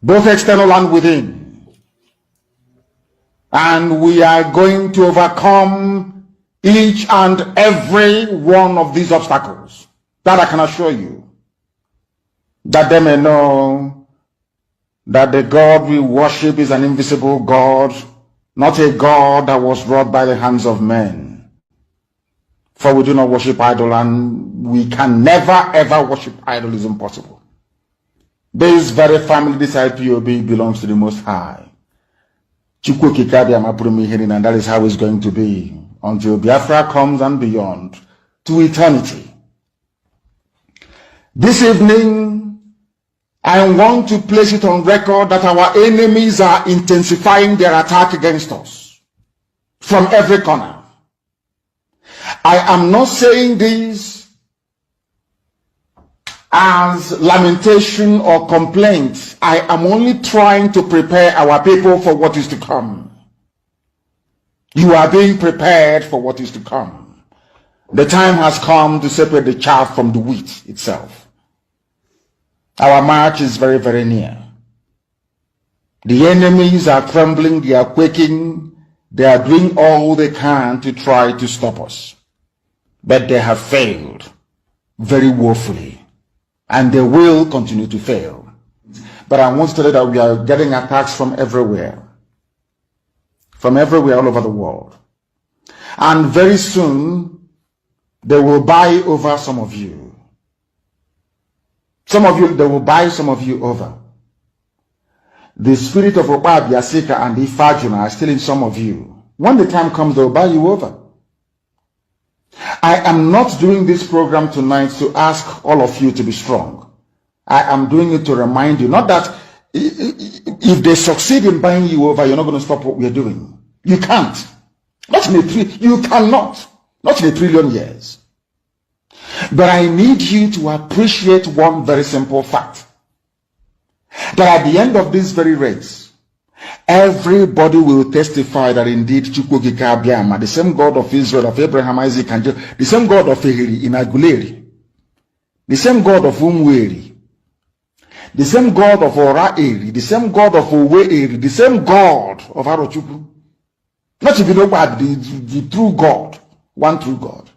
both external and within. And we are going to overcome each and every one of these obstacles. That I can assure you. That they may know that the God we worship is an invisible God, not a God that was wrought by the hands of men. For we do not worship idol, and we can never ever worship idol. Is impossible. This very family, this IPOB, belongs to the Most High. And that is how it's going to be until Biafra comes and beyond to eternity. This evening, I want to place it on record that our enemies are intensifying their attack against us from every corner. I am not saying this as lamentation or complaint. I am only trying to prepare our people for what is to come. You are being prepared for what is to come. The time has come to separate the chaff from the wheat itself. Our march is very, very near. The enemies are trembling, they are quaking, they are doing all they can to try to stop us. But they have failed very woefully, and they will continue to fail. But I want to tell you that we are getting attacks from everywhere all over the world. And very soon, they will buy over some of you. They will buy some of you over. The spirit of Obab, Yasika, and Ifajuna are still in some of you. When the time comes, they will buy you over. I am not doing this program tonight to ask all of you to be strong. I am doing it to remind you, not that if they succeed in buying you over, you're not going to stop what we are doing. You can't. You cannot. Not in a trillion years. But I need you to appreciate one very simple fact. That at the end of this very race, everybody will testify that indeed Chukwuokike Abiama, the same God of Israel, of Abraham, Isaac, and Jacob, the same God of Ehiri in Aguleri, the same God of Umweri, the same God of Ora-Eri, the same God of Owe-Eri, the same God of Arochukwu. Not if you know what, the true God, one true God.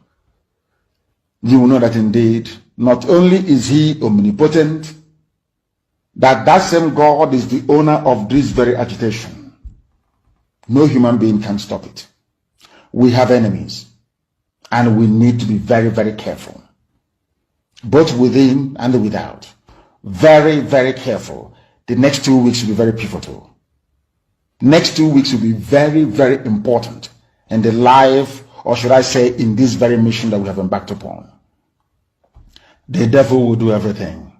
You will know that indeed, not only is he omnipotent, that same God is the owner of this very agitation. No human being can stop it. We have enemies, and we need to be very, very careful, both within and without. Very, very careful. The next 2 weeks will be very pivotal. Next 2 weeks will be very, very important in the life, or should I say, in this very mission that we have embarked upon. The devil will do everything.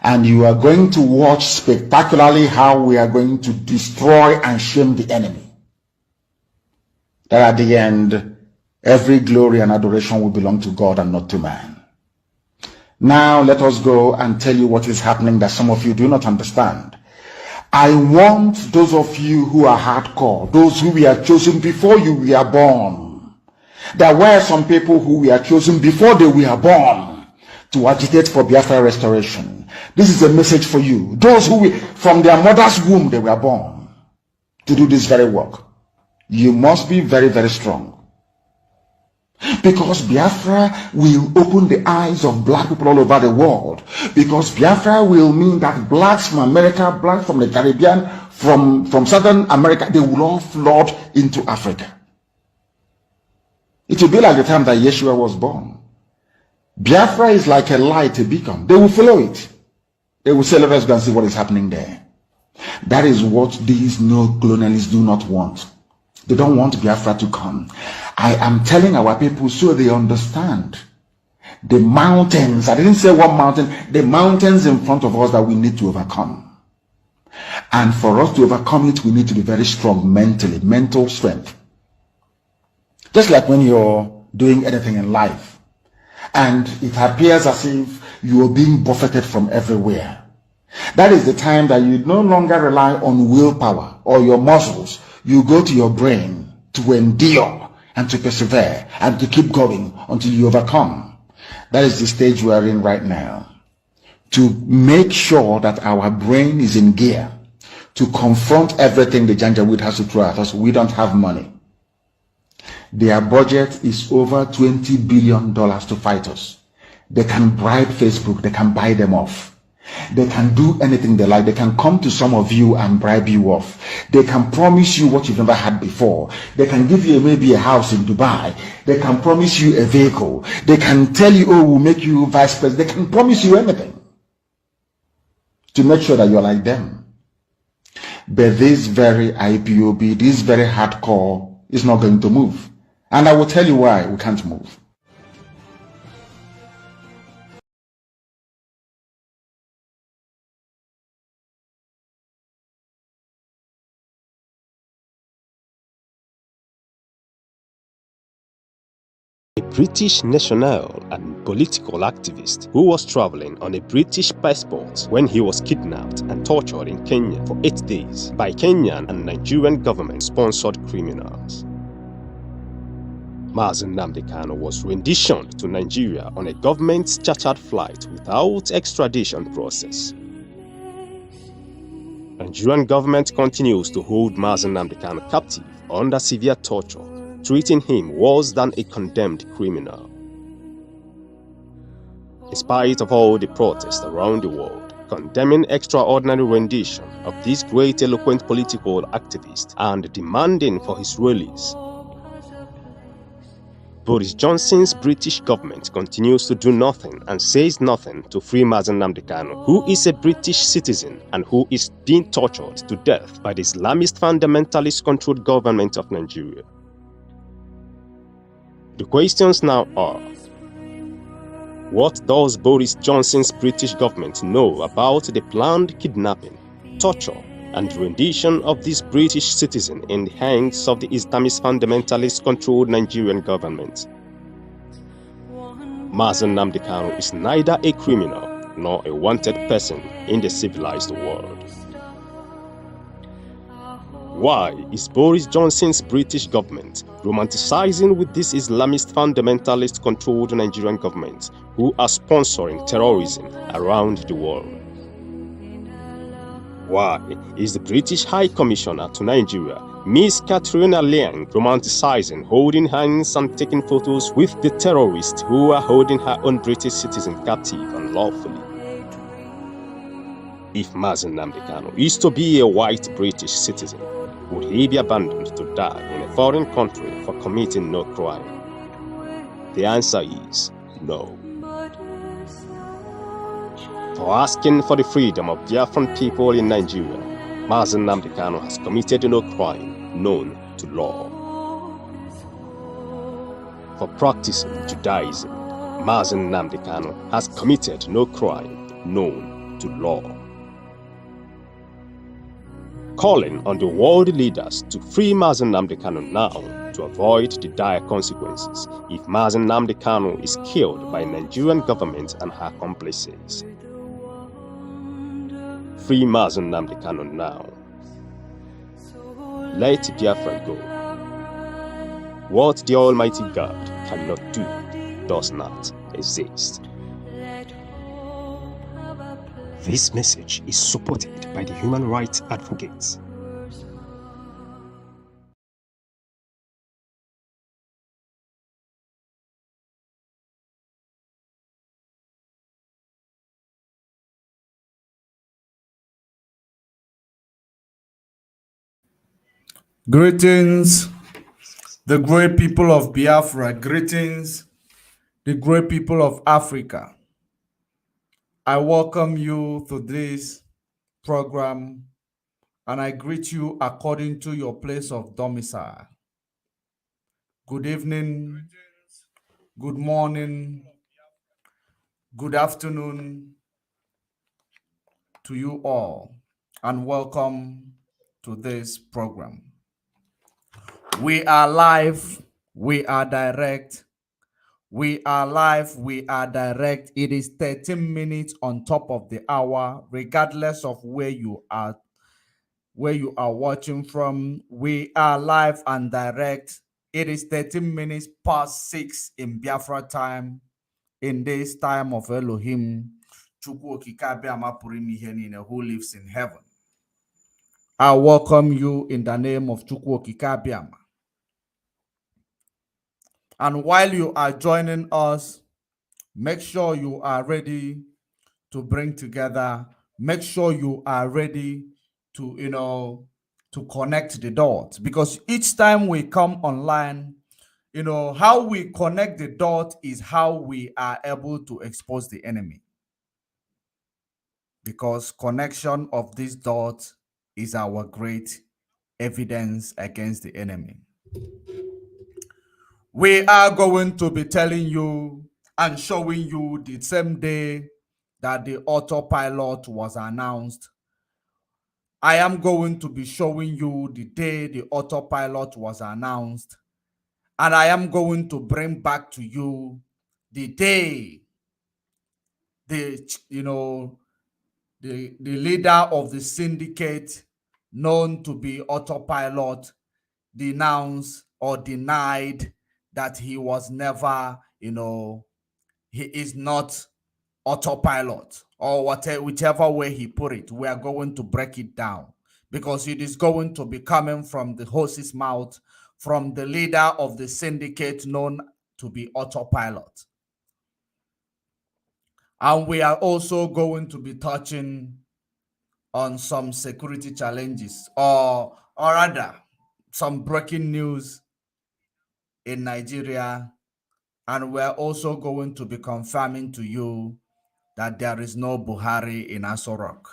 And you are going to watch spectacularly how we are going to destroy and shame the enemy. That at the end, every glory and adoration will belong to God and not to man. Now let us go and tell you what is happening that some of you do not understand. I want those of you who are hardcore, those who were chosen before you were born. There were some people who were chosen before they were born to agitate for Biafra restoration. This is a message for you. Those who from their mother's womb they were born to do this very work. You must be very, very strong. Because Biafra will open the eyes of black people all over the world. Because Biafra will mean that blacks from America, blacks from the Caribbean, from Southern America, they will all flood into Africa. It will be like the time that Yeshua was born. Biafra is like a light, a beacon. They will follow it. They will say, let us go and see what is happening there. That is what these neo-colonialists do not want. They don't want Biafra to come. I am telling our people so they understand. The mountains, I didn't say one mountain, the mountains in front of us that we need to overcome. And for us to overcome it, we need to be very strong mentally, mental strength. Just like when you're doing anything in life, and it appears as if you are being buffeted from everywhere. That is the time that you no longer rely on willpower or your muscles. You go to your brain to endure and to persevere and to keep going until you overcome. That is the stage we are in right now. To make sure that our brain is in gear to confront everything the Janjaweed has to throw at us. We don't have money. Their budget is over $20 billion to fight us. They can bribe Facebook. They can buy them off. They can do anything they like. They can come to some of you and bribe you off. They can promise you what you've never had before. They can give you maybe a house in Dubai. They can promise you a vehicle. They can tell you, oh, we'll make you vice president. They can promise you anything to make sure that you're like them. But this very IPOB, this very hardcore is not going to move. And I will tell you why we can't move. A British national and political activist who was traveling on a British passport when he was kidnapped and tortured in Kenya for 8 days by Kenyan and Nigerian government-sponsored criminals. Mazen Nnamdi Kanu was renditioned to Nigeria on a government-chartered flight without extradition process. Nigerian government continues to hold Mazen Nnamdi Kanu captive under severe torture, treating him worse than a condemned criminal. In spite of all the protests around the world condemning extraordinary rendition of this great eloquent political activist and demanding for his release, Boris Johnson's British government continues to do nothing and says nothing to free Mazen Nnamdi Kanu, who is a British citizen and who is being tortured to death by the Islamist fundamentalist-controlled government of Nigeria. The questions now are, what does Boris Johnson's British government know about the planned kidnapping, torture, and rendition of this British citizen in the hands of the Islamist fundamentalist-controlled Nigerian government? Mazen Nnamdi Kanu is neither a criminal nor a wanted person in the civilized world. Why is Boris Johnson's British government romanticizing with this Islamist fundamentalist-controlled Nigerian government who are sponsoring terrorism around the world? Why is the British High Commissioner to Nigeria, Miss Katrina Liang, romanticizing holding hands and taking photos with the terrorists who are holding her own British citizen captive unlawfully? If Mazen Nnamdi Kanu is to be a white British citizen, would he be abandoned to die in a foreign country for committing no crime? The answer is no. For asking for the freedom of Biafran people in Nigeria, Mazen Nnamdi Kanu has committed no crime known to law. For practicing Judaism, Mazen Nnamdi Kanu has committed no crime known to law. Calling on the world leaders to free Mazen Nnamdi Kanu now to avoid the dire consequences if Mazen Nnamdi Kanu is killed by Nigerian government and her accomplices. Free Mazen Nnamdi Kanu now. Let Biafra go. What the Almighty God cannot do does not exist. This message is supported by the human rights advocates. Greetings, the great people of Biafra. Greetings, the great people of Africa. I welcome you to this program and I greet you according to your place of domicile. Good evening, good morning, good afternoon to you all, and welcome to this program. We are live, we are direct, we are live, we are direct. It is 13 minutes on top of the hour, regardless of where you are watching from. We are live and direct. It is 13 minutes past 6 in Biafra time, in this time of Elohim, who lives in heaven. I welcome you in the name of Chukwokikabiama. And while you are joining us, make sure you are ready to bring together. Make sure you are ready to, to connect the dots. Because each time we come online, how we connect the dot is how we are able to expose the enemy. Because connection of this dot is our great evidence against the enemy. We are going to be telling you and showing you the same day that the autopilot was announced. I am going to be showing you the day the autopilot was announced. And I am going to bring back to you the day the leader of the syndicate known to be autopilot denounced or denied that he was never, he is not autopilot, or whatever, whichever way he put it. We are going to break it down because it is going to be coming from the horse's mouth, from the leader of the syndicate known to be autopilot. And we are also going to be touching on some security challenges, or rather some breaking news in Nigeria. And we're also going to be confirming to you that there is no Buhari in Aso Rock.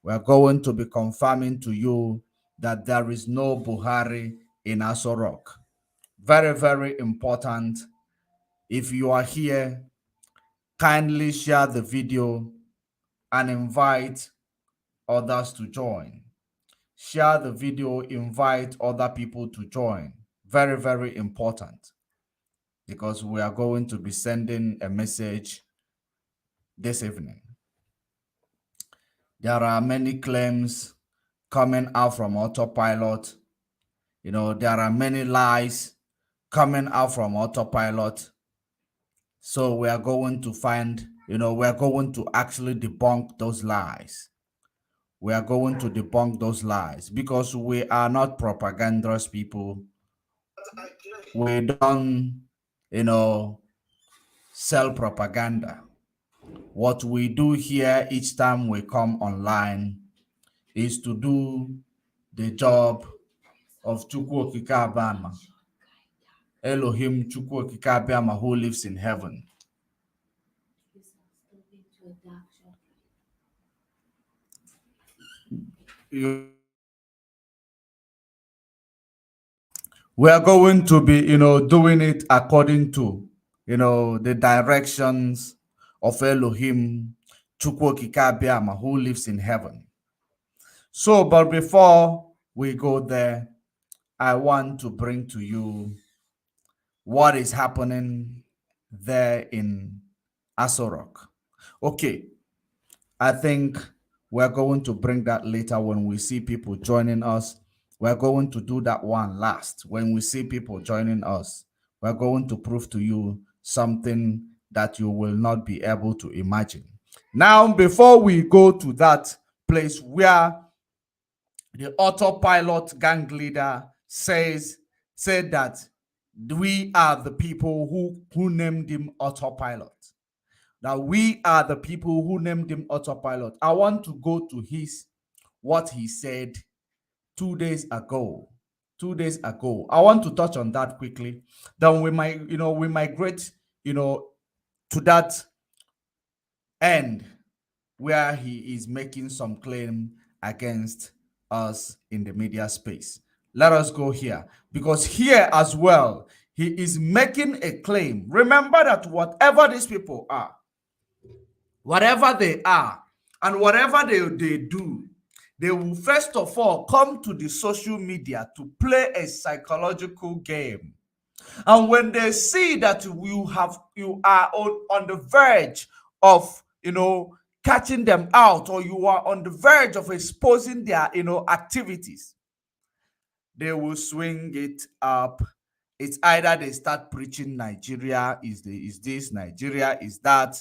We're going to be confirming to you that there is no Buhari in Aso Rock. Very, very important. If you are here, kindly share the video and invite others to join. Share the video, invite other people to join. Very, very important, because we are going to be sending a message this evening. There are many claims coming out from autopilot. There are many lies coming out from autopilot. So we are going to we are going to actually debunk those lies. We are going to debunk those lies because we are not propagandous people. We don't, sell propaganda. What we do here each time we come online is to do the job of Chukwu Okike Abama, Elohim Chukwu Okike Abama, who lives in heaven. We are going to be, doing it according to, the directions of Elohim Chukwu Okike Abama, who lives in heaven. So, but before we go there, I want to bring to you what is happening there in Aso Rock. Okay, I think we're going to bring that later when we see people joining us. We're going to do that one last. When we see people joining us, we're going to prove to you something that you will not be able to imagine. Now, before we go to that place where the autopilot gang leader said that we are the people who named him autopilot. That we are the people who named him autopilot. I want to go to what he said 2 days ago. 2 days ago. I want to touch on that quickly. Then we migrate, to that end where he is making some claim against us in the media space. Let us go here, because here as well, he is making a claim. Remember that whatever these people are, whatever they are, and whatever they do, they will first of all come to the social media to play a psychological game. And when they see that you are on the verge of, catching them out, or you are on the verge of exposing their, activities, they will swing it up. It's either they start preaching Nigeria is this, Nigeria is that,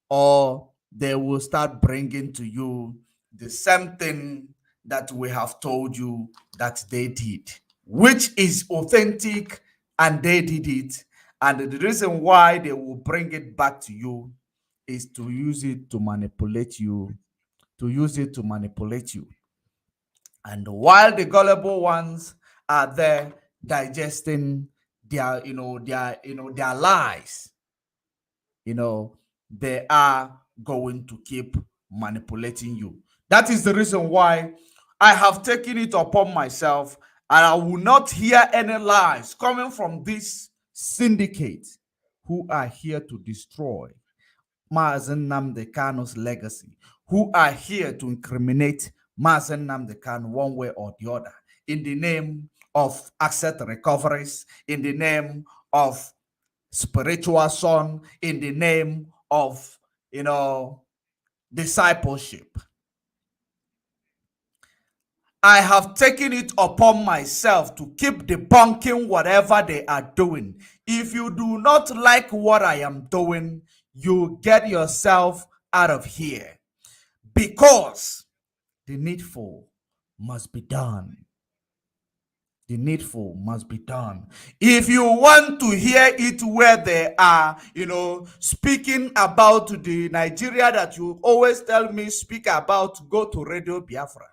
or they will start bringing to you the same thing that we have told you that they did, which is authentic, and they did it. And the reason why they will bring it back to you is to use it to manipulate you, to use it to manipulate you. And while the gullible ones are there digesting their, their lies, they are going to keep manipulating you. That is the reason why I have taken it upon myself, and I will not hear any lies coming from this syndicate who are here to destroy Mazen Nnamdi Kanu's legacy, who are here to incriminate Mazen Nnamdi Kanu one way or the other, in the name of asset recoveries, in the name of spiritual son, in the name of, discipleship. I have taken it upon myself to keep debunking whatever they are doing. If you do not like what I am doing, you get yourself out of here, because the needful must be done. The needful must be done. If you want to hear it where they are, speaking about the Nigeria that you always tell me speak about, go to Radio Biafra.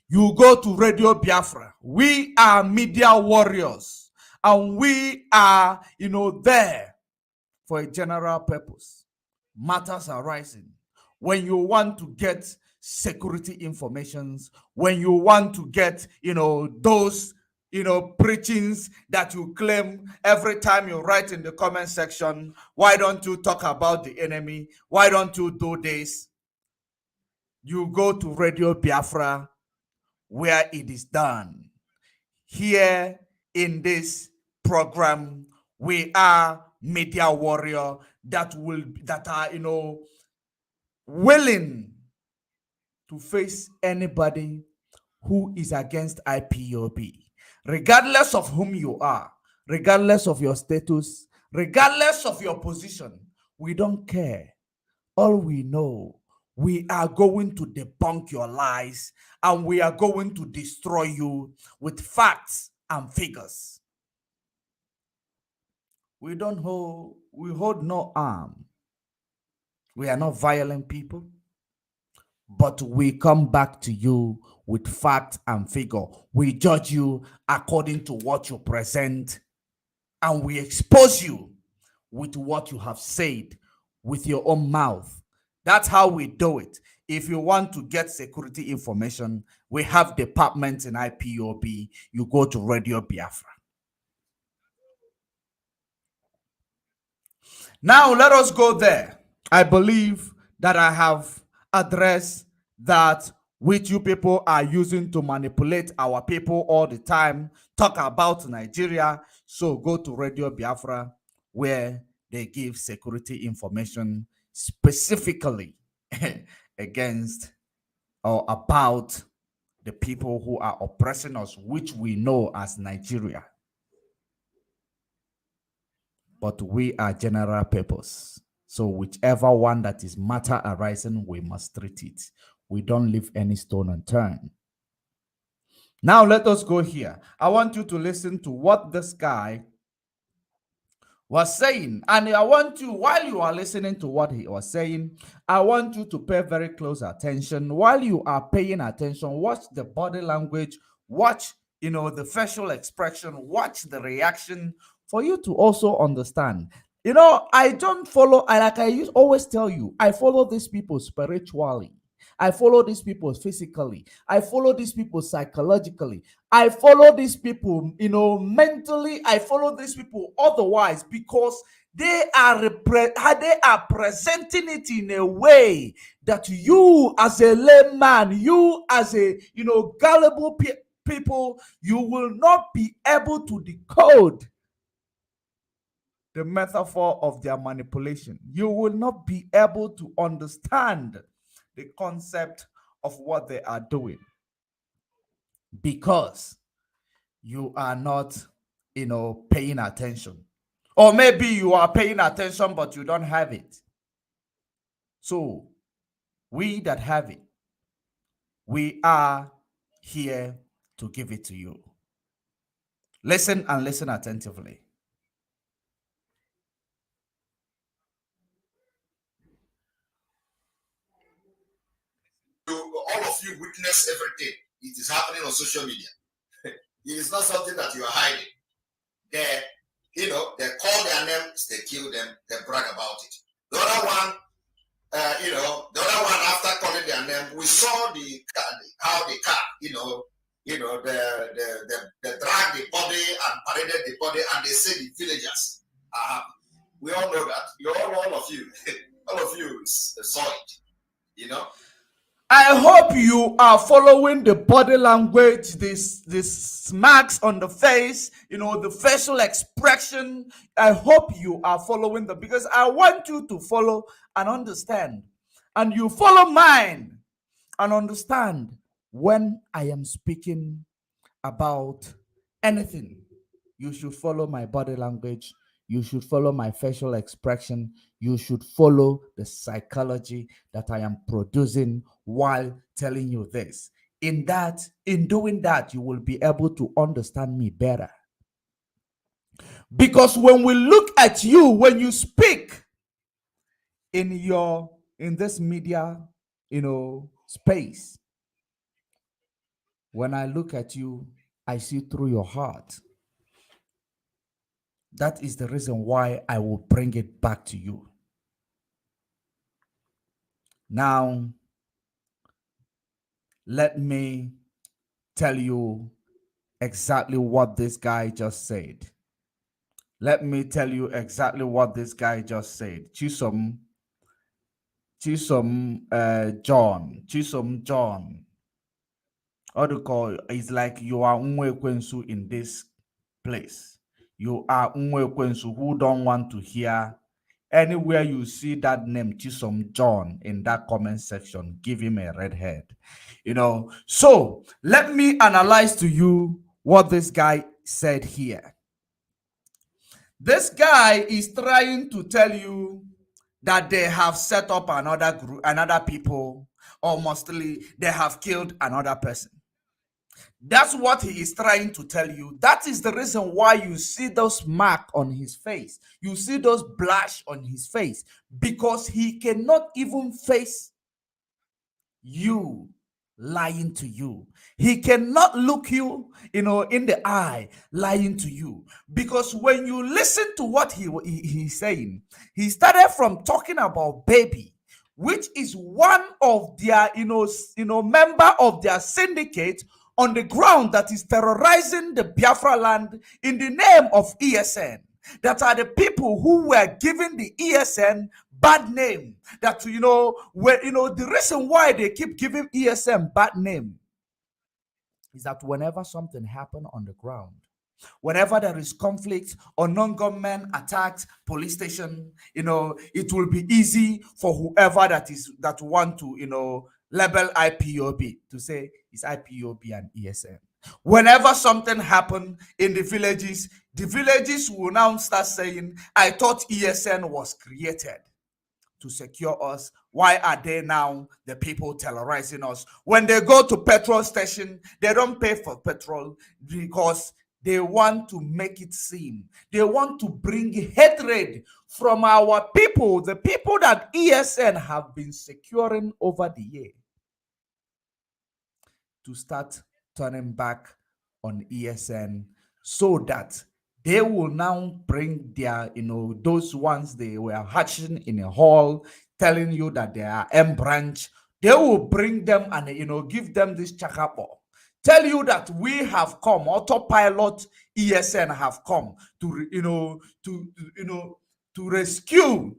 You go to Radio Biafra. We are media warriors, and we are, there for a general purpose. Matters are rising. When you want to get security informations, when you want to get, those, preachings that you claim every time you write in the comment section, why don't you talk about the enemy? Why don't you do this? You go to Radio Biafra, where it is done. Here in this program, we are media warrior that are, willing to face anybody who is against IPOB, regardless of whom you are, regardless of your status, regardless of your position. We don't care. All we know, we are going to debunk your lies, and we are going to destroy you with facts and figures. We hold no arm. We are not violent people, but we come back to you with fact and figure. We judge you according to what you present, and we expose you with what you have said with your own mouth. That's how we do it. If you want to get security information, we have departments in IPOB. You go to Radio Biafra. Now let us go there. I believe that I have addressed that which you people are using to manipulate our people all the time, talk about Nigeria. So go to Radio Biafra, where they give security information specifically against or about the people who are oppressing us, which we know as Nigeria. But we are general purpose. So whichever one that is matter arising, we must treat it. We don't leave any stone unturned. Now let us go here. I want you to listen to what this guy was saying. And I want you, while you are listening to what he was saying, I want you to pay very close attention. While you are paying attention, watch the body language, watch, the facial expression, watch the reaction, for you to also understand. I don't follow, always tell you, I follow these people spiritually. I follow these people physically. I follow these people psychologically. I follow these people, mentally. I follow these people otherwise, because they are presenting it in a way that you as a layman, you as a, gullible people, you will not be able to decode the metaphor of their manipulation. You will not be able to understand the concept of what they are doing, because you are not, paying attention. Or maybe you are paying attention, but you don't have it. So We that have it, we are here to give it to you. Listen and listen attentively. All of you witness everything. It is happening on social media. It is not something that you are hiding. They call their names, they kill them, they brag about it. The other one, the other one after calling their name, we saw how the car, they drag the body and paraded the body, and they say the villagers are happy. We all know that. All of you, all of you saw it, I hope you are following the body language, this marks on the face, the facial expression. I hope you are following them, because I want you to follow and understand. And you follow mine and understand when I am speaking about anything. You should follow my body language. You should follow my facial expression. You should follow the psychology that I am producing while telling you this. In doing that, you will be able to understand me better. Because when we look at you, when you speak in this media, space, when I look at you, I see through your heart. That is the reason why I will bring it back to you. Now, let me tell you exactly what this guy just said. Let me tell you exactly what this guy just said. Chisom John. What do you call it? It's like you are Unwekwensu in this place. You are Unwekwensu who don't want to hear. Anywhere you see that name, Chisom John, in that comment section, give him a red head. So let me analyze to you what this guy said here. This guy is trying to tell you that they have set up another group, another people, or mostly they have killed another person. That's what he is trying to tell you. That is the reason why you see those marks on his face. You see those blush on his face, because he cannot even face you lying to you. He cannot look you, in the eye, lying to you. Because when you listen to what he's saying, he started from talking about baby, which is one of their, member of their syndicate on the ground that is terrorizing the Biafra land in the name of ESN. That are the people who were giving the ESN bad name. That the reason why they keep giving ESN bad name is that whenever something happens on the ground, whenever there is conflict or non-government attacks police station, it will be easy for whoever that want to label IPOB to say it's IPOB and ESN. Whenever something happen in the villages will now start saying, I thought ESN was created to secure us. Why are they now the people terrorizing us? When they go to petrol station, they don't pay for petrol because they want to make it seem. They want to bring hatred from our people, the people that ESN have been securing over the year, to start turning back on ESN, so that they will now bring their, those ones they were hatching in a hall, telling you that they are M branch. They will bring them and, give them this chakapo. Tell you that we have come, autopilot ESN have come to, to rescue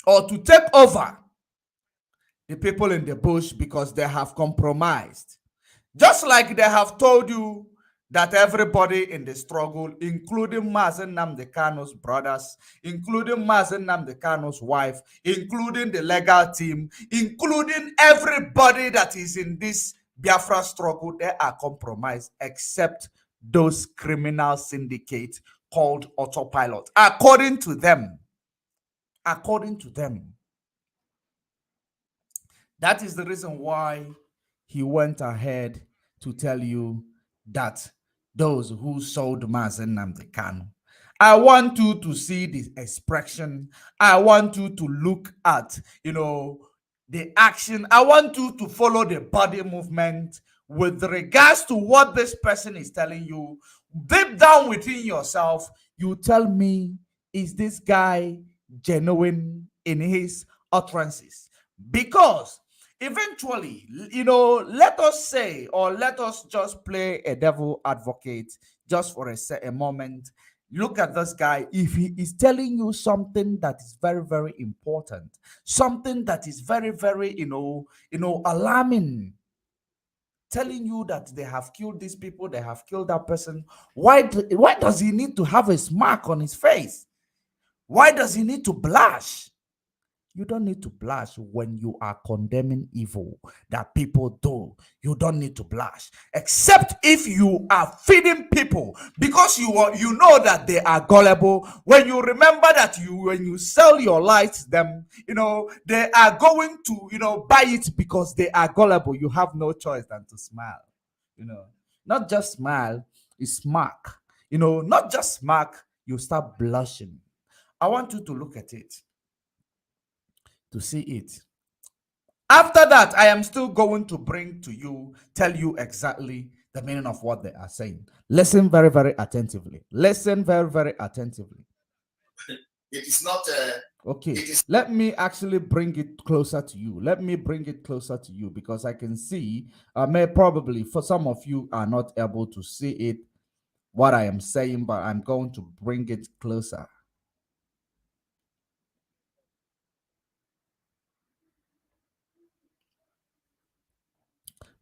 or to take over the people in the bush because they have compromised. Just like they have told you that everybody in the struggle, including Mazen Nnamdi Kanu's brothers, including Mazen Nnamdi Kanu's wife, including the legal team, including everybody that is in this Biafra struggle, they are compromised, except those criminal syndicates called autopilot. According to them, That is the reason why he went ahead to tell you that those who sold Mazen Nnamdi Kanu. I want you to see this expression. I want you to look at, the action. I want you to follow the body movement with regards to what this person is telling you. Deep down within yourself, you tell me, is this guy genuine in his utterances? Because eventually, let us say, or let us just play a devil advocate just for a moment. Look at this guy. If he is telling you something that is very, very important, something that is very, very, alarming, telling you that they have killed these people, they have killed that person, why does he need to have a smirk on his face? Why does he need to blush? You don't need to blush when you are condemning evil that people do. You don't need to blush, except if you are feeding people because you know that they are gullible. When you remember that when you sell your light to them, they are going to buy it because they are gullible. You have no choice than to smile. Not just smile, it's smirk. Not just smirk. You start blushing. I want you to look at it, to see it. After that, I am still going to tell you exactly the meaning of what they are saying. Listen very, very attentively. Listen very, very attentively. It is not. Okay, let me actually bring it closer to you. Let me bring it closer to you because I can see, probably for some of you are not able to see it, what I am saying, but I'm going to bring it closer.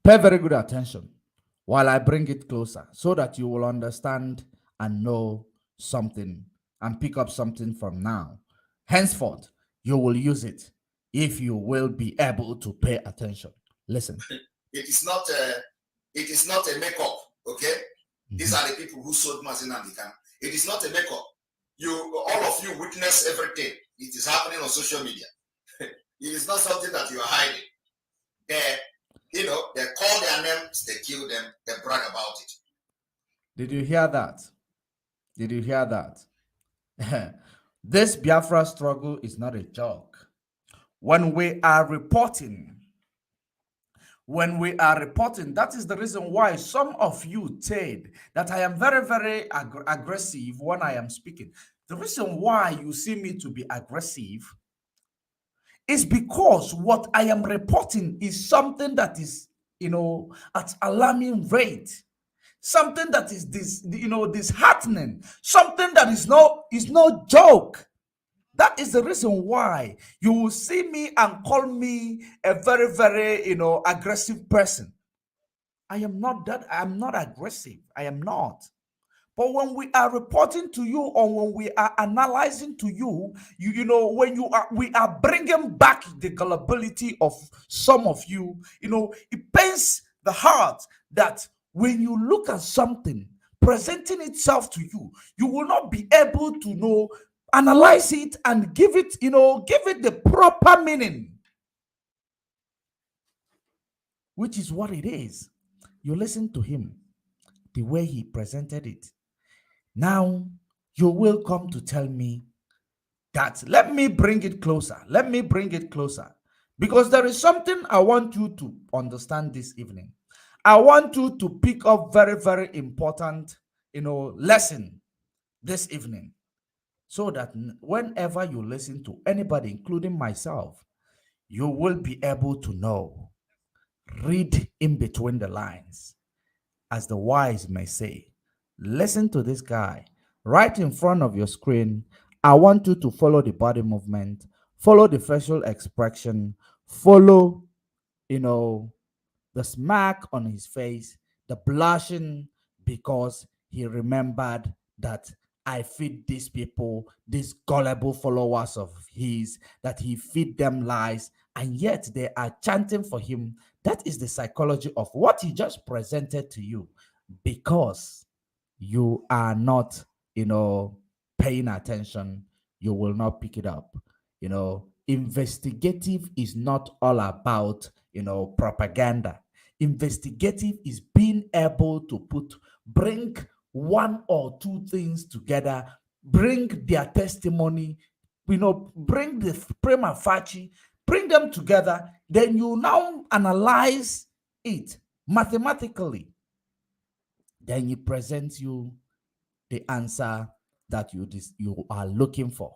Pay very good attention while I bring it closer so that you will understand and know something and pick up something from now. Henceforth, you will use it if you will be able to pay attention. Listen. It is not. It is not a makeup. Okay, these are the people who sold Mazen Nnamdi Kanu. It is not a makeup. All of you witness everything. It is happening on social media. It is not something that you are hiding. They call their names, they kill them, they brag about it. Did you hear that? Did you hear that? This Biafra struggle is not a joke. When we are reporting, that is the reason why some of you said that I am very, very aggressive when I am speaking. The reason why you see me to be aggressive is because what I am reporting is something that is, at alarming rate. Something that is disheartening. Something that is no joke. That is the reason why you will see me and call me a very, very, aggressive person. I am not that. I am not aggressive. I am not. But when we are reporting to you or when we are analyzing to you, we are bringing back the gullibility of some of you. It pains the heart that when you look at something presenting itself to you, you will not be able to analyze it and give it the proper meaning, which is what it is. You listen to him, the way he presented it. Now you will come to tell me that. Let me bring it closer. Let me bring it closer. Because there is something I want you to understand this evening. I want you to pick up very, very important, lesson this evening. So that whenever you listen to anybody, including myself, you will be able to know. Read in between the lines, as the wise may say. Listen to this guy right in front of your screen. I want you to follow the body movement, follow the facial expression, follow, the smack on his face, the blushing, because he remembered that I feed these people, these gullible followers of his, that he feed them lies, and yet they are chanting for him. That is the psychology of what he just presented to you, because you are not, paying attention. You will not pick it up. Investigative is not all about, propaganda. Investigative is being able to bring one or two things together, bring their testimony, bring the prima facie, bring them together. Then you now analyze it mathematically. Then it presents you the answer that you are looking for.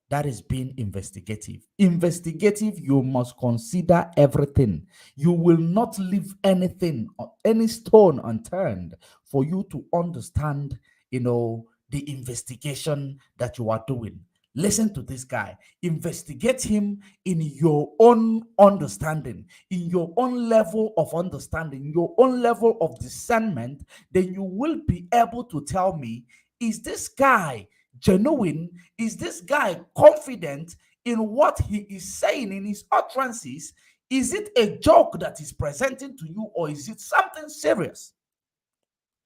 That is being investigative. Investigative, you must consider everything. You will not leave anything, any stone unturned for you to understand, the investigation that you are doing. Listen to this guy. Investigate him in your own understanding, in your own level of understanding, your own level of discernment. Then you will be able to tell me, is this guy genuine? Is this guy confident in what he is saying in his utterances? Is it a joke that he's presenting to you, or is it something serious?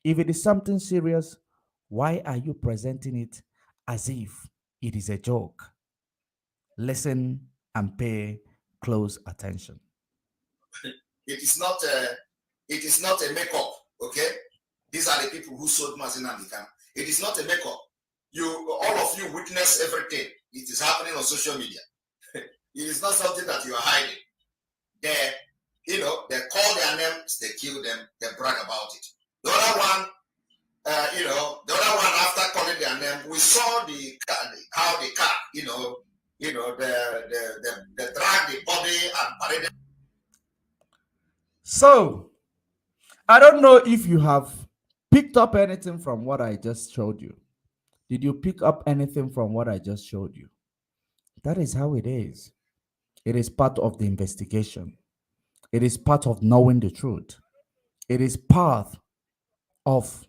If it is something serious, why are you presenting it as if it is a joke? Listen and pay close attention. It is not a makeup, okay? These are the people who sold Mazin and Mikam. It is not a makeup. All of you witness everything. It is happening on social media. It is not something that you are hiding. They call their names, they kill them, they brag about it. The other one, after calling their name, we saw how the car, they drag the body and paraded. So, I don't know if you have picked up anything from what I just showed you. Did you pick up anything from what I just showed you? That is how it is. It is part of the investigation. It is part of knowing the truth. It is part of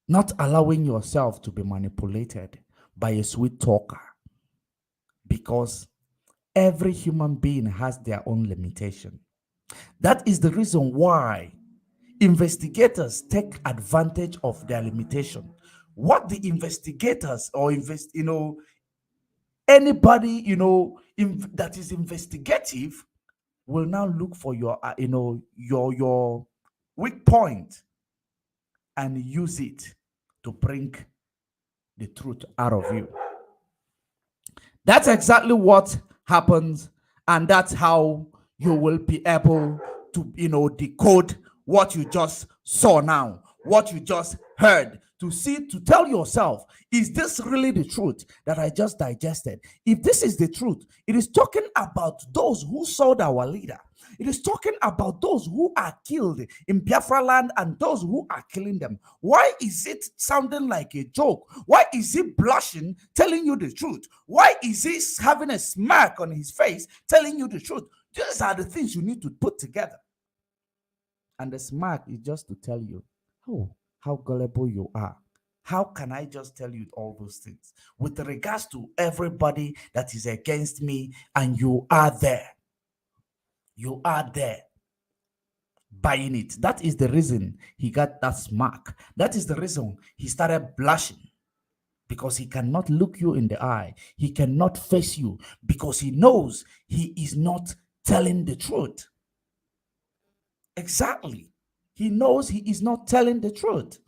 not allowing yourself to be manipulated by a sweet talker, because every human being has their own limitation. That is the reason why investigators take advantage of their limitation. What the investigators or anybody that is investigative will now look for your your weak point and use it to bring the truth out of you. That's exactly what happens, and that's how you will be able to decode what you just saw now, what you just heard, to tell yourself, is this really the truth that I just digested? If this is the truth, it is talking about those who sold our leader. It is talking about those who are killed in Biafra land and those who are killing them. Why is it sounding like a joke? Why is he blushing, telling you the truth? Why is he having a smirk on his face, telling you the truth? These are the things you need to put together. And the smirk is just to tell you, oh, how gullible you are. How can I just tell you all those things with regards to everybody that is against me, and you are there? You are there buying it. That is the reason he got that smirk. That is the reason he started blushing, because he cannot look you in the eye. He cannot face you because he knows he is not telling the truth. Exactly. He knows he is not telling the truth.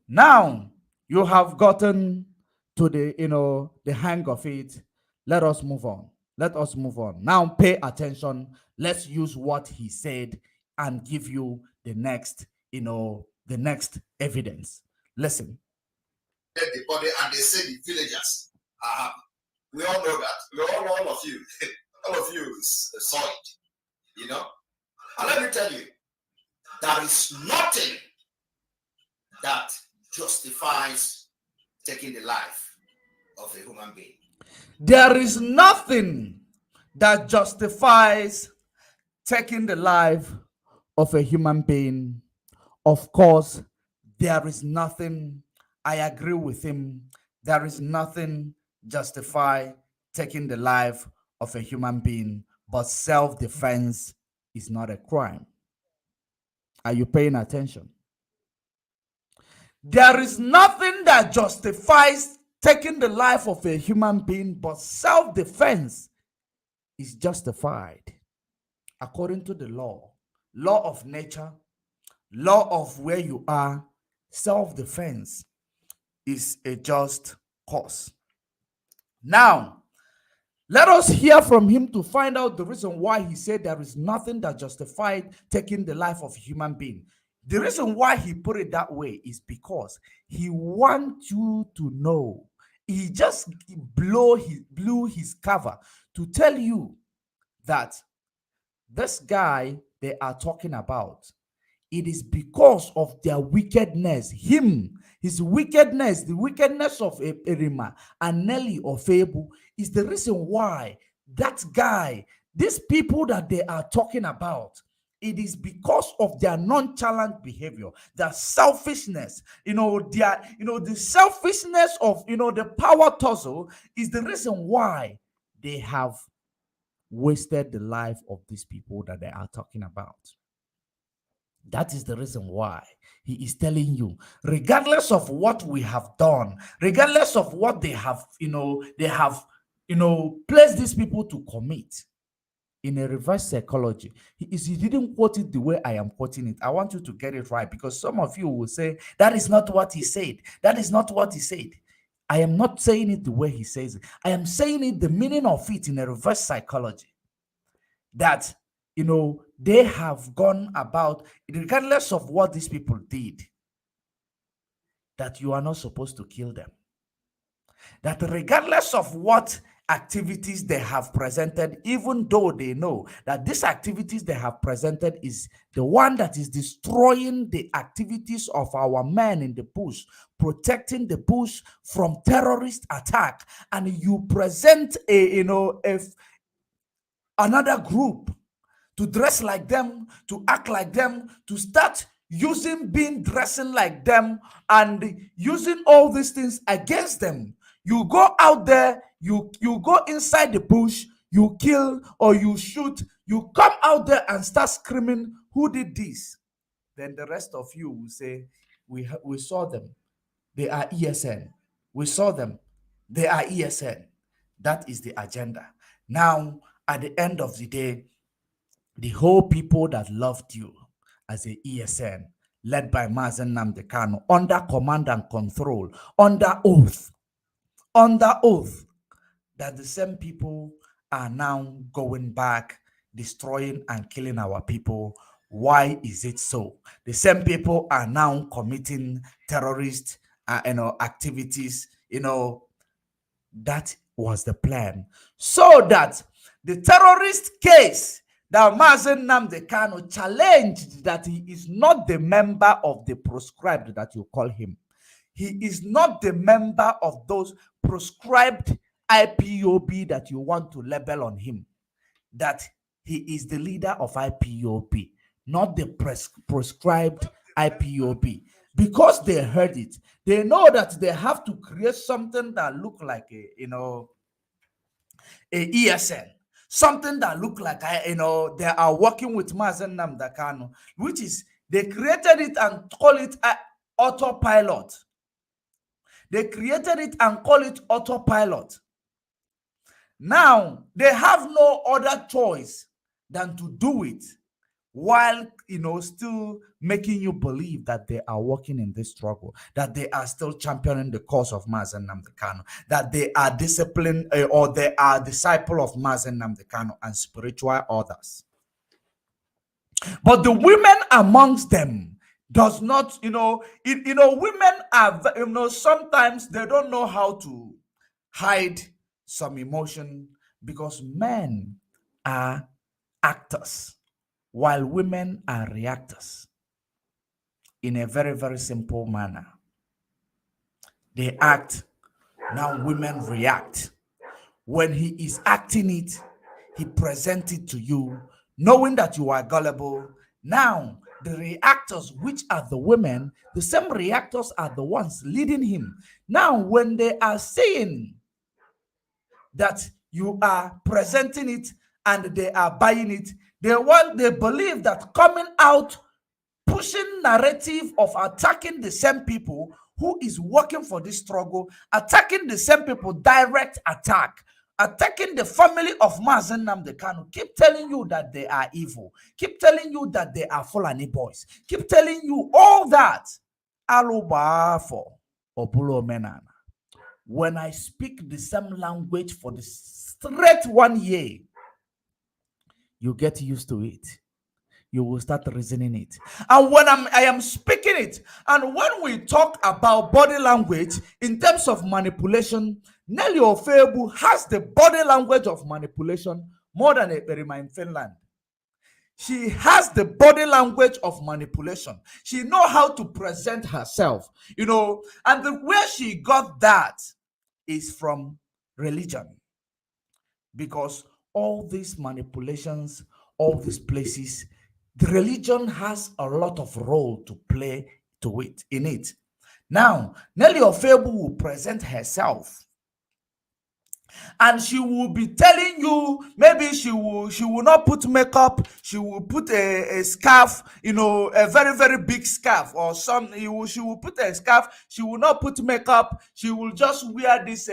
Now you have gotten to the hang of it. Let us move on. Let us move on. Now pay attention. Let's use what he said and give you the next evidence. Listen. The body, and they say the villagers are happy. We all know that. We all of you, all of you saw it. And let me tell you, there is nothing that justifies taking the life of a human being. There is nothing that justifies taking the life of a human being. Of course, there is nothing. I agree with him. There is nothing justify taking the life of a human being, but self-defense is not a crime. Are you paying attention? There is nothing that justifies taking the life of a human being, but self-defense is justified according to the law of nature, law of where you are. Self-defense is a just cause. Now, let us hear from him to find out the reason why he said there is nothing that justified taking the life of a human being. The reason why he put it that way is because he wants you to know. He just blew his cover to tell you that this guy they are talking about, it is because of their wickedness. His wickedness, the wickedness of Erima and Nelly or Febu is the reason why that guy, these people that they are talking about, it is because of their nonchalant behavior, their selfishness, the selfishness of, the power tussle is the reason why they have wasted the life of these people that they are talking about. That is the reason why he is telling you, regardless of what we have done, regardless of what they have, placed these people to commit in a reverse psychology. He didn't quote it the way I am quoting it. I want you to get it right, because some of you will say, that is not what he said. That is not what he said. I am not saying it the way he says it. I am saying it the meaning of it in a reverse psychology. That they have gone about, regardless of what these people did, that you are not supposed to kill them. That regardless of what activities they have presented, even though they know that these activities they have presented is the one that is destroying the activities of our men in the bush, protecting the bush from terrorist attack, and you present another group to dress like them, to act like them, to start dressing like them, and using all these things against them. You go out there, you go inside the bush, you kill or you shoot, you come out there and start screaming, who did this? Then the rest of you will say, we saw them. They are ESN. We saw them. They are ESN. That is the agenda. Now, at the end of the day, the whole people that loved you as a ESN, led by Mazen Nnamdi Kanu, under command and control, under oath, that the same people are now going back, destroying and killing our people. Why is it so? The same people are now committing terrorist activities. That was the plan, so that the terrorist case that Mazen Nnamdi Kanu challenged, that he is not the member of the proscribed that you call him. He is not the member of those proscribed IPOB that you want to label on him. That he is the leader of IPOB, not the proscribed IPOB. Because they heard it, they know that they have to create something that look like a ESN. Something that look like they are working with Mazen Nnamdi Kanu, which is they created it and call it autopilot. They created it and call it autopilot. Now they have no other choice than to do it, while still making you believe that they are working in this struggle, that they are still championing the cause of Mazen Nnamdi Kanu, that they are disciplined or they are disciple of Mazen Nnamdi Kanu and spiritual others. But the women amongst them does not, women are, sometimes they don't know how to hide some emotion, because men are actors while women are reactors in a very, very simple manner. They act, now women react. When he is acting it, he presents it to you, knowing that you are gullible. Now, the reactors, which are the women, the same reactors are the ones leading him. Now, when they are saying that you are presenting it and they are buying it, they believe that coming out, pushing narrative of attacking the same people who is working for this struggle, attacking the same people, direct attack, attacking the family of Mazen Nnamdi Kanu, keep telling you that they are evil, keep telling you that they are Fulani boys, keep telling you all that. Alubafo Obulo Menana. When I speak the same language for the straight 1 year, you get used to it. You will start reasoning it. And when I am speaking it, and when we talk about body language in terms of manipulation, Nelly Ofebu has the body language of manipulation more than Eperima in Finland. She has the body language of manipulation. She knows how to present herself, and the way she got that is from religion. Because all these manipulations, all these places, the religion has a lot of role to play in it. Now, Nelly Ofebu will present herself, and she will be telling you, maybe she will not put makeup, she will put a scarf, a very, very big scarf, or she will put a scarf, she will not put makeup, she will just wear this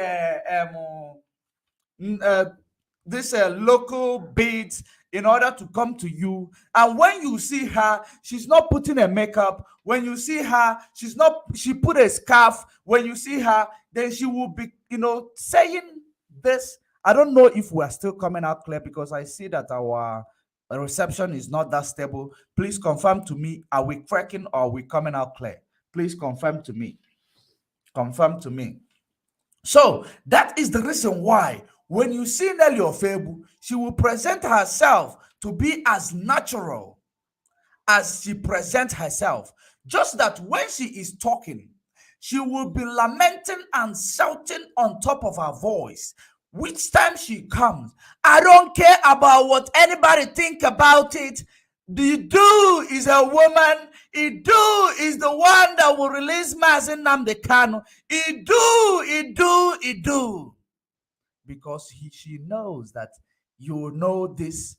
local beads in order to come to you. And when you see her, she's not putting a makeup. When you see her, she put a scarf. When you see her, then she will be, saying this. I don't know if we're still coming out clear, because I see that our reception is not that stable. Please confirm to me, are we cracking or are we coming out clear? Please confirm to me. Confirm to me. So that is the reason why when you see Nelly Ofebu, she will present herself to be as natural as she presents herself. Just that when she is talking, she will be lamenting and shouting on top of her voice. Which time she comes, I don't care about what anybody think about it. The do is a woman. Idu is the one that will release Mazen Nnamdi Kanu. Idu. Because she knows that this,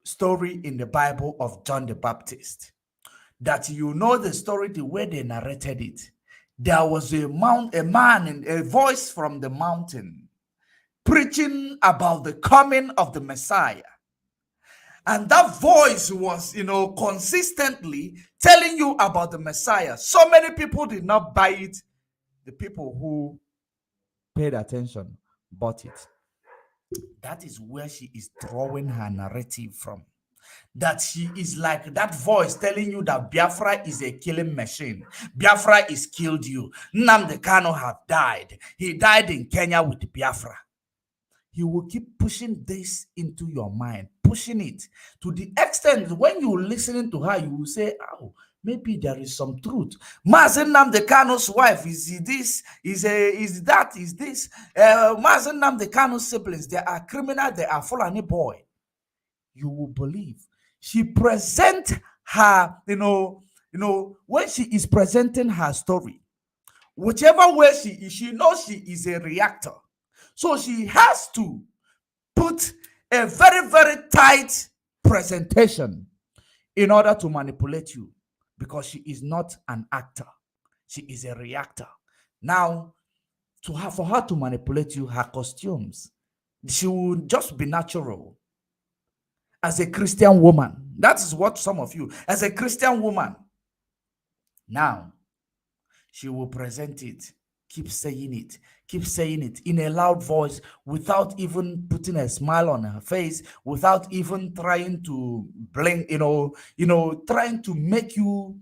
story in the Bible of John the Baptist. That the story the way they narrated it. There was a man, a voice from the mountain preaching about the coming of the Messiah. And that voice was, consistently telling you about the Messiah. So many people did not buy it. The people who paid attention bought it. That is where she is drawing her narrative from. That she is like that voice telling you that Biafra is a killing machine. Biafra is killed you. Nnamdi Kanu have died. He died in Kenya with Biafra. He will keep pushing this into your mind, pushing it to the extent when you're listening to her, you will say, oh, maybe there is some truth. Mazen Nnamdi Kanu's wife is this, is this. Mazen Nnamdi Kanu's siblings, they are criminal, they are Fulani boy. You will believe. She present her, when she is presenting her story, whichever way she is, she knows she is a reactor. So she has to put a very, very tight presentation in order to manipulate you, because she is not an actor. She is a reactor. Now, for her to manipulate you, her costumes, she will just be natural. As a Christian woman, that is what some of you, as a Christian woman, now she will present it. Keep saying it in a loud voice, without even putting a smile on her face, without even trying to blink, trying to make you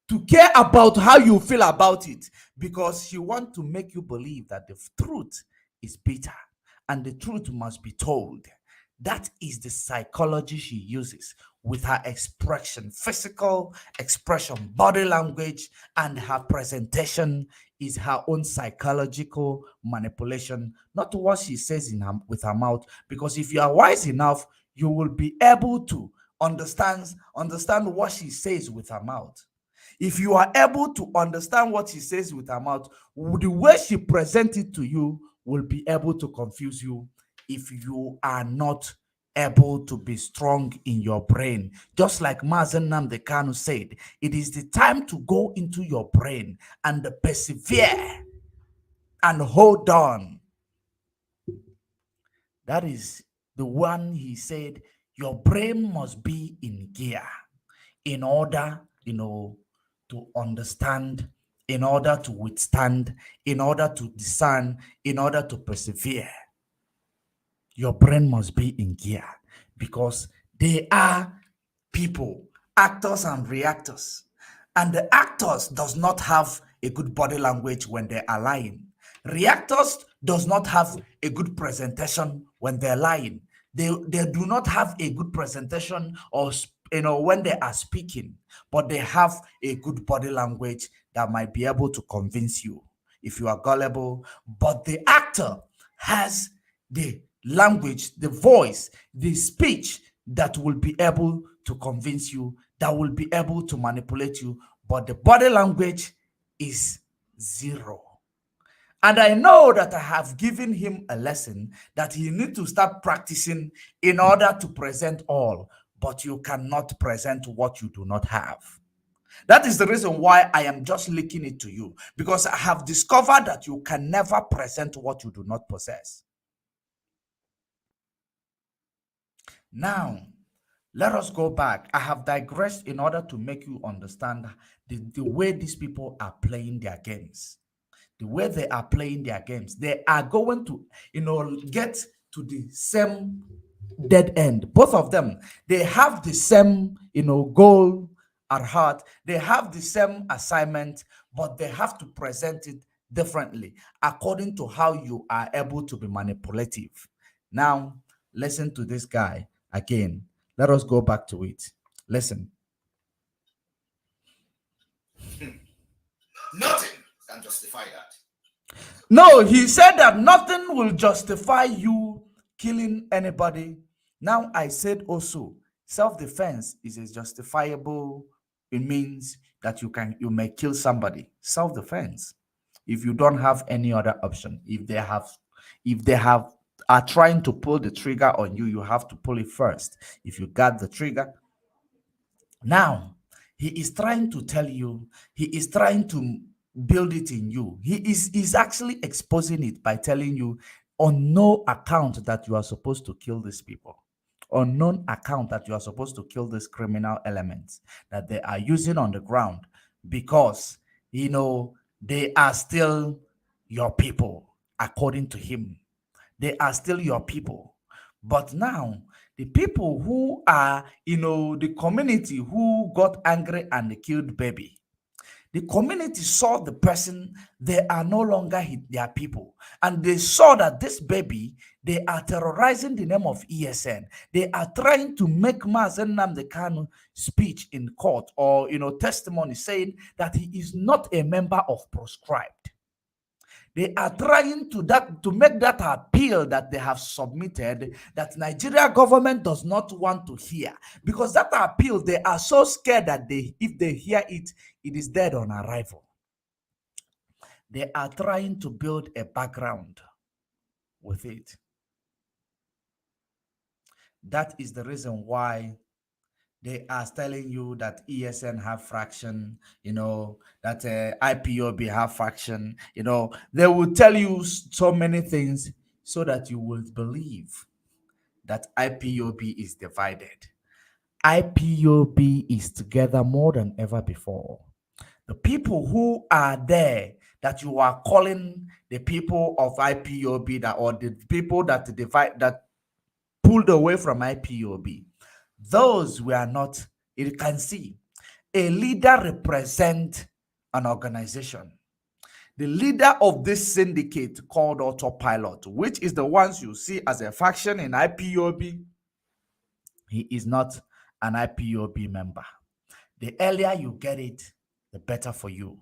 to care about how you feel about it, because she wants to make you believe that the truth is bitter and the truth must be told. That is the psychology she uses with her expression, physical expression, body language, and her presentation is her own psychological manipulation, not what she says with her mouth. Because if you are wise enough, you will be able to understand what she says with her mouth. If you are able to understand what she says with her mouth, the way she presents it to you will be able to confuse you if you are not, able to be strong in your brain. Just like Mazen Nnamdi Kanu said, it is the time to go into your brain and persevere and hold on. That is the one he said, your brain must be in gear in order, to understand, in order to withstand, in order to discern, in order to persevere. Your brain must be in gear because they are people, actors and reactors. And the actors does not have a good body language when they are lying. Reactors does not have a good presentation when they're lying. They do not have a good presentation or when they are speaking, but they have a good body language that might be able to convince you if you are gullible. But the actor has the language, the voice, the speech that will be able to convince you, that will be able to manipulate you, but the body language is zero. And I know that I have given him a lesson that he needs to start practicing in order to present all, but you cannot present what you do not have. That is the reason why I am just linking it to you, because I have discovered that you can never present what you do not possess. Now, let us go back. I have digressed in order to make you understand the way these people are playing their games. The way they are playing their games, they are going to, get to the same dead end. Both of them, they have the same, goal at heart. They have the same assignment, but they have to present it differently according to how you are able to be manipulative. Now, listen to this guy again. Let us go back to it. Listen. Nothing can justify that. No, he said that nothing will justify you killing anybody. Now, I said also, self-defense is a justifiable. It means that you may kill somebody. Self-defense. If you don't have any other option, if they are trying to pull the trigger on you, you have to pull it first. If you got the trigger, now, he is trying to tell you, he is trying to build it in you. He's actually exposing it by telling you on no account that you are supposed to kill these people. On no account that you are supposed to kill these criminal elements that they are using on the ground because, they are still your people, according to him. They are still your people. But now, the people who are, the community who got angry and killed baby, the community saw the person, they are no longer their people. And they saw that this baby, they are terrorizing the name of ESN. They are trying to make Mazen Nnamdi Kanu speech in court or, testimony saying that he is not a member of Proscribed. They are trying to make that appeal that they have submitted that Nigeria government does not want to hear, because that appeal, they are so scared that if they hear it, it is dead on arrival. They are trying to build a background with it. That is the reason why they are telling you that ESN have fraction, that IPOB have fraction, they will tell you so many things so that you will believe that IPOB is divided. IPOB is together more than ever before. The people who are there that you are calling the people of IPOB or the people that that pulled away from IPOB, those were not, you can see, a leader represents an organization. The leader of this syndicate called Autopilot, which is the ones you see as a faction in IPOB, he is not an IPOB member. The earlier you get it, the better for you.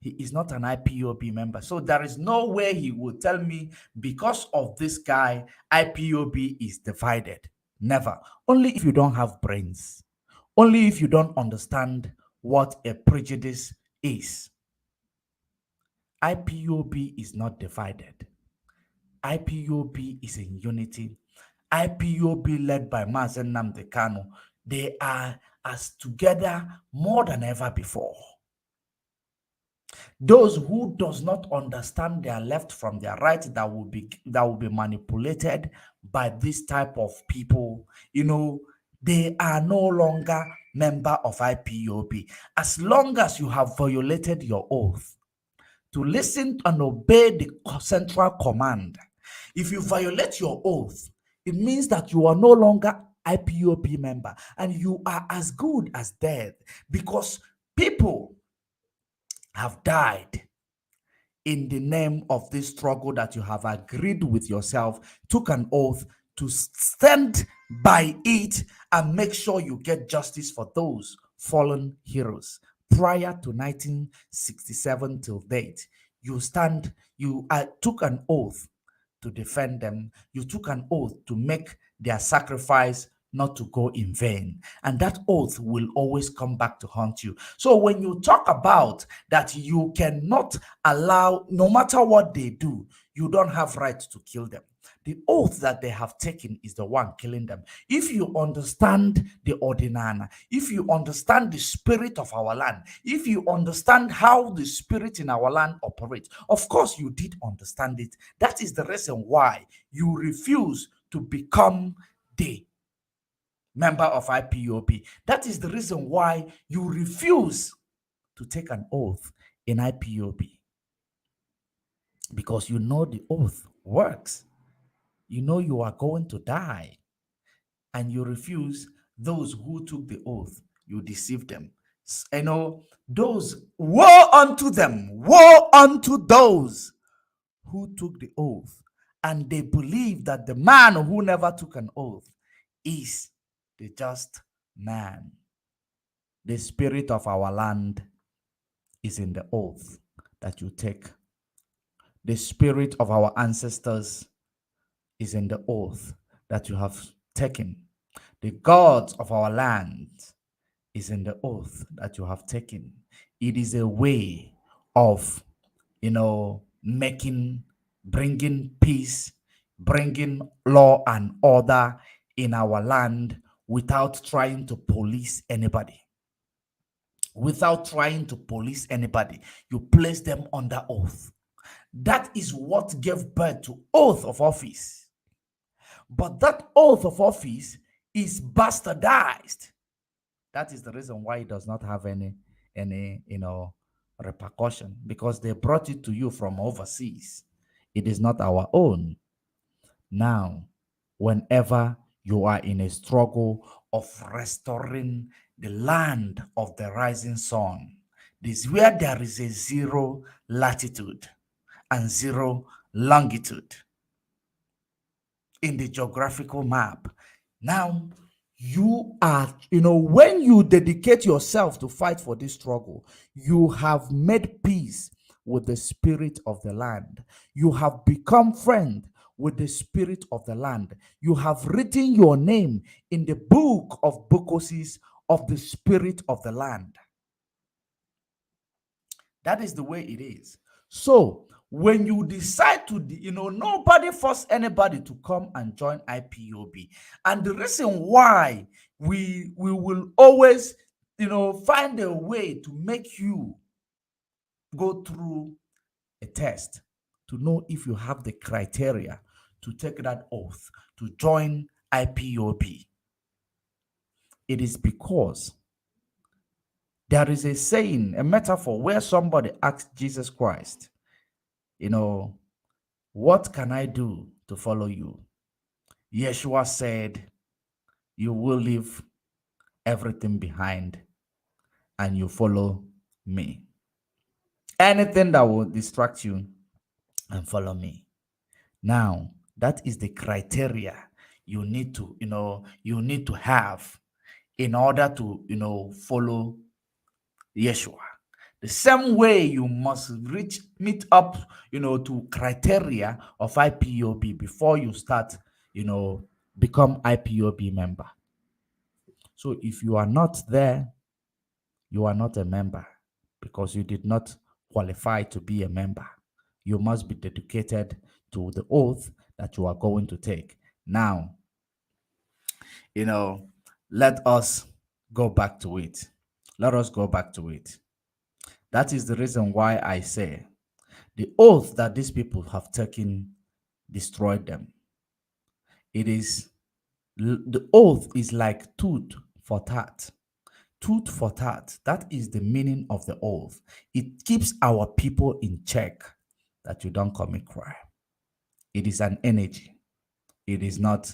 He is not an IPOB member. So there is no way he would tell me because of this guy, IPOB is divided. Never. Only if you don't have brains. Only if you don't understand what a prejudice is. IPOB is not divided. IPOB is in unity. IPOB led by Mazen Nnamdi Kanu, they are as together more than ever before. Those who does not understand their left from their right, that will be manipulated by this type of people, they are no longer member of IPOB. As long as you have violated your oath to listen and obey the central command, if you violate your oath, it means that you are no longer IPOB member and you are as good as dead, because people have died in the name of this struggle that you have agreed with yourself, took an oath to stand by it and make sure you get justice for those fallen heroes. Prior to 1967 till date, you took an oath to defend them. You took an oath to make their sacrifice not to go in vain. And that oath will always come back to haunt you. So when you talk about that you cannot allow, no matter what they do, you don't have right to kill them. The oath that they have taken is the one killing them. If you understand the ordinana, if you understand the spirit of our land, if you understand how the spirit in our land operates, of course you did understand it. That is the reason why you refuse to become the member of IPOB. That is the reason why you refuse to take an oath in IPOB. Because you know the oath works. You know you are going to die. And you refuse. Those who took the oath, you deceive them. Those, woe unto them, woe unto those who took the oath. And they believe that the man who never took an oath is the just man. The spirit of our land is in the oath that you take. The spirit of our ancestors is in the oath that you have taken. The gods of our land is in the oath that you have taken. It is a way of, bringing peace, bringing law and order in our land without trying to police anybody. Without trying to police anybody, you place them under oath. That is what gave birth to oath of office. But that oath of office is bastardized. That is the reason why it does not have any repercussion, because they brought it to you from overseas. It is not our own. Now, whenever you are in a struggle of restoring the land of the rising sun, this is where there is a zero latitude and zero longitude in the geographical map. Now, you are, when you dedicate yourself to fight for this struggle, you have made peace with the spirit of the land. You have become friend with the spirit of the land. You have written your name in the book of Bokosis of the spirit of the land. That is the way it is. So when you decide to, nobody force anybody to come and join IPOB. And the reason why we will always, find a way to make you go through a test to know if you have the criteria to take that oath to join IPOB. It is because there is a saying, a metaphor, where somebody asked Jesus Christ, what can I do to follow you? Yeshua said, you will leave everything behind and you follow me. Anything that will distract you, and follow me. Now, that is the criteria you need to have in order to, follow Yeshua. The same way you must meet up, to criteria of IPOB before you start, become IPOB member. So if you are not there, you are not a member, because you did not qualify to be a member. You must be dedicated to the oath that you are going to take. Now, Let us go back to it. Let us go back to it. That is the reason why I say the oath that these people have taken destroyed them. It is the oath is like tooth for tat. Tooth for tat. That is the meaning of the oath. It keeps our people in check that you don't commit crime. It is an energy. It is not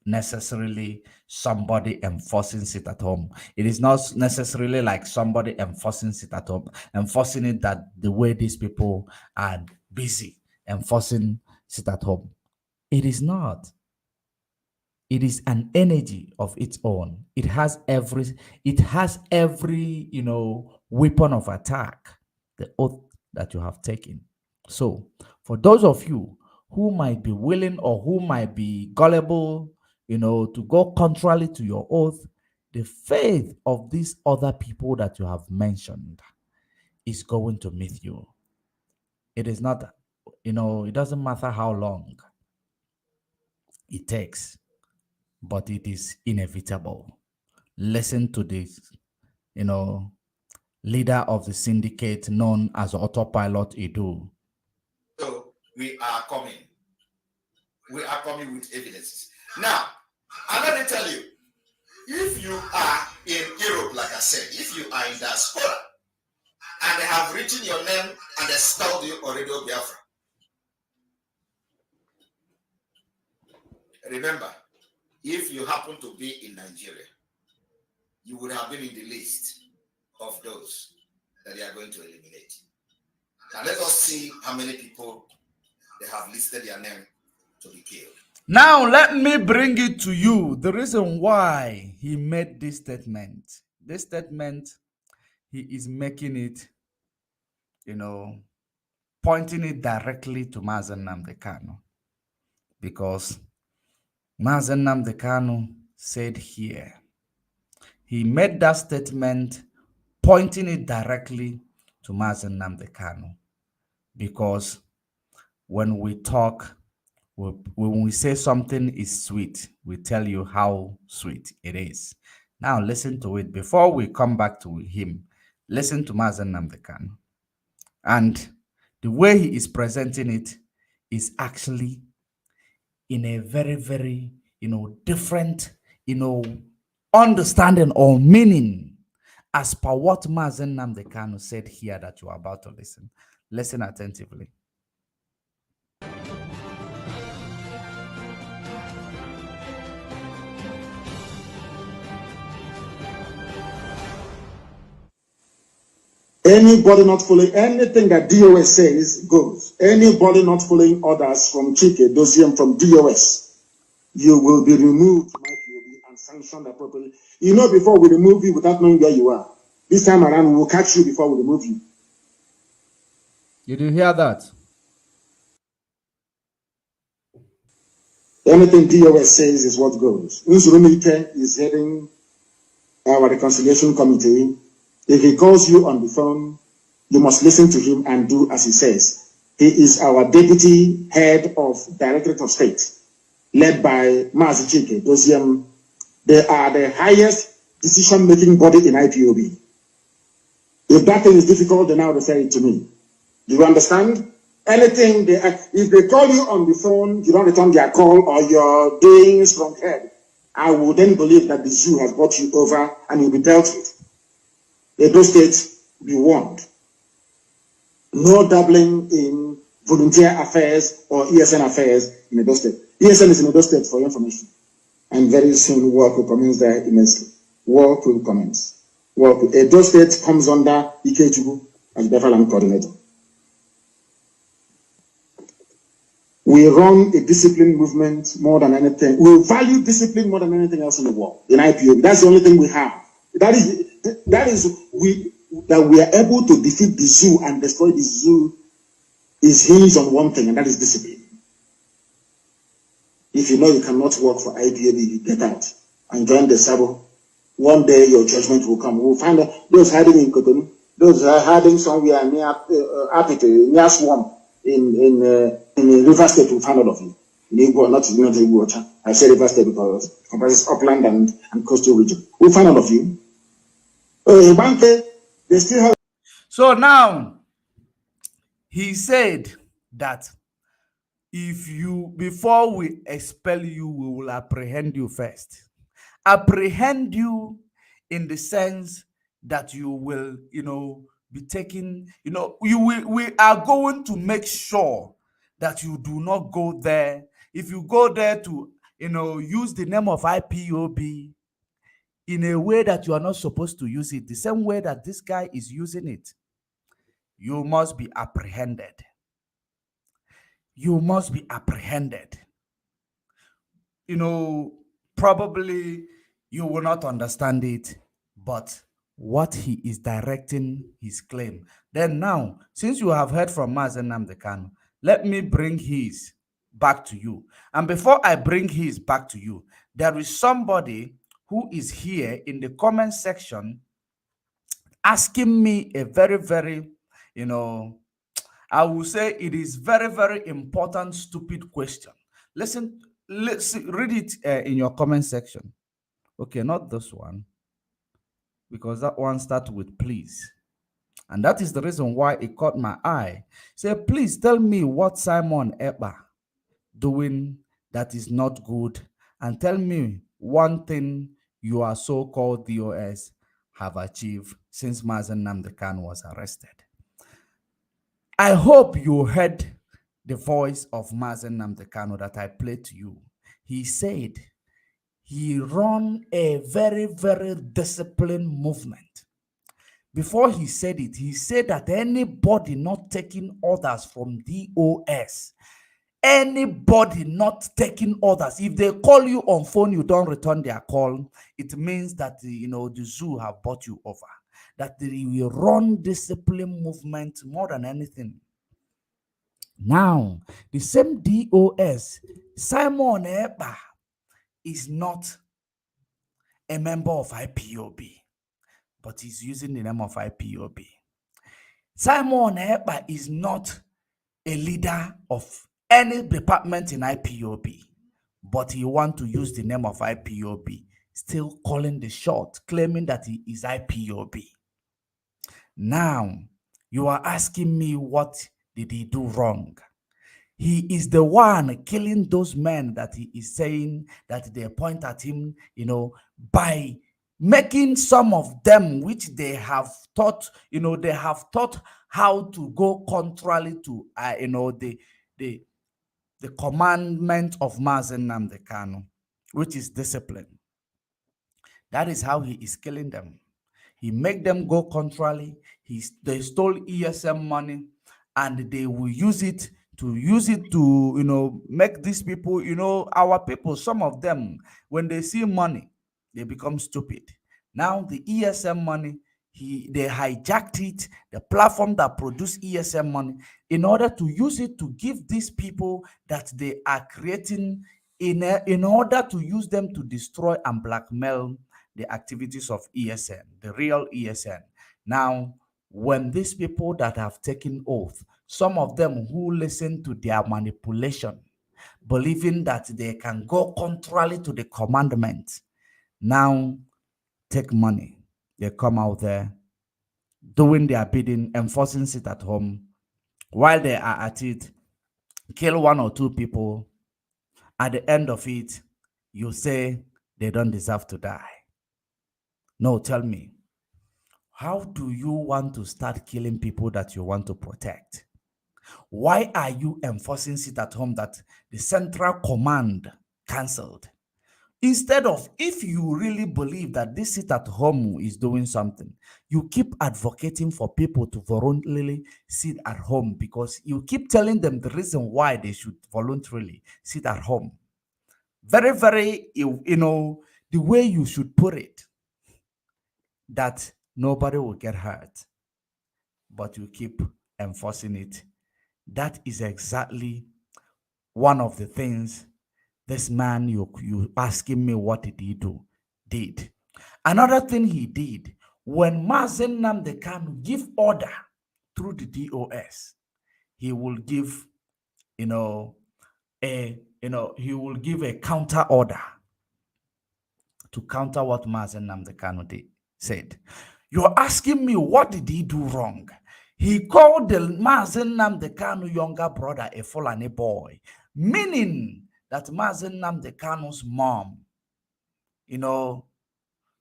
necessarily somebody enforcing it at home. It is not necessarily like somebody enforcing it at home, enforcing it that the way these people are busy enforcing it at home. It is not. It is an energy of its own. It has every weapon of attack, the oath that you have taken. So for those of you who might be willing or who might be gullible, to go contrary to your oath, the faith of these other people that you have mentioned is going to meet you. It is not, it doesn't matter how long it takes, but it is inevitable. Listen to this, leader of the syndicate known as Autopilot Edu. So we are coming. We are coming with evidences. Now, let me tell you, if you are in Europe, like I said, if you are in diaspora, and they have written your name and they spelled you on Radio Biafra, remember, if you happen to be in Nigeria, you would have been in the list of those that they are going to eliminate. Now let us see how many people they have listed their name to be killed. Now let me bring it to you. The reason why he made this statement. This statement, he is making it, pointing it directly to Mazen Nnamdi Kanu. Because Mazen Nnamdi Kanu said here, he made that statement pointing it directly to Mazen Nnamdi Kanu. Because when we talk, when we say something is sweet, we tell you how sweet it is. Now listen to it. Before we come back to him, listen to Mazen Nnamdi Kanu. And the way he is presenting it is actually in a very, very, different, understanding or meaning as per what Mazen Nnamdi Kanu said here that you are about to listen. Listen attentively. Anybody not following anything that DOS says goes. Anybody not following orders from Chike, Dosium, from DOS, you will be removed from IPOB and sanctioned appropriately. Before we remove you without knowing where you are, this time around we will catch you before we remove you. Did you hear that? Anything DOS says is what goes. Nzurumike is heading our reconciliation committee. If he calls you on the phone, you must listen to him and do as he says. He is our deputy head of Directorate of State, led by Mazi Chike, Dosium. They are the highest decision-making body in IPOB. If that thing is difficult, then now refer it to me. Do you understand? Anything, if they call you on the phone, you don't return their call or you're doing strong head, I will then believe that the zoo has brought you over and you'll be dealt with. Edo State, be warned. No dabbling in volunteer affairs or ESN affairs in Edo State. ESN is in Edo State for your information. And very soon work will commence there immensely. Work will commence. Edo State comes under Ikechubu as the Land coordinator. We run a discipline movement more than anything. We value discipline more than anything else in the world. In IPO, that's the only thing we have. That we are able to defeat the zoo and destroy the zoo is hinged on one thing, and that is discipline. If you know you cannot work for IPOB, you get out and join the Sabo. One day your judgment will come. We'll find out those hiding in Cotonou, those are hiding somewhere near Apite, near Swamp in River State will find all of you. Igbo, not Igbo. I say River State because it comprises upland and coastal region. We'll find all of you. They still have. So now, he said that before we expel you, we will apprehend you first. Apprehend you in the sense that you will, be taken, we are going to make sure that you do not go there. If you go there to, use the name of IPOB in a way that you are not supposed to use it, the same way that this guy is using it, you must be apprehended. You must be apprehended. Probably you will not understand it, but what he is directing his claim. Then now, since you have heard from Mazen Nnamdi Kanu, let me bring his back to you. And before I bring his back to you, there is somebody who is here in the comment section asking me a very, very, I will say it is very, very important, stupid question. Listen, let's read it in your comment section. Okay, not this one, because that one starts with please. And that is the reason why it caught my eye. Say, please tell me what Simon Ekpa doing that is not good, and tell me one thing your so-called DOS have achieved since Mazen Nnamdi Kanu was arrested. I hope you heard the voice of Mazen Nnamdi Kanu that I played to you. He said he run a very, very disciplined movement. Before he said it, he said that anybody not taking orders from DOS, anybody not taking orders, if they call you on phone, you don't return their call, it means that the zoo have bought you over. That they will run discipline movement more than anything. Now, the same DOS, Simon Ekpa, is not a member of IPOB, but he's using the name of IPOB. Simon Ekpa is not a leader of any department in IPOB, but he wants to use the name of IPOB, still calling the shot, claiming that he is IPOB. Now, you are asking me what did he do wrong? He is the one killing those men that he is saying that they point at him, by making some of them, which they have taught, they have taught how to go contrary to, the commandment of Mazen Nnamdi Kanu, which is discipline. That is how he is killing them. He make them go contrary. They stole ESM money, and they will use it to make these people, our people, some of them, when they see money, they become stupid. Now the ESM money, they hijacked it, the platform that produced ESM money, in order to use it to give these people that they are creating in order to use them to destroy and blackmail the activities of ESN, the real ESN. Now, when these people that have taken oath, some of them who listen to their manipulation, believing that they can go contrary to the commandment, now take money. They come out there doing their bidding, enforcing it at home. While they are at it, kill one or two people. At the end of it, you say they don't deserve to die. No, tell me, how do you want to start killing people that you want to protect? Why are you enforcing it at home that the central command cancelled? Instead of, if you really believe that this sit at home is doing something, you keep advocating for people to voluntarily sit at home, because you keep telling them the reason why they should voluntarily sit at home. Very, very, the way you should put it, that nobody will get hurt, but you keep enforcing it. That is exactly one of the things this man you asking me what did he do did. Another thing he did, when Mazen Nnamdi Kanu give order through the DOS, he will give he will give a counter order to counter what Mazen Nnamdi Kanu said. You're asking me, what did he do wrong? He called the Mazen Nnamdi Kanu younger brother a Fulani boy, meaning that Mazen Nnamdi Kanu's mom,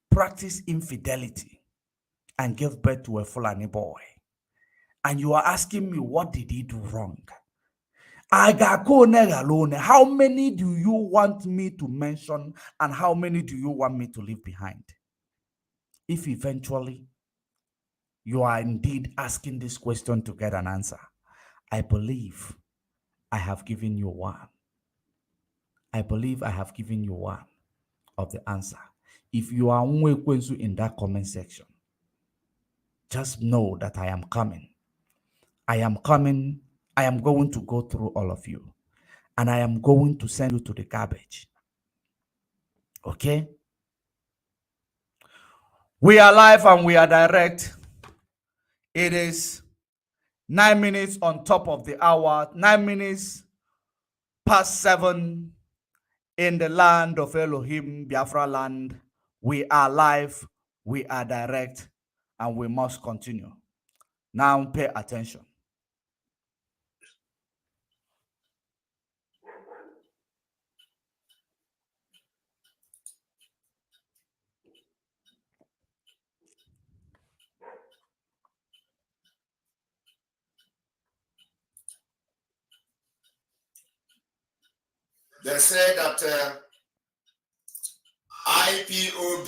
practiced infidelity and gave birth to a Fulani boy. And you are asking me, what did he do wrong? How many do you want me to mention and how many do you want me to leave behind? If eventually you are indeed asking this question to get an answer, I believe I have given you one. I believe I have given you one of the answer. If you are in that comment section, just know that I am coming. I am coming. I am going to go through all of you. And I am going to send you to the garbage. Okay? We are live and we are direct. It is 9 minutes on top of the hour, 9 minutes past 7 in the land of Elohim, Biafra land. We are live, we are direct, and we must continue. Now pay attention. They say that IPOB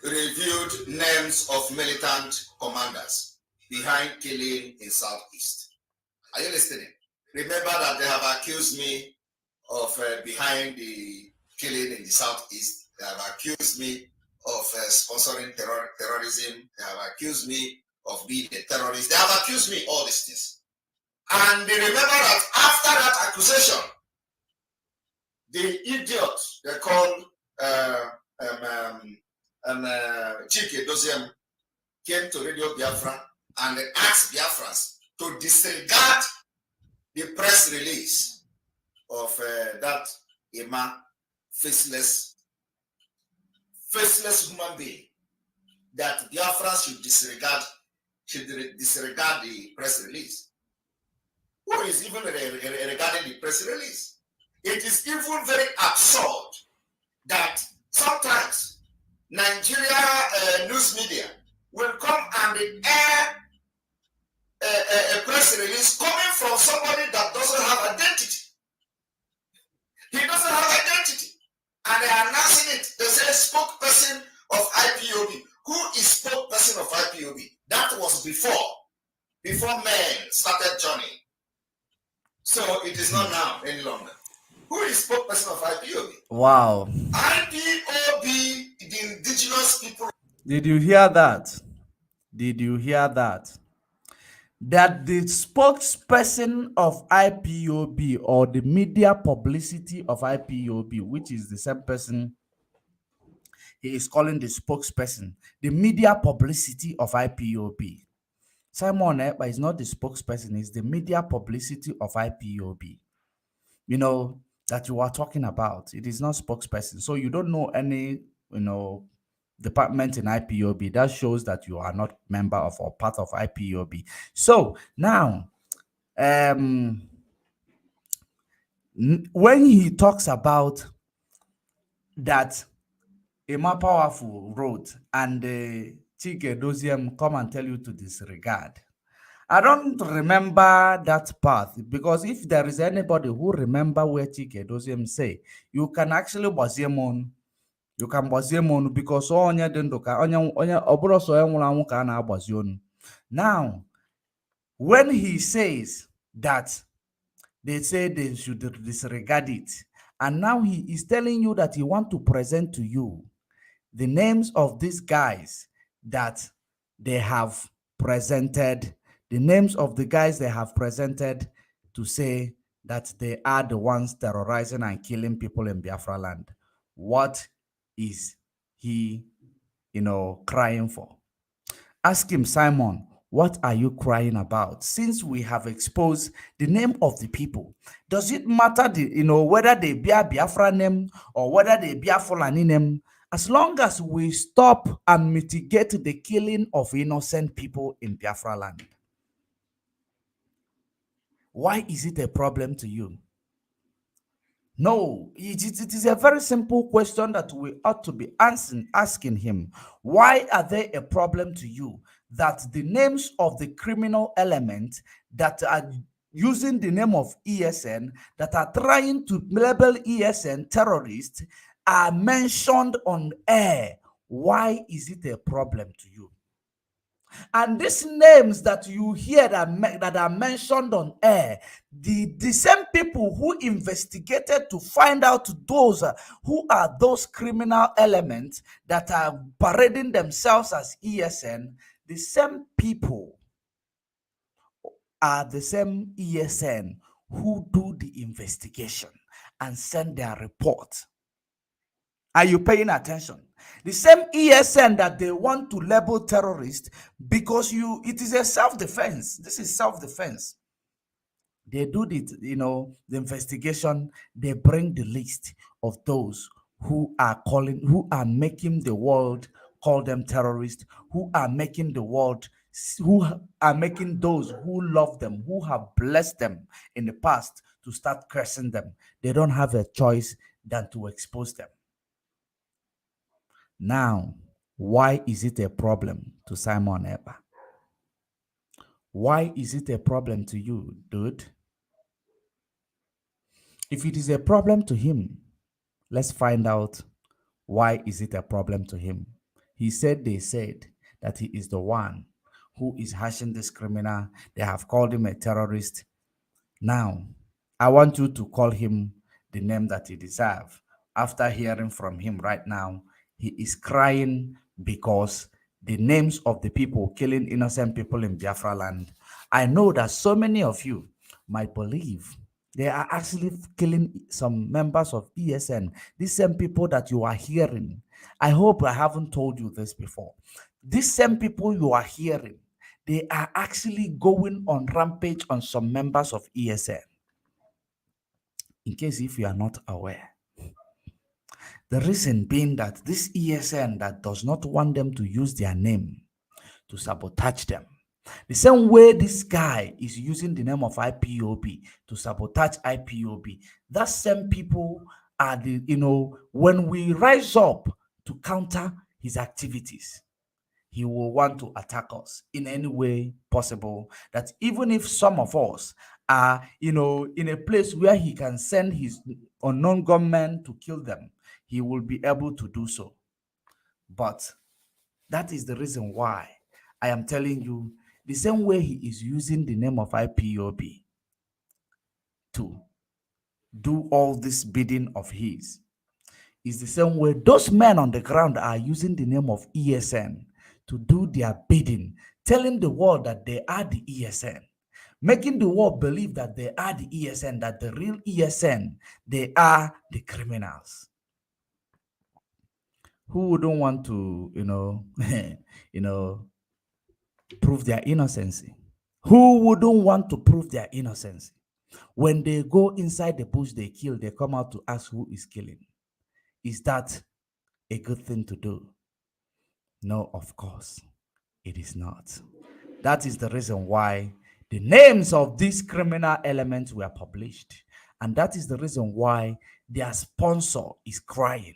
reviewed names of militant commanders behind killing in Southeast. Are you listening? Remember that they have accused me of behind the killing in the Southeast. They have accused me of sponsoring terrorism. They have accused me of being a terrorist. They have accused me all these things. And they remember that after that accusation, the idiot they called Chike Doziem came to Radio Biafra and asked Biafrans to disregard the press release of that Emma faceless human being, that Biafrans should disregard the press release. Who is even regarding the press release? It is even very absurd that sometimes Nigeria news media will come and air a press release coming from somebody that doesn't have identity. He doesn't have identity. And they are announcing it. They say spokesperson of IPOB. Who is spokesperson of IPOB? That was before men started joining. So it is not now any longer. Who is spokesperson of IPOB? Wow. IPOB, the indigenous people. Did you hear that? Did you hear that? That the spokesperson of IPOB or the media publicity of IPOB, which is the same person he is calling the spokesperson, the media publicity of IPOB. Simon Ekpa is not the spokesperson, it's the media publicity of IPOB. That you are talking about. It is not spokesperson. So you don't know any, department in IPOB. That shows that you are not member of or part of IPOB. So now, when he talks about that Emma Powerful wrote and Chike Doziem come and tell you to disregard, I don't remember that path, because if there is anybody who remember where Chike Doziem say, you can actually baziem on. You can baziem on because onye dendo ka onye oburo so enwuru anwu ka na agbazi onu. Now, when he says that they say they should disregard it, and now he is telling you that he want to present to you the names of these guys that they have presented, the names of the guys they have presented to say that they are the ones terrorizing and killing people in Biafra land. What is he, crying for? Ask him, Simon, What are you crying about? Since we have exposed the name of the people, does it matter whether they be a Biafra name or whether they be a Fulani name? As long as we stop and mitigate the killing of innocent people in Biafra land, why is it a problem to you? No, it is a very simple question that we ought to be asking him. Why are they a problem to you? That the names of the criminal elements that are using the name of ESN, that are trying to label ESN terrorists, are mentioned on air. Why is it a problem to you? And these names that you hear that are mentioned on air, the same people who investigated to find out those who are those criminal elements that are parading themselves as ESN, the same people are the same ESN who do the investigation and send their report. Are you paying attention? The same ESN that they want to label terrorist because it is a self-defense. This is self-defense. They do the investigation. They bring the list of those who are making the world call them terrorists, who are making those who love them, who have blessed them in the past to start cursing them. They don't have a choice than to expose them. Now, why is it a problem to Simon Eber? Why is it a problem to you, dude? If it is a problem to him, let's find out why is it a problem to him. They said that he is the one who is hashing this criminal. They have called him a terrorist. Now, I want you to call him the name that he deserves. After hearing from him right now, he is crying because the names of the people killing innocent people in Biafra land. I know that so many of you might believe they are actually killing some members of ESN, these same people that you are hearing. I hope I haven't told you this before. These same people you are hearing, they are actually going on rampage on some members of ESN. In case if you are not aware. The reason being that this ESN that does not want them to use their name to sabotage them. The same way this guy is using the name of IPOB to sabotage IPOB, that same people are when we rise up to counter his activities, he will want to attack us in any way possible. That even if some of us are, in a place where he can send his unknown gunmen to kill them, he will be able to do so. But that is the reason why I am telling you, the same way he is using the name of IPOB to do all this bidding of his, is the same way those men on the ground are using the name of ESN to do their bidding, telling the world that they are the ESN, making the world believe that they are the ESN, that the real ESN, they are the criminals. Who wouldn't want to, prove their innocency? Who wouldn't want to prove their innocency? When they go inside the bush, they kill, they come out to ask who is killing. Is that a good thing to do? No, of course, it is not. That is the reason why the names of these criminal elements were published. And that is the reason why their sponsor is crying.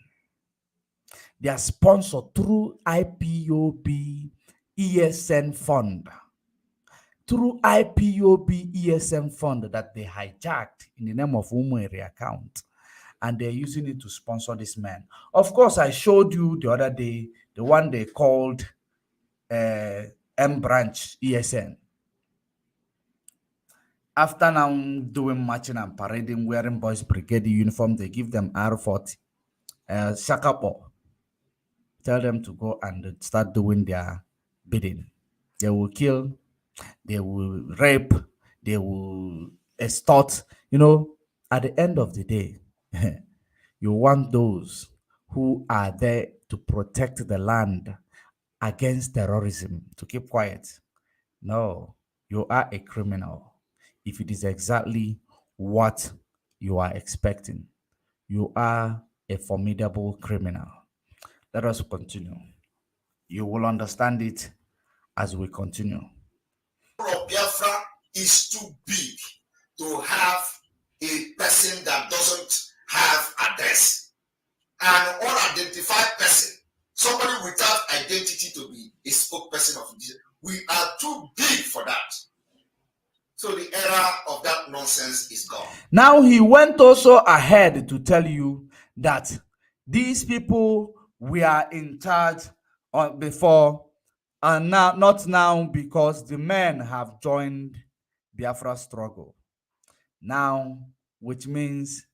Their sponsor through IPOB ESN fund. Through IPOB ESN fund that they hijacked in the name of Umweri account. And they're using it to sponsor this man. Of course, I showed you the other day, the one they called M Branch ESN. After now doing marching and parading, wearing boys brigade uniform, they give them R40, Shakapo. Tell them to go and start doing their bidding. They will kill, they will rape, they will extort. At the end of the day, you want those who are there to protect the land against terrorism to keep quiet. No, you are a criminal. If it is exactly what you are expecting, you are a formidable criminal. Let us continue. You will understand it as we continue. Of Biafra is too big to have a person that doesn't have address, an unidentified person, somebody without identity to be a spokesperson of this. We are too big for that. So the era of that nonsense is gone. Now he went also ahead to tell you that these people were in charge before, and now not now, because the men have joined Biafra struggle. Now, which means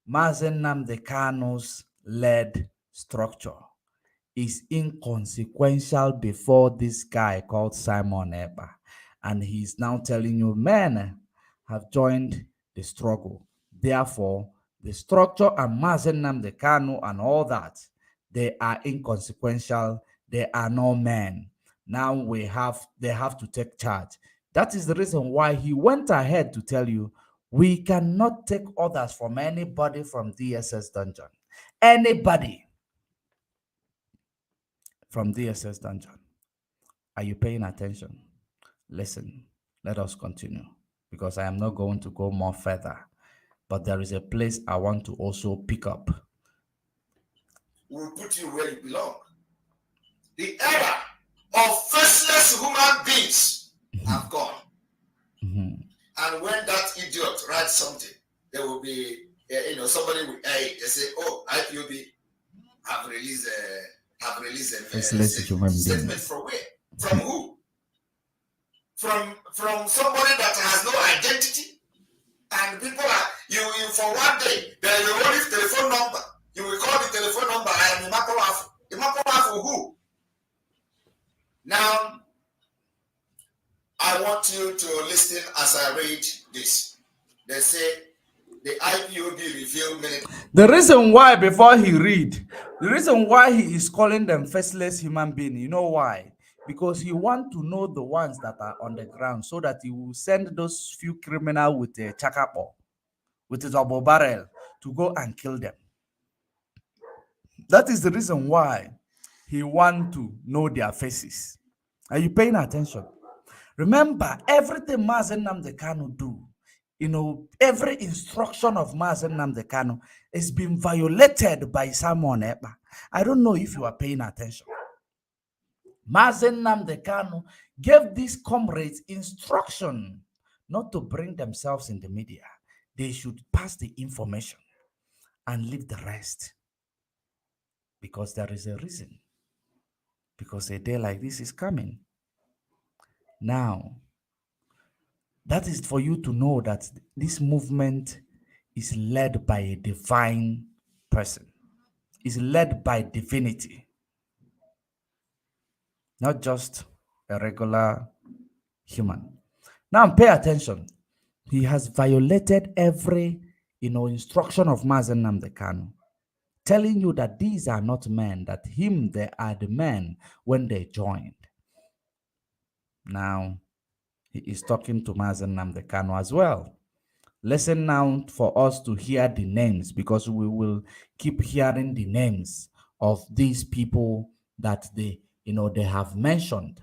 Mazen Nnamdi Kanu's led structure is inconsequential before this guy called Simon Ekpa. And he's now telling you men have joined the struggle. Therefore, the structure and Mazen Nnamdi Kanu and all that, they are inconsequential. They are no men. Now they have to take charge. That is the reason why he went ahead to tell you we cannot take orders from anybody from DSS dungeon. Anybody from DSS dungeon. Are you paying attention? Listen, let us continue, because I am not going to go more further. But there is a place I want to also pick up. We'll put you where you belong. The era of faceless human beings have gone. And when that idiot writes something, there will be, somebody will they say, "Oh, IPOB have released a statement from where? From who? From somebody that has no identity." And people are you for one day, then you will leave telephone number. You will call the telephone number. I am Imakowafu. Imakowafu who? Now, I want you to listen as I read this. They say the IPOB revealed many. The reason why, before he read, the reason why he is calling them faceless human being, you know why? Because he want to know the ones that are on the ground, so that he will send those few criminals with a chakapo, with a double barrel, to go and kill them. That is the reason why he want to know their faces. Are you paying attention? Remember, everything Mazen Nnamdi Kanu do, every instruction of Mazen Nnamdi Kanu is being violated by Simon Ekpa. I don't know if you are paying attention. Mazen Nnamdi Kanu gave these comrades instruction not to bring themselves in the media. They should pass the information and leave the rest. Because there is a reason. Because a day like this is coming. Now, that is for you to know that this movement is led by a divine person. Is led by divinity. Not just a regular human. Now pay attention. He has violated every instruction of Mazen Nnamdi Kanu, telling you that these are not men, that they are the men when they joined. Now, he is talking to Mazen Nnamdi Kanu as well. Listen now for us to hear the names, because we will keep hearing the names of these people that they have mentioned.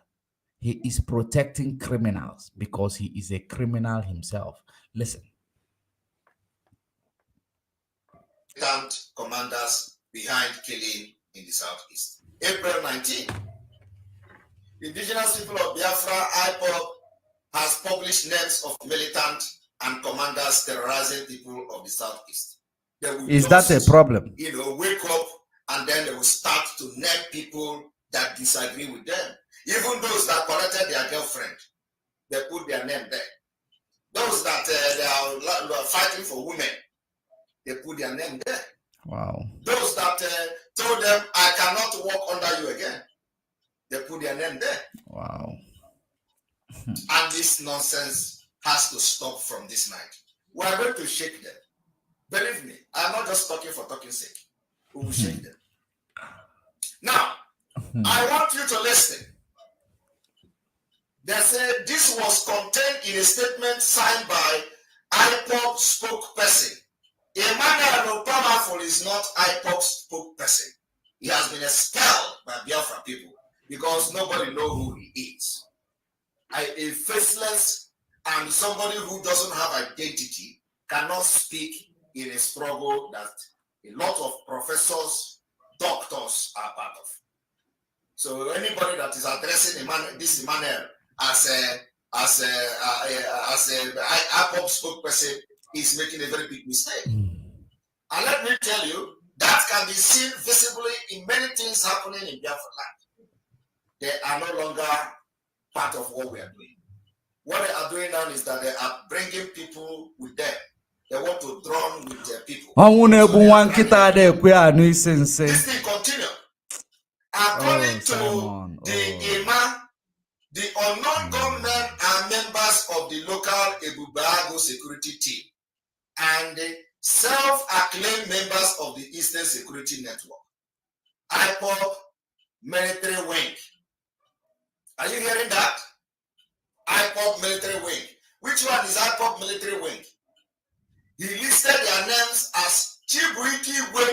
He is protecting criminals because he is a criminal himself. Listen. Commanders behind killing in the southeast. April 19. Indigenous people of Biafra, IPOB, has published names of militant and commanders terrorizing people of the southeast. Is that a problem? Wake up and then they will start to name people that disagree with them. Even those that collected their girlfriend, they put their name there. Those that they are fighting for women, they put their name there. Wow. Those that told them, "I cannot walk under you again," they put their name there. Wow. And this nonsense has to stop from this night. We are going to shake them. Believe me, I'm not just talking for talking sake. We will shake them. Now, I want you to listen. They said this was contained in a statement signed by IPOB spokesperson. Emmanuel Powerful is not IPOB spokesperson. He has been expelled by Biafra people because nobody knows who he is. A faceless and somebody who doesn't have identity cannot speak in a struggle that a lot of professors, doctors are part of. So anybody that is addressing this Emmanuel as a IPOB spokesperson is making a very big mistake. And let me tell you, that can be seen visibly in many things happening in Biafra land. They are no longer part of what we are doing. What they are doing now is that they are bringing people with them. They want to drown with their people. This thing continue. According to the IMA, the unknown gunmen are members of the local Ebubago security team and self-acclaimed members of the Eastern Security Network. IPOB military wing. Are you hearing that? IPOB military wing. Which one is IPOB military wing? He listed their names as Chibuiki We,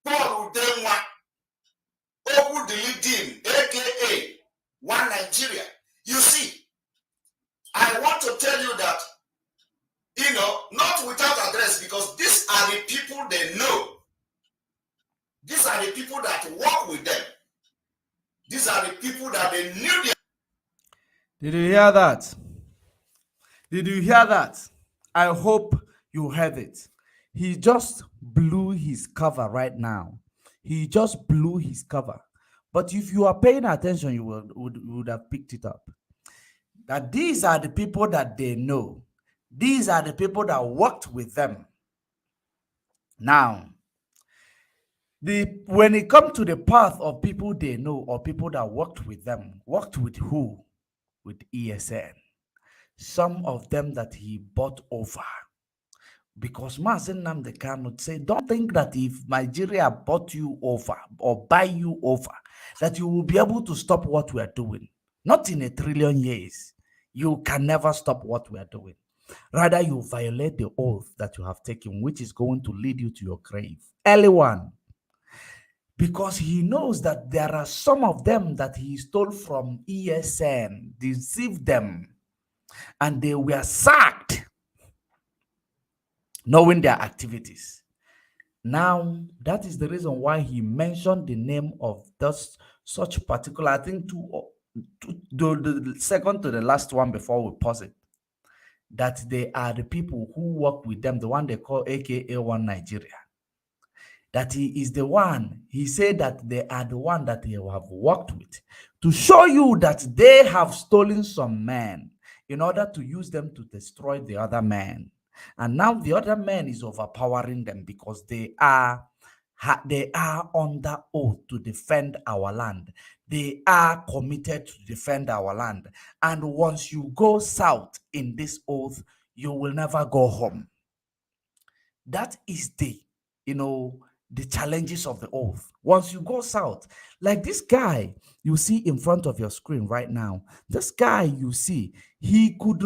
Paul Udenwa, Oku Dilidin, aka One Nigeria. You see, I want to tell you that, not without address, because these are the people they know. These are the people that work with them. These are the people that they knew. Did you hear that? Did you hear that? I hope you heard it. He just blew his cover right now. He just blew his cover. But if you are paying attention, you would have picked it up. That these are the people that they know. These are the people that worked with them. Now, when it comes to the path of people they know or people that worked with them, worked with who? With ESN. Some of them that he bought over. Because Mazen Nnamdi Kanu say, don't think that if Nigeria bought you over or buy you over, that you will be able to stop what we are doing. Not in 1,000,000,000 years. You can never stop what we are doing. Rather, you violate the oath that you have taken, which is going to lead you to your grave. Early one. Because he knows that there are some of them that he stole from ESN, deceived them, and they were sacked, knowing their activities. Now, that is the reason why he mentioned the name of such particular, I think, the second to the last one before we pause it, that they are the people who work with them, the one they call AKA One Nigeria. That he is the one, he said that they are the one that they have worked with to show you that they have stolen some men in order to use them to destroy the other men. And now the other man is overpowering them because they are under oath to defend our land. They are committed to defend our land. And once you go south in this oath, you will never go home. That is the challenges of the oath. Once you go south, like this guy you see in front of your screen right now, this guy you see, he could,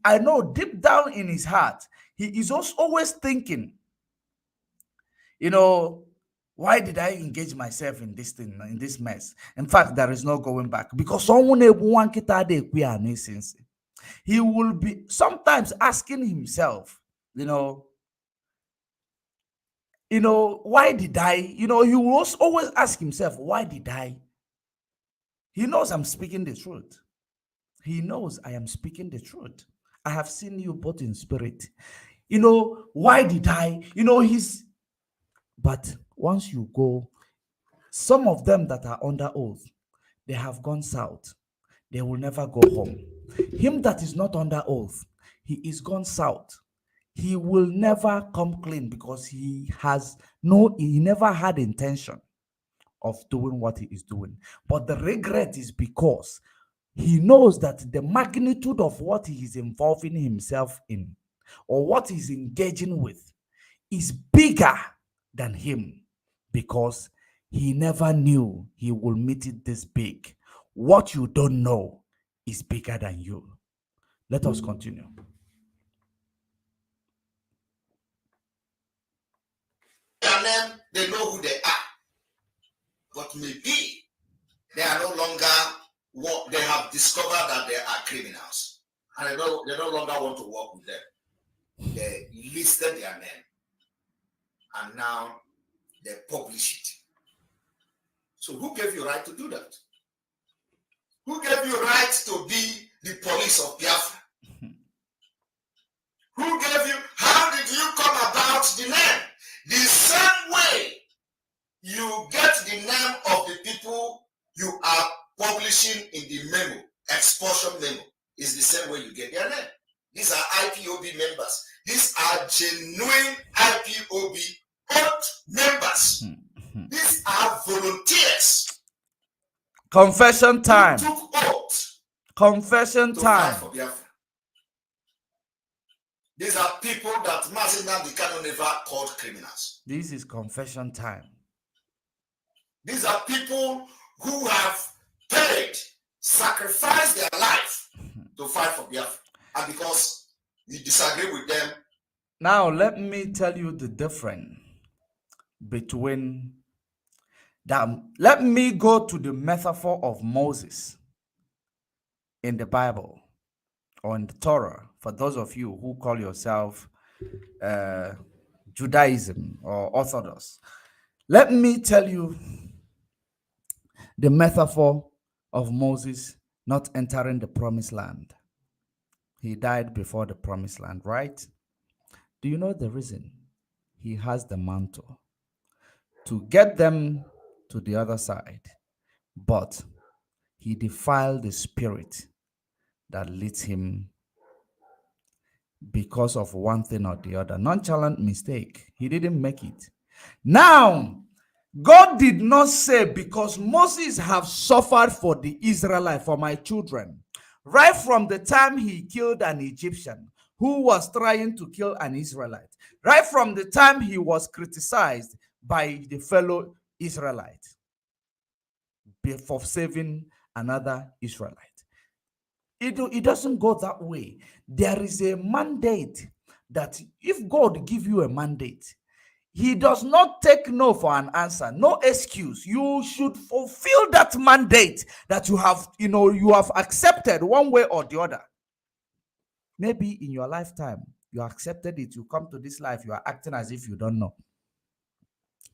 I know deep down in his heart, he is also always thinking, why did I engage myself in this thing, in this mess? In fact, there is no going back because he will be sometimes asking himself, why did I? He will always ask himself, why did I? He knows I'm speaking the truth. He knows I am speaking the truth. I have seen you both in spirit. Why did I? But once you go, some of them that are under oath, they have gone south. They will never go home. Him that is not under oath, he is gone south. He will never come clean because he never had intention of doing what he is doing. But the regret is because he knows that the magnitude of what he is involving himself in or what he's engaging with is bigger than him because he never knew he will meet it this big. what you don't know is bigger than you. Let us continue. Their name, they know who they are. But maybe they are no longer what they have discovered that they are criminals. And they no longer want to work with them. They listed their name. And now they publish it. So who gave you right to do that? Who gave you right to be the police of Biafra? Who gave you, how did you come about the name? The same way you get the name of the people you are publishing in the memo, Exposition memo, is the same way you get their name. These are IPOB members. These are genuine IPOB oath members. These are volunteers. Confession time. Who took oath Confession to fight time. for Biafra. These are people that Mazina Dikano never called criminals. This is confession time. These are people who have paid, sacrificed their life to fight for Biafra. And because you disagree with them. Now, let me tell you the difference between that. Let me go to the metaphor of Moses in the Bible or in the Torah, for those of you who call yourself Judaism or Orthodox. Let me tell you the metaphor of Moses not entering the promised land. He died before the promised land, right? Do you know the reason? He has the mantle to get them to the other side, but he defiled the spirit that leads him because of one thing or the other. Nonchalant mistake. He didn't make it. Now, God did not say, because Moses have suffered for the Israelites, for my children, right from the time he killed an Egyptian who was trying to kill an Israelite, right from the time he was criticized by the fellow Israelite for saving another Israelite. It doesn't go that way. There is a mandate that if God give you a mandate, he does not take no for an answer, no excuse. You should fulfill that mandate that you have, you have accepted one way or the other. Maybe in your lifetime, you accepted it. You come to this life, you are acting as if you don't know.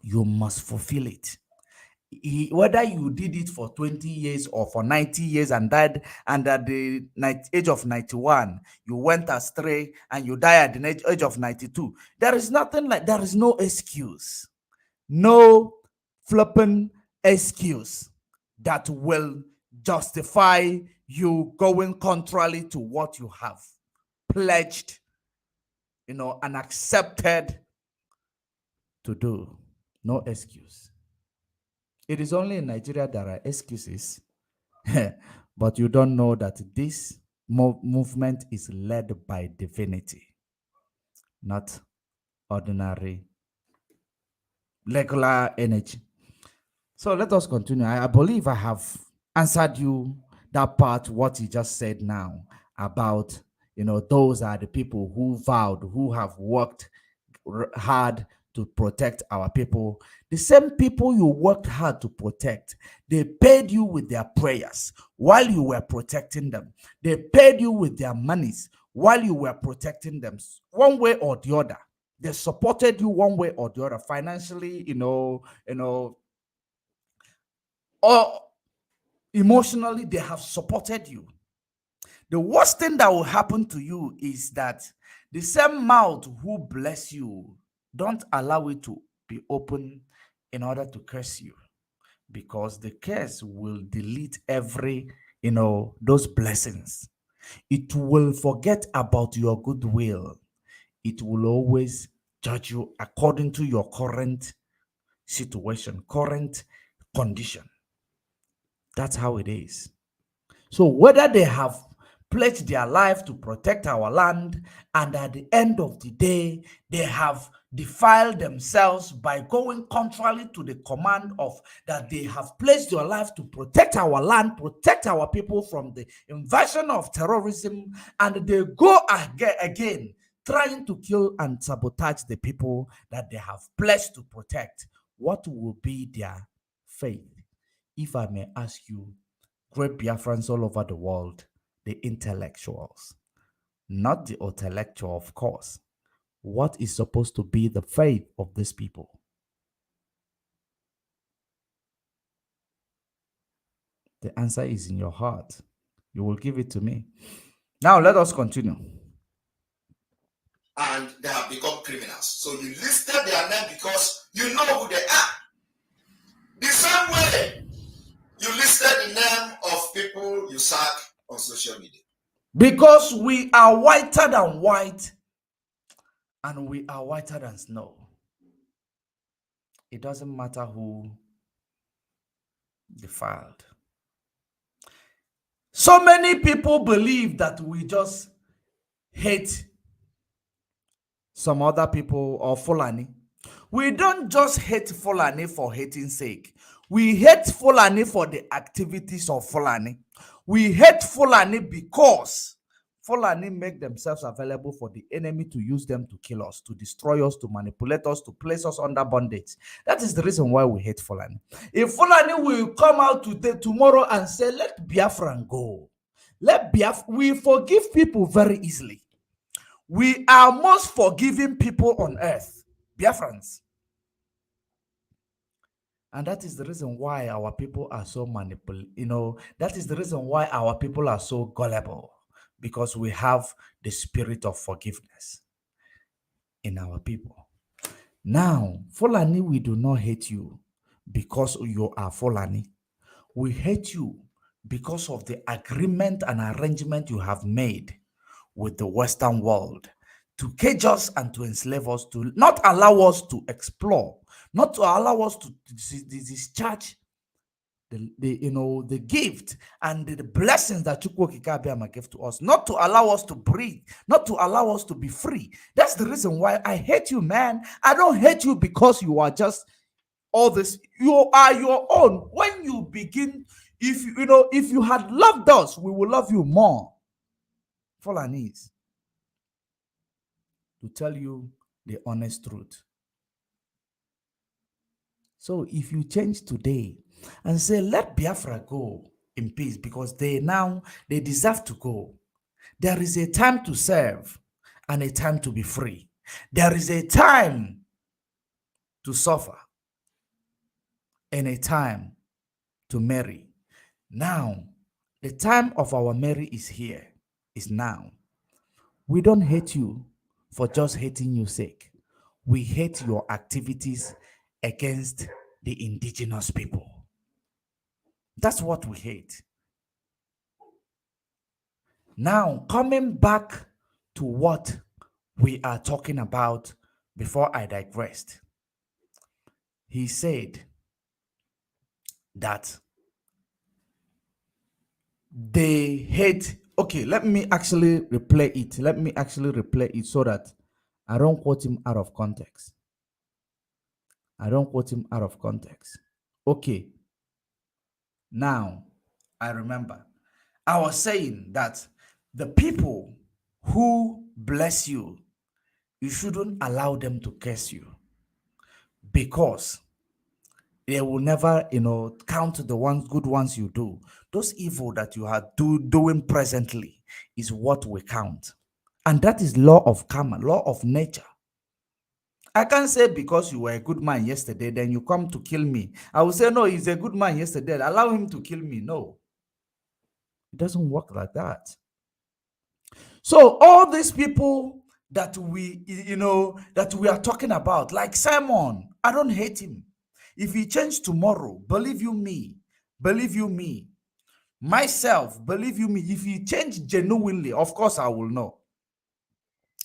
You must fulfill it. Whether you did it for 20 years or for 90 years and died under the age of 91, you went astray and you die at the age of 92. There is nothing like, there is no excuse. No flipping excuse that will justify you going contrary to what you have pledged, and accepted to do. No excuse. It is only in Nigeria there are excuses, but you don't know that this movement is led by divinity, not ordinary, regular energy. So let us continue. I believe I have answered you that part, what you just said now about, those are the people who vowed, who have worked hard to protect our people. The same people you worked hard to protect, they paid you with their prayers while you were protecting them. They paid you with their monies while you were protecting them. One way or the other, they supported you one way or the other, financially, or emotionally. They have supported you. The worst thing that will happen to you is that the same mouth who bless you, don't allow it to be open in order to curse you, because the curse will delete every, those blessings. It will forget about your goodwill. It will always judge you according to your current situation, current condition. That's how it is. So whether they have pledged their life to protect our land, and at the end of the day, they have defiled themselves by going contrary to the command of that they have pledged their life to protect our land, protect our people from the invasion of terrorism, and they go again trying to kill and sabotage the people that they have pledged to protect. What will be their fate? If I may ask you, great Biafrans all over the world, the intellectuals, not the intellectual, of course. What is supposed to be the fate of these people? The answer is in your heart. You will give it to me. Now let us continue. And they have become criminals. So you listed their name because you know who they are. The same way you listed the name of people you sack on social media. Because we are whiter than white, and we are whiter than snow. It doesn't matter who defiled. So many people believe that we just hate some other people or Fulani. We don't just hate Fulani for hating sake. We hate Fulani for the activities of Fulani. We hate Fulani because Fulani make themselves available for the enemy to use them to kill us, to destroy us, to manipulate us, to place us under bondage. That is the reason why we hate Fulani. If Fulani will come out today, tomorrow and say, let Biafran go. We forgive people very easily. We are most forgiving people on earth, Biafrans. And that is the reason why our people are so manipulative. That is the reason why our people are so gullible, because we have the spirit of forgiveness in our people. Now, Fulani, we do not hate you because you are Fulani. We hate you because of the agreement and arrangement you have made with the Western world to cage us and to enslave us, to not allow us to explore, not to allow us to discharge the gift and the blessings that Chukwokika gave to us, not to allow us to breathe, not to allow us to be free. That's the reason why I hate you, man. I don't hate you because you are just all this. You are your own. When you begin, if you had loved us, we will love you more. Fulanese, to tell you the honest truth. So if you change today and say, let Biafra go in peace because they deserve to go. There is a time to serve and a time to be free. There is a time to suffer and a time to marry. Now, the time of our marry is here, is now. We don't hate you for just hating your sake. We hate your activities against the indigenous people. That's what we hate. Now, coming back to what we are talking about before I digressed, he said that they hate. Okay, let me actually replay it. Let me actually replay it so that I don't quote him out of context. I don't quote him out of context. Okay. Now, I remember. I was saying that the people who bless you, you shouldn't allow them to curse you, because they will never, count the good ones you do. Those evil that you are doing presently is what we count. And that is law of karma, law of nature. I can't say because you were a good man yesterday, then you come to kill me. I will say, no, he's a good man yesterday. Allow him to kill me. No. It doesn't work like that. So all these people that we are talking about, like Simon, I don't hate him. If he changed tomorrow, believe you me, myself, believe you me, if he changed genuinely, of course I will know.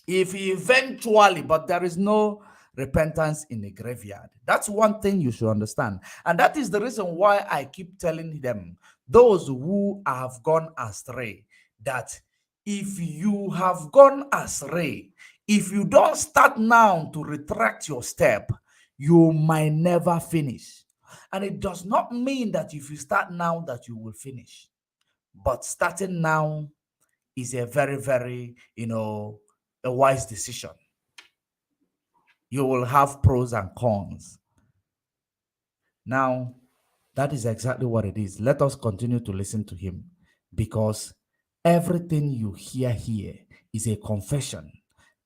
If he eventually, but there is no repentance in the graveyard. That's one thing you should understand. And that is the reason why I keep telling them, those who have gone astray, that if you have gone astray, if you don't start now to retract your step, you might never finish. And it does not mean that if you start now that you will finish. But starting now is a very, very, a wise decision. You will have pros and cons. Now, that is exactly what it is. Let us continue to listen to him, because everything you hear here is a confession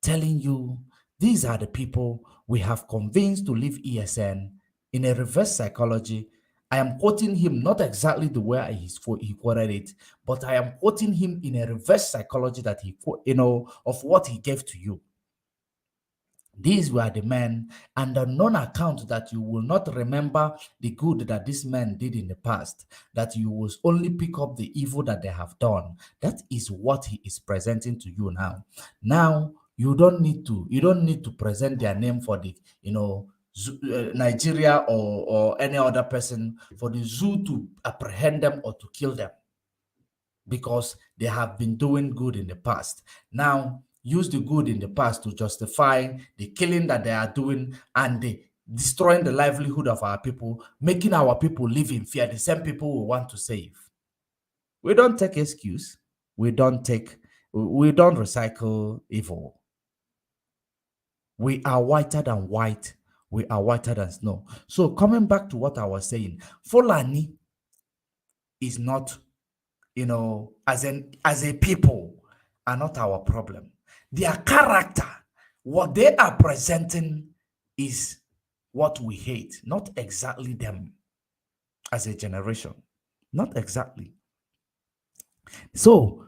telling you these are the people we have convinced to leave ESN. In a reverse psychology, I am quoting him not exactly the way he quoted it, but I am quoting him in a reverse psychology that of what he gave to you. These were the men, and on non account that you will not remember the good that this man did in the past, that you will only pick up the evil that they have done. That is what he is presenting to you now. Now you don't need to present their name for the Nigeria or any other person, for the zoo to apprehend them or to kill them, because they have been doing good in the past. Now, use the good in the past to justify the killing that they are doing and the destroying the livelihood of our people, making our people live in fear, the same people we want to save. We don't take excuse. We don't recycle evil. We are whiter than white. We are whiter than snow. So coming back to what I was saying, Fulani is not, as a people, are not our problem. Their character, what they are presenting, is what we hate, not exactly them as a generation. Not exactly. So,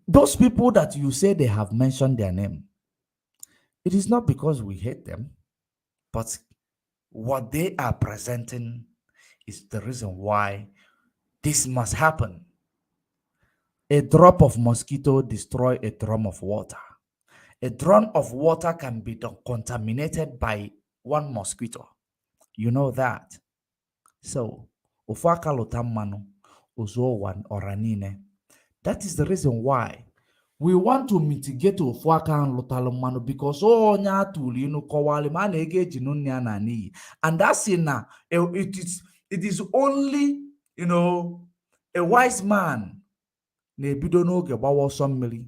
those people that you say they have mentioned their name, it is not because we hate them, but what they are presenting is the reason why this must happen. A drop of mosquito destroy a drum of water. A drum of water can be contaminated by one mosquito. You know that. So, that is the reason why we want to mitigate ofuaka and lotalumano, because and that's in it is only a wise man na-ebido n'oge gbawa ọsọ mmiri,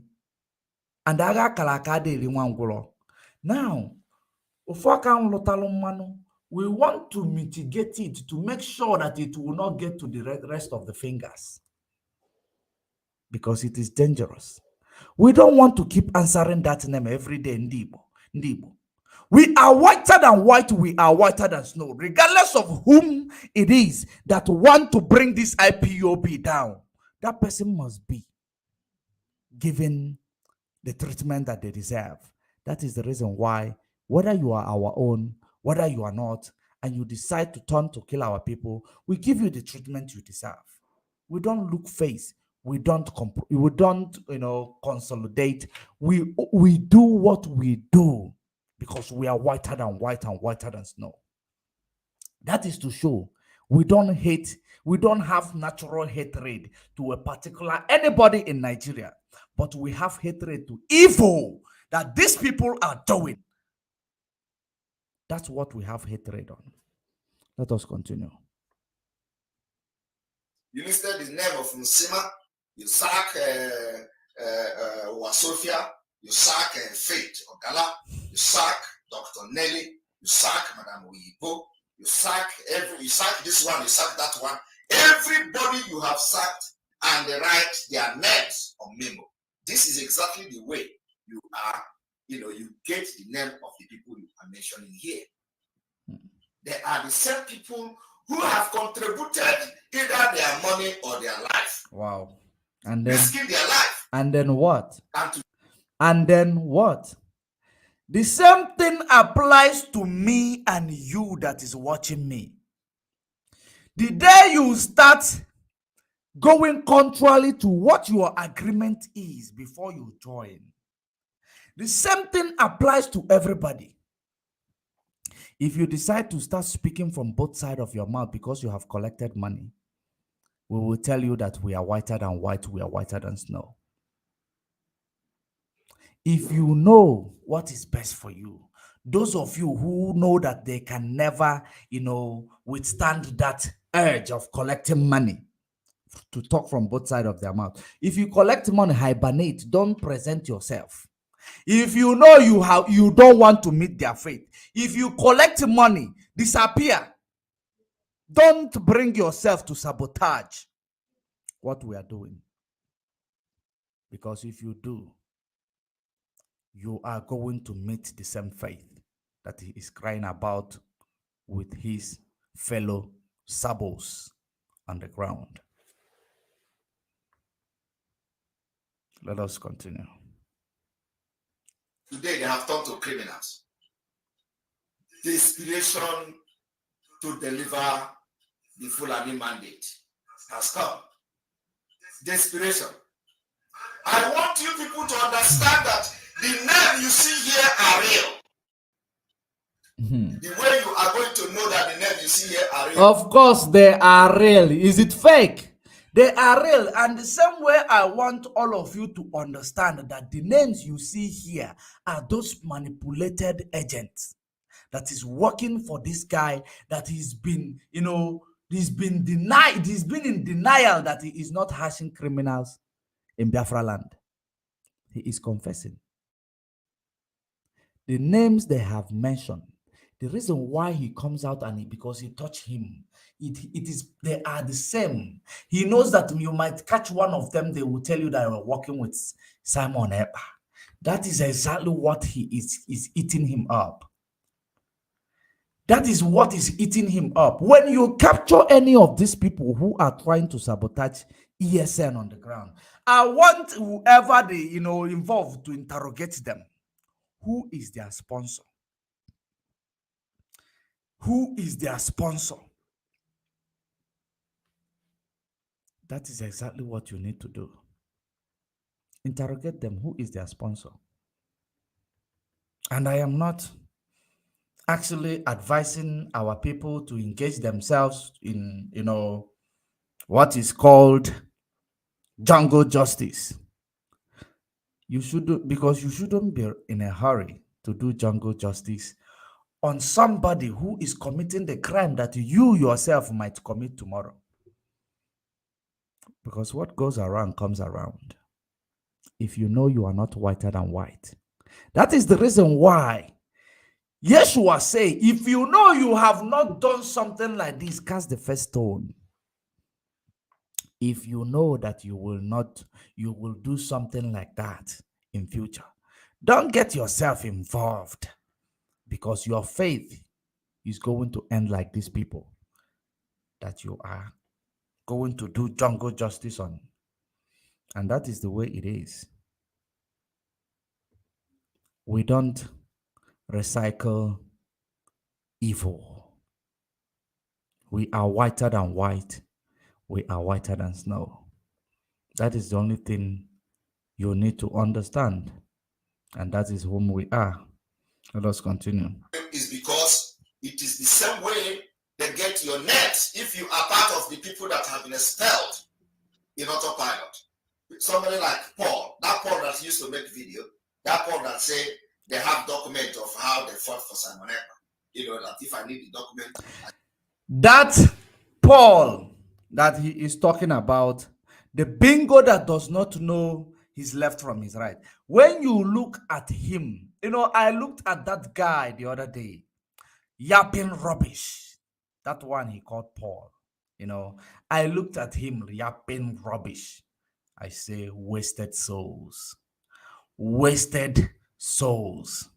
and agha akara aka adịghị nwa ngwụrọ. Now, ofuaka nlụtalụ mmanụ, we want to mitigate it to make sure that it will not get to the rest of the fingers, because it is dangerous. We don't want to keep answering that name every day. Ndibo. We are whiter than white. We are whiter than snow, regardless of whom it is that want to bring this IPOB down. That person must be given the treatment that they deserve. That is the reason why, whether you are our own, whether you are not, and you decide to turn to kill our people, we give you the treatment you deserve. We don't look face. We don't consolidate. We do what we do because we are whiter than white and whiter than snow. That is to show we don't hate. We don't have natural hatred to a particular anybody in Nigeria, but we have hatred to evil that these people are doing. That's what we have hatred on. Let us continue. You listed the name of Nsima, you sack Wasofia, you sack Faith Ogala, you sack Dr. Nelly, you sack Madame Wibo, you sack this one, you sack that one. Everybody you have sacked, and they write their names on memo. This is exactly the way you are, you get the name of the people you are mentioning here. They are the same people who have contributed either their money or their life. Wow. And then risking their life. And then what? And then what? The same thing applies to me and you that is watching me. The day you start going contrary to what your agreement is before you join, the same thing applies to everybody. If you decide to start speaking from both sides of your mouth because you have collected money, we will tell you that we are whiter than white, we are whiter than snow. If you know what is best for you, those of you who know that they can never, withstand that urge of collecting money, to talk from both sides of their mouth. If you collect money, hibernate, don't present yourself. If you know you don't want to meet their faith, if you collect money, disappear. Don't bring yourself to sabotage what we are doing. Because if you do, you are going to meet the same faith that he is crying about with his fellow sabos on the ground. Let us continue. Today they have turned to criminals. The inspiration to deliver the Fulani mandate has come. The inspiration. I want you people to understand that the name you see here are real. The way you are going to know that the name you see here are real. Of course, they are real. Is it fake? They are real. And the same way I want all of you to understand that the names you see here are those manipulated agents that is working for this guy, that he's been, he's been denied, he's been in denial that he is not hashing criminals in Biafra land. He is confessing. The names they have mentioned, the reason why he comes out and because he touched him, it is they are the same. He knows that you might catch one of them, they will tell you that you're working with Simon Epa. That is exactly what he is eating him up. That is what is eating him up. When you capture any of these people who are trying to sabotage ESN on the ground, I want whoever they involved to interrogate them. Who is their sponsor? Who is their sponsor? That is exactly what you need to do. Interrogate them. Who is their sponsor? And I am not actually advising our people to engage themselves in, what is called jungle justice. You should, because you shouldn't be in a hurry to do jungle justice on somebody who is committing the crime that you yourself might commit tomorrow. Because what goes around comes around. If you know you are not whiter than white. That is the reason why Yeshua say, if you know you have not done something like this, cast the first stone. If you know that you will do something like that in future, don't get yourself involved, because your faith is going to end like these people that you are going to do jungle justice on. And that is the way it is. We don't recycle evil. We are whiter than white. We are whiter than snow. That is the only thing you need to understand. And that is whom we are. Let us continue. Is because it is the same way they get your net if you are part of the people that have been expelled in autopilot. Somebody like Paul, that Paul that used to make video, that Paul that say they have document of how they fought for Simon Ekpa. That if I need the document. That Paul that he is talking about, the bingo that does not know his left from his right. When you look at him, I looked at that guy the other day, yapping rubbish. That one he called Paul. I looked at him yapping rubbish. I say, wasted souls. Wasted souls.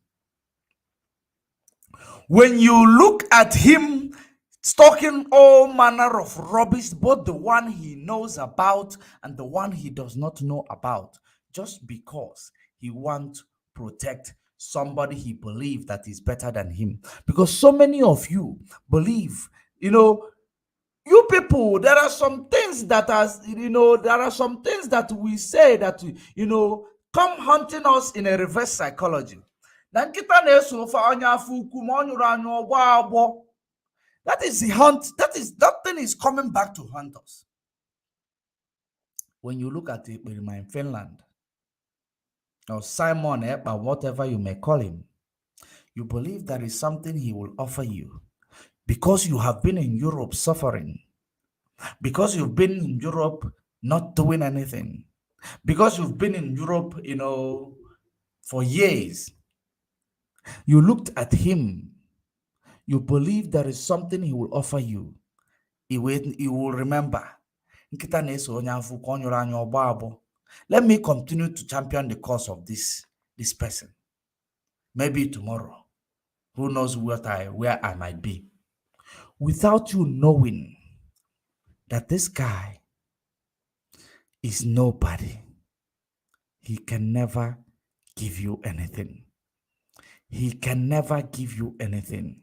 When you look at him talking all manner of rubbish, both the one he knows about and the one he does not know about, just because he wants to protect somebody he believes that is better than him. Because so many of you believe, you people, there are some things that we say that, come hunting us in a reverse psychology. That is the hunt. That thing is coming back to hunt us. When you look at it in Finland, or Simon Ekpa, whatever you may call him, you believe there is something he will offer you because you have been in Europe suffering, because you've been in Europe not doing anything, because you've been in Europe, for years. You looked at him, you believe there is something he will offer you. You will remember. Let me continue to champion the cause of this person. Maybe tomorrow, who knows where I might be, without you knowing that this guy is nobody. He can never give you anything. He can never give you anything.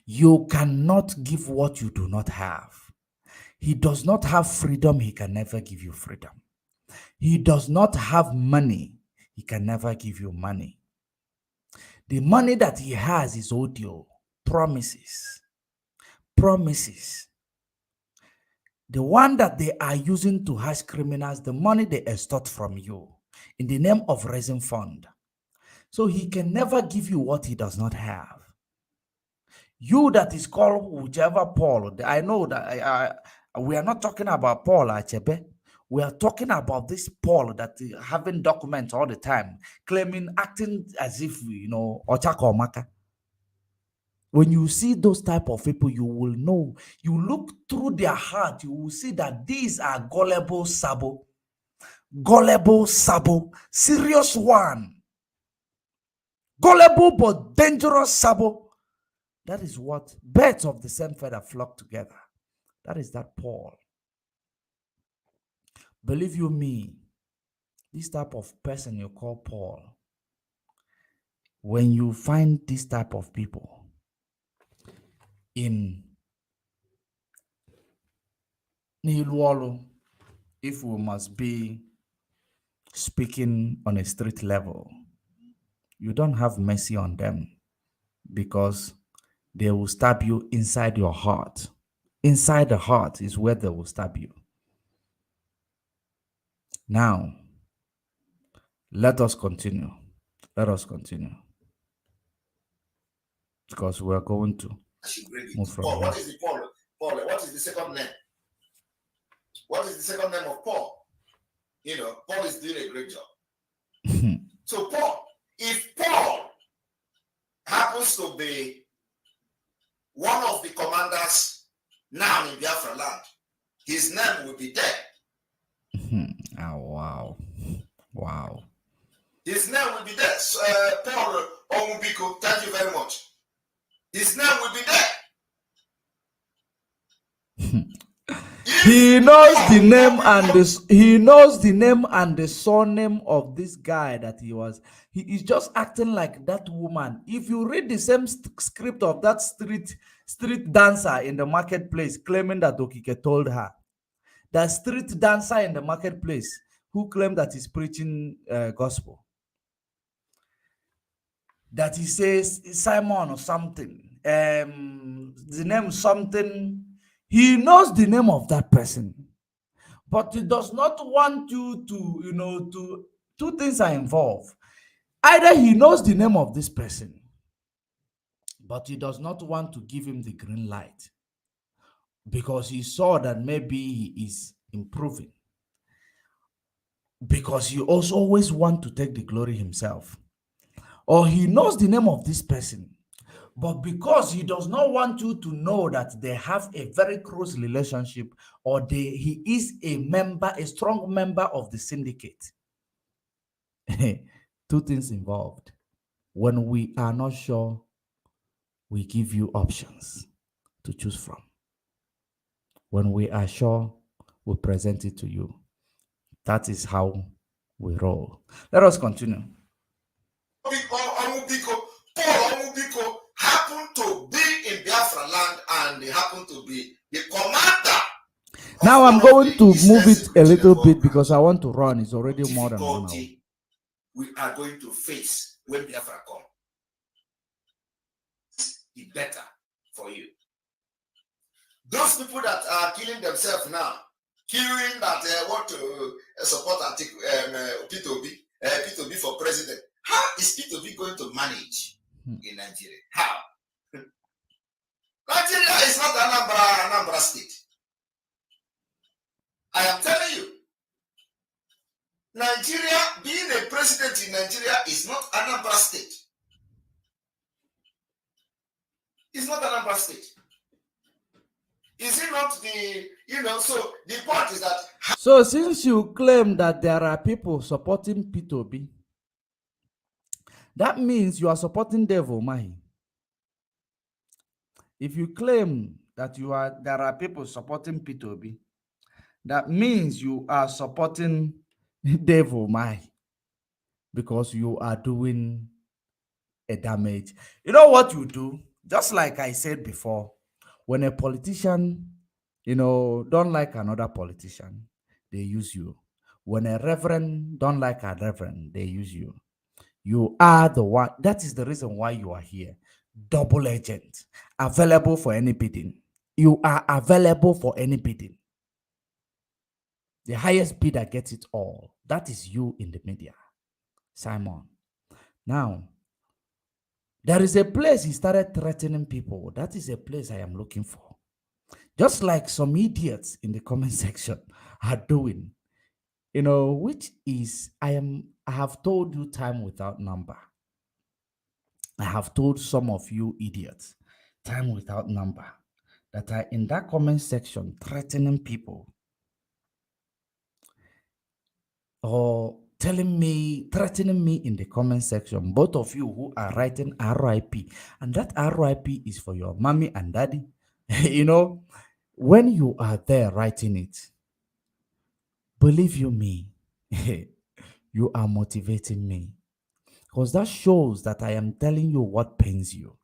You cannot give what you do not have. He does not have freedom. He can never give you freedom. He does not have money. He can never give you money. The money that he has is audio, promises. Promises. The one that they are using to hash criminals, the money they extort from you in the name of raising fund. So he can never give you what he does not have. You that is called whichever Paul, I know that we are not talking about Paul Achebe. We are talking about this Paul that having documents all the time, claiming, acting as if, Ochaka or Maka. When you see those type of people, you will know. You look through their heart, you will see that these are gullible sabo. Gullible sabo. Serious one. Gullible but dangerous sabo. That is what birds of the same feather flock together. That is that Paul. Believe you me, this type of person you call Paul, when you find this type of people in Nilwalo, if we must be speaking on a street level, you don't have mercy on them because they will stab you inside your heart. Inside the heart is where they will stab you. Now, let us continue. Let us continue. Because we are going to move from Paul, here. what is the Paul? Paul, what is the second name? What is the second name of Paul? Paul is doing a great job. So Paul, if Paul happens to be one of the commanders now in Biafra land, his name will be there. Oh, wow. Wow. His name will be there. Paul Omubiko, thank you very much. His name will be there. He knows the name and the surname of this guy that he was. He is just acting like that woman. If you read the same script of that street dancer in the marketplace claiming that Okike told her, that street dancer in the marketplace who claimed that he's preaching gospel, that he says Simon or something, the name something. He knows the name of that person, but he does not want you to, two things are involved. Either he knows the name of this person, but he does not want to give him the green light because he saw that maybe he is improving, because he also always want to take the glory himself. Or he knows the name of this person, but because he does not want you to know that they have a very close relationship, or he is a strong member of the syndicate. Two things involved. When we are not sure, we give you options to choose from. When we are sure, we present it to you. That is how we roll. Let us continue. Paul Omubiko happened to be in Biafra land, and he happened to be the commander. Now I'm going to move it a little bit because I want to run. It's already more than 1 hour. We are going to face when Biafra come. It's better for you. Those people that are killing themselves now, killing that want to support Peter Nigeria. How? Nigeria is not Anambra state. I am telling you, Nigeria, being a president in Nigeria is not Anambra state. It's not Anambra state. Is it not the, so the point is that... So since you claim that there are people supporting P2B, that means you are supporting Devil Mahi. If you claim that there are people supporting P2B, that means you are supporting Devil Mahi, because you are doing a damage. You know what you do? Just like I said before, when a politician, don't like another politician, they use you. When a reverend don't like a reverend, they use you. You are the one. That is the reason why you are here. Double agent, available for any bidding. You are available for any bidding. The highest bidder gets it all. That is you in the media, Simon. Now, there is a place he started threatening people. That is a place I am looking for. Just like some idiots in the comment section are doing, which is, I have told you time without number. I have told some of you idiots time without number that are in that comment section threatening people or threatening me in the comment section. Both of you who are writing RIP, and that RIP is for your mommy and daddy. When you are there writing it, believe you me, you are motivating me, because that shows that I am telling you what pains you.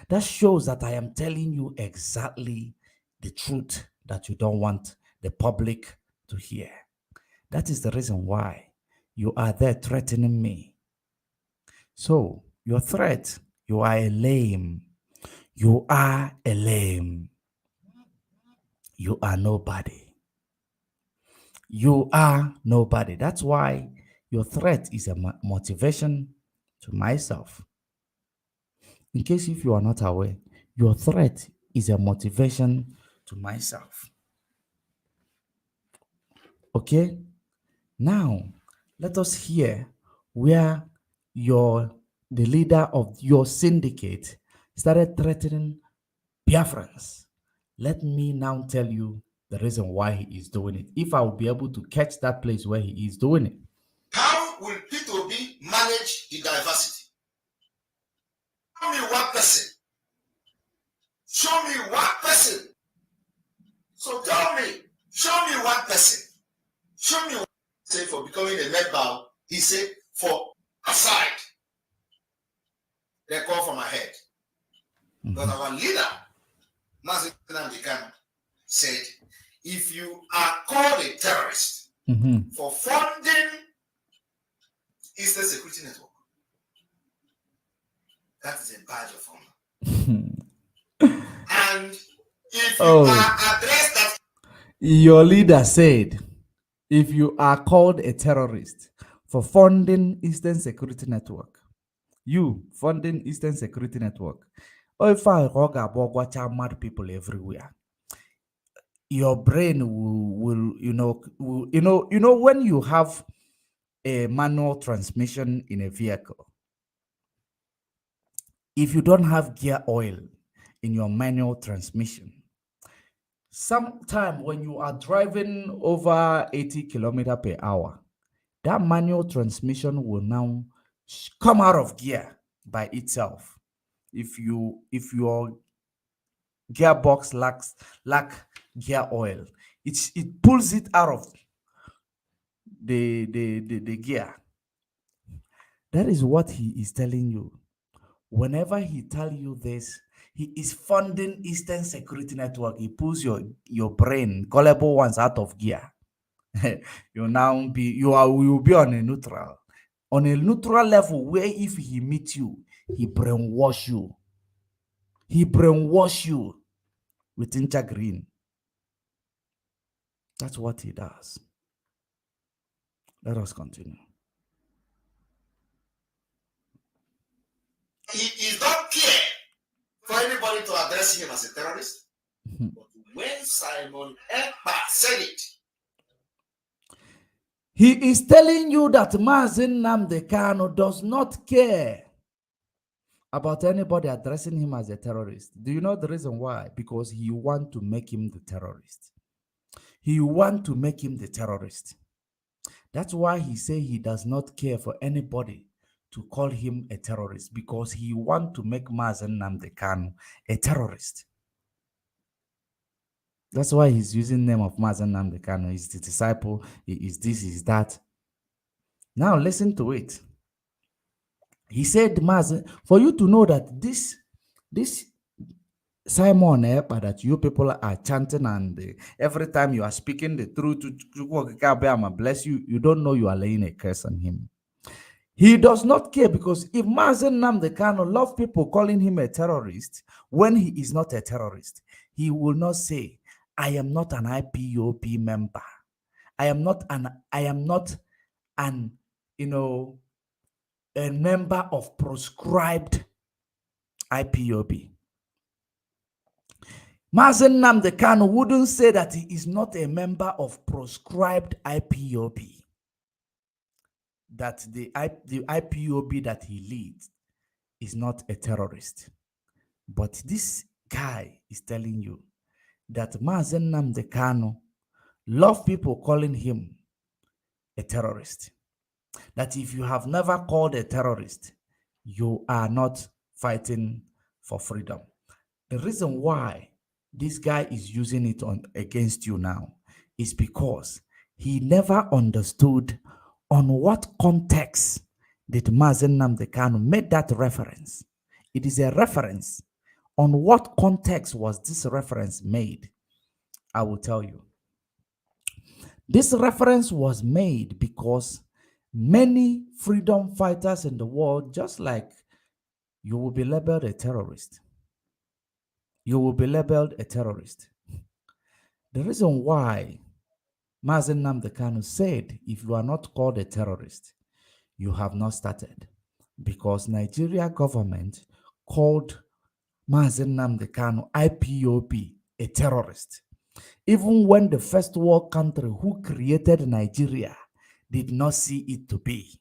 That shows that I am telling you exactly the truth that you don't want the public to hear. That is the reason why you are there threatening me. So, your threat, you are a lame. You are a lame. You are nobody. You are nobody. That's why your threat is a motivation to myself. In case if you are not aware, your threat is a motivation to myself. Okay? Now, let us hear where the leader of your syndicate started threatening Biafrans. Let me now tell you the reason why he is doing it, if I will be able to catch that place where he is doing it. How will P2B manage the diversity? Show me one person. Show me one person. So tell me, show me one person. Show me one person for becoming a member. He said, for aside. They call for my head. But our leader, Mazi Nnamdi, said, if you are called a terrorist for funding Eastern Security Network, that is a badge of honor. And if you are addressed that... Your leader said, if you are called a terrorist for funding Eastern Security Network, you funding Eastern Security Network, or if I watch mad people everywhere, your brain will when you have a manual transmission in a vehicle, if you don't have gear oil in your manual transmission, sometime when you are driving over 80 kilometers per hour, that manual transmission will now come out of gear by itself. If your gearbox lack gear oil, it pulls it out of the gear. That is what he is telling you. Whenever he tell you this, he is funding Eastern Security Network. He pulls your brain, gullible ones, out of gear. You will be on a neutral level, where if he meets you, he brainwash you. He brainwash you with green. That's what he does. Let us continue. He don't care addressing him as a terrorist. But when Simon Ekpa said it, he is telling you that Mazen Nnamdi Kanu does not care about anybody addressing him as a terrorist. Do you know the reason why? Because he want to make him the terrorist. He want to make him the terrorist. That's why he say he does not care for anybody to call him a terrorist, because he want to make Mazen Nnamdi Kanu a terrorist. That's why he's using the name of Mazen Nnamdi Kanu. He's the disciple. He is this, is that. Now listen to it. He said, Mazen, for you to know that this Simon that you people are chanting, and every time you are speaking the truth to bless you, you don't know you are laying a curse on him. He does not care, because if Mazen Nnamdi Kanu love people calling him a terrorist when he is not a terrorist, he will not say, I am not an IPOB member. I am not an a member of proscribed IPOB. Mazen Nnamdi Kanu wouldn't say that he is not a member of proscribed IPOB. That the IPOB that he leads is not a terrorist. But this guy is telling you that Mazen Nnamdi Kanu love people calling him a terrorist. That if you have never called a terrorist, you are not fighting for freedom. The reason why this guy is using it against you now is because he never understood on what context did Mazen Nnamdi Kanu made that reference. It is a reference. On what context was this reference made? I will tell you. This reference was made because many freedom fighters in the world, just like you will be labeled a terrorist. You will be labeled a terrorist. The reason why Mazen Nnamdi Kanu said, if you are not called a terrorist, you have not started, because Nigeria government called Mazen Nnamdi Kanu IPOB a terrorist. Even when the first world country who created Nigeria did not see it to be,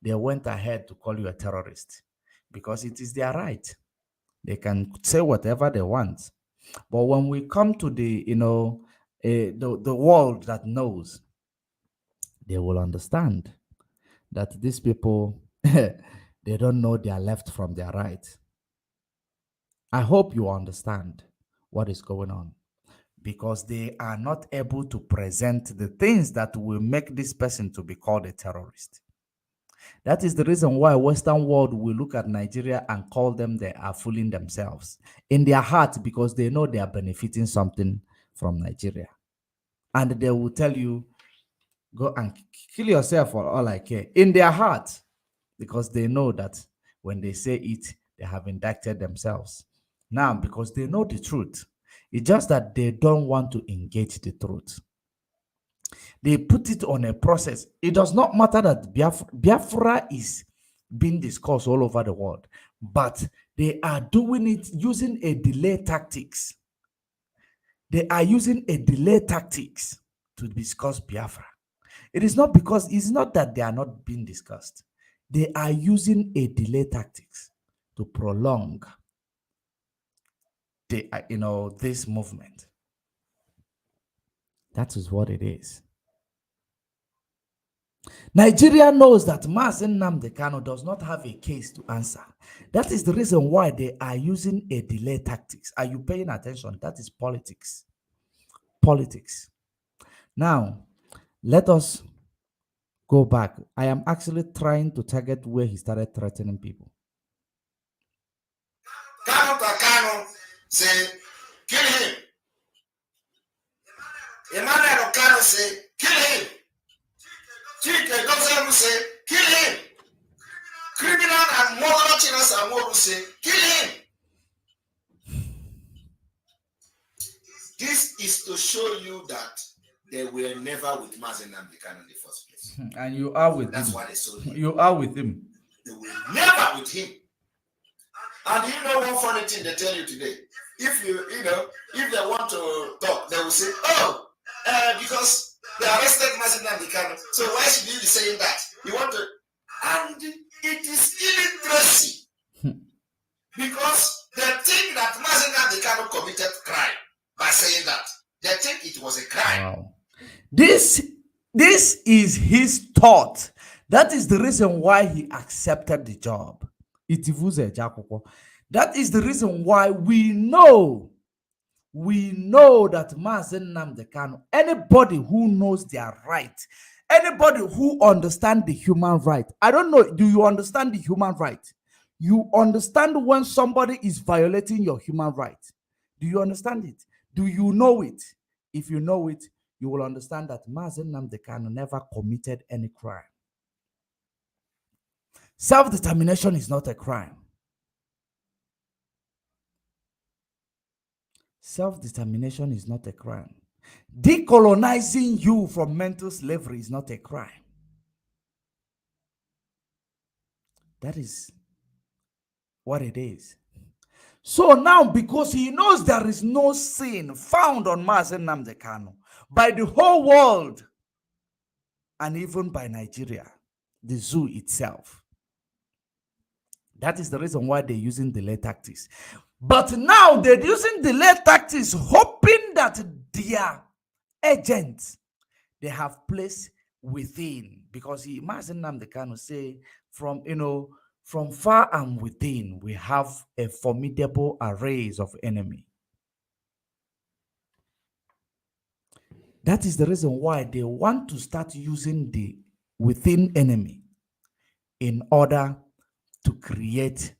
they went ahead to call you a terrorist, because it is their right. They can say whatever they want. But when we come to the world that knows, they will understand that these people, they don't know their left from their right. I hope you understand what is going on, because they are not able to present the things that will make this person to be called a terrorist. That is the reason why Western world will look at Nigeria and call them, they are fooling themselves in their heart, because they know they are benefiting something from Nigeria. And they will tell you, go and kill yourself for all I care, in their heart, because they know that when they say it, they have indicted themselves. Now, because they know the truth, it's just that they don't want to engage the truth. They put it on a process. It does not matter that Biafra is being discussed all over the world, but they are doing it using a delay tactics. They are using a delay tactics to discuss Biafra. It is not because, it's not that they are not being discussed. They are using a delay tactics to prolong this movement. That is what it is. Nigeria knows that Mazen Nnamdi Kanu does not have a case to answer. That is the reason why they are using a delay tactics. Are you paying attention? That is politics. Politics. Now, let us go back. I am actually trying to target where he started threatening people. Kanu say, kill him. Emmanuel Kanu say, kill him. Chike Dozemu say, kill him. Criminal and moral Chinas Amoru say, kill him. This is to show you that they were never with Mazen Nnamdi Kanu in the first place. And you are with That's him. why they sold him. You are with him. They were never with him. And you know one funny thing they tell you today? if if they want to talk, they will say, oh, because they arrested Mazi Nnamdi Kanu, so why should you be saying that? You want to, and it is illiteracy because they think that Mazi Nnamdi Kanu committed crime by saying that. They think it was a crime. Wow. This is his thought. That is the reason why he accepted the job. That is the reason why we know that Mazi Nnamdi Kanu, anybody who knows their right, anybody who understands the human right. I don't know, do you understand the human right? You understand when somebody is violating your human right. Do you understand it? Do you know it? If you know it, you will understand that Mazi Nnamdi Kanu never committed any crime. Self-determination is not a crime. Self-determination is not a crime. Decolonizing you from mental slavery is not a crime. That is what it is. So now, because he knows there is no sin found on Mazi Nnamdi Kanu by the whole world and even by Nigeria, the zoo itself. That is the reason why they're using delay tactics. But now they're using delay tactics, hoping that their agents they have placed within, because Mazi Nnamdi Kanu say from far and within we have a formidable arrays of enemy. That is the reason why they want to start using the within enemy in order to create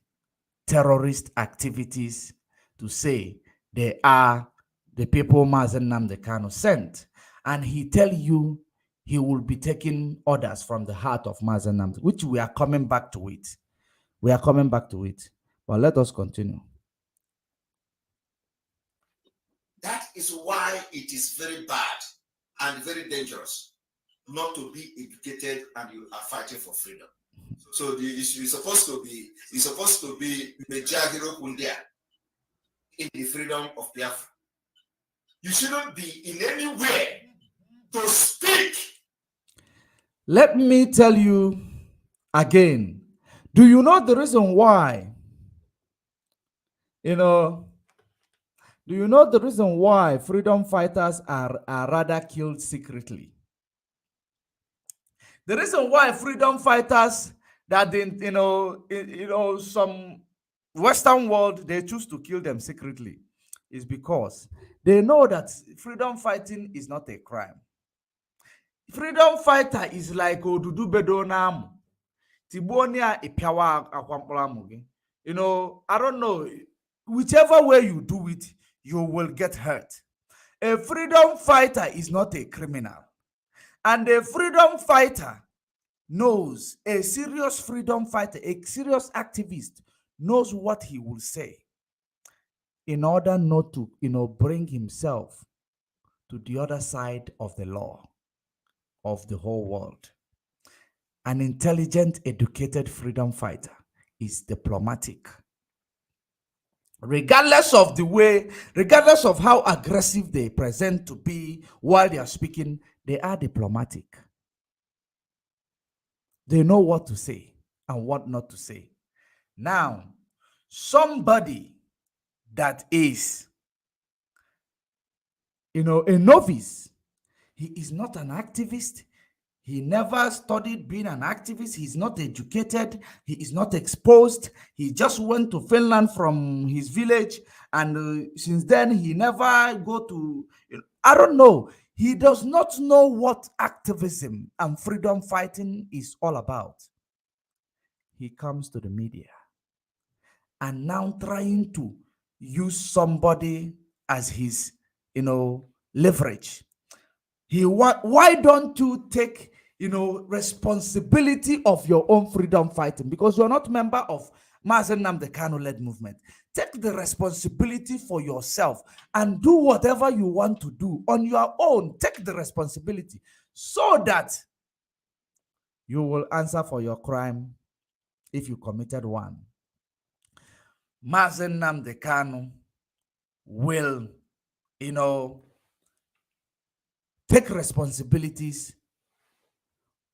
terrorist activities, to say they are the people Mazi Nnamdi Kanu sent. And he tell you he will be taking orders from the heart of Mazi Nnamdi, which we are coming back to it. We are coming back to it. But let us continue. That is why it is very bad and very dangerous not to be educated and you are fighting for freedom. So you're supposed to be Mejagiro Kundia in the freedom of Biafra. You shouldn't be in any way to speak. Let me tell you again. Do you know the reason why? Do you know the reason why freedom fighters are rather killed secretly? The reason why freedom fighters that some Western world they choose to kill them secretly is because they know that freedom fighting is not a crime. Freedom fighter is like Odudu Bedonam. Tibonia Ipiawa Akwamplamugi. I don't know. Whichever way you do it, you will get hurt. A freedom fighter is not a criminal. And a freedom fighter knows, a serious freedom fighter, a serious activist knows what he will say in order not to, bring himself to the other side of the law of the whole world. An intelligent, educated freedom fighter is diplomatic. Regardless of the way, regardless of how aggressive they present to be while they are speaking, they are diplomatic. They know what to say and what not to say. Now, somebody that is, a novice, he is not an activist. He never studied being an activist. He's not educated. He is not exposed. He just went to Finland from his village. And since then, he never go to, I don't know. He does not know what activism and freedom fighting is all about. He comes to the media and now trying to use somebody as his, leverage. Why don't you take, responsibility of your own freedom fighting? Because you're not member of Mazi Nnamdi Kanu-led movement. Take the responsibility for yourself and do whatever you want to do on your own. Take the responsibility so that you will answer for your crime if you committed one. Mazi Nnamdi Kanu will, you know, take responsibilities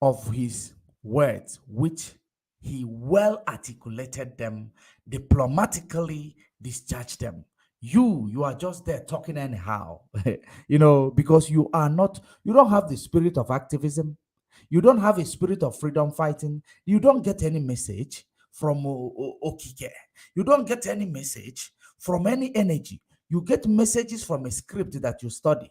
of his words, which he well articulated them, diplomatically discharged them. You are just there talking anyhow, because you don't have the spirit of activism. You don't have a spirit of freedom fighting. You don't get any message from Okike. You don't get any message from any energy. You get messages from a script that you study.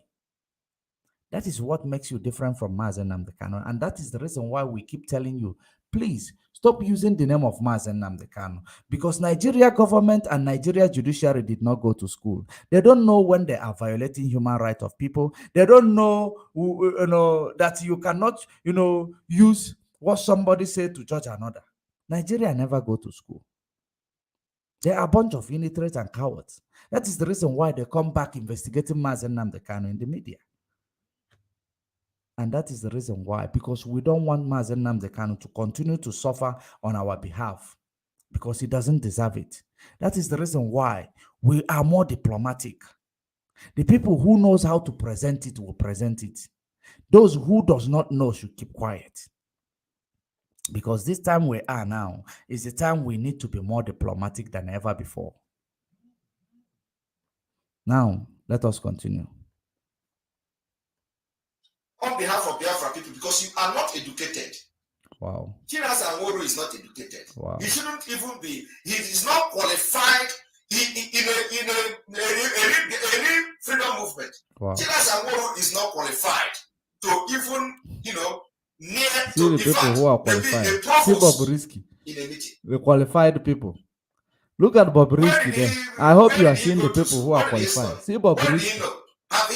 That is what makes you different from Mazen Namdekano. And that is the reason why we keep telling you, please stop using the name of Mazen Namdekano. Because Nigeria government and Nigeria judiciary did not go to school. They don't know when they are violating human rights of people. They don't know, that you cannot, use what somebody said to judge another. Nigeria never go to school. They are a bunch of illiterates and cowards. That is the reason why they come back investigating Mazen Namdekano in the media. And that is the reason why, because we don't want Mazen Namdekano to continue to suffer on our behalf, because he doesn't deserve it. That is the reason why we are more diplomatic. The people who knows how to present it will present it. Those who does not know should keep quiet. Because this time we are now is the time we need to be more diplomatic than ever before. Now, let us continue. On behalf of Biafra people, because you are not educated. Wow. Chinas Anworo is not educated. Wow. He shouldn't even be. He is not qualified in any freedom movement. Wow. Chinas Anworo is not qualified to even, near See to the people who are qualified. See Bobrisky. In a meeting. The qualified people. Look at Bobrisky there. I hope you are seeing the people who are qualified. See Bobrisky. Have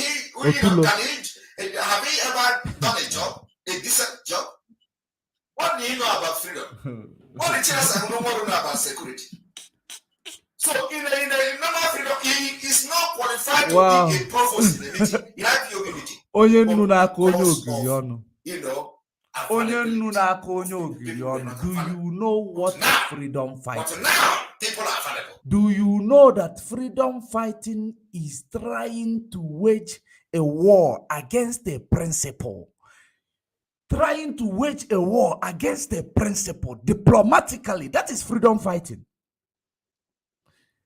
he ever done a job, a decent job? What do you know about freedom? What the Chinas and no know about security? So in a normal freedom, he is not qualified to be a provost in a meeting, in IPOB meeting. Onye nnu na-aka onye ogiri ọnụ. Onye nnu na-aka onye ogiri ọnụ. Do you know what is freedom fighting? But now, people are available. Do you know that freedom fighting is trying to wage a war against a principle? Trying to wage a war against a principle diplomatically. That is freedom fighting.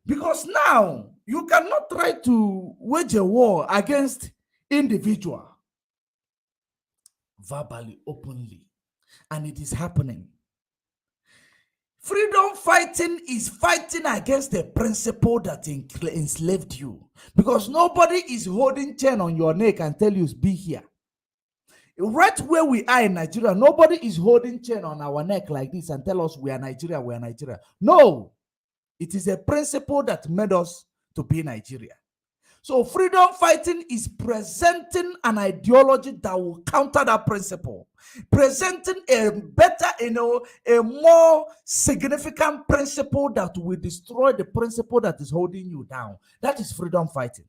Because now you cannot try to wage a war against individual verbally, openly, and it is happening. Freedom fighting is fighting against a principle that enslaved you, because nobody is holding chain on your neck and tell you be here. Right where we are in Nigeria, nobody is holding chain on our neck like this and tell us we are Nigeria, we are Nigeria. No, it is a principle that made us to be Nigeria. So freedom fighting is presenting an ideology that will counter that principle, presenting a better, a more significant principle that will destroy the principle that is holding you down. That is freedom fighting.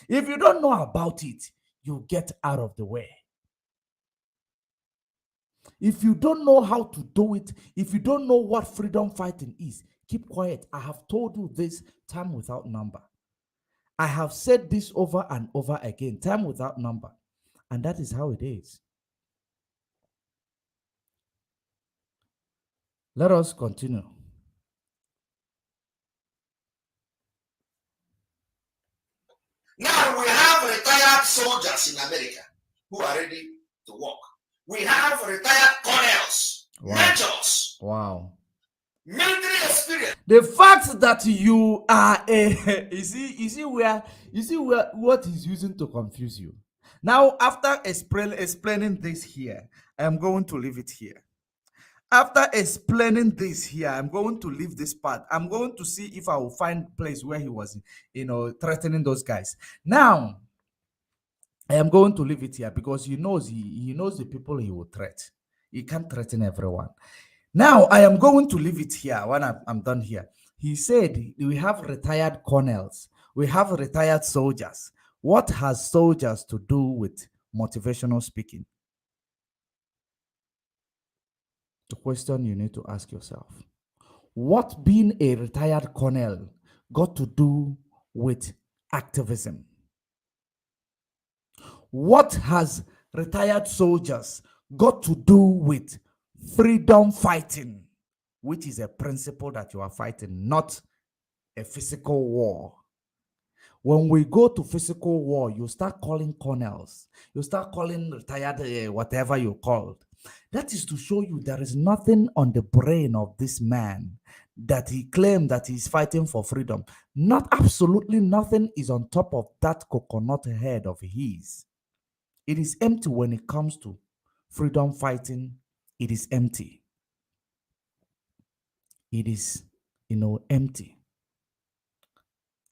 If you don't know about it, you get out of the way. If you don't know how to do it, if you don't know what freedom fighting is, keep quiet. I have told you this time without number. I have said this over and over again, time without number. And that is how it is. Let us continue. Now we have retired soldiers in America who are ready to work. We have retired colonels, majors. Wow. Military experience. The fact that you are a you see where what is using to confuse you. Now, after explaining this here, I am going to leave it here. After explaining this here, I'm going to leave this part. I'm going to see if I will find place where he was, threatening those guys. Now, I am going to leave it here because he knows the people he will threat. He can't threaten everyone. Now, I am going to leave it here when I'm done here. He said, we have retired colonels. We have retired soldiers. What has soldiers to do with motivational speaking? The question you need to ask yourself. What being a retired colonel got to do with activism? What has retired soldiers got to do with freedom fighting, which is a principle that you are fighting, not a physical war? When we go to physical war, you start calling colonels, you start calling retired whatever you called. That is to show you there is nothing on the brain of this man that he claimed that he's fighting for freedom. Not absolutely nothing is on top of that coconut head of his. It is empty when it comes to freedom fighting. It is empty. It is, empty.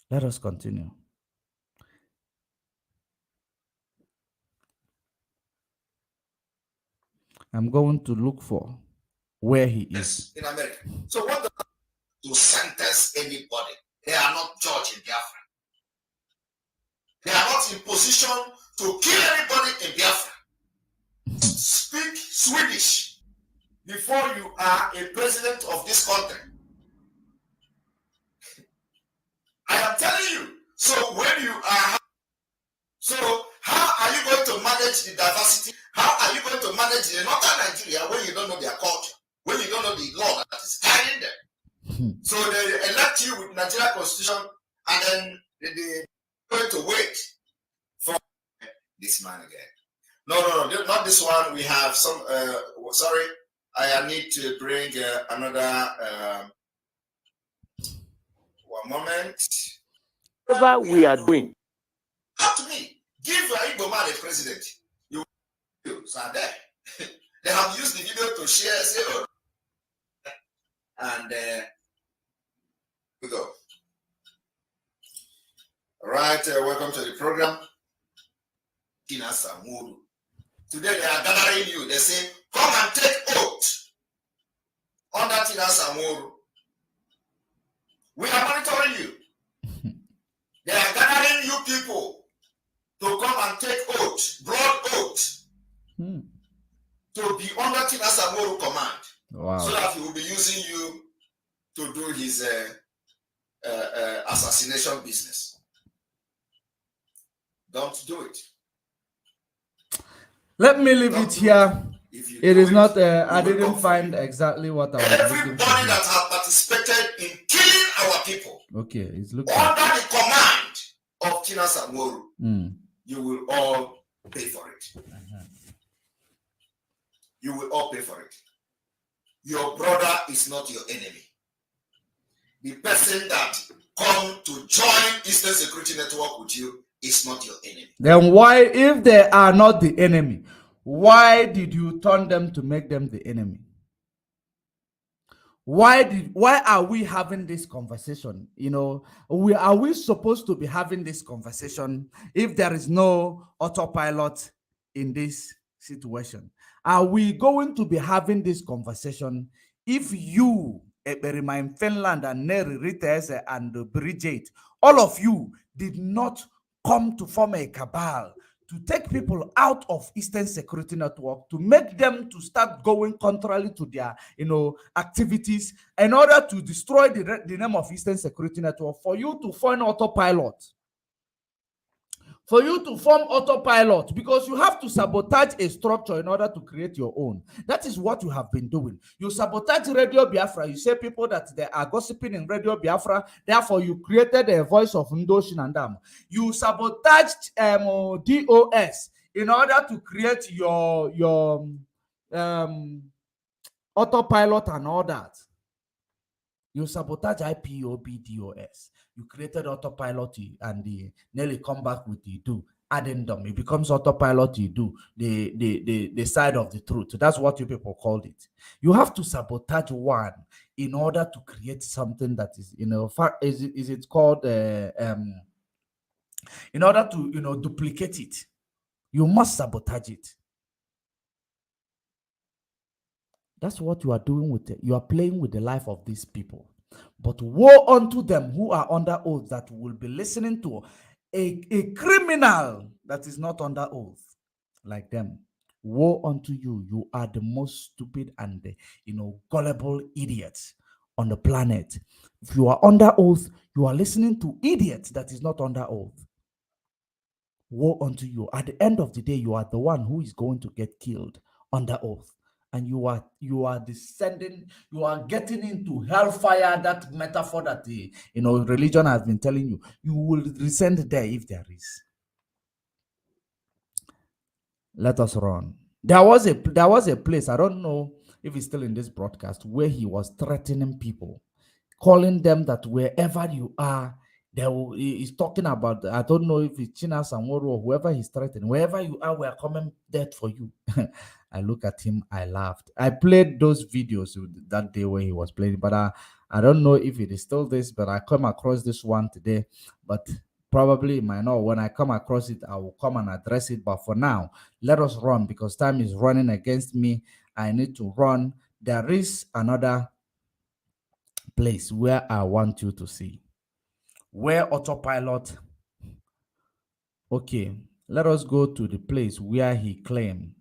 Let us continue. I'm going to look for where he is. In America. So what to sentence anybody? They are not judged in Biafra. They are not in position to kill anybody in Biafra. Speak Swedish before you are a president of this country. I am telling you. So when you are, so how are you going to manage the diversity? How are you going to manage the northern Nigeria when you don't know their culture, when you don't know the law that is carrying them? So they elect you with Nigeria constitution, and then they're going to wait for this man again. No, not this one. We have some. Sorry, I need to bring another. One moment. Whatever we are doing. Up to me. Give Igbo man a president. You are there. They have used the video to share. Say, oh. And we go. All right. Welcome to the program. Tina Samuru. Today they are gathering you. They say, come and take oath under Tina Samuru. We are monitoring you. They are gathering you people to come and take oath, broad oath, to be under Tina Samuru command. Wow. So that he will be using you to do his assassination business. Don't do it. Let me leave it here. It is not, I didn't find you. exactly what I was looking Everybody for. that have participated in killing our people Okay, it's looking. under the command of Tina Samuru, you will all pay for it. You will all pay for it. Your brother is not your enemy. The person that come to join Eastern Security Network with you is not your enemy. Then why, if they are not the enemy, why did you turn them to make them the enemy? Why are we having this conversation? Are we supposed to be having this conversation if there is no autopilot in this situation? Are we going to be having this conversation if you, Eberima in Finland and Neri Rites and Bridget, all of you did not come to form a cabal to take people out of Eastern Security Network, to make them to start going contrary to their, activities in order to destroy the name of Eastern Security Network, for you to form autopilot. For you to form autopilot, because you have to sabotage a structure in order to create your own. That is what you have been doing. You sabotage Radio Biafra. You say people that they are gossiping in Radio Biafra, therefore you created a voice of Ndoshin and Dam. You sabotaged DOS in order to create your autopilot and all that. You sabotage IPOB DOS. You created autopilot and the nearly come back with the do addendum. It becomes autopilot. You do the side of the truth. That's what you people called it. You have to sabotage one in order to create something that is, is it called in order to duplicate it. You must sabotage it. That's what you are doing with it. You are playing with the life of these people. But woe unto them who are under oath that will be listening to a criminal that is not under oath like them. Woe unto you. You are the most stupid and gullible idiots on the planet. If you are under oath, you are listening to idiots that is not under oath. Woe unto you. At the end of the day, you are the one who is going to get killed under oath. And you are descending, you are getting into hellfire, that metaphor that the religion has been telling you. You will descend there if there is. Let us run. There was a place, I don't know if it's still in this broadcast, where he was threatening people, calling them that wherever you are, he's talking about, I don't know if it's China Samoro or whoever he's threatening, wherever you are, we are coming dead for you. I look at him, I laughed. I played those videos that day when he was playing, but I don't know if it is still this, but I come across this one today, but probably it might not. When I come across it, I will come and address it. But for now, let us run because time is running against me. I need to run. There is another place where I want you to see. Where autopilot. Okay, let us go to the place where he claimed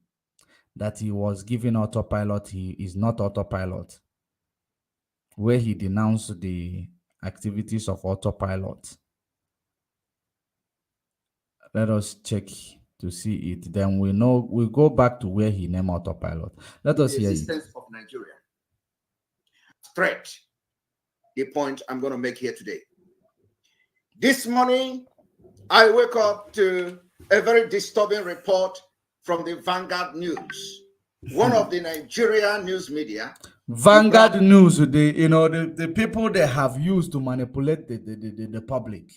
that he was given autopilot. He is not autopilot. Where he denounced the activities of autopilot. Let us check to see it. Then we know we go back to where he named autopilot. Let us hear it. Existence of Nigeria. Threat. The point I'm going to make here today. This morning, I wake up to a very disturbing report from the Vanguard News, one of the Nigerian news media. Vanguard News, the people they have used to manipulate the public.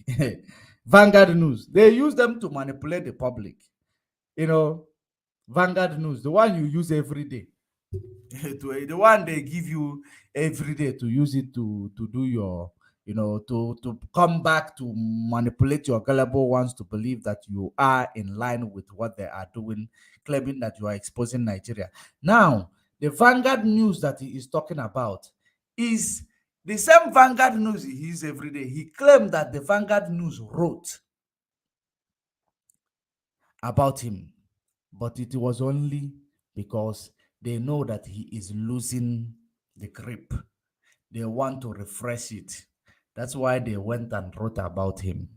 Vanguard News, they use them to manipulate the public. Vanguard News, the one you use every day. The one they give you every day to use it to do your, to come back to manipulate your gullible ones to believe that you are in line with what they are doing, claiming that you are exposing Nigeria. Now, the Vanguard News that he is talking about is the same Vanguard News he uses every day. He claimed that the Vanguard News wrote about him, but it was only because they know that he is losing the grip. They want to refresh it. That's why they went and wrote about him.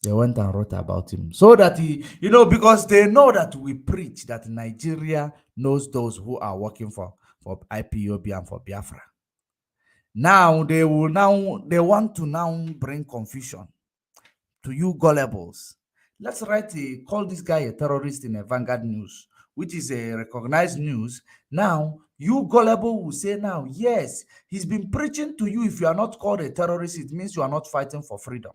They went and wrote about him so that he, because they know that we preach that Nigeria knows those who are working for IPOB and for Biafra. Now they want to now bring confusion to you gullibles. Let's call this guy a terrorist in a Vanguard News, which is a recognized news. Now, you gullible will say now, yes, he's been preaching to you. If you are not called a terrorist, it means you are not fighting for freedom.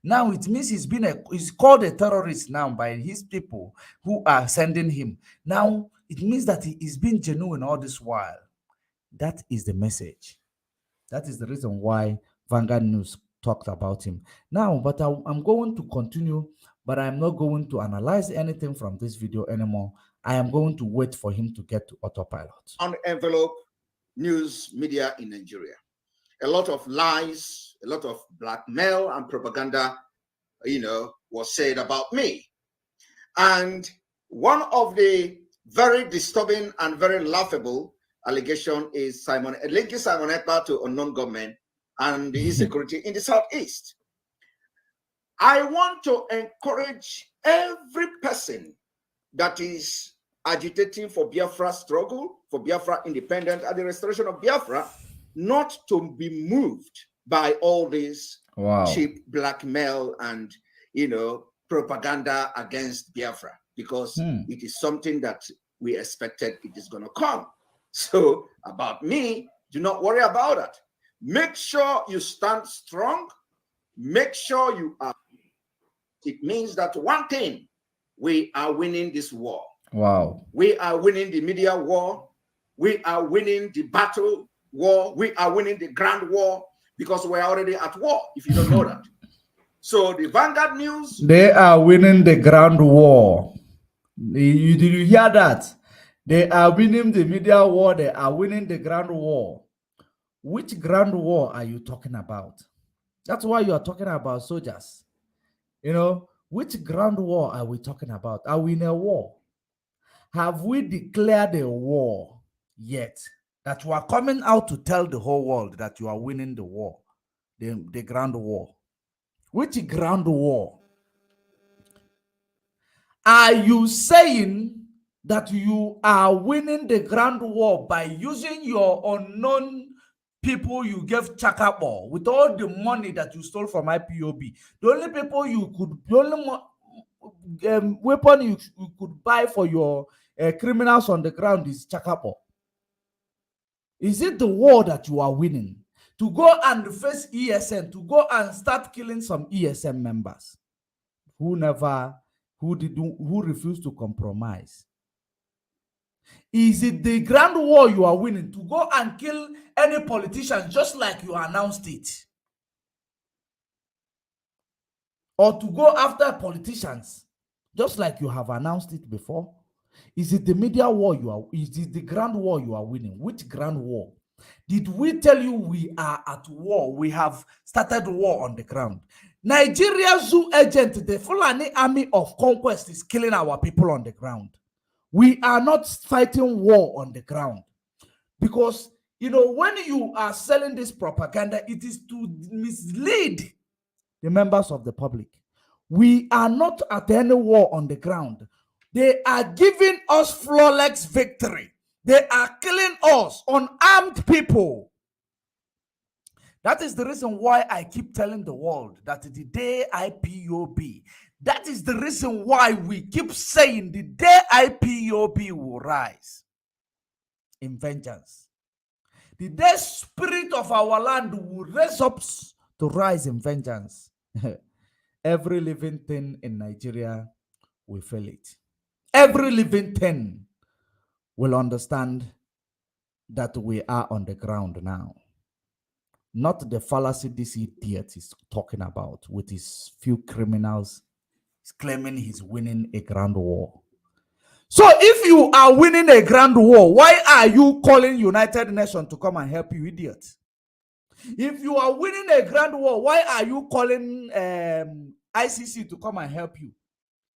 Now it means he's called a terrorist now by his people who are sending him. Now it means that he is being genuine all this while. That is the message. That is the reason why Vanguard News talked about him. Now, but I'm going to continue, but I'm not going to analyze anything from this video anymore. I am going to wait for him to get to autopilot. On envelope news media in Nigeria. A lot of lies, a lot of blackmail and propaganda, was said about me. And one of the very disturbing and very laughable allegation is linking Simon Ekpa to unknown government and the insecurity in the Southeast. I want to encourage every person that is agitating for Biafra struggle, for Biafra independence, and the restoration of Biafra, not to be moved by all this cheap blackmail and, propaganda against Biafra, because it is something that we expected it is going to come. So about me, do not worry about it. Make sure you stand strong. Make sure you are. It means that one thing, we are winning this war. Wow. We are winning the media war. We are winning the battle war. We are winning the grand war because we're already at war, if you don't know that. So the Vanguard News. They are winning the grand war. Did you hear that? They are winning the media war. They are winning the grand war. Which grand war are you talking about? That's why you are talking about soldiers. Which grand war are we talking about? Are we in a war? Have we declared a war yet? that you are coming out to tell the whole world that you are winning the war, the ground war. Which ground war? Are you saying that you are winning the ground war by using your unknown people you gave chakabo with all the money that you stole from IPOB? The only people you could, the only weapon you could buy for your criminals on the ground is chakabo. Is it the war that you are winning? To go and face ESN, to go and start killing some ESN members who refused to compromise? Is it the grand war you are winning to go and kill any politician just like you announced it? Or to go after politicians just like you have announced it before? Is it the media war is it the grand war you are winning? Which grand war? Did we tell you we are at war? We have started war on the ground. Nigeria zoo agent, the Fulani army of conquest, is killing our people on the ground. We are not fighting war on the ground. Because, when you are selling this propaganda, it is to mislead the members of the public. We are not at any war on the ground. They are giving us flawless victory. They are killing us, unarmed people. That is the reason why I keep telling the world that the day IPOB, that is the reason why we keep saying the day IPOB will rise in vengeance. The day spirit of our land will raise up to rise in vengeance. Every living thing in Nigeria will feel it. Every living thing will understand that we are on the ground now. Not the fallacy this idiot is talking about with his few criminals. He's claiming he's winning a grand war. So if you are winning a grand war, why are you calling United Nations to come and help you, idiot? If you are winning a grand war, why are you calling ICC to come and help you,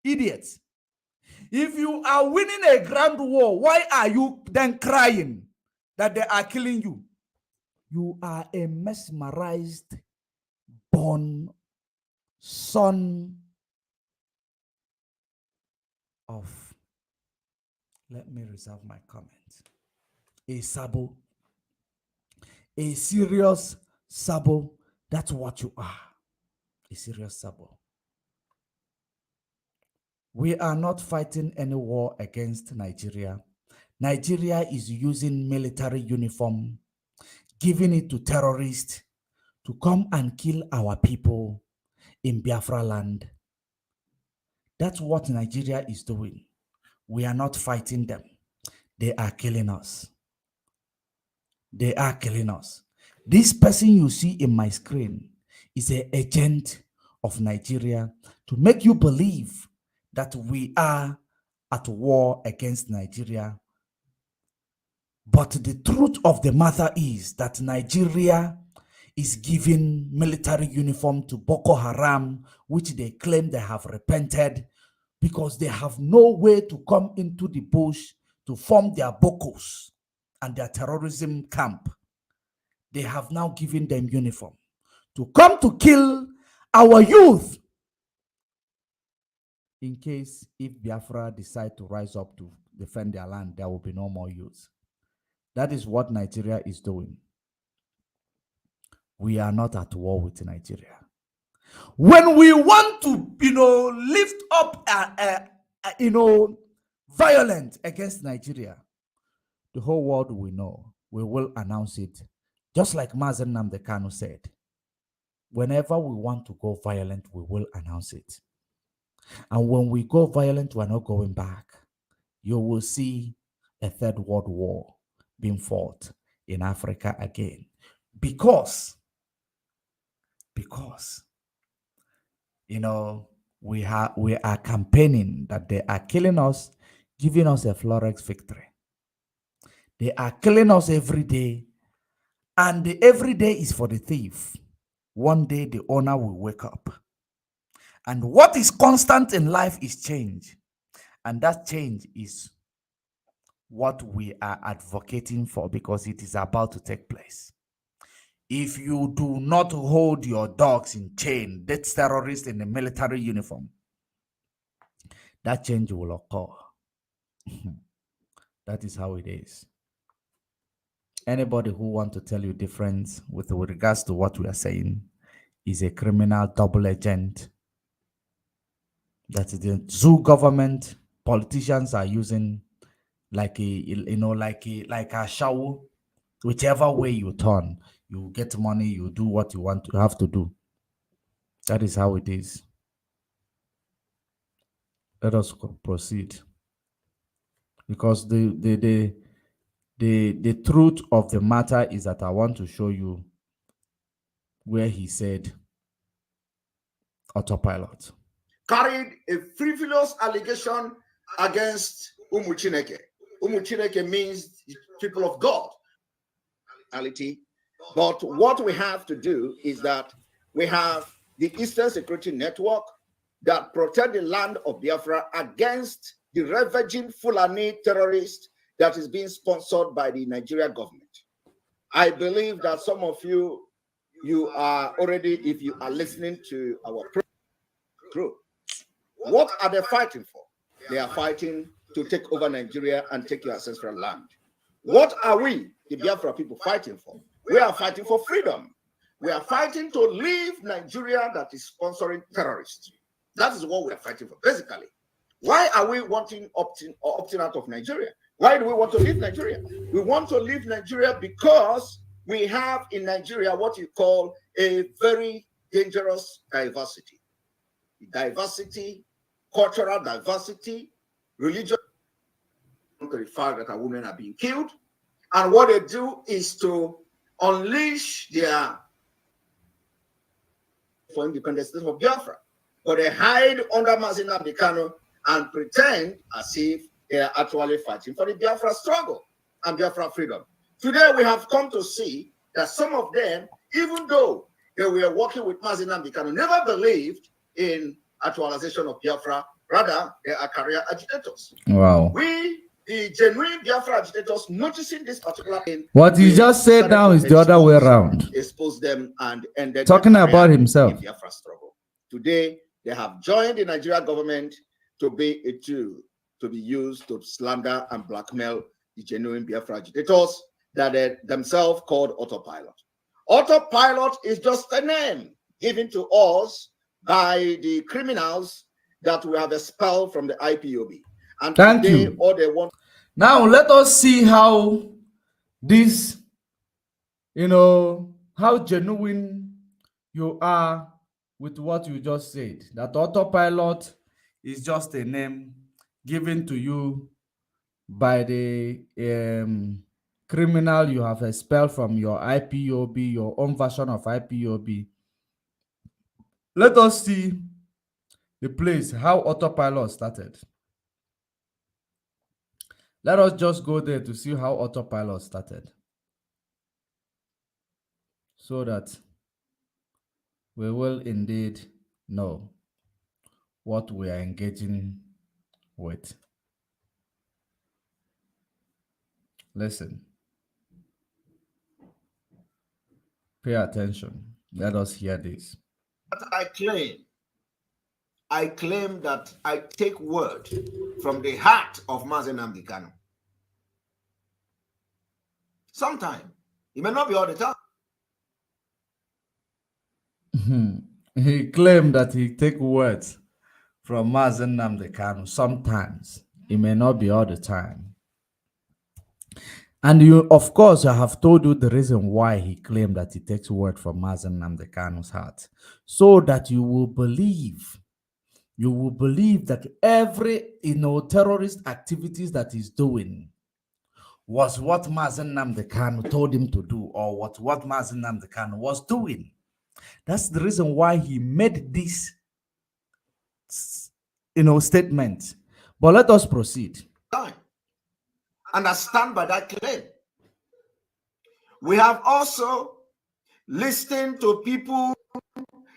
idiot? If you are winning a grand war, why are you then crying that they are killing you? You are a mesmerized, born son of, let me reserve my comment, a sabo, a serious sabo. That's what you are, a serious sabo. We are not fighting any war against Nigeria. Nigeria is using military uniform, giving it to terrorists to come and kill our people in Biafra land. That's what Nigeria is doing. We are not fighting them. They are killing us. They are killing us. This person you see in my screen is an agent of Nigeria to make you believe that we are at war against Nigeria. But the truth of the matter is that Nigeria is giving military uniform to Boko Haram, which they claim they have repented because they have no way to come into the bush to form their Bokos and their terrorism camp. They have now given them uniform to come to kill our youth in case if Biafra decide to rise up to defend their land, there will be no more youth. That is what Nigeria is doing. We are not at war with Nigeria. When we want to, lift up, violence against Nigeria, the whole world will know. We will announce it. Just like Mazen Nnamdi Kanu said, whenever we want to go violent, we will announce it. And when we go violent, we're not going back. You will see a third world war being fought in Africa again. Because we are campaigning that they are killing us, giving us a flawless victory. They are killing us every day, and every day is for the thief. One day the owner will wake up. And what is constant in life is change. And that change is what we are advocating for, because it is about to take place. If you do not hold your dogs in chain, that's terrorists in a military uniform, that change will occur. That is how it is. Anybody who wants to tell you different with regards to what we are saying is a criminal double agent that the zoo government politicians are using, like a show. Whichever way you turn, you get money, you do what you want to have to do. That is how it is. Let us proceed, because the truth of the matter is that I want to show you where he said autopilot carried a frivolous allegation against Umuchineke. Umuchineke means people of God. But what we have to do is that we have the Eastern Security Network that protect the land of Biafra against the ravaging Fulani terrorist that is being sponsored by the Nigeria government. I believe that some of you are already, if you are listening to our program, what are they fighting for? They are fighting to take over Nigeria and take your ancestral land. What are we, the Biafra people, fighting for? We are fighting for freedom. We are fighting to leave Nigeria that is sponsoring terrorists. That is what we are fighting for, basically. Why are we wanting opting out of Nigeria? Why do we want to leave Nigeria? We want to leave Nigeria because we have in Nigeria what you call a very dangerous diversity. Diversity, cultural diversity, religious, to the fact that our women are being killed. And what they do is to unleash their for independence of Biafra. But they hide under Mazi Nnamdi Kanu and pretend as if they are actually fighting for the Biafra struggle and Biafra freedom. Today, we have come to see that some of them, even though they were working with Mazi Nnamdi Kanu, never believed in actualization of Biafra. Rather, they are career agitators. Wow. We, the genuine Biafra agitators, noticing this particular thing. What he just said now is the other way around. Expose them and ended talking about himself. In Biafra struggle. Today, they have joined the Nigeria government to be a tool to be used to slander and blackmail the genuine Biafra agitators that they themselves called autopilot. Autopilot is just a name given to us by the criminals that we have expelled from the IPOB. And thank today, you. all they want. Now let us see how this, how genuine you are with what you just said. That autopilot is just a name given to you by the criminal you have expelled from your IPOB, your own version of IPOB. Let us see the place, how autopilot started. Let us just go there to see how autopilot started, so that we will indeed know what we are engaging with. Listen. Pay attention. Let us hear this. I claim that I take word from the heart of Mazi Nnamdi Kanu. Sometimes, it may not be all the time. He claimed that he take words from Mazi Nnamdi Kanu. Sometimes, it may not be all the time. And you, of course, I have told you the reason why he claimed that he takes word from Mazi Nnamdi Kanu's heart, so that you will believe that every terrorist activities that he's doing was what Mazi Nnamdi Kanu told him to do, or what Mazi Nnamdi Kanu was doing. That's the reason why he made this statement. But let us proceed. And I stand by that claim. We have also listened to people,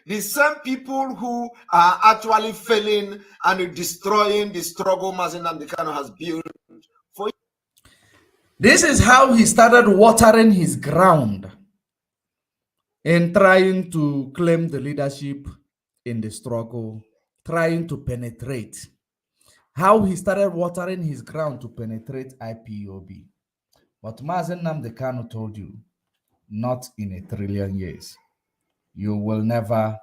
the same people who are actually failing and destroying the struggle Mazi Nnamdi Kanu has built for. This is how he started watering his ground and trying to claim the leadership in the struggle, trying to penetrate. How he started watering his ground to penetrate IPOB. But Mazen Nnamdi Kanu told you, not in a trillion years. You will never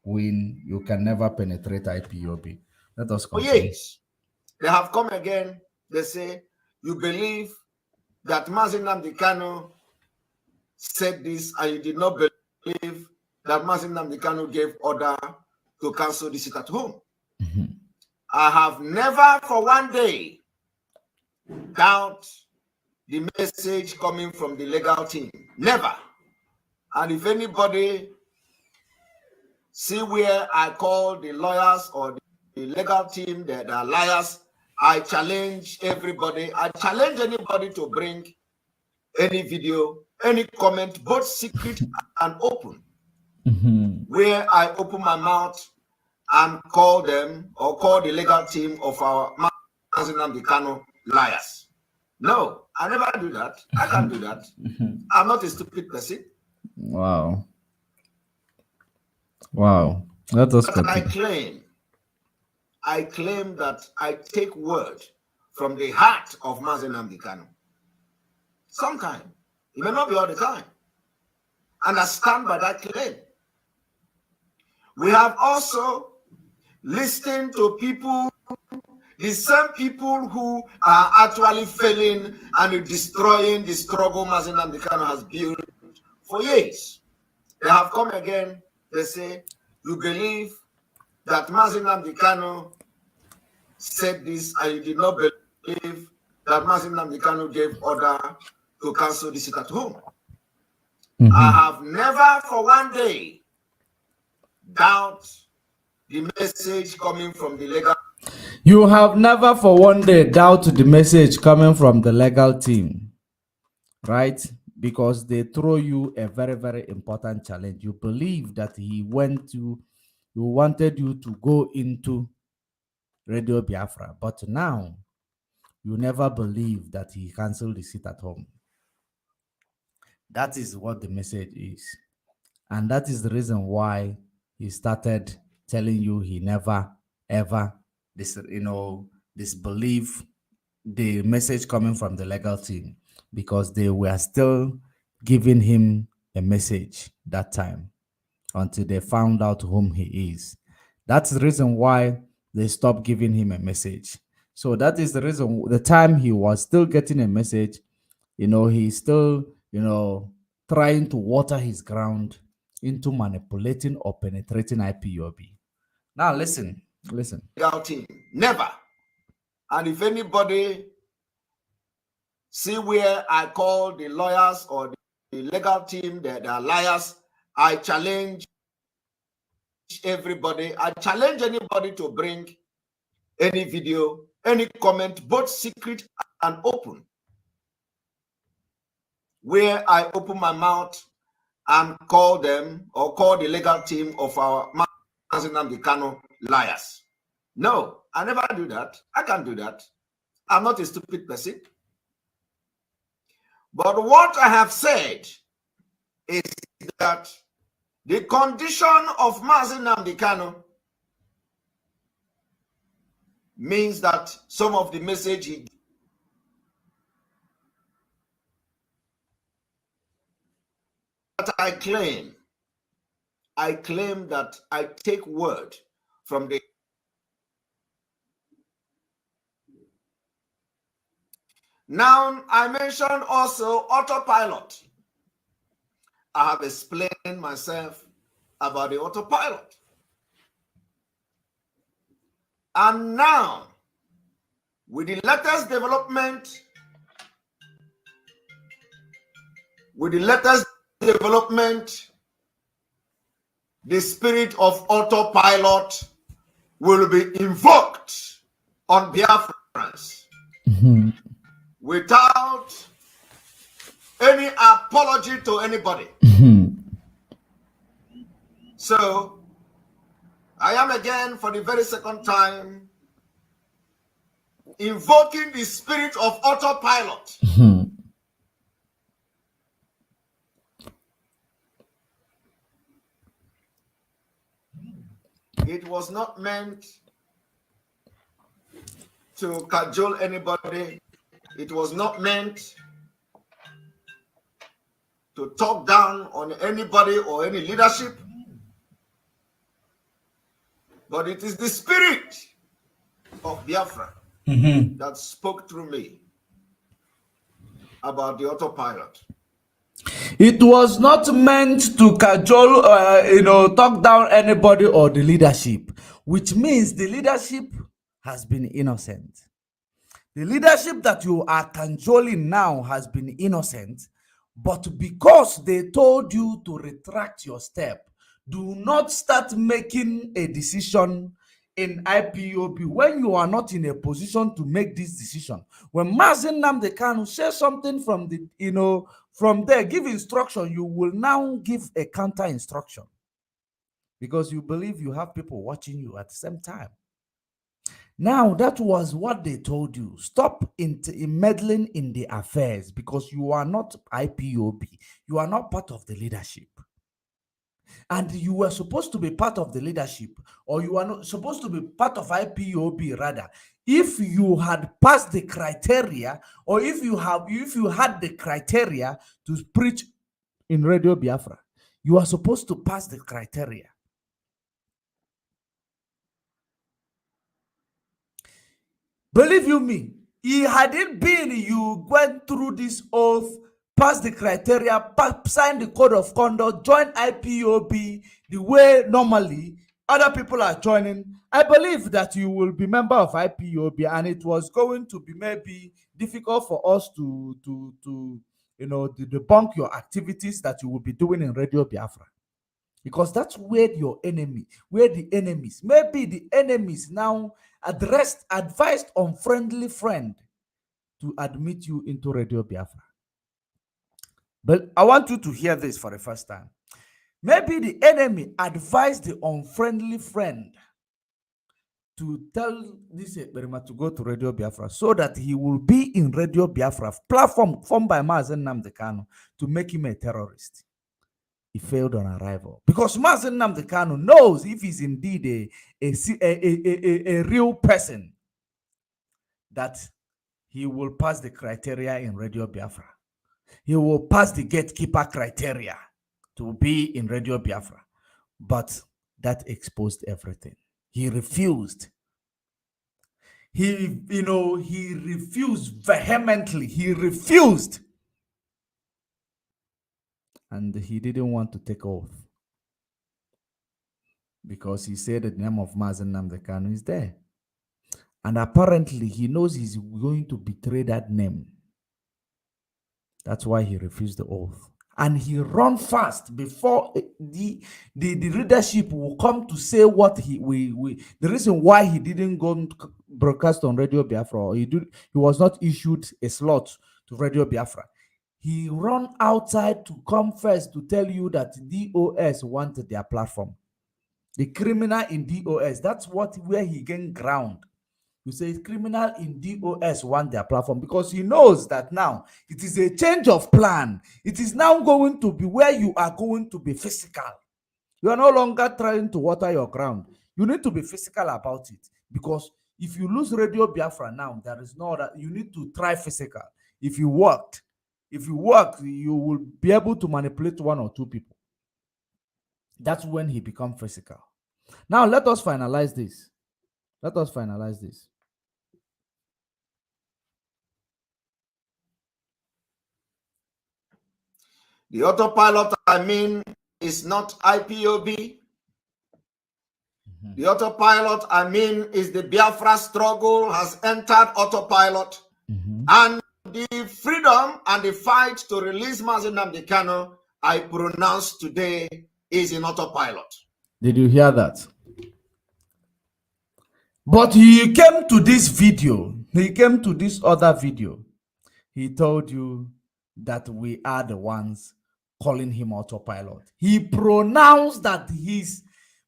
win. You can never penetrate IPOB. Let us continue. Yes, they have come again. They say, you believe that Mazen Nnamdi Kanu said this, and you did not believe that Mazen Nnamdi Kanu gave order to cancel the sit at home. I have never for one day doubt the message coming from the legal team. Never. And if anybody see where I call the lawyers or the legal team that are liars, I challenge everybody. I challenge anybody to bring any video, any comment, both secret and open, where I open my mouth and call them or call the legal team of our Mazen Nnamdi Kanu liars. No, I never do that. I can't do that. I'm not a stupid person. Wow. Wow. Let us But continue. I claim that I take word from the heart of Mazen Nnamdi Kanu. Sometimes, it may not be all the time. And I stand by that claim. We have also listened to people, the same people who are actually failing and destroying the struggle Mazen Nnamdi Kanu has built for years. They have come again. They say, you believe that Mazen Nnamdi Kanu said this, and you did not believe that Mazen Nnamdi Kanu gave order to cancel the sit at home. I have never for one day doubt the message coming from the legal. You have never for one day doubted the message coming from the legal team, right? Because they throw you a very, very important challenge. You believe that he wanted you to go into Radio Biafra, but now you never believe that he canceled the sit at home. That is what the message is. And that is the reason why he started telling you he never, ever, disbelieve the message coming from the legal team, because they were still giving him a message that time until they found out whom he is. That's the reason why they stopped giving him a message. So that is the reason, the time he was still getting a message, he's still, trying to water his ground into manipulating or penetrating IPOB. Now listen. Legal team. Never. And if anybody see where I call the lawyers or the legal team that are liars, I challenge everybody. I challenge anybody to bring any video, any comment, both secret and open, where I open my mouth and call them or call the legal team of our Mazen Nnamdi Kanu liars. No, I never do that. I can't do that. I'm not a stupid person. But what I have said is that the condition of Mazen Nnamdi Kanu means that some of the message he that I claim that I take word from the. Now, I mentioned also autopilot. I have explained myself about the autopilot. And now, with the latest development, the spirit of autopilot will be invoked on Biafrans without any apology to anybody. So, I am again for the very second time invoking the spirit of autopilot It was not meant to cajole anybody. It was not meant to talk down on anybody or any leadership. But it is the spirit of Biafra that spoke through me about the autopilot. It was not meant to cajole, talk down anybody or the leadership, which means the leadership has been innocent. The leadership that you are cajoling now has been innocent, but because they told you to retract your step, do not start making a decision in IPOB when you are not in a position to make this decision. When Mazi Nnamdi Kanu say something from the, from there, give instruction, you will now give a counter instruction because you believe you have people watching you at the same time. Now, that was what they told you. Stop meddling in the affairs because you are not IPOB. You are not part of the leadership. And you were supposed to be part of the leadership, or you are not supposed to be part of IPOB rather. If you had passed the criteria, or if you had the criteria to preach in Radio Biafra, you are supposed to pass the criteria. Believe you me, had it been you went through this oath, passed the criteria, signed the code of conduct, joined IPOB the way normally other people are joining, I believe that you will be member of IPOB, and it was going to be maybe difficult for us to debunk your activities that you will be doing in Radio Biafra. Because that's where the enemies, maybe the enemies now advised unfriendly friend to admit you into Radio Biafra. But I want you to hear this for the first time. Maybe the enemy advised the unfriendly friend to tell this experiment to go to Radio Biafra so that he will be in Radio Biafra, platform formed by Mazi Nnamdi Kanu, to make him a terrorist. He failed on arrival because Mazi Nnamdi Kanu knows if he's indeed a real person, that he will pass the criteria in Radio Biafra. He will pass the gatekeeper criteria to be in Radio Biafra. But that exposed everything. He refused. He refused vehemently. He refused. And he didn't want to take oath because he said the name of Mazi Nnamdi Kanu is there. And apparently he knows he's going to betray that name. That's why he refused the oath. And he ran fast before the leadership will come to say what the reason why he didn't go broadcast on Radio Biafra, or he was not issued a slot to Radio Biafra. He ran outside to come first to tell you that DOS wanted their platform. The criminal in DOS, that's where he gained ground. You say criminal in DOS want their platform because he knows that now it is a change of plan. It is now going to be where you are going to be physical. You are no longer trying to water your ground. You need to be physical about it, because if you lose Radio Biafra now, there is no other. You need to try physical. If you work, you will be able to manipulate one or two people. That's when he becomes physical. Now, let us finalize this. The autopilot, is not IPOB. The autopilot, is the Biafra struggle has entered autopilot. And the freedom and the fight to release Mazi Nnamdi Kanu, I pronounce today, is in autopilot. Did you hear that? But he came to this video. He came to this other video. He told you that we are the ones calling him autopilot. He pronounced that his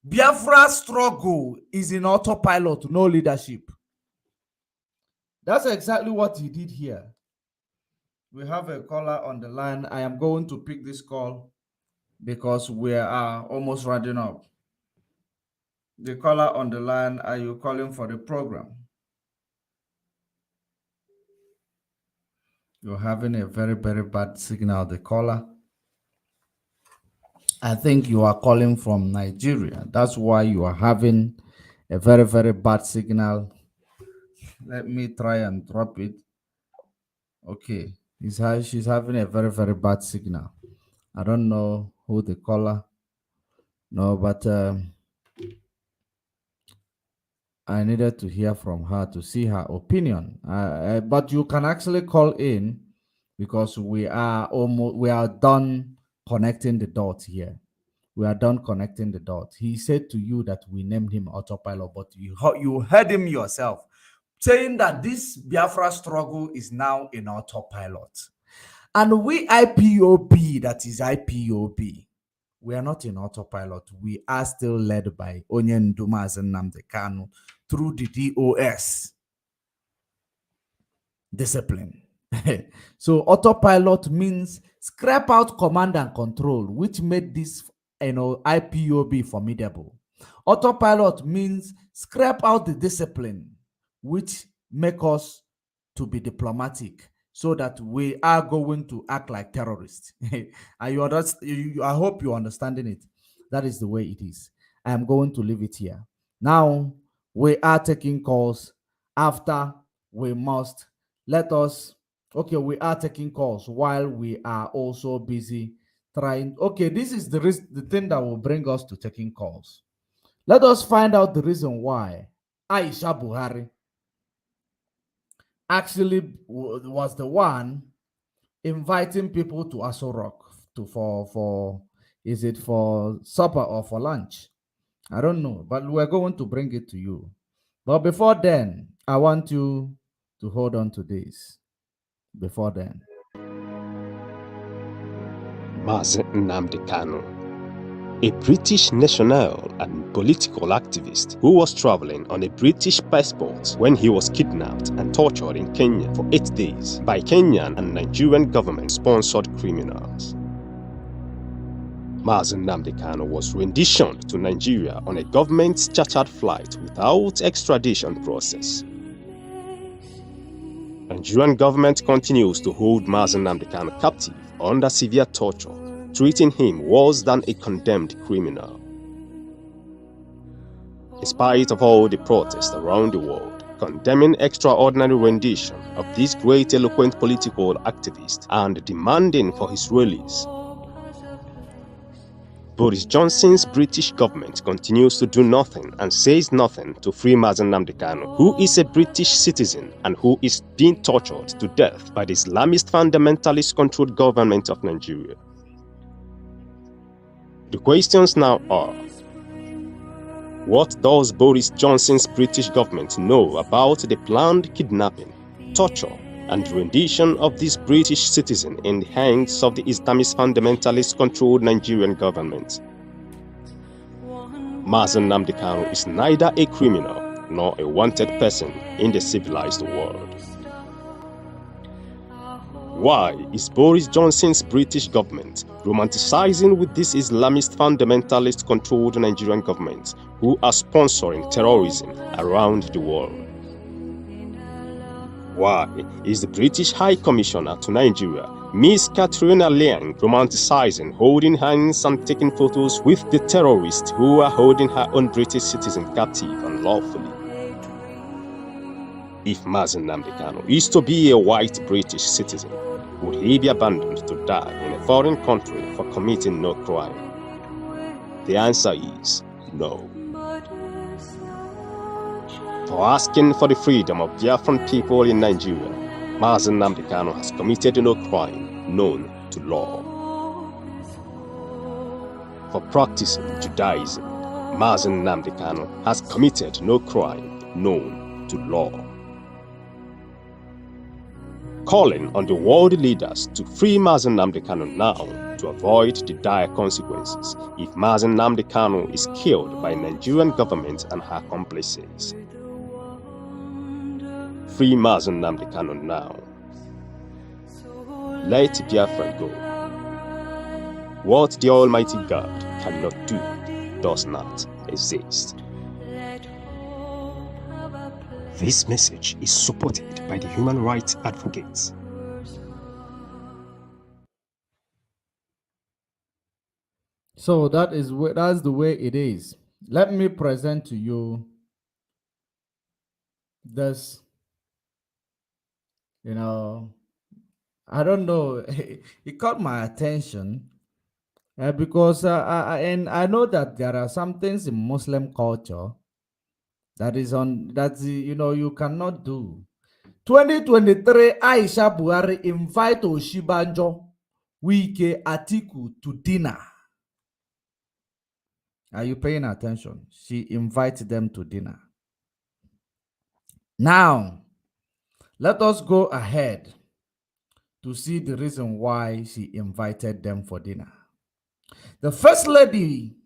Biafra struggle is in autopilot, no leadership. That's exactly what he did here. We have a caller on the line. I am going to pick this call because we are almost running up. The caller on the line, are you calling for the program? You're having a very, very bad signal, the caller. I think you are calling from Nigeria. That's why you are having a very, very bad signal. Let me try and drop it. Okay. She's having a very, very bad signal. I don't know who the caller. No, but I needed to hear from her to see her opinion. But you can actually call in because we are done connecting the dots here. We are done connecting the dots. He said to you that we named him Autopilot, but you heard him yourself saying that this Biafra struggle is now in autopilot. And we IPOB, that is IPOB, we are not in autopilot. We are still led by Onyen Dumas and Nnamdi Kanu through the DOS discipline. So autopilot means scrap out command and control, which made this IPOB formidable. Autopilot means scrap out the discipline, which make us to be diplomatic, so that we are going to act like terrorists. I hope you're understanding it. That is the way it is. I am going to leave it here. Now, we are taking calls after we must. We are taking calls while we are also busy trying. Okay, this is the thing that will bring us to taking calls. Let us find out the reason why Aisha Buhari actually was the one inviting people to Aso Rock is it for supper or for lunch? I don't know, but we're going to bring it to you. But before then, I want you to hold on to this. Before then, Mazi Nnamdi Kanu, a British national and political activist who was traveling on a British passport when he was kidnapped and tortured in Kenya for 8 days by Kenyan and Nigerian government-sponsored criminals. Mazi Nnamdi Kanu was renditioned to Nigeria on a government-chartered flight without extradition process. Nigerian government continues to hold Mazi Nnamdi Kanu captive under severe torture, treating him worse than a condemned criminal. In spite of all the protests around the world condemning extraordinary rendition of this great eloquent political activist and demanding for his release, Boris Johnson's British government continues to do nothing and says nothing to free Mazi Nnamdi Kanu, who is a British citizen and who is being tortured to death by the Islamist fundamentalist-controlled government of Nigeria. The questions now are: what does Boris Johnson's British government know about the planned kidnapping, torture, and rendition of this British citizen in the hands of the Islamist fundamentalist-controlled Nigerian government? Mazi Nnamdi Kanu is neither a criminal nor a wanted person in the civilized world. Why is Boris Johnson's British government romanticizing with this Islamist fundamentalist-controlled Nigerian government who are sponsoring terrorism around the world? Why is the British High Commissioner to Nigeria, Miss Katrina Liang, romanticizing holding hands and taking photos with the terrorists who are holding her own British citizen captive unlawfully? If Mazi Nnamdi Kanu is to be a white British citizen, would he be abandoned to die in a foreign country for committing no crime? The answer is no. For asking for the freedom of Biafran people in Nigeria, Mazi Nnamdi Kanu has committed no crime known to law. For practicing Judaism, Mazi Nnamdi Kanu has committed no crime known to law. Calling on the world leaders to free Mazi Nnamdi Kanu now to avoid the dire consequences if Mazi Nnamdi Kanu is killed by Nigerian government and her accomplices. Free Mazi Nnamdi Kanu now. Let Biafra go. What the Almighty God cannot do does not exist. This message is supported by the human rights advocates. So that's the way it is. Let me present to you this. I don't know. It caught my attention because and I know that there are some things in Muslim culture you cannot do. 2023, Aisha Buhari invite Oshibanjo, Wike, Atiku to dinner. Are you paying attention? She invited them to dinner. Now, let us go ahead to see the reason why she invited them for dinner. The First Lady,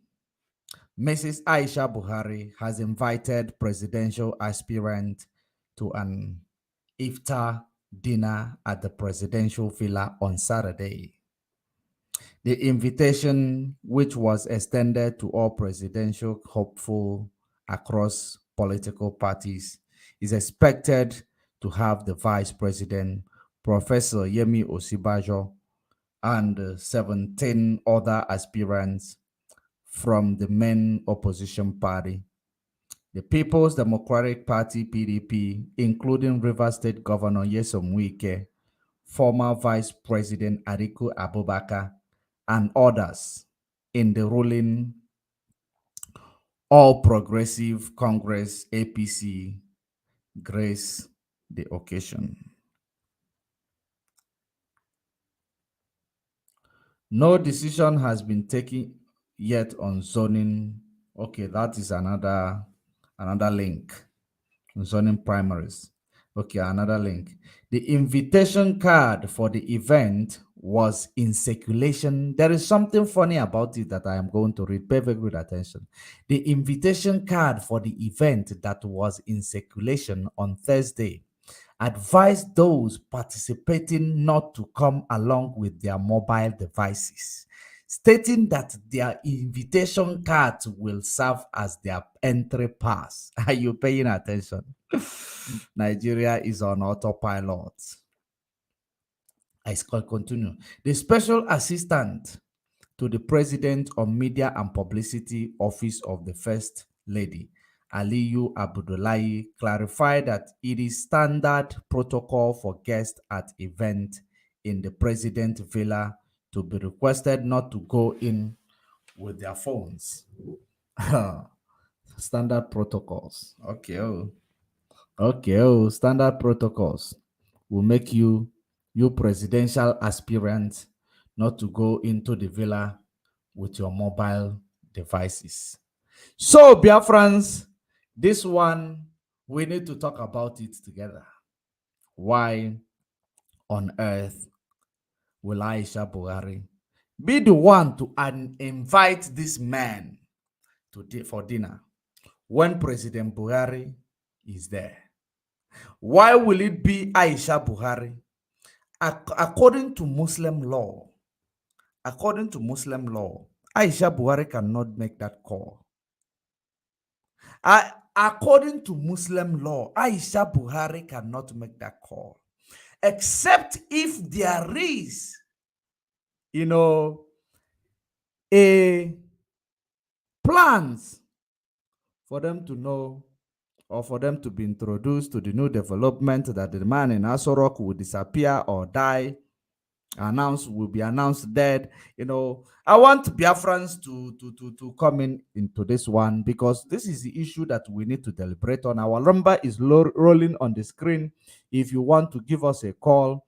Mrs. Aisha Buhari, has invited presidential aspirant to an iftar dinner at the presidential villa on Saturday. The invitation, which was extended to all presidential hopeful across political parties, is expected to have the Vice President, Professor Yemi Osibajo, and 17 other aspirants from the main opposition party, the People's Democratic Party (PDP), including Rivers State Governor Nyesom Wike, former Vice President Atiku Abubakar, and others in the ruling All Progressive Congress (APC) grace the occasion. No decision has been taken yet on zoning. Okay, that is another link. Zoning primaries. Okay, another link. The invitation card for the event was in circulation. There is something funny about it that I am going to read. Pay very good attention. The invitation card for the event that was in circulation on Thursday advised those participating not to come along with their mobile devices, stating that their invitation cards will serve as their entry pass. Are you paying attention? Nigeria is on autopilot. I shall continue. The special assistant to the President on Media and Publicity Office of the First Lady, Aliyu Abdullahi, clarified that it is standard protocol for guests at events in the President Villa to be requested not to go in with their phones. Standard protocols. Okay, standard protocols will make you presidential aspirants not to go into the villa with your mobile devices. So, Biafrans, this one, we need to talk about it together. Why on earth will Aisha Buhari be the one to invite this man for dinner when President Buhari is there? Why will it be Aisha Buhari? According to Muslim law, Aisha Buhari cannot make that call. According to Muslim law, Aisha Buhari cannot make that call, except if there is, a plans for them to know or for them to be introduced to the new development that the man in Asorok will disappear or die, will be announced dead. I want Biafrans to come into this one, because this is the issue that we need to deliberate on. Our number is rolling on the screen. If you want to give us a call,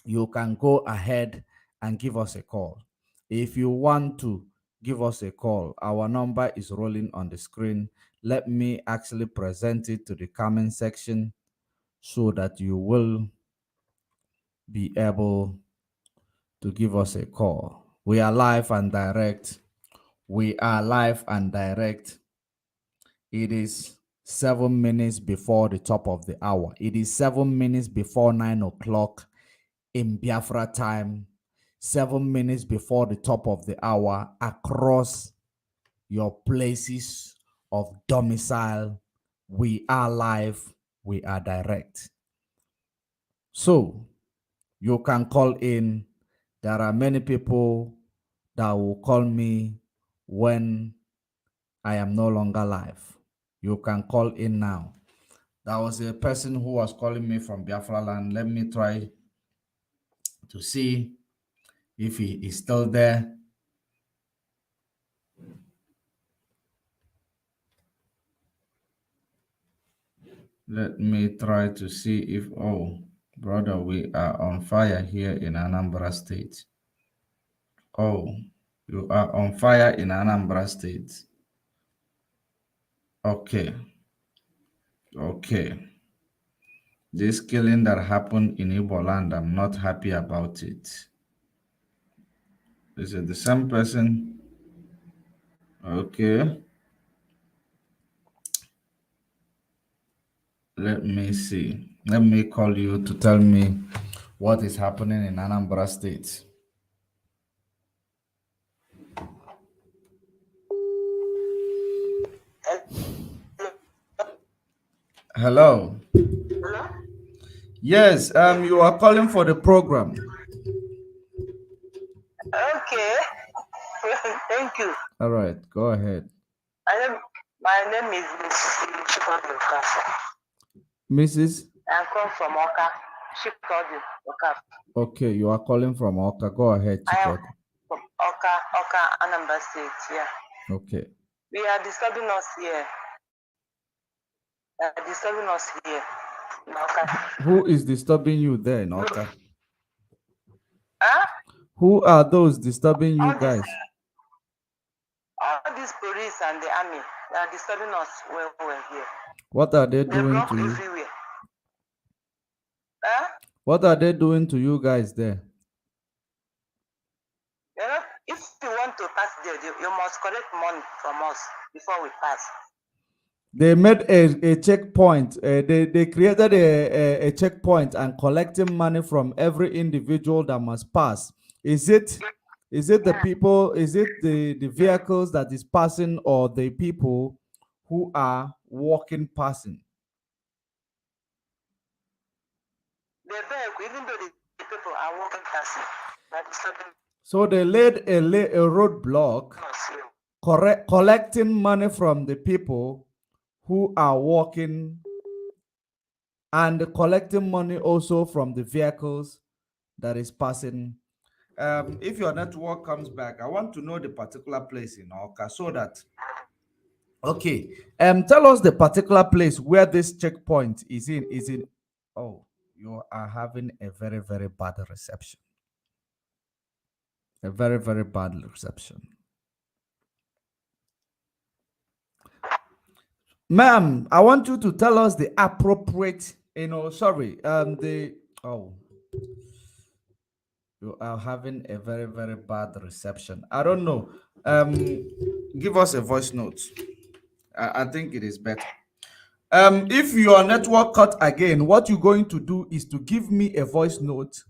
you can go ahead and give us a call. If you want to give us a call, our number is rolling on the screen. Let me actually present it to the comment section so that you will be able to give us a call. We are live and direct. It is 7 minutes before the top of the hour. It is 7 minutes before 9 o'clock in Biafra time. 7 minutes before the top of the hour across your places of domicile we are live, we are direct. So you can call in. There are many people that will call me when I am no longer live. You can call in now. There was a person who was calling me from Biafra land. Let me try to see if he is still there. Let me try to see if, oh, brother, we are on fire here in Anambra State. Oh, you are on fire in Anambra State. Okay. Okay. This killing that happened in Igbo land, I'm not happy about it. Is it the same person? Okay. Let me see. Let me call you to tell me what is happening in Anambra State. Hello. Hello? Yes, you are calling for the program. Okay. Thank you. All right, go ahead. My name is Mrs. Chikodi Okafor. Mrs. I come from Oka. Chikodi Okafor. Okay, you are calling from Oka. Go ahead, I am Chikoti. from Oka, Anambra State. Yeah. Okay. We are disturbing us here. Disturbing us here in Oka. Who is disturbing you there in Oka? Huh? Who are those disturbing you All guys? all these police and the army, they are disturbing us when we're here. What are they They doing block to you? everywhere. Huh? What are they doing to you guys there? You know, if you want to pass there, you must collect money from us before we pass. They made a checkpoint. They created a checkpoint and collecting money from every individual that must pass. Is it the people? Is it the vehicles that is passing, or the people who are walking passing? They beg, even though the people are walking passing, that is something So they laid a roadblock, collecting money from the people who are walking, and collecting money also from the vehicles that is passing. If your network comes back, I want to know the particular place in Oka so that, okay, tell us the particular place where this checkpoint is in. Is in, oh, you are having a very, very bad reception. A very, very bad reception. Ma'am, I want you to tell us the appropriate, oh, you are having a very, very bad reception. I don't know. Give us a voice note. I think it is better. If your network cut again, what you're going to do is to give me a voice note.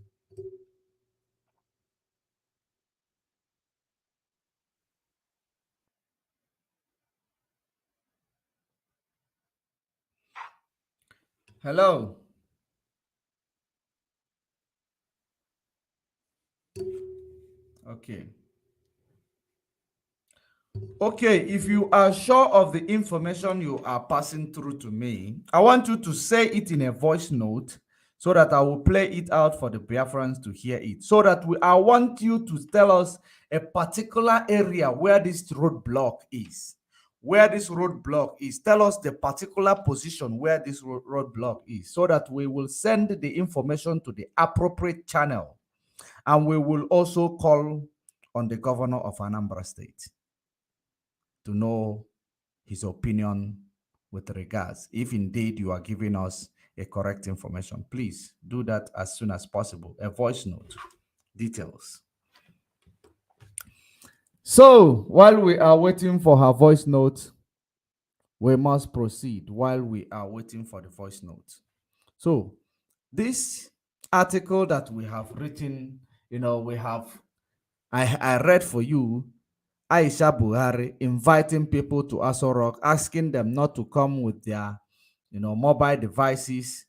Hello. Okay. Okay, if you are sure of the information you are passing through to me, I want you to say it in a voice note so that I will play it out for the Biafrans to hear it. So that I want you to tell us a particular area where this roadblock is. Where this roadblock is. Tell us the particular position where this roadblock is so that we will send the information to the appropriate channel. And we will also call on the governor of Anambra State to know his opinion with regards. If indeed you are giving us a correct information, please do that as soon as possible. A voice note, details. So while we are waiting for her voice note, we must proceed while we are waiting for the voice note. So this article that we have written, I read for you Aisha Buhari inviting people to Aso Rock, asking them not to come with their mobile devices.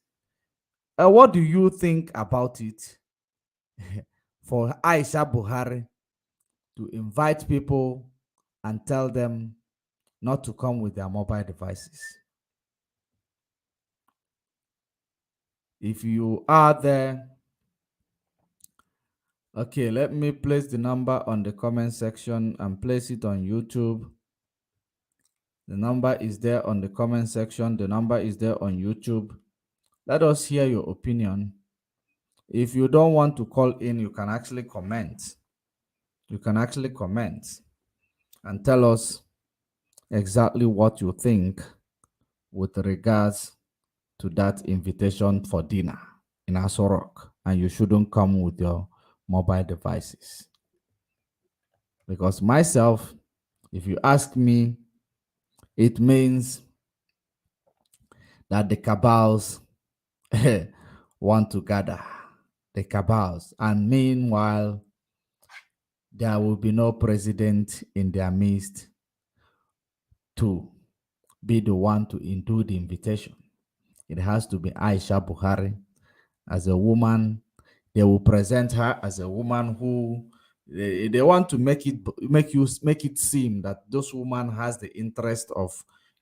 What do you think about it for Aisha Buhari to invite people and tell them not to come with their mobile devices? If you are there, okay, let me place the number on the comment section and place it on YouTube. The number is there on the comment section. The number is there on YouTube. Let us hear your opinion. If you don't want to call in, you can actually comment. You can actually comment and tell us exactly what you think with regards to that invitation for dinner in Aso Rock, and you shouldn't come with your mobile devices. Because myself, if you ask me, it means that the cabals want to gather. The cabals. And meanwhile, there will be no president in their midst to be the one to do the invitation. It has to be Aisha Buhari. As a woman, they will present her as a woman who they want to make it seem that this woman has the interest of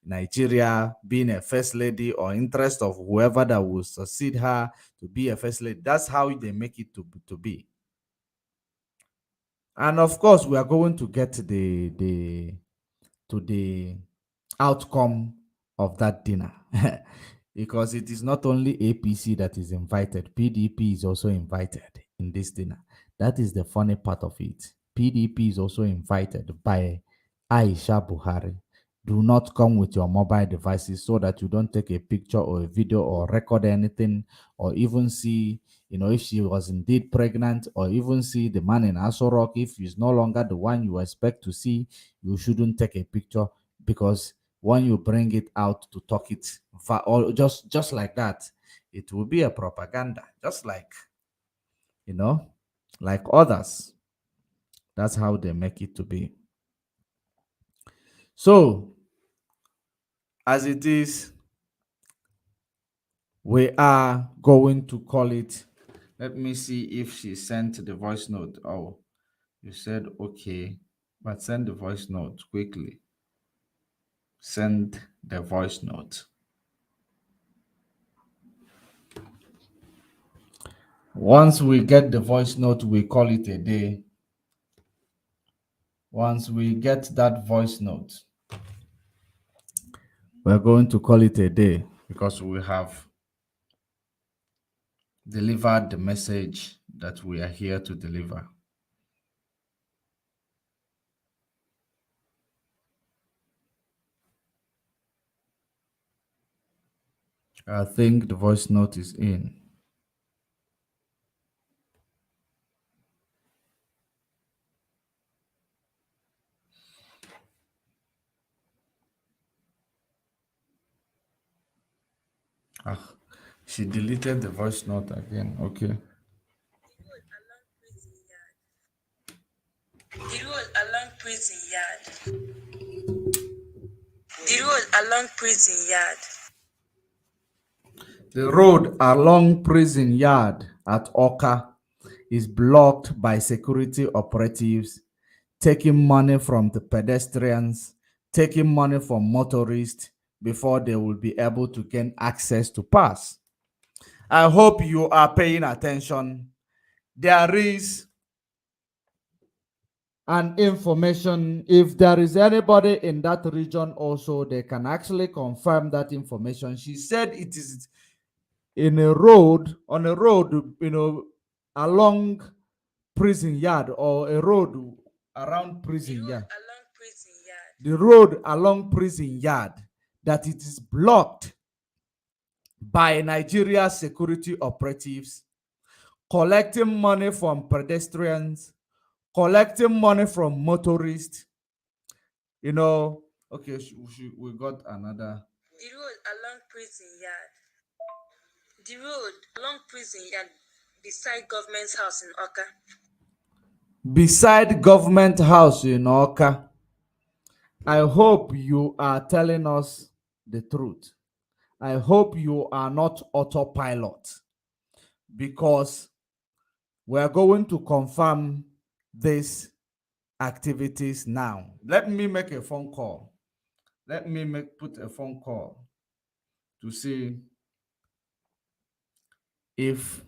Nigeria being a first lady, or interest of whoever that will succeed her to be a first lady. That's how they make it to be. And of course, we are going to get the outcome of that dinner. Because it is not only APC that is invited, PDP is also invited in this dinner. That is the funny part of it. PDP is also invited by Aisha Buhari. Do not come with your mobile devices so that you don't take a picture or a video or record anything, or even see, if she was indeed pregnant, or even see the man in Aso Rock. If he's no longer the one you expect to see, you shouldn't take a picture, because when you bring it out to talk it, or just like that, it will be a propaganda, just like, like others. That's how they make it to be. So, as it is, we are going to call it. Let me see if she sent the voice note. Oh, you said okay, but send the voice note quickly. Send the voice note. Once we get the voice note, we call it a day. Once we get that voice note, we're going to call it a day, because we have delivered the message that we are here to deliver. I think the voice note is in. She deleted the voice note again. Okay. The road along prison yard. The road along prison yard. The road along prison yard at Oka is blocked by security operatives taking money from the pedestrians, taking money from motorists before they will be able to gain access to pass. I hope you are paying attention. There is an information. If there is anybody in that region also, they can actually confirm that information. She said it is on a road, along prison yard, or a road around prison yard. The road along prison yard, that it is blocked by Nigeria security operatives collecting money from pedestrians, collecting money from motorists. Okay, we got another. The road along prison yard. The road along prison yard beside government's house in Oka. Beside government house in Oka. I hope you are telling us the truth. I hope you are not autopilot, because we are going to confirm these activities now. Let me make a phone call. Let me put a phone call to see if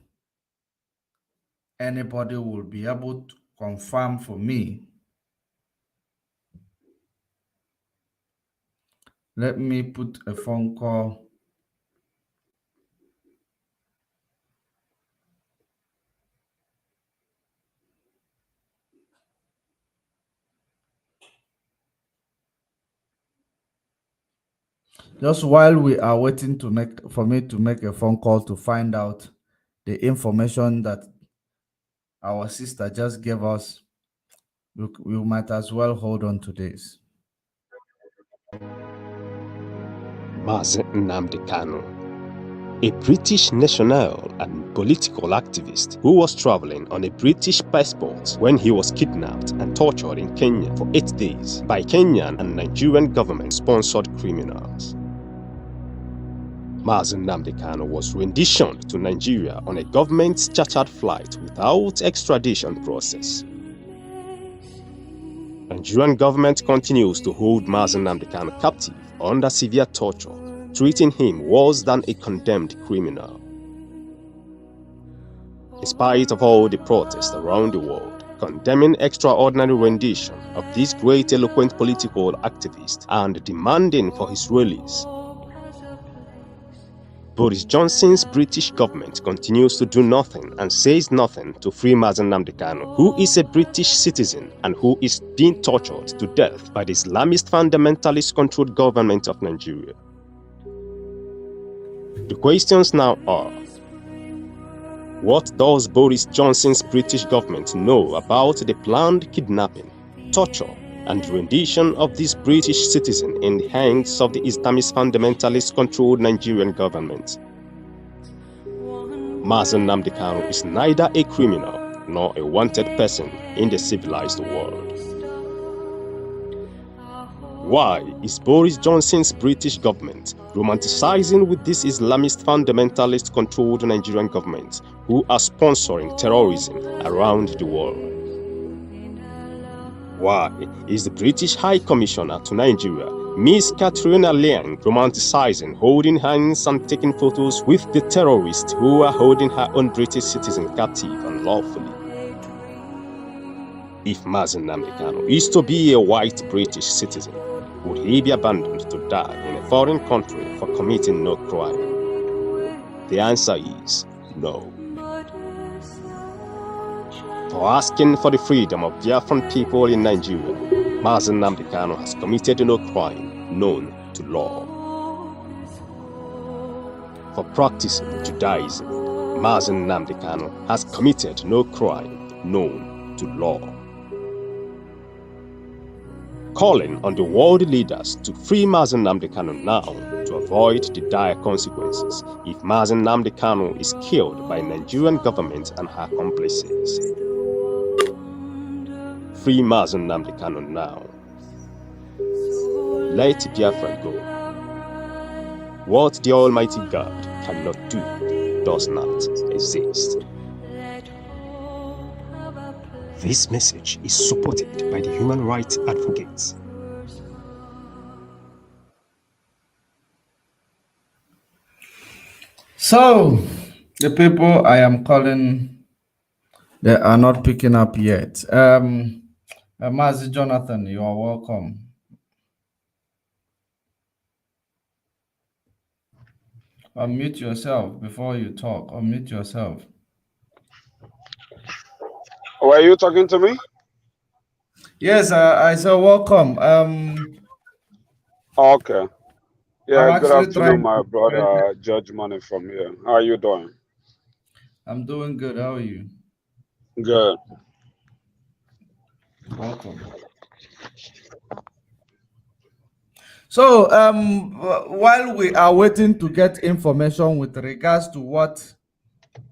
anybody will be able to confirm for me. Let me put a phone call. Just while we are waiting for me to make a phone call to find out the information that our sister just gave us, we might as well hold on to this. Mazi Nnamdi Kanu, a British national and political activist who was traveling on a British passport when he was kidnapped and tortured in Kenya for 8 days by Kenyan and Nigerian government-sponsored criminals. Mazi Nnamdi Kanu was renditioned to Nigeria on a government-chartered flight without extradition process. Nigerian government continues to hold Mazi Nnamdi Kanu captive under severe torture, treating him worse than a condemned criminal. In spite of all the protests around the world condemning extraordinary rendition of this great eloquent political activist and demanding for his release, Boris Johnson's British government continues to do nothing and says nothing to free Mazi Nnamdi Kanu, who is a British citizen and who is being tortured to death by the Islamist fundamentalist-controlled government of Nigeria. The questions now are: what does Boris Johnson's British government know about the planned kidnapping, torture, and rendition of this British citizen in the hands of the Islamist fundamentalist-controlled Nigerian government? Mazi Nnamdi Kanu is neither a criminal nor a wanted person in the civilized world. Why is Boris Johnson's British government romanticizing with this Islamist fundamentalist-controlled Nigerian government who are sponsoring terrorism around the world? Why is the British High Commissioner to Nigeria, Miss Katrina Liang, romanticizing holding hands and taking photos with the terrorists who are holding her own British citizen captive unlawfully? If Mazi Nnamdi Kanu is to be a white British citizen, would he be abandoned to die in a foreign country for committing no crime? The answer is no. For asking for the freedom of Biafran people in Nigeria, Mazi Nnamdi Kanu has committed no crime known to law. For practicing Judaism, Mazi Nnamdi Kanu has committed no crime known to law. Calling on the world leaders to free Mazi Nnamdi Kanu now to avoid the dire consequences if Mazi Nnamdi Kanu is killed by Nigerian government and her accomplices. Free Mazi Nnamdi Kanu now. Let Biafra go. What the Almighty God cannot do does not exist. This message is supported by the human rights advocates. So, the people I am calling, they are not picking up yet. Mazi Jonathan, you are welcome. Unmute yourself before you talk. Unmute yourself. Were you talking to me? Yes, I said welcome. Okay. Yeah, good afternoon, my to... brother Judge Money from here. How are you doing? I'm doing good. How are you? Good. Welcome. So, while we are waiting to get information with regards to what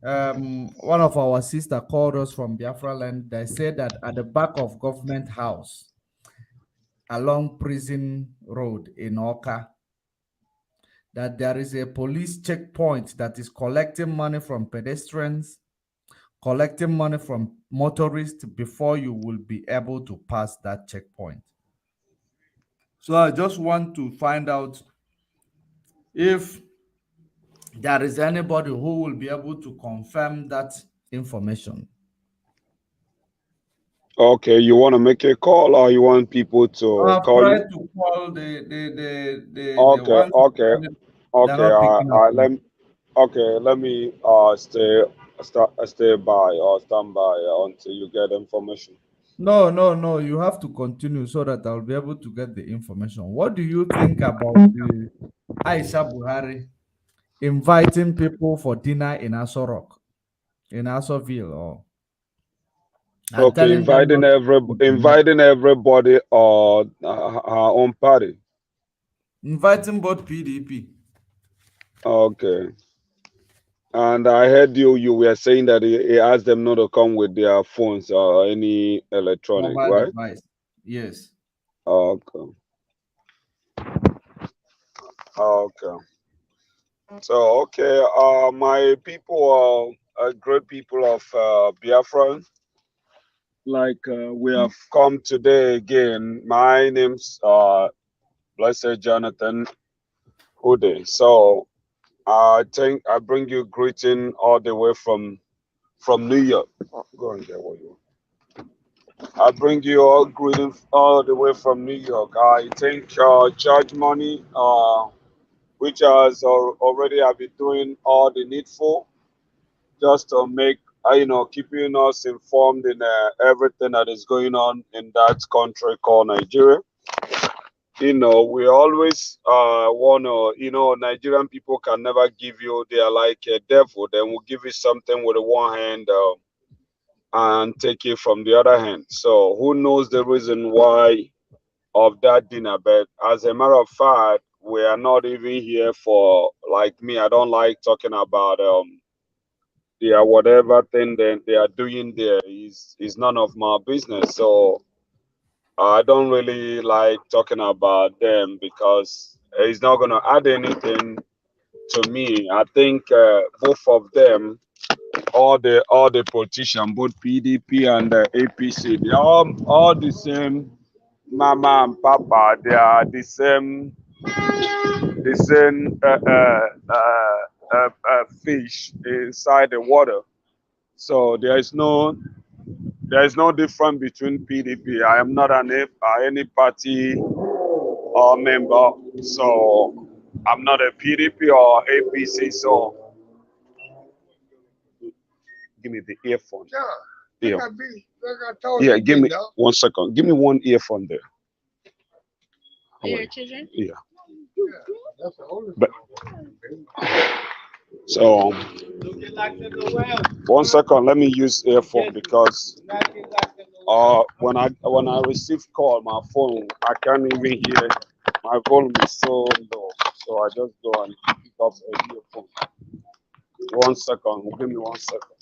one of our sister called us from Biafra land, they said that at the back of Government House, along Prison Road in Oka, that there is a police checkpoint that is collecting money from pedestrians, collecting money from motorists before you will be able to pass that checkpoint. So I just want to find out if there is anybody who will be able to confirm that information. Okay, you want to make a call or you want people to I've call you? tried to call the Okay, ones okay, they're okay. not picking up. Let me stay by or stand by until you get information. No. You have to continue so that I'll be able to get the information. What do you think about the Aisha Buhari inviting people for dinner in Aso Rock, in Asoville, or and Okay, telling them not to come? inviting everybody or her own party. Inviting both PDP. Okay. And I heard you were saying that he asked them not to come with their phones or any electronic, Mobile right? device. Yes. Okay. Okay. So okay, my people are great people of Biafra. Like we have come today again. My name's Blessed Jonathan Ude. So I think I bring you greeting all the way from New York. Go and get what you want. I bring you all greetings all the way from New York. I think charge money, which has already have been doing all the needful just to make keeping us informed in everything that is going on in that country called Nigeria. We always want to, Nigerian people can never give you, they are like a devil. They will give you something with one hand and take it from the other hand. So who knows the reason why of that dinner? But as a matter of fact, we are not even here for, like me, I don't like talking about whatever thing that they are doing there is none of my business. So I don't really like talking about them because it's not going to add anything to me. I think both of them, all the politicians, both PDP and APC, they are all the same mama and papa. They are the same fish inside the water. So there is no difference between PDP. I am not any party or member, so I'm not a PDP or APC. So give me the earphone. Yeah, yeah. Give me 1 second. Give me one earphone there. Your children? Yeah. But so 1 second. Let me use earphone because when I receive call, my phone I can't even hear. My volume is so low, so I just go and pick up a earphone. 1 second. Give me 1 second.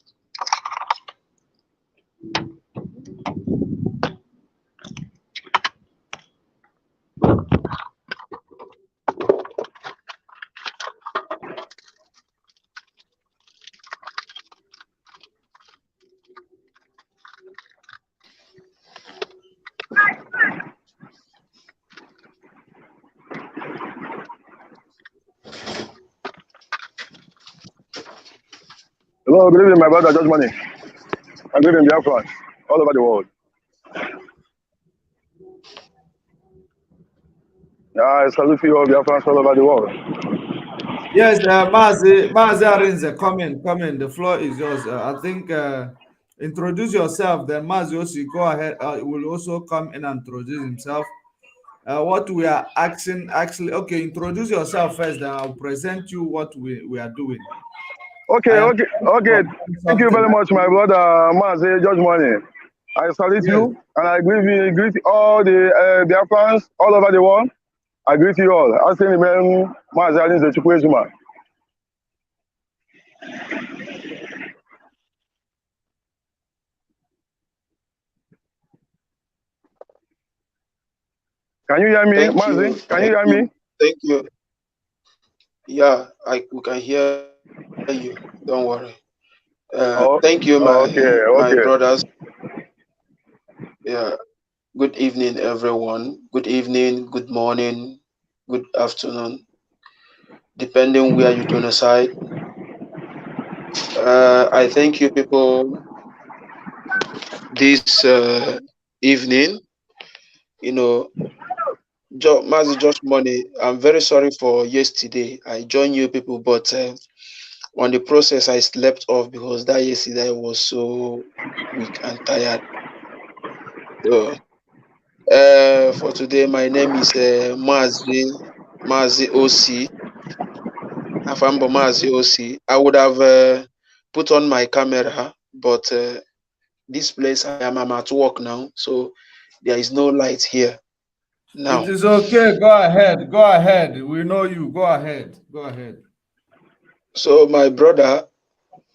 Hello, good evening, my brother, Judge Money. I'm good in Biafra, all over the world. Yeah, I salute you all Biafrans all over the world. Yes, Mazi Arinze, come in. The floor is yours. I think introduce yourself. Then Mazi Osi, go ahead. Will also come in and introduce himself. What we are asking, actually, okay, introduce yourself first. Then I'll present you what we are doing. Okay. Thank you very much, my brother, Mazi, Judge Money. I salute you, and I greet all the Biafrans all over the world. I greet you all. I say, Mazi Arinze Chukwuezuma. Can you hear me, Mazi? Can you hear me? Thank you. Yeah, we can hear you. Don't worry. Oh, Thank you, okay, my okay. brothers. Yeah. Good evening, everyone. Good evening, good morning, good afternoon, depending where you don't aside. I thank you, people, this evening. You know, Mazi Josh Money. I'm very sorry for yesterday. I joined you people, but on the process, I slept off because that yesterday I was so weak and tired. So, for today, my name is Mazi OC. Afambo Mazi OC. I would have put on my camera, but this place I'm at work now, so there is no light here It now. is okay. Go ahead. Go ahead. We know you. Go ahead. Go ahead. So my brother,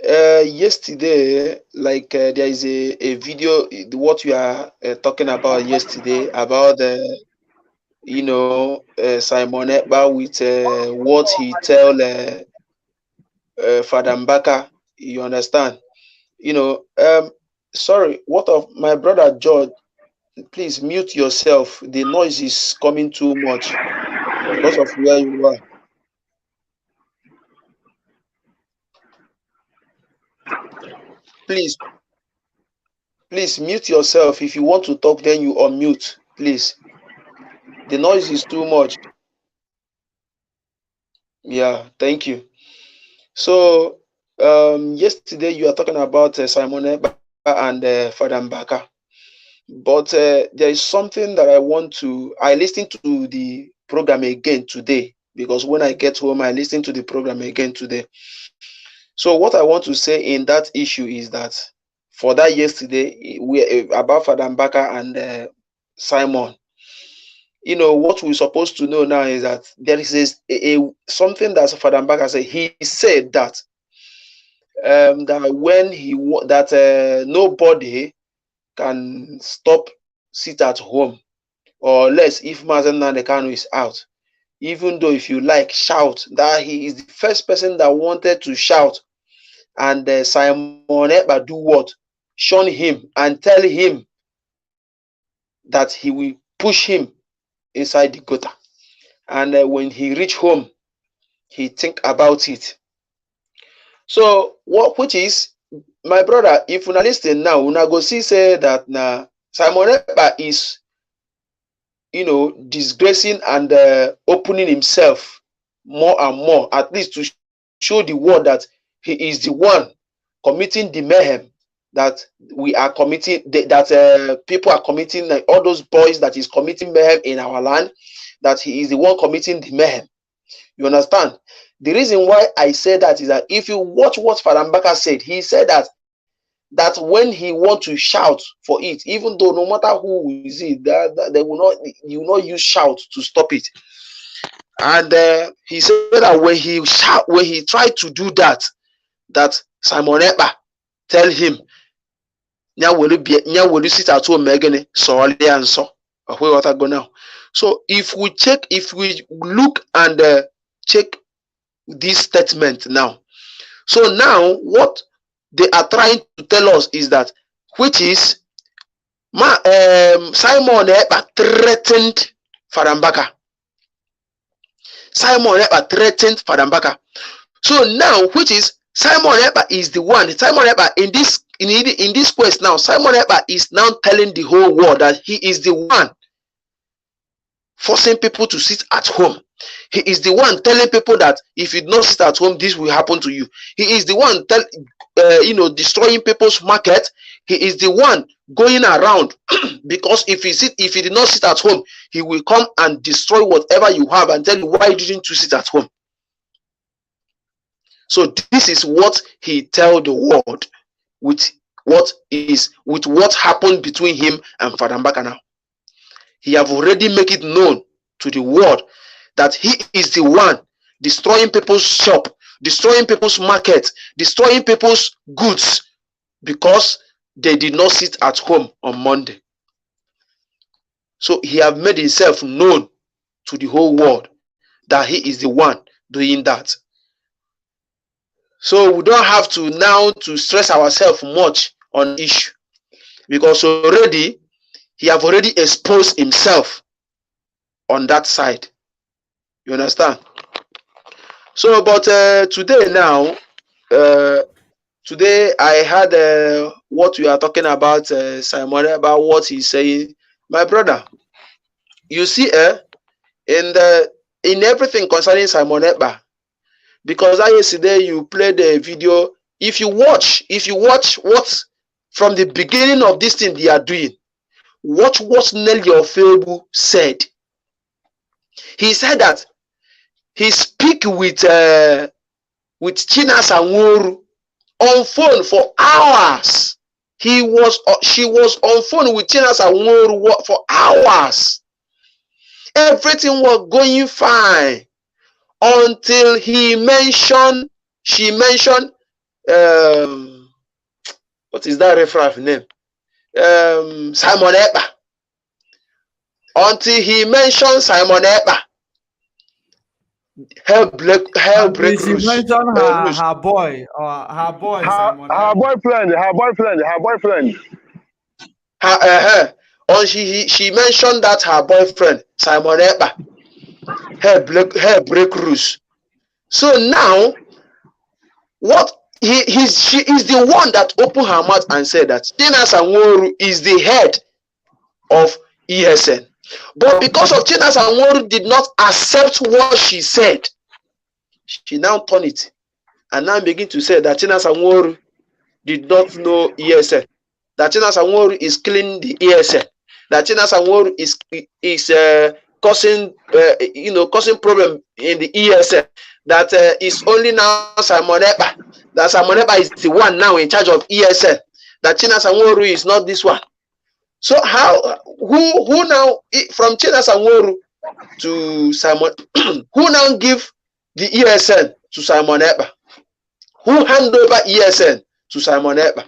yesterday, like there is a video, what you are talking about yesterday about Simon Ekpa with what he tell Father Mbaka. You understand? You know, sorry, what of my brother George? Please mute yourself. The noise is coming too much because of where you are. Please, please mute yourself. If you want to talk, then you unmute. Please. The noise is too much. Yeah, thank you. So, yesterday you are talking about Simon Ekpa and Father Mbaka. But there is something that I want to. I listened to the program again today because when I get home, I listen to the program again today. So what I want to say in that issue is that for that yesterday, we about Father Mbaka and Simon. You know what we're supposed to know now is that there is something that Father Mbaka said. He said that that when nobody can sit at home, or less if Mazen Nandekano is out. Even though if you like shout, that he is the first person that wanted to shout, and Simon Ekpa do what? Shun him and tell him that he will push him inside the gutter. And when he reach home, he think about it. So which is, my brother, if una listen now, una go see say that na Simon Ekpa is, disgracing and opening himself more and more, at least to show the world that he is the one committing the mayhem that we are committing, that people are committing, like all those boys that is committing mayhem in our land, that he is the one committing the mayhem. You understand? The reason why I say that is that if you watch what Father Mbaka said, he said that when he want to shout for it, even though no matter who is it, that they will not, you will not use shout to stop it. And he said that when he tried to do that Simon Ekpa tell him, "Nya will sit at home again, so and so." What I go now. So if we look and check this statement now. So now what they are trying to tell us is that, which is Simon Ekpa threatened Father Mbaka. Simon Ekpa threatened Father Mbaka. So now, which is Simon Ekpa is the one. Simon Ekpa in this quest now, Simon Ekpa is now telling the whole world that he is the one forcing people to sit at home. He is the one telling people that if you don't sit at home, this will happen to you. He is the one destroying people's market. He is the one going around because if he did not sit at home, he will come and destroy whatever you have and tell you, why didn't you sit at home? So this is what he tell the world with what happened between him and Father Mbaka now. He have already made it known to the world that he is the one destroying people's shop, destroying people's market, destroying people's goods because they did not sit at home on Monday. So he have made himself known to the whole world that he is the one doing that. So we don't have to now to stress ourselves much on issue, because already he have already exposed himself on that side. You understand? So, but today now, today I had what we are talking about, Simon, about what he's saying. My brother, you see, in everything concerning Simon Ekpa, because yesterday you played a video. If you watch what from the beginning of this thing they are doing, watch what Nelly Ofebu said. He said that he speak with Chinas Anworu on phone for hours. She was on phone with Chinas Anworu for hours. Everything was going fine until she mentioned what is that reference name? Simon Ekpa. Until he mentioned Simon Ekpa, her break She loose. mentioned her boy, Simon Her boyfriend. She mentioned that her boyfriend Simon Ekpa, her break loose. So now, what she is the one that opened her mouth and said that Chinas Anworu is the head of ESN. But because of Chinas Anworu did not accept what she said, she now turned it and now begin to say that Chinas Anworu did not know ESN, that Chinas Anworu is killing the ESN, that Chinas Anworu is causing causing problem in the ESN, that it's only now Simon Ekpa, that Simon Ekpa is the one now in charge of ESN, that Chinas Anworu is not this one. So who now, from Chinas Anworu to Simon, who now give the ESN to Simon Ekpa? Who hand over ESN to Simon Ekpa?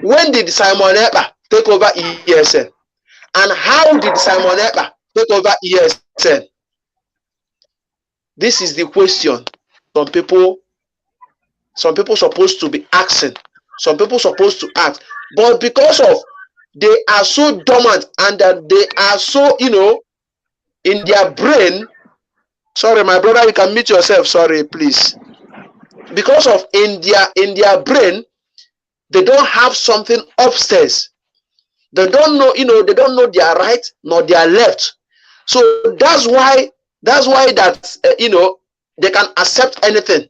When did Simon Ekpa take over ESN? And how did Simon Ekpa take over ESN? This is the question some people supposed to be asking. Some people supposed to ask. But because of they are so dormant and that they are so, in their brain. Sorry, my brother, you can mute yourself. Sorry, please. Because of in their brain, they don't have something upstairs. They don't know, they don't know their right nor their left. So that's why that they can accept anything.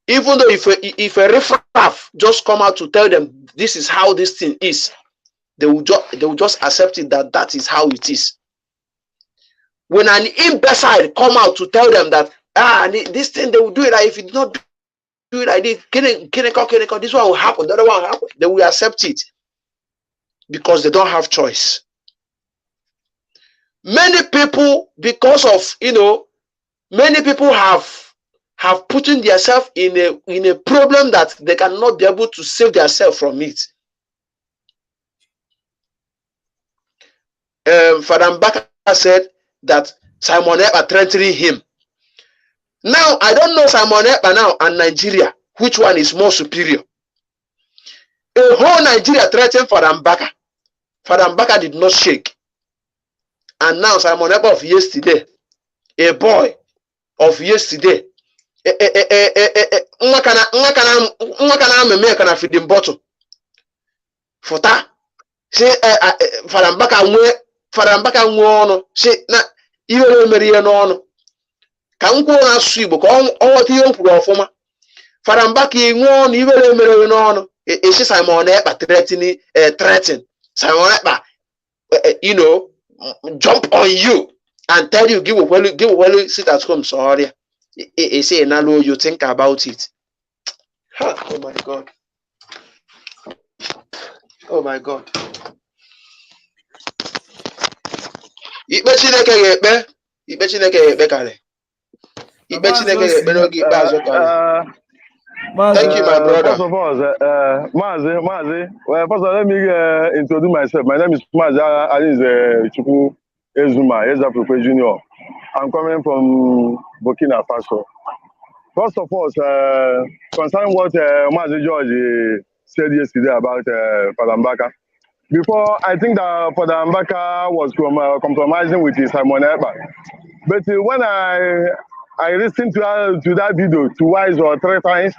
Even though if a riffraff just come out to tell them this is how this thing is, they will just accept it that is how it is. When an imbecile come out to tell them that this thing they will do it, like if it not do it like this, this one will happen, the other one will happen, they will accept it because they don't have choice. Many people, because of many people have put in themselves in a problem that they cannot be able to save themselves from it. Father Mbaka said that Simon Ekpa threatening him. Now, I don't know Simon Ekpa now and Nigeria, which one is more superior. A whole Nigeria threatened Father Mbaka. Father Mbaka did not shake. And now Simon Ekpa of yesterday, a boy of yesterday, feeding bottle. Fota, say Father Mbaka nwe say na iwe mere ihe n'ọnụ ka m kwuo na asụ Igbo ka ọ ihe m kwuru ọfụma. Father Mbaka nwe ọnụ iwe mere n'ọnụ eshi Simon Ekpa threaten Simon Ekpa jump on you and tell you give away sit at home. Sorry, say now you think about it. Oh my God. Oh my God. Ikpe Chineke ga-ekpe. Ikpe Chineke ga-ekpe kare. Ikpe Chineke ga-ekpe n'oge ikpeazụ kare. Thank you, my brother. First of all, Mazi, well, first of all, let me introduce myself. My name is Mazi Alize Chukwu Ezuma, Ezafrukwe Junior. I'm coming from Burkina Faso. First of all, concerning what Mazi George said yesterday about Father Mbaka. Before, I think that Father Mbaka was compromising with his Simon Eba. But when I listened to that video twice or three times,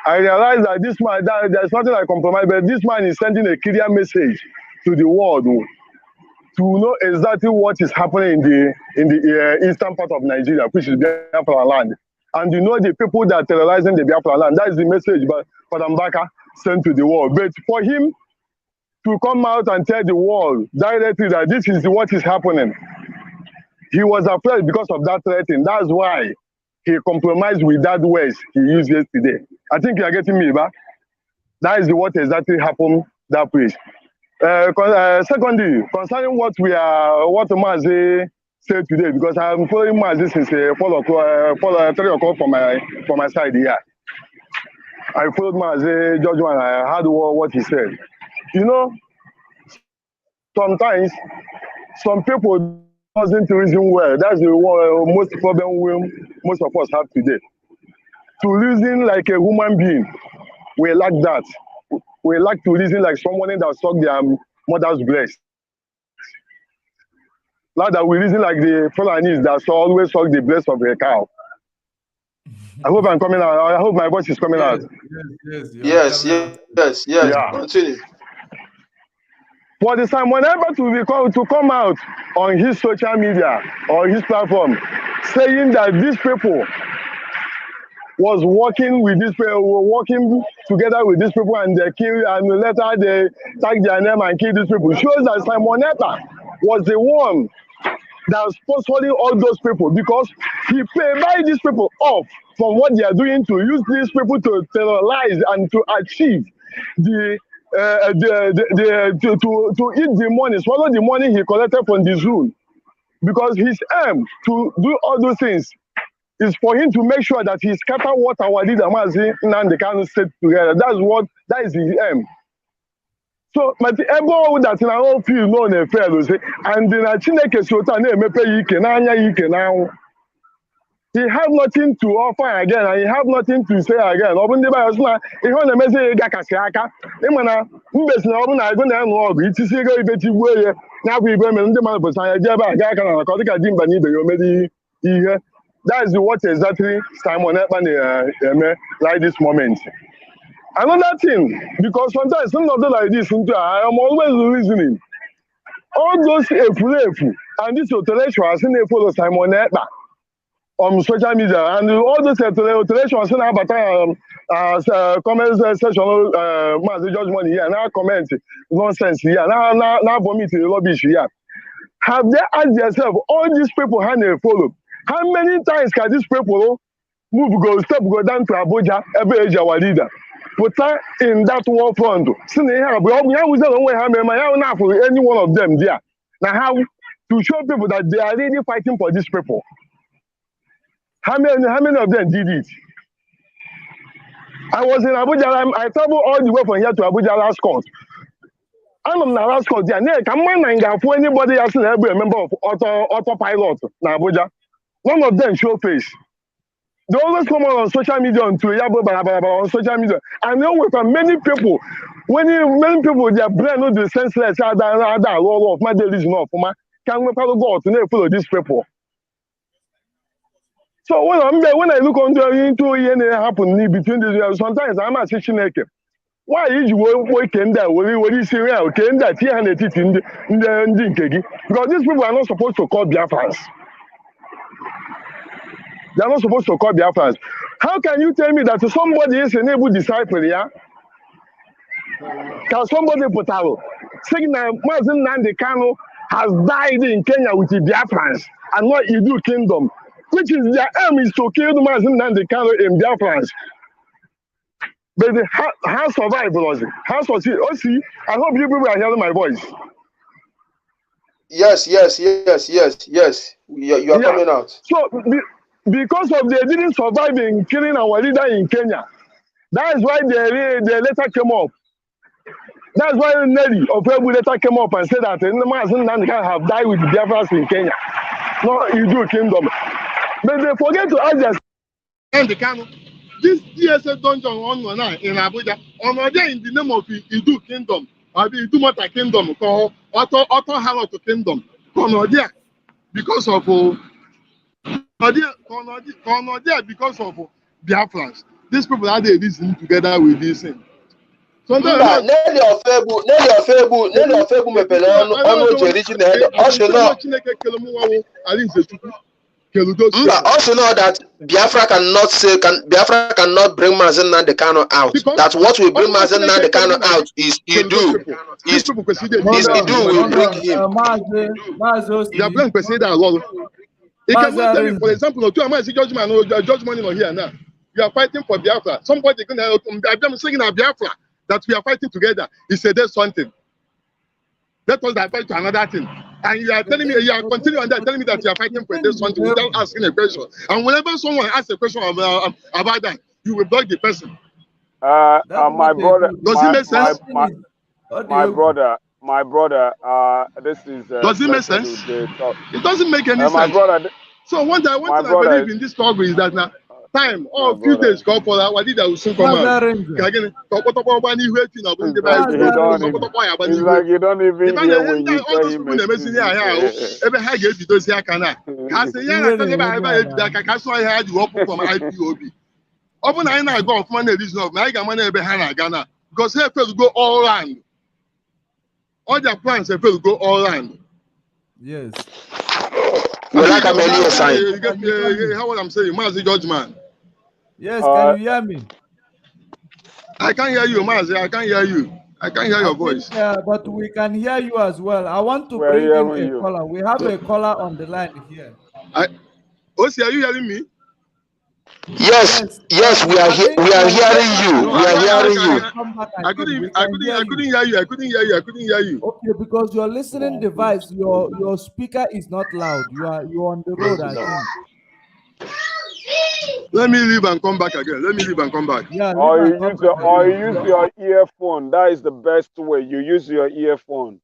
I realized that this man, there's nothing like compromise, but this man is sending a clear message to the world to know exactly what is happening in the eastern part of Nigeria, which is Biafra land. And you know the people that are terrorizing the Biafra land. That is the message that Father Mbaka sent to the world. But for him to come out and tell the world directly that this is what is happening, he was afraid because of that threatening. That's why he compromised with that words he used yesterday. I think you are getting me, but that is what exactly happened that place. Secondly, concerning what Mazi said today, because I'm following Mazi since 3 o'clock from my side here. I followed Mazi judgment. I heard what he said. You know, sometimes some people doesn't reason well. That's the most problem most of us have today. To reason like a human being, we lack that. We like to reason like someone that sucked their mother's breast. Not that we reason like the Fulanis that always suck the breast of a cow. I hope I'm coming out. I hope my voice is coming out. Yes. Yeah. Continue. For the Simon Eber to come out on his social media or his platform saying that these people was working with these people, working together with these people, and they kill, and later they tag their name and kill these people, shows that Simon Eber was the one that was sponsoring all those people, because he buy these people off from what they are doing to use these people to terrorize and to achieve to eat the money, swallow the money he collected from the zoo, because his aim to do all those things is for him to make sure that he scatter what our leader Mazi Nnamdi Kanu said together. That is his aim. So, but everyone that in our field know the fair say, and then a Chineke Sota na emepe ike na anya ike na. He have nothing to offer again, and he have nothing to say again. Open the Bible, na ihe na emezi ga kasi aka. Imana mbesi na obu na go na enu ogu itisi ego ibeti gwe na bụ igwe mere ndị mmadụ bụ sanya jebe aga aka na ka ọ dịka dimba na ibe ya omedi ihe. That is what exactly Simon Ekpa like this moment. Another thing, because sometimes something like this, I am always reasoning. All those efu and this intellectuals follow Simon Ekpa on social media, and all those intellectuals about comment section, Mazi judgment here, now comment nonsense here, now vomit rubbish here. Have they asked themselves, all these people how they follow? How many times can these people go down to Abuja, every age our leader? Put her in that war front. Any one of them there. Now how to show people that they are really fighting for these people. How many of them did it? I was in Abuja. I traveled all the way from here to Abuja last court. I'm not last court there. Anybody else be a member of autopilot in Abuja. None of them show face. They always come on social media on social media, and they always have many people. Many people, their brain not the senseless. Roll off my daily enough. Can we follow God to follow these people? So when I look into happen between these, sometimes I'm at Chineke. Why is you working there? What you see here? Okay, that here and because these people are not supposed to call Biafrans. They are not supposed to call Biafrans. How can you tell me that somebody is an able disciple, yeah? Can somebody put out saying that Mazi Nnamdi Kanu has died in Kenya with the Biafrans and not Idu Kingdom, which is their aim is to kill Mazi Nnamdi Kanu in Biafrans. But how survived was it? How was it? Oh, see, I hope you people are hearing my voice. Yes. You are coming out. So, because of they didn't survive in killing our leader in Kenya, that is why they later came up. That's why Nelly of Ebu later came up and said that Mazi Nnamdi Kanu have died with the Biafrans in Kenya. not Idu Kingdom. But they forget to ask their And the Kano. This DSA dungeon on now in Abuja, on there in the name of Idu Kingdom, or the Idumota Kingdom, called Otto Harrod Kingdom, Konodia, because of Konodia, because of Biafrans. These people are they reason together with this thing. So Nelly Ofebu mepere ọnụ oji erichi na head. Also know that Biafra cannot bring Mazen Nnamdi Kanu out. That what will bring Mazen Nnamdi Kanu out is Idu. Is Idu will bring him. The blank person that alone. You can tell me, for example, two months judgment here now. You are fighting for Biafra. Somebody can I'm saying at Biafra that we are fighting together. He said there's something. That was that fight to another thing. And you are telling me, you are continuing on that, telling me that you are fighting for this something without asking a question. And whenever someone asks a question about that, you will block the person. My brother, does it make sense? My brother, this is. Does it make sense? It doesn't make any sense. My brother. So one thing I believe in this struggle is that now time or a few days go for that. What did I soon come out? It's like you don't even hear when you tell him. Open I now go of money reason of I got money Ghana because they fail to go all land. All their plans they fail to go all land. Yes. Well, like I'm you get how what I'm saying, Mazi Judgment. Yes, can you hear me? I can't hear you, Mazi. I can't hear you. I can't hear your voice. Yeah, but we can hear you as well. I want to bring in a caller. We have a caller on the line here. Osi, are you hearing me? Yes, we are hearing you. We are hearing you. I couldn't hear you. Okay, because your listening device, your speaker is not loud. You're on the road, I think. Let me leave and come back again. Yeah, or you use your earphone. That is the best way. You use your earphone.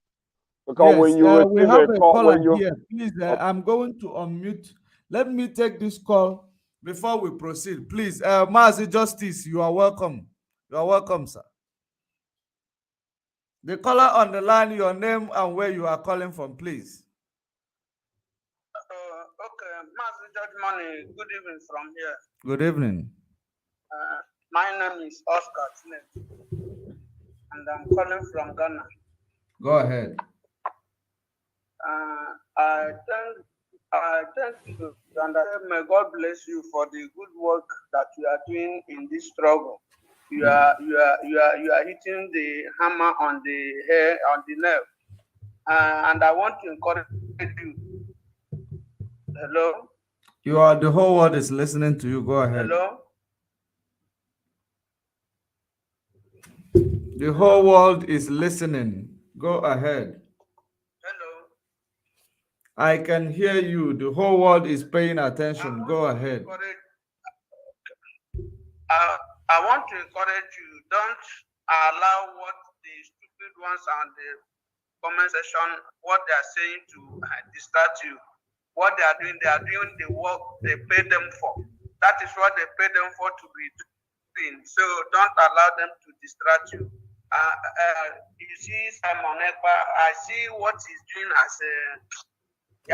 Because yes, when you we have a caller here. Please, I'm going to unmute. Let me take this call before we proceed. Please, Mazi Justice, you are welcome. You are welcome, sir. The caller on the line, your name and where you are calling from, please. Okay, Mazi Judge Money, good evening from here. Good evening. My name is Oscar Smith, and I'm calling from Ghana. Go ahead. I thank you, and may God bless you for the good work that you are doing in this struggle. You are hitting the hammer on the hair, on the nail, and I want to encourage you. Hello. The whole world is listening to you. Go ahead. Hello. The whole world is listening. Go ahead. Hello. I can hear you. The whole world is paying attention. Go ahead. I want to encourage you. Don't allow what the stupid ones on the comment section, what they are saying to distract you. What they are doing the work they pay them for. That is what they pay them for to be doing. So don't allow them to distract you. You see Simon Ekpa, I see what he's doing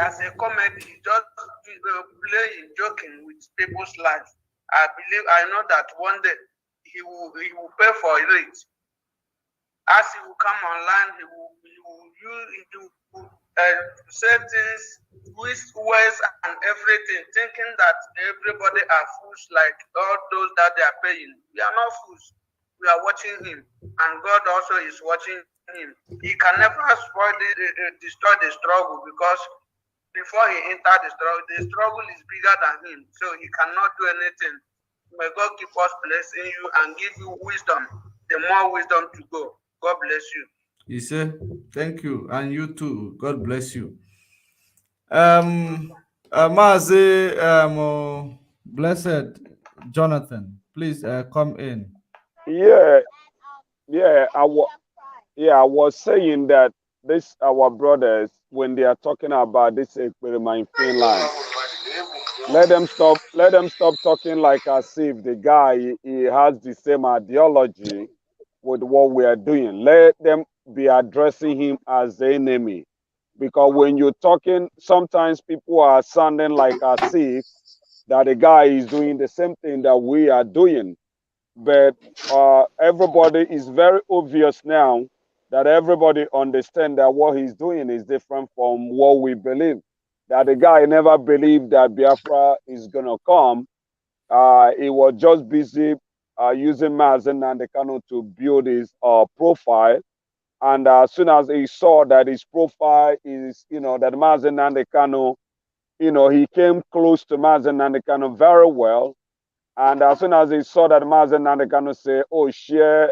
as a comedy. He just playing, joking with people's lives. I know that one day he will pay for it. As he will come online, he will say things, words and everything, thinking that everybody are fools like all those that they are paying. We are not fools. We are watching him, and God also is watching him. He can never destroy the struggle, because before he entered the struggle is bigger than him, so he cannot do anything. May God keep us blessing you and give you wisdom, the more wisdom to go. God bless you. You say, thank you, and you too. God bless you. Mazi, blessed Jonathan, please come in. Yeah. I was saying that this our brothers, when they are talking about this experiment in Finland, let them stop. Let them stop talking like as if the guy he has the same ideology with what we are doing. Let them be addressing him as the enemy, because when you're talking, sometimes people are sounding like as if that the guy is doing the same thing that we are doing. But everybody is very obvious now that everybody understand that what he's doing is different from what we believe. That the guy never believed that Biafra is gonna come. He was just busy using Mazen and the Kano to build his profile. And as soon as he saw that his profile is, that Mazen and the Kano, he came close to Mazen and the Kano very well. And as soon as he saw that Mazen Nandekano say, oh, share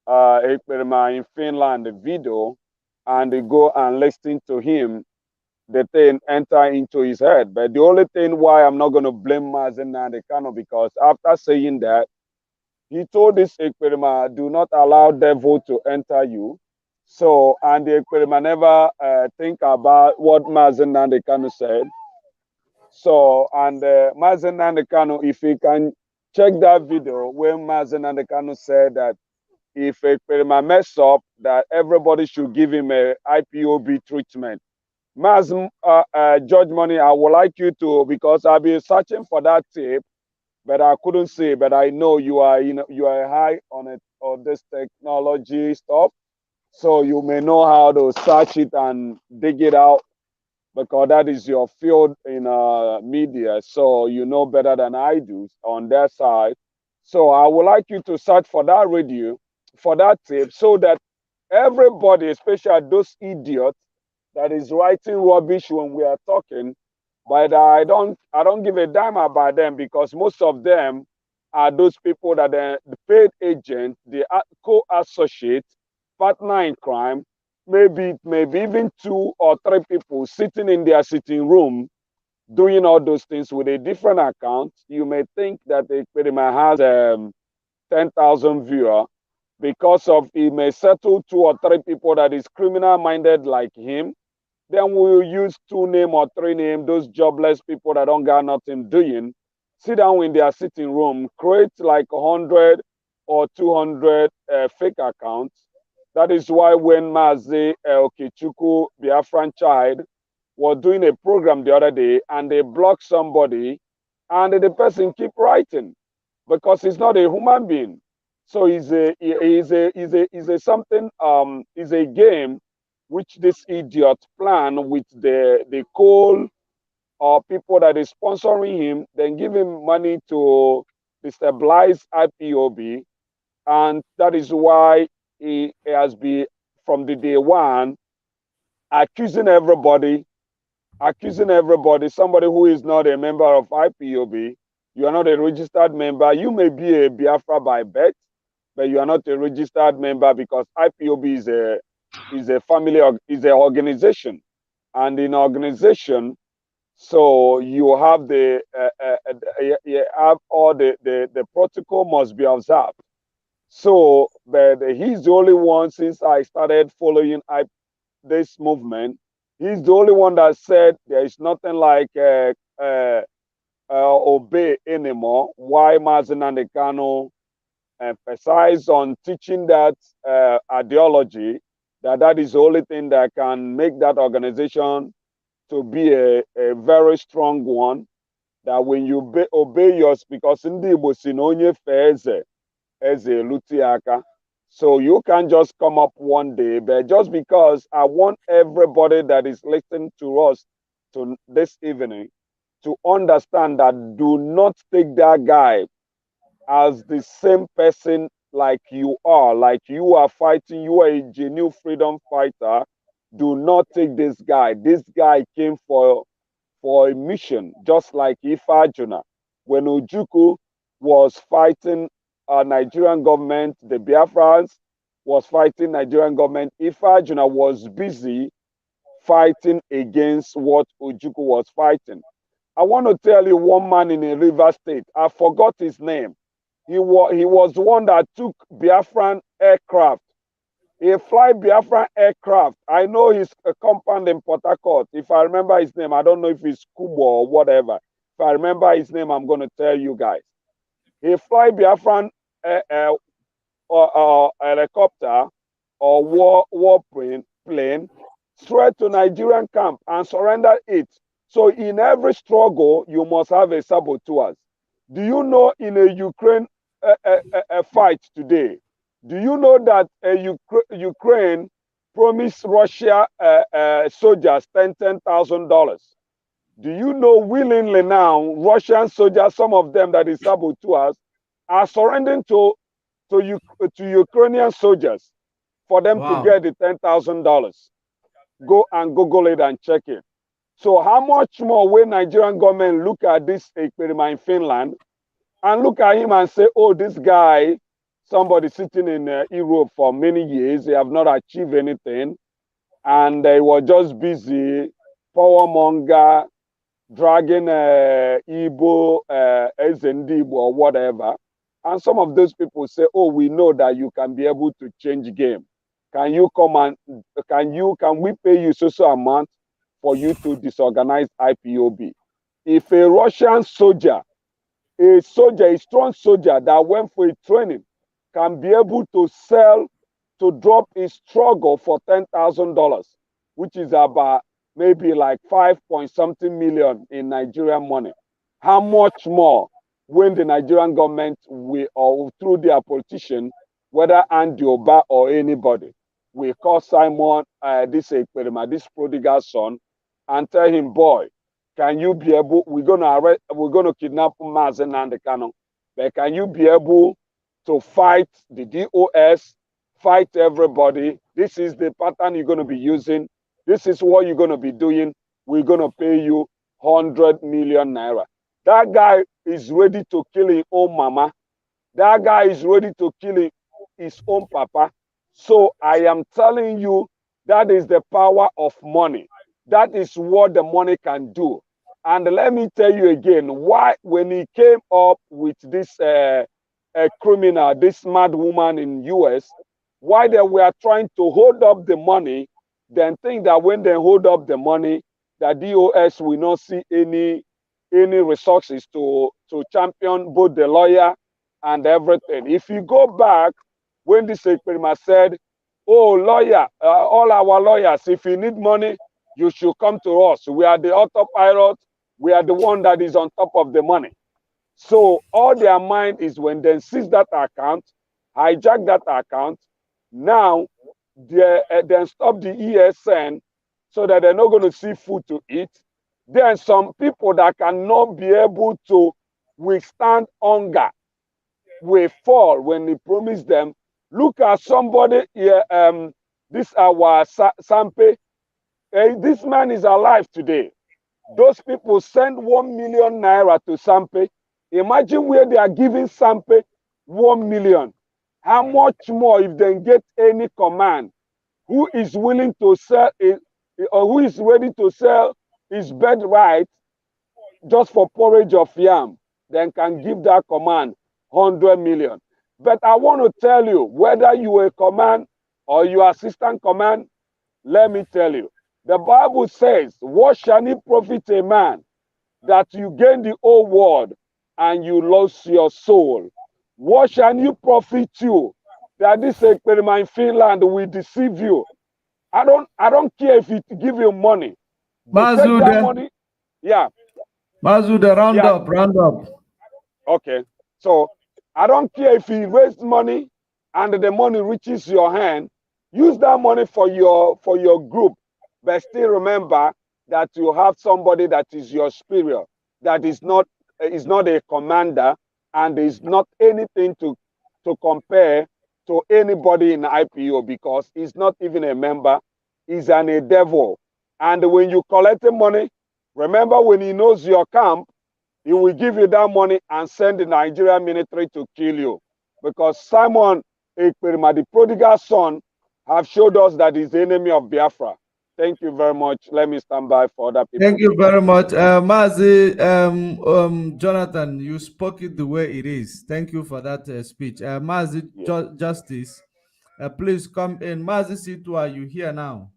in Finland the video, and they go and listen to him, the thing enter into his head. But the only thing why I'm not going to blame Mazen Nandekano, because after saying that, he told this Ekperima, do not allow devil to enter you. So, and the Ekperima never think about what Mazen Nandekano said. So, and Mazen Nandekano, if he can check that video where Mazen Nandekano said that if a Perima mess up, that everybody should give him a IPOB treatment. Mazen, Judge Money, I would like you to, because I've been searching for that tape, but I couldn't see. But I know you are, you are high on it, on this technology stuff, so you may know how to search it and dig it out, because that is your field in media, so you know better than I do on their side. So I would like you to search for that radio, for that tape, so that everybody, especially those idiots that is writing rubbish when we are talking, but I don't give a damn about them, because most of them are those people that are the paid agent, the co-associate, partner in crime, maybe even 2 or 3 people sitting in their sitting room doing all those things with a different account. You may think that the Ekperima has 10,000 viewers because of he may settle 2 or 3 people that is criminal minded like him. Then we'll use 2 names or 3 names, those jobless people that don't got nothing doing, sit down in their sitting room, create like 100 or 200 fake accounts. That is why when Mazi Okechukwu, Biafran child, was doing a program the other day and they blocked somebody and the person keep writing because he's not a human being. So he's a something, is a game which this idiot plan with the coal or people that is sponsoring him, then give him money to destabilize IPOB. And that is why he has been, from the day one, accusing everybody, somebody who is not a member of IPOB. You are not a registered member. You may be a Biafra by birth, but you are not a registered member, because IPOB is a family, is an organization. And in organization, so you have you have all the protocol must be observed. So, but he's the only one, since I started following this movement, he's the only one that said there is nothing like obey anymore. Why Mazen Nandekano emphasize on teaching that ideology, that is the only thing that can make that organization to be a very strong one, that when you obey yours, because in the Igbo si na onye fee eze luti aka. So you can just come up one day, but just because I want everybody that is listening to us to this evening to understand that do not take that guy as the same person like you are fighting, you are a genuine freedom fighter. Do not take this guy. This guy came for a mission, just like Ifajuna. When Ojukwu was fighting Nigerian government, the Biafrans was fighting Nigerian government. Ifajuna was busy fighting against what Ojukwu was fighting. I want to tell you one man in a river state. I forgot his name. He was the one that took Biafran aircraft He fly Biafran aircraft. I know his compound in Port Harcourt. If I remember his name, I don't know if it's Kubo or whatever. If I remember his name, I'm going to tell you guys. He fly Biafran helicopter or plane straight to Nigerian camp and surrender it. So in every struggle, you must have a saboteurs. Do you know in a Ukraine fight today, do you know that Ukraine promised Russia soldiers $10,000? Do you know willingly now Russian soldiers, some of them that is saboteurs, are surrendering to Ukrainian soldiers for them to get the $10,000? Go and Google it and check it. So how much more will Nigerian government look at this experiment in Finland and look at him and say, oh, this guy, somebody sitting in Europe for many years, they have not achieved anything, and they were just busy, powermonger, dragging Igbo, Ezendibo or whatever. And some of those people say, oh, we know that you can be able to change game. Can you come and can we pay you so amount for you to disorganize IPOB? If a Russian soldier, a strong soldier that went for a training, can be able to sell, to drop his struggle for $10,000, which is about maybe like 5-point-something million in Nigerian money, how much more when the Nigerian government will, or through their politician, whether Andy Oba or anybody, we call Simon this experiment, this prodigal son, and tell him, boy, can you be able, we're gonna kidnap Mazen and the Canon, but can you be able to fight the DOS, fight everybody? This is the pattern you're gonna be using. This is what you're gonna be doing. We're gonna pay you 100 million naira. That guy is ready to kill his own mama. That guy is ready to kill his own papa. So I am telling you, that is the power of money. That is what the money can do. And let me tell you again, why when he came up with this criminal, this mad woman in US, why they were trying to hold up the money, then think that when they hold up the money, the DOS will not see any resources to champion both the lawyer and everything. If you go back, when this experiment said, oh, lawyer, all our lawyers, if you need money, you should come to us. We are the autopilot. We are the one that is on top of the money. So all their mind is when they seize that account, hijack that account, now they then stop the ESN so that they're not going to see food to eat. Then some people that cannot be able to withstand hunger will fall when they promise them. Look at somebody here, this our Sampe. This man is alive today. Those people send 1 million naira to Sampe. Imagine where they are giving Sampe 1 million. How much more if they get any command who is willing to sell it, or who is ready to sell his birthright just for porridge of yam, then can give that command 100 million. But I want to tell you, whether you are a command or you are assistant command, let me tell you, the Bible says, what shall it profit a man that you gain the whole world and you lose your soul? What shall you profit you that this experiment in Finland will deceive you? I don't care if it give you money. Mazu, that money. Yeah. Mazu, the round up. Okay. So I don't care if you raise money and the money reaches your hand. Use that money for your group, but still remember that you have somebody that is your superior, that is not a commander, and is not anything to compare to anybody in IPO, because he's not even a member. He's a devil. And when you collect the money, remember, when he knows your camp, he will give you that money and send the Nigerian military to kill you. Because Simon Ekperima, the prodigal son, have showed us that he's the enemy of Biafra. Thank you very much. Let me stand by for other people. Thank you very much. Mazi, Jonathan, you spoke it the way it is. Thank you for that speech. Mazi, Justice, Please come in. Mazi Situ, are you here now?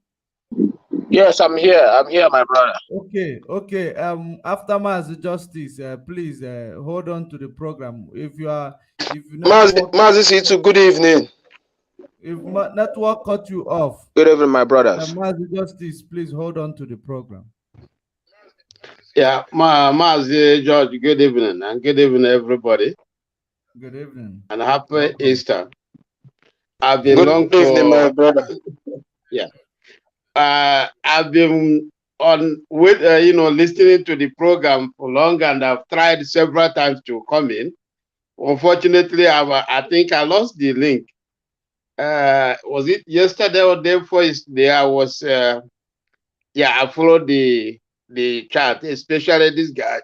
Yes, I'm here. I'm here, my brother. Okay, okay. After Mazi Justice, please hold on to the program. If network, Mazi Situ, good evening. if network cut you off, Good evening, my brothers. Mazi Justice, please hold on to the program. Yeah, Mazi George, good evening, and good evening, everybody. Good evening. And happy Welcome. Easter. I've been Good evening, my brother. Yeah. I've been on with listening to the program for long, and I've tried several times to come in. Unfortunately, I think I lost the link. Was it yesterday or day before yesterday? I was I followed the chat, especially this guy,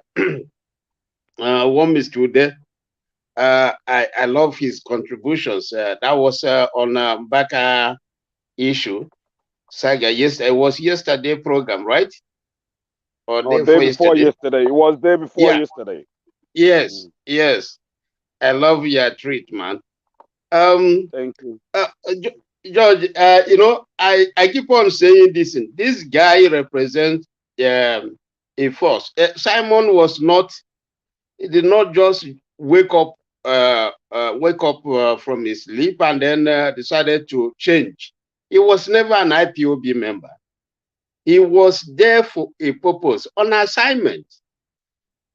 one Mr. Ude. I love his contributions. That was on Baka issue saga. Yes, it was yesterday program, right? Or day before yesterday. It was day before yesterday. Yes, yes. I love your treat, man. Thank you. George, I keep on saying this. This guy represents a force. Simon he did not just wake up from his sleep and then decided to change. He was never an IPOB member. He was there for a purpose, on assignment.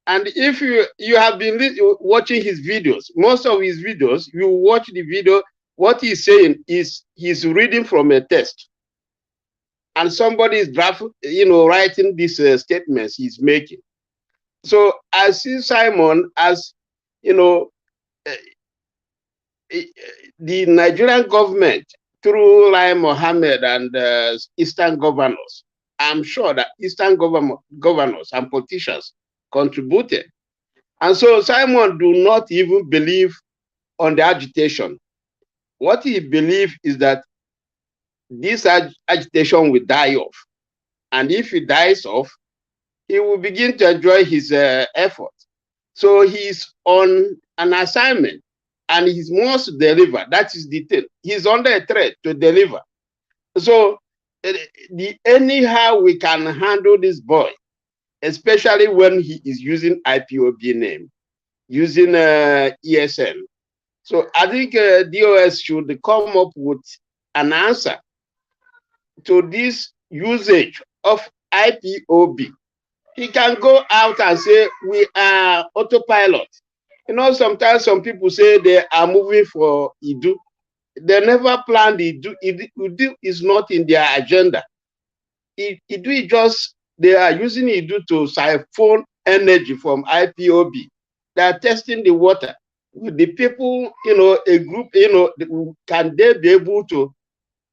And if you have been watching his videos, most of his videos, you watch the video, what he's saying is he's reading from a text. And somebody is writing these statements he's making. So I see Simon as, the Nigerian government, through Lai Mohammed and Eastern governors, I'm sure that Eastern governors and politicians contributed. And so Simon do not even believe on the agitation. What he believes is that this agitation will die off. And if it dies off, he will begin to enjoy his effort. So he's on an assignment and he must deliver. That is the thing. He's under a threat to deliver. So anyhow we can handle this boy, especially when he is using IPOB name, using ESN. So I think DOS should come up with an answer to this usage of IPOB. He can go out and say, we are autopilot. Sometimes some people say they are moving for Idu. They never planned Idu. Idu is not in their agenda. Idu is just, they are using Idu to siphon energy from IPOB. They are testing the water. With the people, a group, can they be able to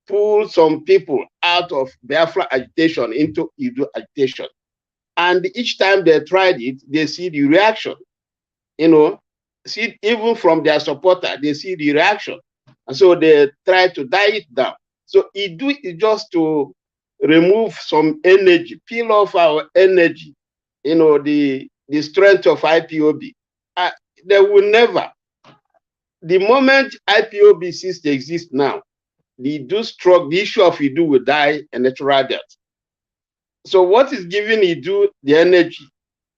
pull some people out of Biafra agitation into Idu agitation? And each time they tried it, they see the reaction. See, even from their supporter, they see the reaction. And so they try to die it down. So Idu is just to remove some energy, peel off our energy, the strength of IPOB. They will never. The moment IPOB ceases to exist now, the issue of Idu will die a natural death. So what is giving Idu the energy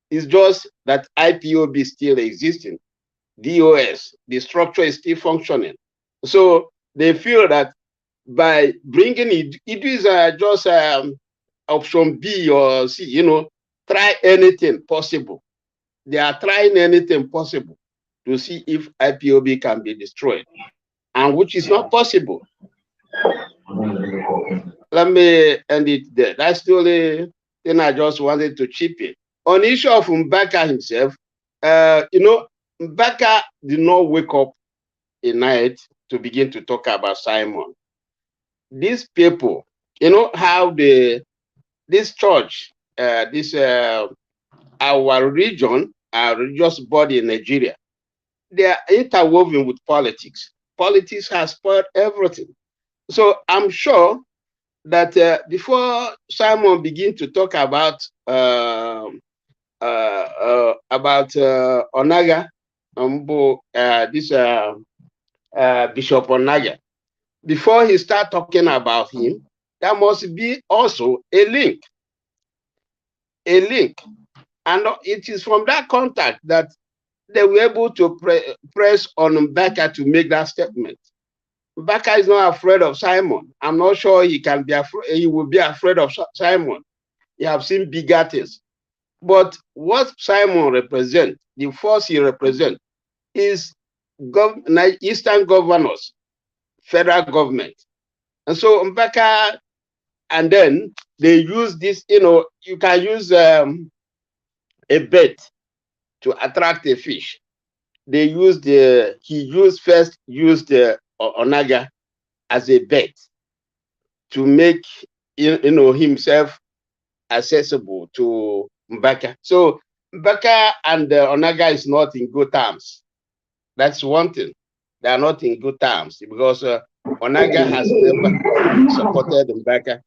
is just that IPOB is still existing. DOS, the structure is still functioning. So they feel that by bringing Idu is just option B or C, try anything possible. They are trying anything possible to see if IPOB can be destroyed, and which is not possible. Let me end it there. That's the only thing I just wanted to chip in. On the issue of Mbaka himself, Mbaka did not wake up a night to begin to talk about Simon. These people, how this church, our region, our religious body in Nigeria, they are interwoven with politics. Politics has spoiled everything. So I'm sure that before Simon begin to talk about Onaga, Bishop Onaga, before he start talking about him, there must be also a link. A link. And it is from that contact that they were able to press on Mbaka to make that statement. Mbaka is not afraid of Simon. I'm not sure he can be afraid. He will be afraid of Simon. You have seen bigger things. But what Simon represents, the force he represents, is Eastern governors, federal government. And so Mbaka, and then they use this, you can use a bait to attract a fish. He used the Onaga as a bait to make himself accessible to Mbaka. So Mbaka and Onaga is not in good terms. That's one thing. They are not in good terms because Onaga has never supported Mbaka.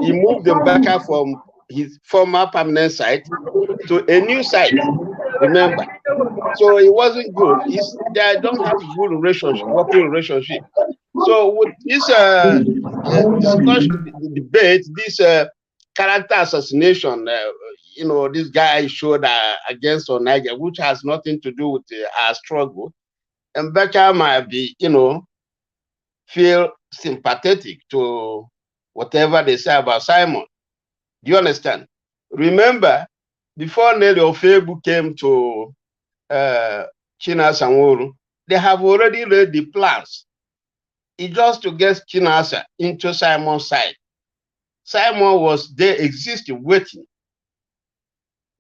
He moved Mbaka from his former permanent site to a new site. Remember, so it wasn't good. They don't have good relationship, working relationship. So with this discussion, debate, this character assassination, this guy showed against Onaga, which has nothing to do with our struggle. And Becca might be, feel sympathetic to whatever they say about Simon. Do you understand? Remember, before Nelly Ofebu came to Chinasa Nworu, they have already laid the plans. It's just to get Chinasa into Simon's side. Simon was there existing, waiting.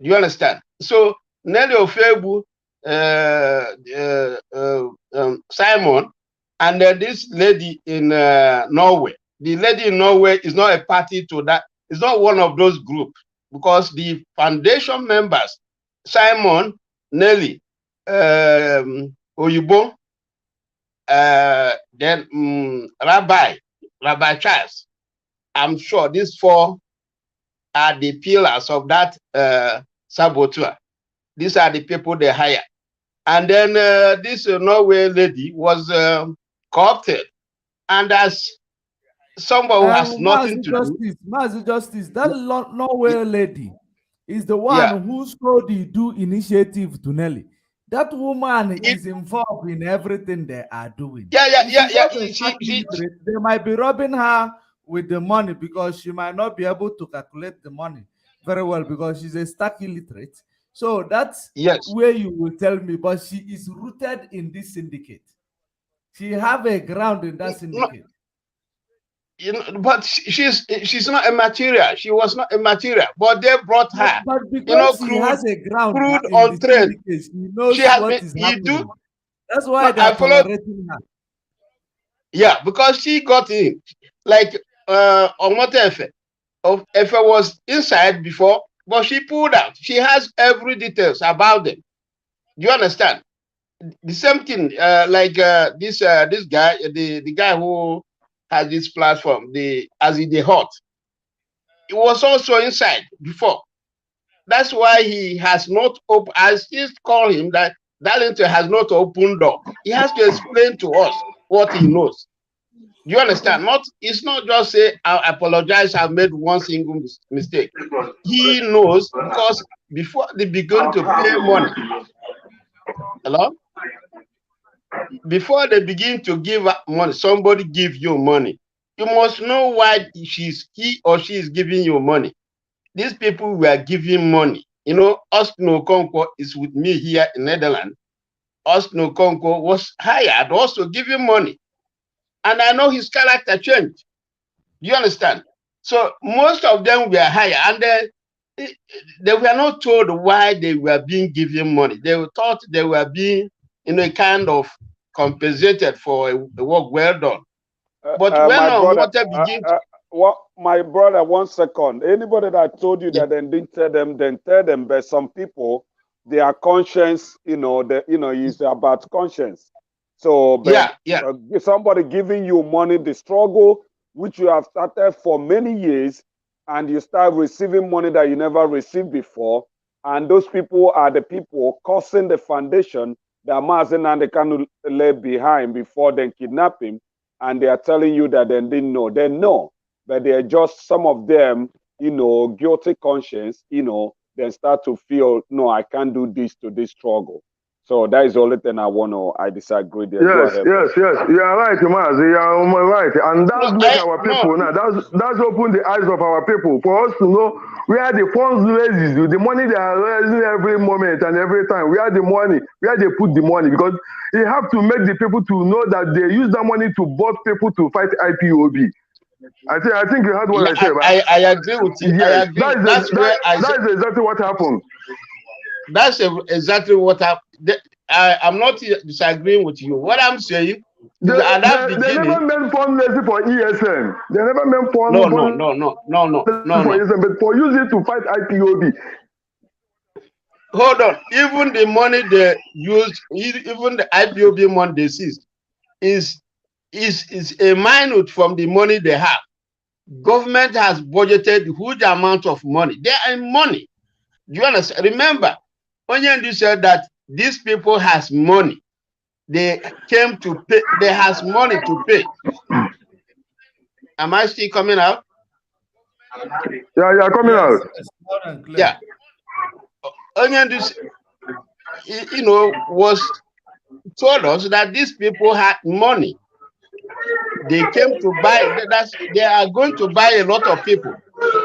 Do you understand? So Nelly Ofebu, Simon, and this lady in Norway. The lady in Norway is not a party to that. It's not one of those groups because the foundation members, Simon, Nelly, Oyibo, then Rabbi Charles. I'm sure these four are the pillars of that saboteur. These are the people they hire. And then this Norway lady was co-opted. And as somebody who has nothing to do. Master Justice, that Norway lady is the one who showed the Do initiative to Nelly. That woman is involved in everything they are doing. Yeah. They might be robbing her with the money because she might not be able to calculate the money very well because she's a stark illiterate. So that's where you will tell me, but she is rooted in this syndicate. She have a ground in that syndicate. But she's not a material. She was not a material, but they brought her. But because she has a ground on trade, she knows what is happening. That's why they're tolerating her. Yeah, because she got in. Like Omote Efe was inside before, but she pulled out. She has every details about them. Do you understand? The same thing, this guy, the guy who has this platform, the Hot. He was also inside before. That's why he has not opened. I still call him that Darlington has not opened door. He has to explain to us what he knows. Do you understand? It's not just say, I apologize, I've made one single mistake. He knows because before they begin to pay money, hello? Before they begin to give money, somebody give you money. You must know why he or she is giving you money. These people were giving money. Austin Okonkwo is with me here in Netherlands. Austin Okonkwo was hired also giving money. And I know his character changed. You understand? So most of them were hired, and they were not told why they were being given money. They thought they were being, kind of compensated for a work well done. But my brother, 1 second. Anybody that told you that then didn't tell them, then tell them. But some people, their conscience, is about conscience. So, somebody giving you money, the struggle which you have started for many years, and you start receiving money that you never received before, and those people are the people causing the foundation that Mazen and the Kanu left behind before they kidnap him. and they are telling you that they didn't know. They know, but they're just some of them, guilty conscience, then start to feel, no, I can't do this to this struggle. So that is the only thing I disagree there. Yes, you are right, Maz. You are right, and that's make our people now. That's open the eyes of our people for us to know where the funds raises, the money they are raising every moment and every time. Where the money, where they put the money, because you have to make the people to know that they use that money to bought people to fight IPOB. I think you heard what I said. Right? I agree with you. Yes, I agree. That's exactly what happened. That's exactly what happened. I'm not disagreeing with you. What I'm saying they never meant fundraising for ESN. They never meant fundraising for ESN, but for using to fight IPOB. Hold on. Even the money they used, even the IPOB money they seized, is a minute from the money they have. Government has budgeted huge amount of money. They are in money. Do you understand? Remember, Onyendu said that these people has money. They came to pay. They has money to pay. Am I still coming out? Yeah, you are coming out. Yeah. Onyendu, was told us that these people had money. They came to buy. They are going to buy a lot of people.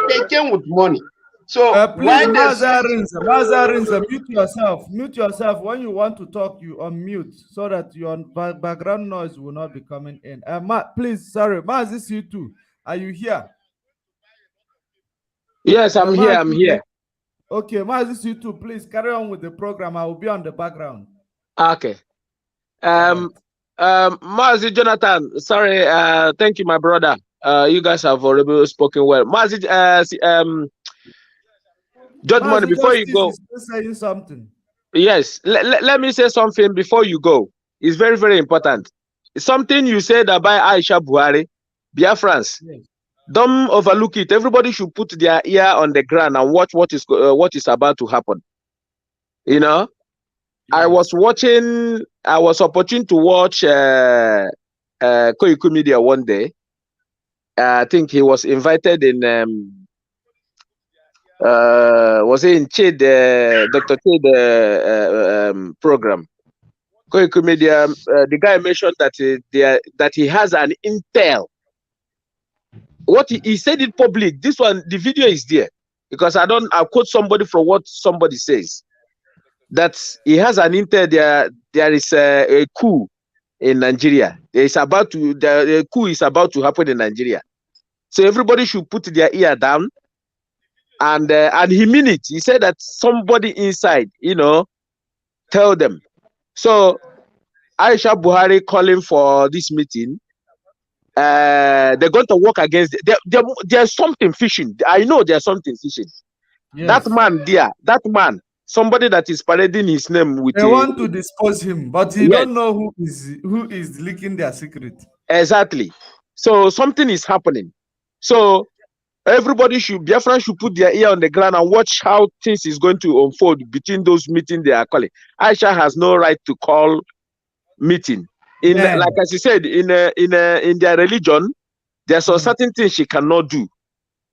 They came with money. So please, Mazarinza, mute yourself. Mute yourself. When you want to talk, you unmute so that your background noise will not be coming in. Please, sorry, Mazis, you too. Are you here? Yes, I'm here. I'm here. Okay, Mazis, you too. Please carry on with the program. I will be on the background. Okay. Mazi Jonathan, sorry. Thank you, my brother. You guys have already spoken well. Mazi, Judgment, before you go, saying something. Yes, let me say something before you go. It's very, very important. It's something you said about Aisha Buhari, Biafrans. Yes. Don't overlook it. Everybody should put their ear on the ground and watch what is about to happen. You know, yes. I was opportune to watch Koiku Media one day. I think he was invited in. Was he in Chid, Dr. Chid program? Koiku Media, the guy mentioned that he has an intel. What he said in public. This one, the video is there because I'll quote somebody from what somebody says that he has an intel. There is a coup in Nigeria. The coup is about to happen in Nigeria. So everybody should put their ear down. And he mean it. He said that somebody inside, tell them. So Aisha Buhari calling for this meeting. They're going to work against. There's something fishing. I know there's something fishing. Yes. That man, somebody that is parading his name with. They want to dispose him, but you don't know who is leaking their secret. Exactly. So something is happening. So. Everybody Biafran should put their ear on the ground and watch how things is going to unfold between those meetings they are calling. Aisha has no right to call meeting. Like as you said, in their religion, there's certain things she cannot do.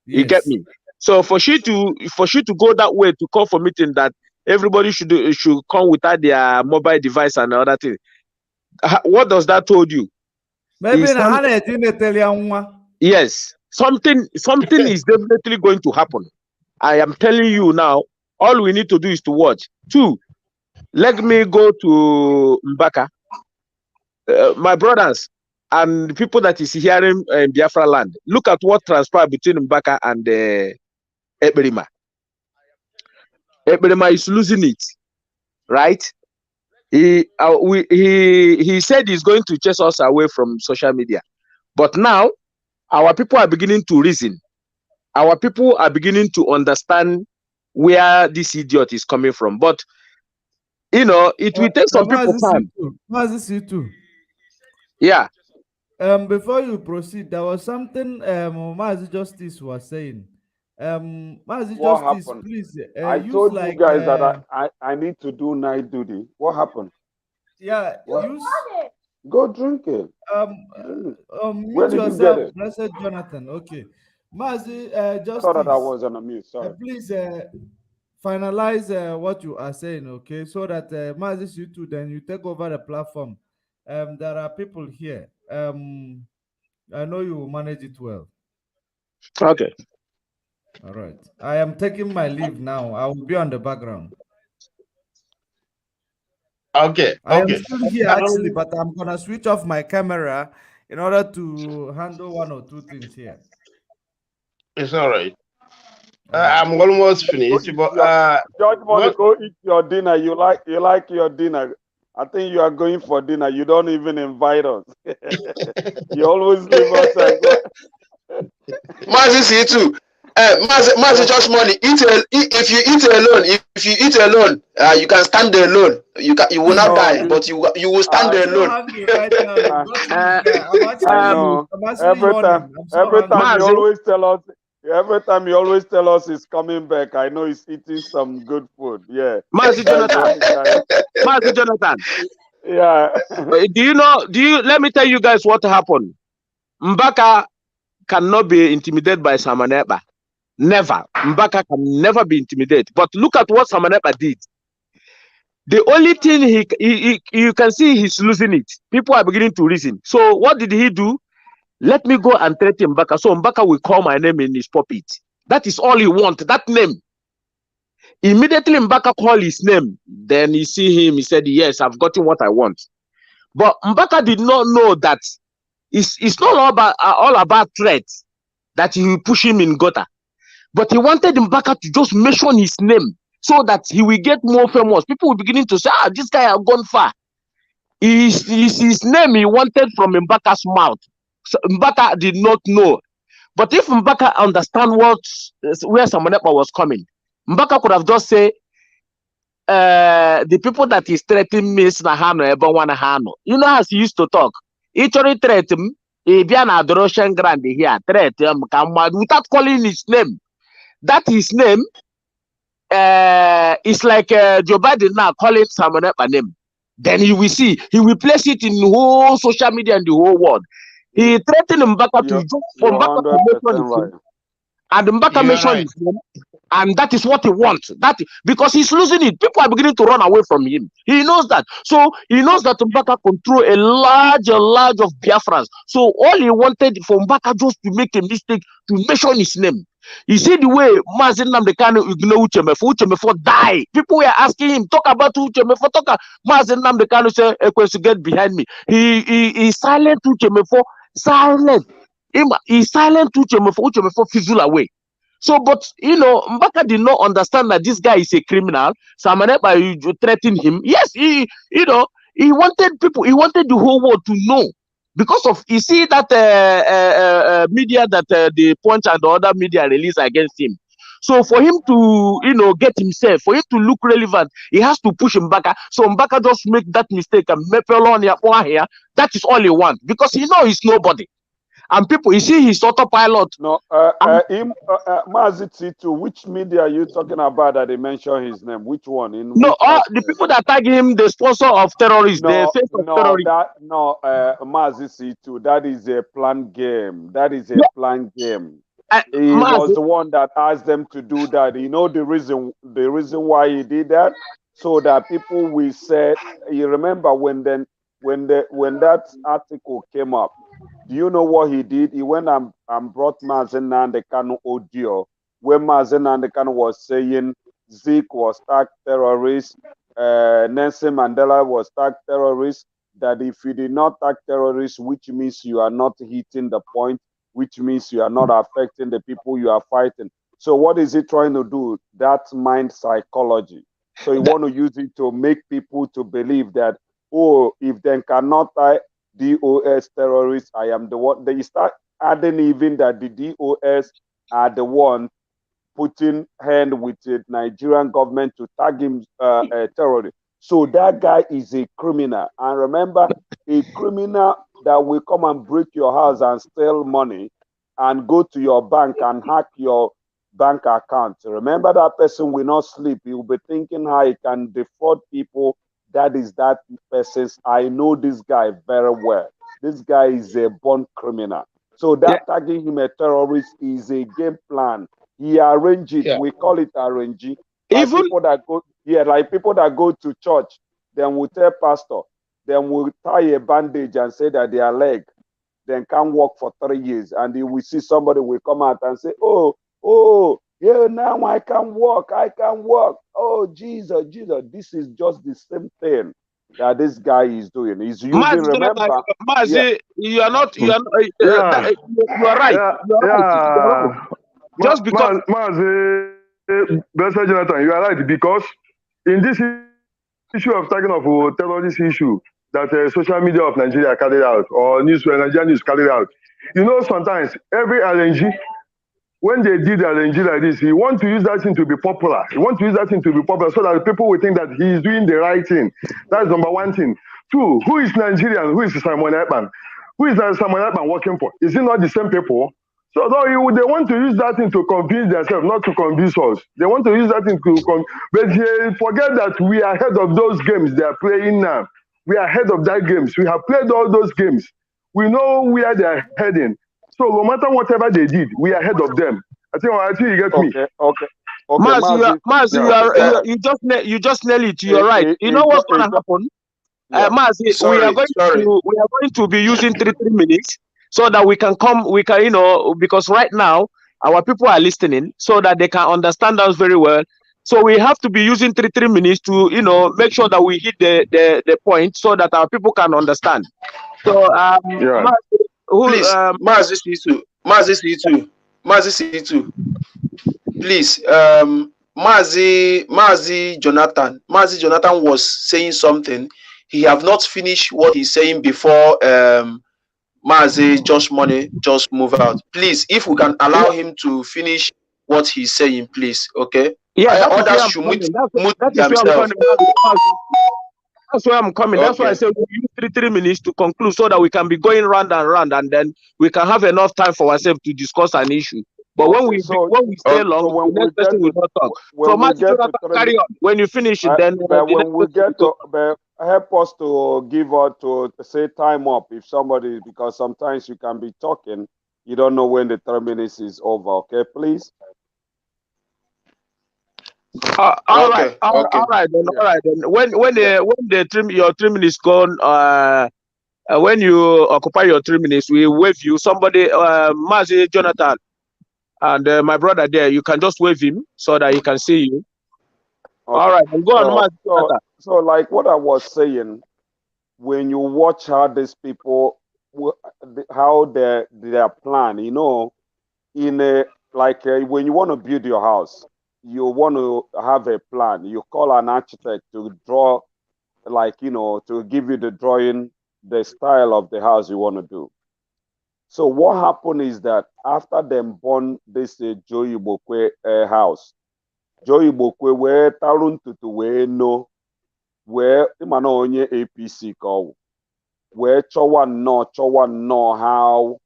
Yes. You get me? So for she to go that way to call for meeting, that everybody should come without their mobile device and other things. What does that told you? Maybe yes. Something is definitely going to happen. I am telling you now, all we need to do is to watch. 2, let me go to Mbaka. My brothers and people that is hearing in Biafra land, look at what transpired between Mbaka and Eberima. Eberima is losing it, right? He said he's going to chase us away from social media. But now, our people are beginning to reason. Our people are beginning to understand where this idiot is coming from. But, it will take some people time. Yeah. Before you proceed, there was something Mazi Justice was saying. Mazi Justice, happened? Please. I told you guys that I need to do night duty. What happened? Yeah, Go drink it. Where Mute did you get yourself, it? Blessed Jonathan. Okay. Mazi, I thought that I Justice, was on a mute. Sorry. please finalize what you are saying, okay? So that Mazi, you too, then you take over the platform. There are people here. I know you will manage it well. Okay. All right. I am taking my leave now. I will be on the background. Okay. I am still here actually, but I'm gonna switch off my camera in order to handle one or two things here. It's all right. All right. I'm almost Go finished, eat but George Money, what? go eat your dinner. You like your dinner. I think you are going for dinner. You don't even invite us. You always leave us and go. Mazi see too. Mazi just money. If you eat alone, if you eat alone, you can stand alone. You will not No, die, but you will stand I'm so alone. hungry right now. You got me there. I know. I'm actually yawning. I'm so Every hungry. time you always tell us. Every time you always tell us he's coming back, I know he's eating some good food. Yeah. Mazi Jonathan. Mazi Jonathan. Yeah. Let me tell you guys what happened. Mbaka cannot be intimidated by Samaneba. Never. Mbaka can never be intimidated. But look at what Samaneba did. The only thing you can see he's losing it. People are beginning to reason. So what did he do? Let me go and threaten Mbaka. So Mbaka will call my name in his puppet. That is all he wants. That name. Immediately Mbaka called his name. Then you see him. He said, yes, I've gotten what I want. But Mbaka did not know that it's not all about threats that he will push him in gutter. But he wanted Mbaka to just mention his name so that he will get more famous. People will beginning to say, this guy has gone far. His name he wanted from Mbaka's mouth. So Mbaka did not know. But if Mbaka understand where Samanepa was coming, Mbaka could have just said, the people that is threatening me is Nahano, Ebawana Hano. You know as he used to talk. He actually threatened him. He be an adoration grand here, threat him without calling his name. That his name is like Joe Biden now calling someone up a name. Then he will see, he will place it in the whole social media and the whole world. He threatened Mbaka to just for Mbaka to mention his name. And Mbaka mentioned his name. And that is what he wants. That because he's losing it. People are beginning to run away from him. He knows that. So he knows that Mbaka control a large of Biafrans. So all he wanted for Mbaka just to make a mistake to mention his name. You see the way Mazin Namdekano ignore Uchemefo die. People were asking him, talk about Uchemefo, talk. Mazin Namdekano say, to get behind me. He silent Uchemefo, silent. He silent Uchemefo fizzle away. So, but Mbaka did not understand that this guy is a criminal. Samaneba threatened him. Yes, he wanted the whole world to know. Because of you see that media that the Punch and the other media release against him. So for him to get himself, for him to look relevant, he has to push Mbaka. So Mbaka just make that mistake and here. That is all he wants because he know he's nobody. And people, you see his autopilot. No, Maziti, which media are you talking about that they mention his name? Which one? The people that tag him, the sponsor of terrorists, the face of terrorists. Maziti, that is a planned game. That is a planned game. He was the one that asked them to do that. You know the reason why he did that? So that people will say, you remember when that article came up, do you know what he did? He went and brought Mazen Nandekano audio where Mazen Nandekano was saying Zeke was tagged terrorist, Nelson Mandela was tagged terrorist, that if you did not tag terrorists, which means you are not hitting the point, which means you are not affecting the people you are fighting. So what is he trying to do? That's mind psychology. So you want to use it to make people to believe that, if they cannot tie DOS terrorists, I am the one. They start adding even that the DOS are the one putting hand with the Nigerian government to tag him a terrorist. So that guy is a criminal. And remember, a criminal that will come and break your house and steal money and go to your bank and hack your bank account. Remember, that person will not sleep. He will be thinking how he can defraud people, that is that person's. I know this guy very well. This guy is a born criminal. So that tagging him a terrorist is a game plan. He arranged it. Yeah. We call it arranging. Even people that go, like people that go to church, then we tell pastor, then we tie a bandage and say that their leg, then can't walk for 3 years, and we see somebody will come out and say, oh, yeah, now I can walk. Oh, Jesus. This is just the same thing that this guy is doing. He's using. Remember, Mazi, you are not. You are right. You are right. You are right. Just because. Blessed Jonathan, you are right, because in this issue of talking of terrorist issue that social media of Nigeria carried out, or Nigerian news carried out, sometimes every RNG, when they did RNG like this, he want to use that thing to be popular. He want to use that thing to be popular so that people will think that he is doing the right thing. That's number one thing. Two, who is Nigerian? Who is Simon Ekpan? Who is Simon Ekpan working for? Is it not the same people? So they want to use that thing to convince themselves, not to convince us. They want to use that thing to but they forget that we are ahead of those games they are playing now. We are ahead of that games. We have played all those games. We know where they are heading. So no matter whatever they did, we are ahead of them. I think you get me. Okay. Mazi, you just nailed it. You're right. You know what's going to happen? Mazi, we are going to be using 3 minutes so that we can because right now our people are listening so that they can understand us very well. So we have to be using 3 minutes to make sure that we hit the point so that our people can understand. So please, Mazi C2, please, Mazi Jonathan was saying something. He have not finished what he's saying before Mazi Just Money just move out. Please, if we can allow him to finish what he's saying, please. Okay. Yeah, others should mute themselves. That's where I'm coming. That's why I said we use 3 minutes to conclude so that we can be going round and round, and then we can have enough time for ourselves to discuss an issue. But when we stay long, the next person will not talk. So Mazi, carry on. When you finish it, then when we get to help us to give out to say time up if somebody, because sometimes you can be talking, you don't know when the 3 minutes is over. Okay, please. All right. Then when your 3 minutes gone, when you occupy your 3 minutes, we wave you. Somebody, Mazi Jonathan, and my brother there, you can just wave him so that he can see you. Okay. All right, go on, Mazi. So like what I was saying, when you watch how these people, how their plan, in a when you want to build your house, you want to have a plan. You call an architect to draw, to give you the drawing, the style of the house you want to do. So what happened is that after them born this Joe Ibokwe house, Joe Ibokwe wee tarụ ntutu wee no wee ịmana onye APC ka ọ wee chọwa nnọọ how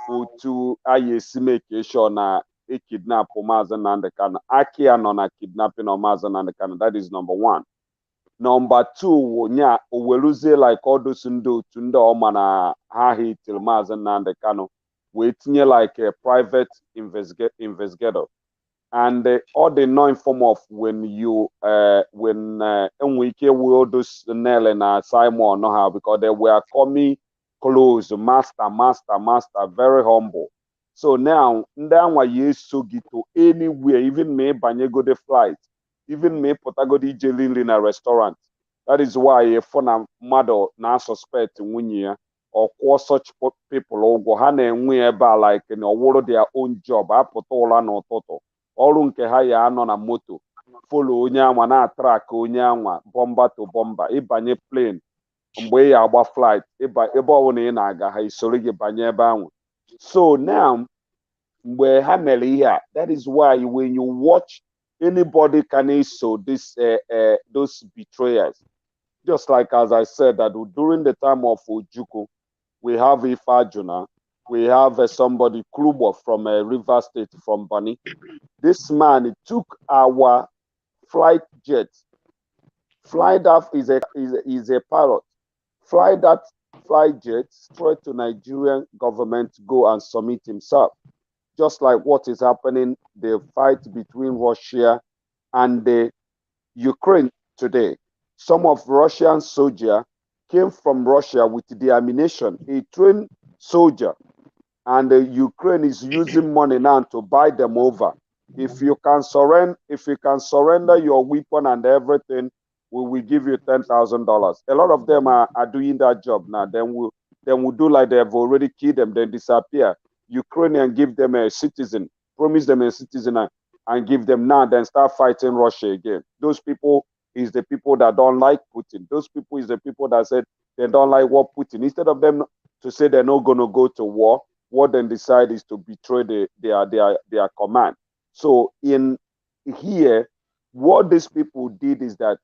otu anyị esi make sure na kidnap Maazị Nnamdi Kanu. Aki ya nọ na kidnapping of Maazị Nnamdi Kanu. That is number 1. Number 2, nya oweluzie like all those ndị otu ndị ọma na ha hitil Maazị Nnamdi Kanu wee tinye like a private investigator. And all the non form of when Enwike will do Nell and Simon know how, because they were coming close, master, very humble. So now you to anywhere, even me banyego the flight, even me potagodi jelly in a restaurant. That is why a fun mother now suspect when or call such people or go hane and like world their own job. I put all on toto. Ọrụ nke ha ya anọ na moto follow onye anwa na atrak onye anwa bomba to bomba ịbanye plane mgbe ya agba flight ebe ọbụla ị na-aga ha isoro gị banye ebe ahụ. So now mgbe ha mere ihe a, that is why when you watch anybody can so this those betrayers, just like as I said that during the time of Ojukwu we have Ifajuna, we have somebody Klubo from River State from Bani. This man took our flight jet fly that is a pilot. Fly that fly jet straight to Nigerian government, go and submit himself. Just like what is happening, the fight between Russia and the Ukraine today. Some of Russian soldiers came from Russia with the ammunition, a trained soldier, and Ukraine is using money now to buy them over. If you can surrender your weapon and everything, we will give you $10,000. A lot of them are doing that job now. Then we'll do like they've already killed them, then disappear. Ukrainian give them a citizen, promise them a citizen, and give them now, then start fighting Russia again. Those people is the people that don't like Putin. Those people is the people that said they don't like what Putin. Instead of them to say they're not going to go to war, what then decide is to betray their command. So in here, what these people did is that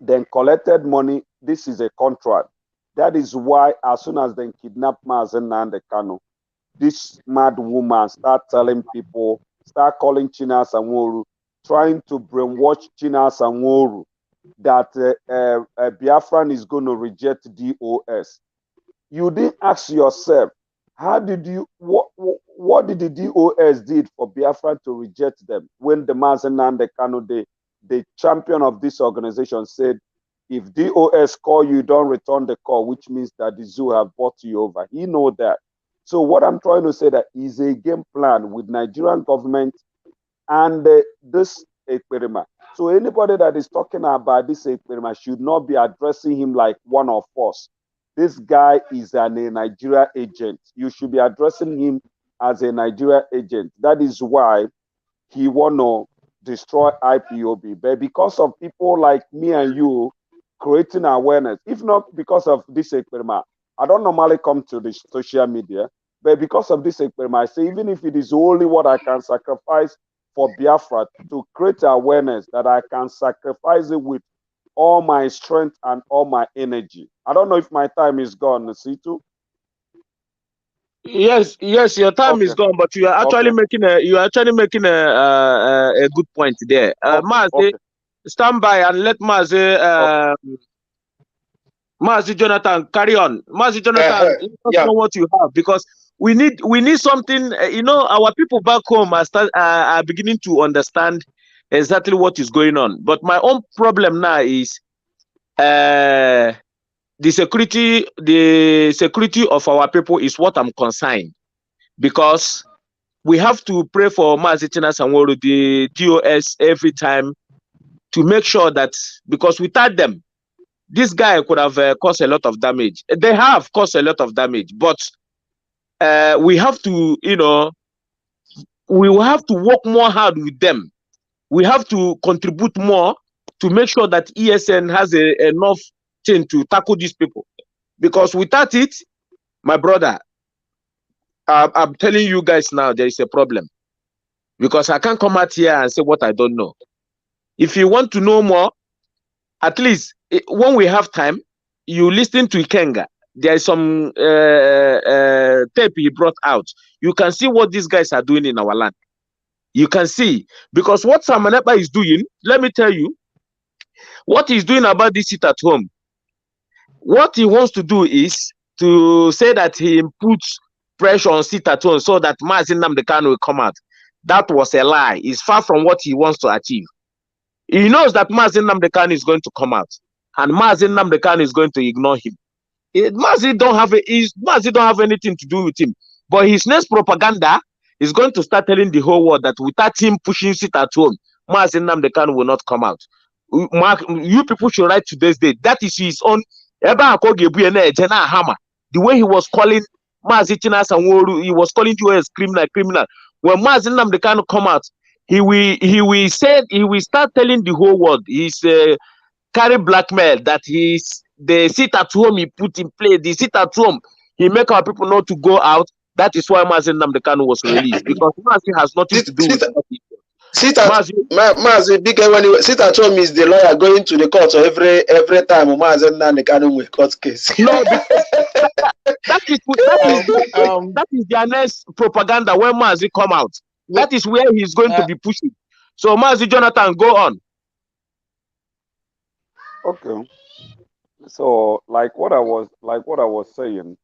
then collected money. This is a contract. That is why as soon as they kidnapped Mazen Nnamdi Kanu, this mad woman start telling people, start calling China Sanworu, trying to brainwash China Sanworu that Biafran is going to reject DOS. You didn't ask yourself, how did you, what did the DOS did for Biafran to reject them when the Mazen Nnamdi Kanu, the champion of this organization, said, if DOS call you, don't return the call, which means that the zoo have bought you over. He know that. So what I'm trying to say that is a game plan with Nigerian government and this experiment. So anybody that is talking about this experiment should not be addressing him like one of us. This guy is a Nigeria agent. You should be addressing him as a Nigeria agent. That is why he want to destroy IPOB. But because of people like me and you creating awareness, if not because of this experiment, I don't normally come to the social media, but because of this experiment, I say, even if it is only what I can sacrifice for Biafra to create awareness, that I can sacrifice it with all my strength and all my energy. I don't know if my time is gone, Situ. Yes, your time is gone, but you are actually making a good point there. Mazi, stand by and let Mazi Jonathan carry on. Mazi Jonathan, let us know what you have, because we need something. Our people back home are beginning to understand exactly what is going on. But my own problem now is the security of our people is what I'm concerned, because we have to pray for Mazi Sanwo-Olu, the DOS, every time, to make sure that, because without them, this guy could have caused a lot of damage. They have caused a lot of damage, but we have to, we will have to work more hard with them. We have to contribute more to make sure that ESN has enough thing to tackle these people. Because without it, my brother, I'm telling you guys now, there is a problem. Because I can't come out here and say what I don't know. If you want to know more, at least when we have time, you listen to Ikenga. There is some tape he brought out. You can see what these guys are doing in our land. You can see. Because what Samanepa is doing, let me tell you, what he's doing about this sit at home, what he wants to do is to say that he puts pressure on sit at home so that Mazi Nnamdi Kanu will come out. That was a lie. It's far from what he wants to achieve. He knows that Mazi Nnamdi Kanu is going to come out, and Mazi Nnamdi Kanu is going to ignore him. Mazi don't have anything to do with him. But his next propaganda is going to start telling the whole world that without him pushing sit at home, Mazi Nnamdi Kanu will not come out. You people should write today's date. That is his own. The way he was calling Mazi Sanwo-Olu, he was calling you as criminal. When Mazi Nnamdi Kanu come out, he will start telling the whole world he's carry blackmail, that the sit at home he put in place, the sit at home he make our people not to go out. That is why Mazi Nnamdi Kanu was released, because Mazi has nothing to do with it. Mazi, big when you sit at home is the lawyer going to the court, so every time Mazi Nnamdi Kanu will court case. No, that is their next propaganda when Mazi come out. That is where he's going to be pushing. So Mazi Jonathan, go on. Okay. So like what I was saying,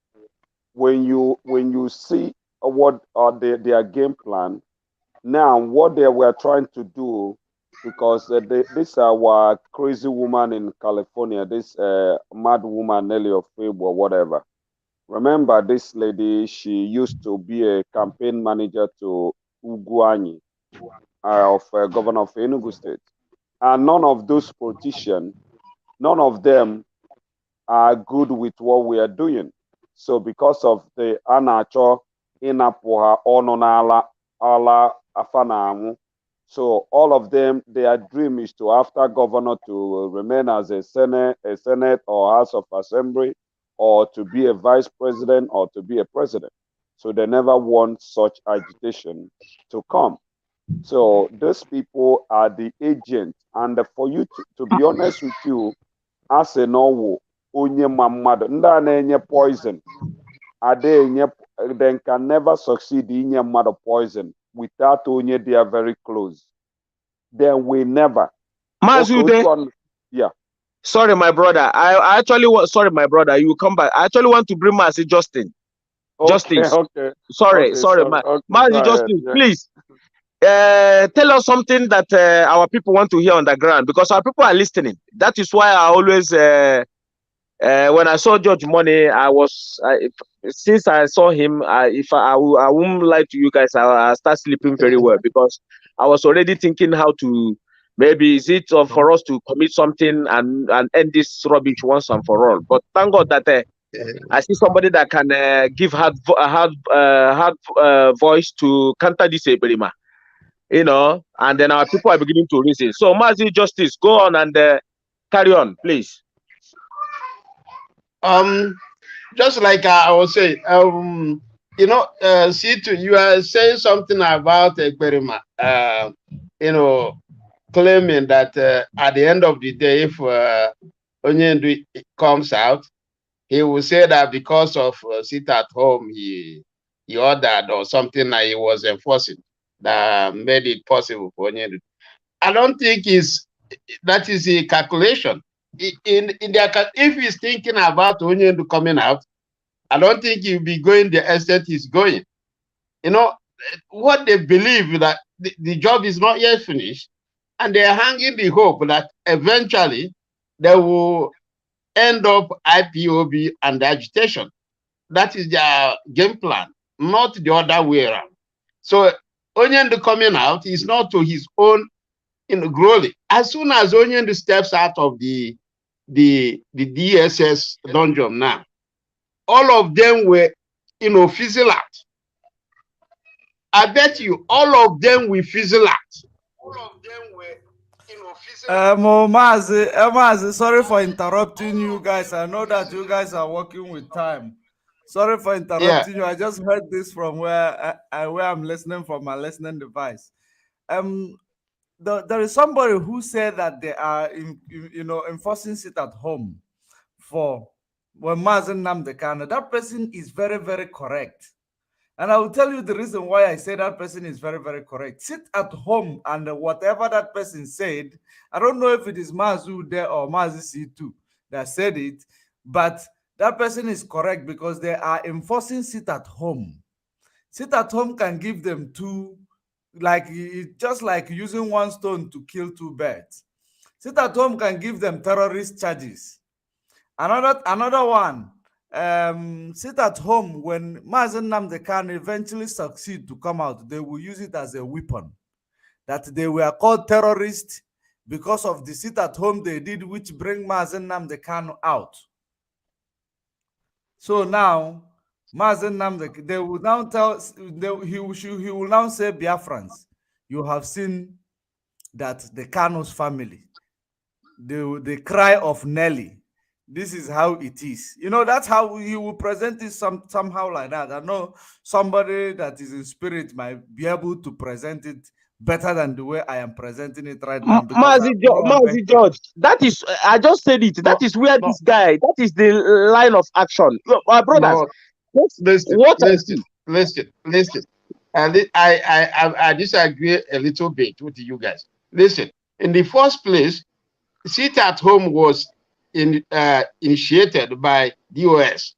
when you see what their game plan now, what they were trying to do, because this our crazy woman in California, this mad woman Nelly of Fable or whatever. Remember this lady? She used to be a campaign manager to Uguanyi of governor of Enugu State, and none of those politicians, none of them are good with what we are doing. So because of the anacho inapuha ononala ala afanamu, so all of them, their dream is to, after governor, to remain as a senate or house of assembly, or to be a vice president, or to be a president. So they never want such agitation to come. So those people are the agents, and for you to be honest with you, as a nowo onye ma mmadụ ndị a na-enye poison they can never succeed inye mmadụ poison without onye they are very close. Then we never. Yeah. Sorry, my brother. I actually sorry, my brother. You come back. I actually want to bring Mazi Justin. Okay, Justice. okay. Sorry, Okay, Mazi Justin, yeah. please. Tell us something that our people want to hear on the ground, because our people are listening. That is why I always, when I saw George Money, since I saw him, I won't lie to you guys, I start sleeping very well, because I was already thinking how to, maybe is it for us to commit something and end this rubbish once and for all. But thank God that I see somebody that can give hard voice to counter this Eberima. You know, and then our people are beginning to reason. So, Mazi Justice, go on and carry on, please. Just like I was saying, you know, you are saying something about Ekperima, you know, claiming that at the end of the day, if Onyendu comes out, he will say that because of sit at home, he ordered or something that he was enforcing that made it possible for Onyendu. I don't think that is a calculation. If he's thinking about Onyendu coming out, I don't think he'll be going the extent he's going. You know, what they believe that the job is not yet finished, and they're hanging the hope that eventually they will end up IPOB and agitation. That is their game plan, not the other way around. So Onyendu coming out is not to his own glory. As soon as Onyendu steps out of the DSS dungeon now, all of them were, fizzle out. I bet you all of them will fizzle out. All of them were, fizzle out. Mazi, sorry for interrupting you guys. I know that you guys are working with time. Sorry for interrupting you. I just heard this from where I'm listening from my listening device. There is somebody who said that they are, enforcing sit at home for when Mazi Nnamdi Kanu. That person is very, very correct. And I will tell you the reason why I say that person is very, very correct. Sit at home and whatever that person said, I don't know if it is Mazu there or Mazi C2 that said it, but that person is correct because they are enforcing sit at home. Sit at home can give them just like using one stone to kill two birds. Sit at home can give them terrorist charges. Another one, sit at home when Mazi Nnamdi Kanu eventually succeed to come out, they will use it as a weapon. That they were called terrorists because of the sit at home they did, which bring Mazi Nnamdi Kanu out. So now, Mazi Nnamdi, they will now he will now say, Biafrans, you have seen that the Kanu's family, the cry of Nelly, this is how it is. That's how he will present it somehow like that. I know somebody that is in spirit might be able to present it better than the way I am presenting it right now. Mazi George, that is, I just said it. That is where this guy, that is the line of action. My brothers, listen. And I disagree a little bit with you guys. Listen, in the first place, sit at home was initiated by DOS.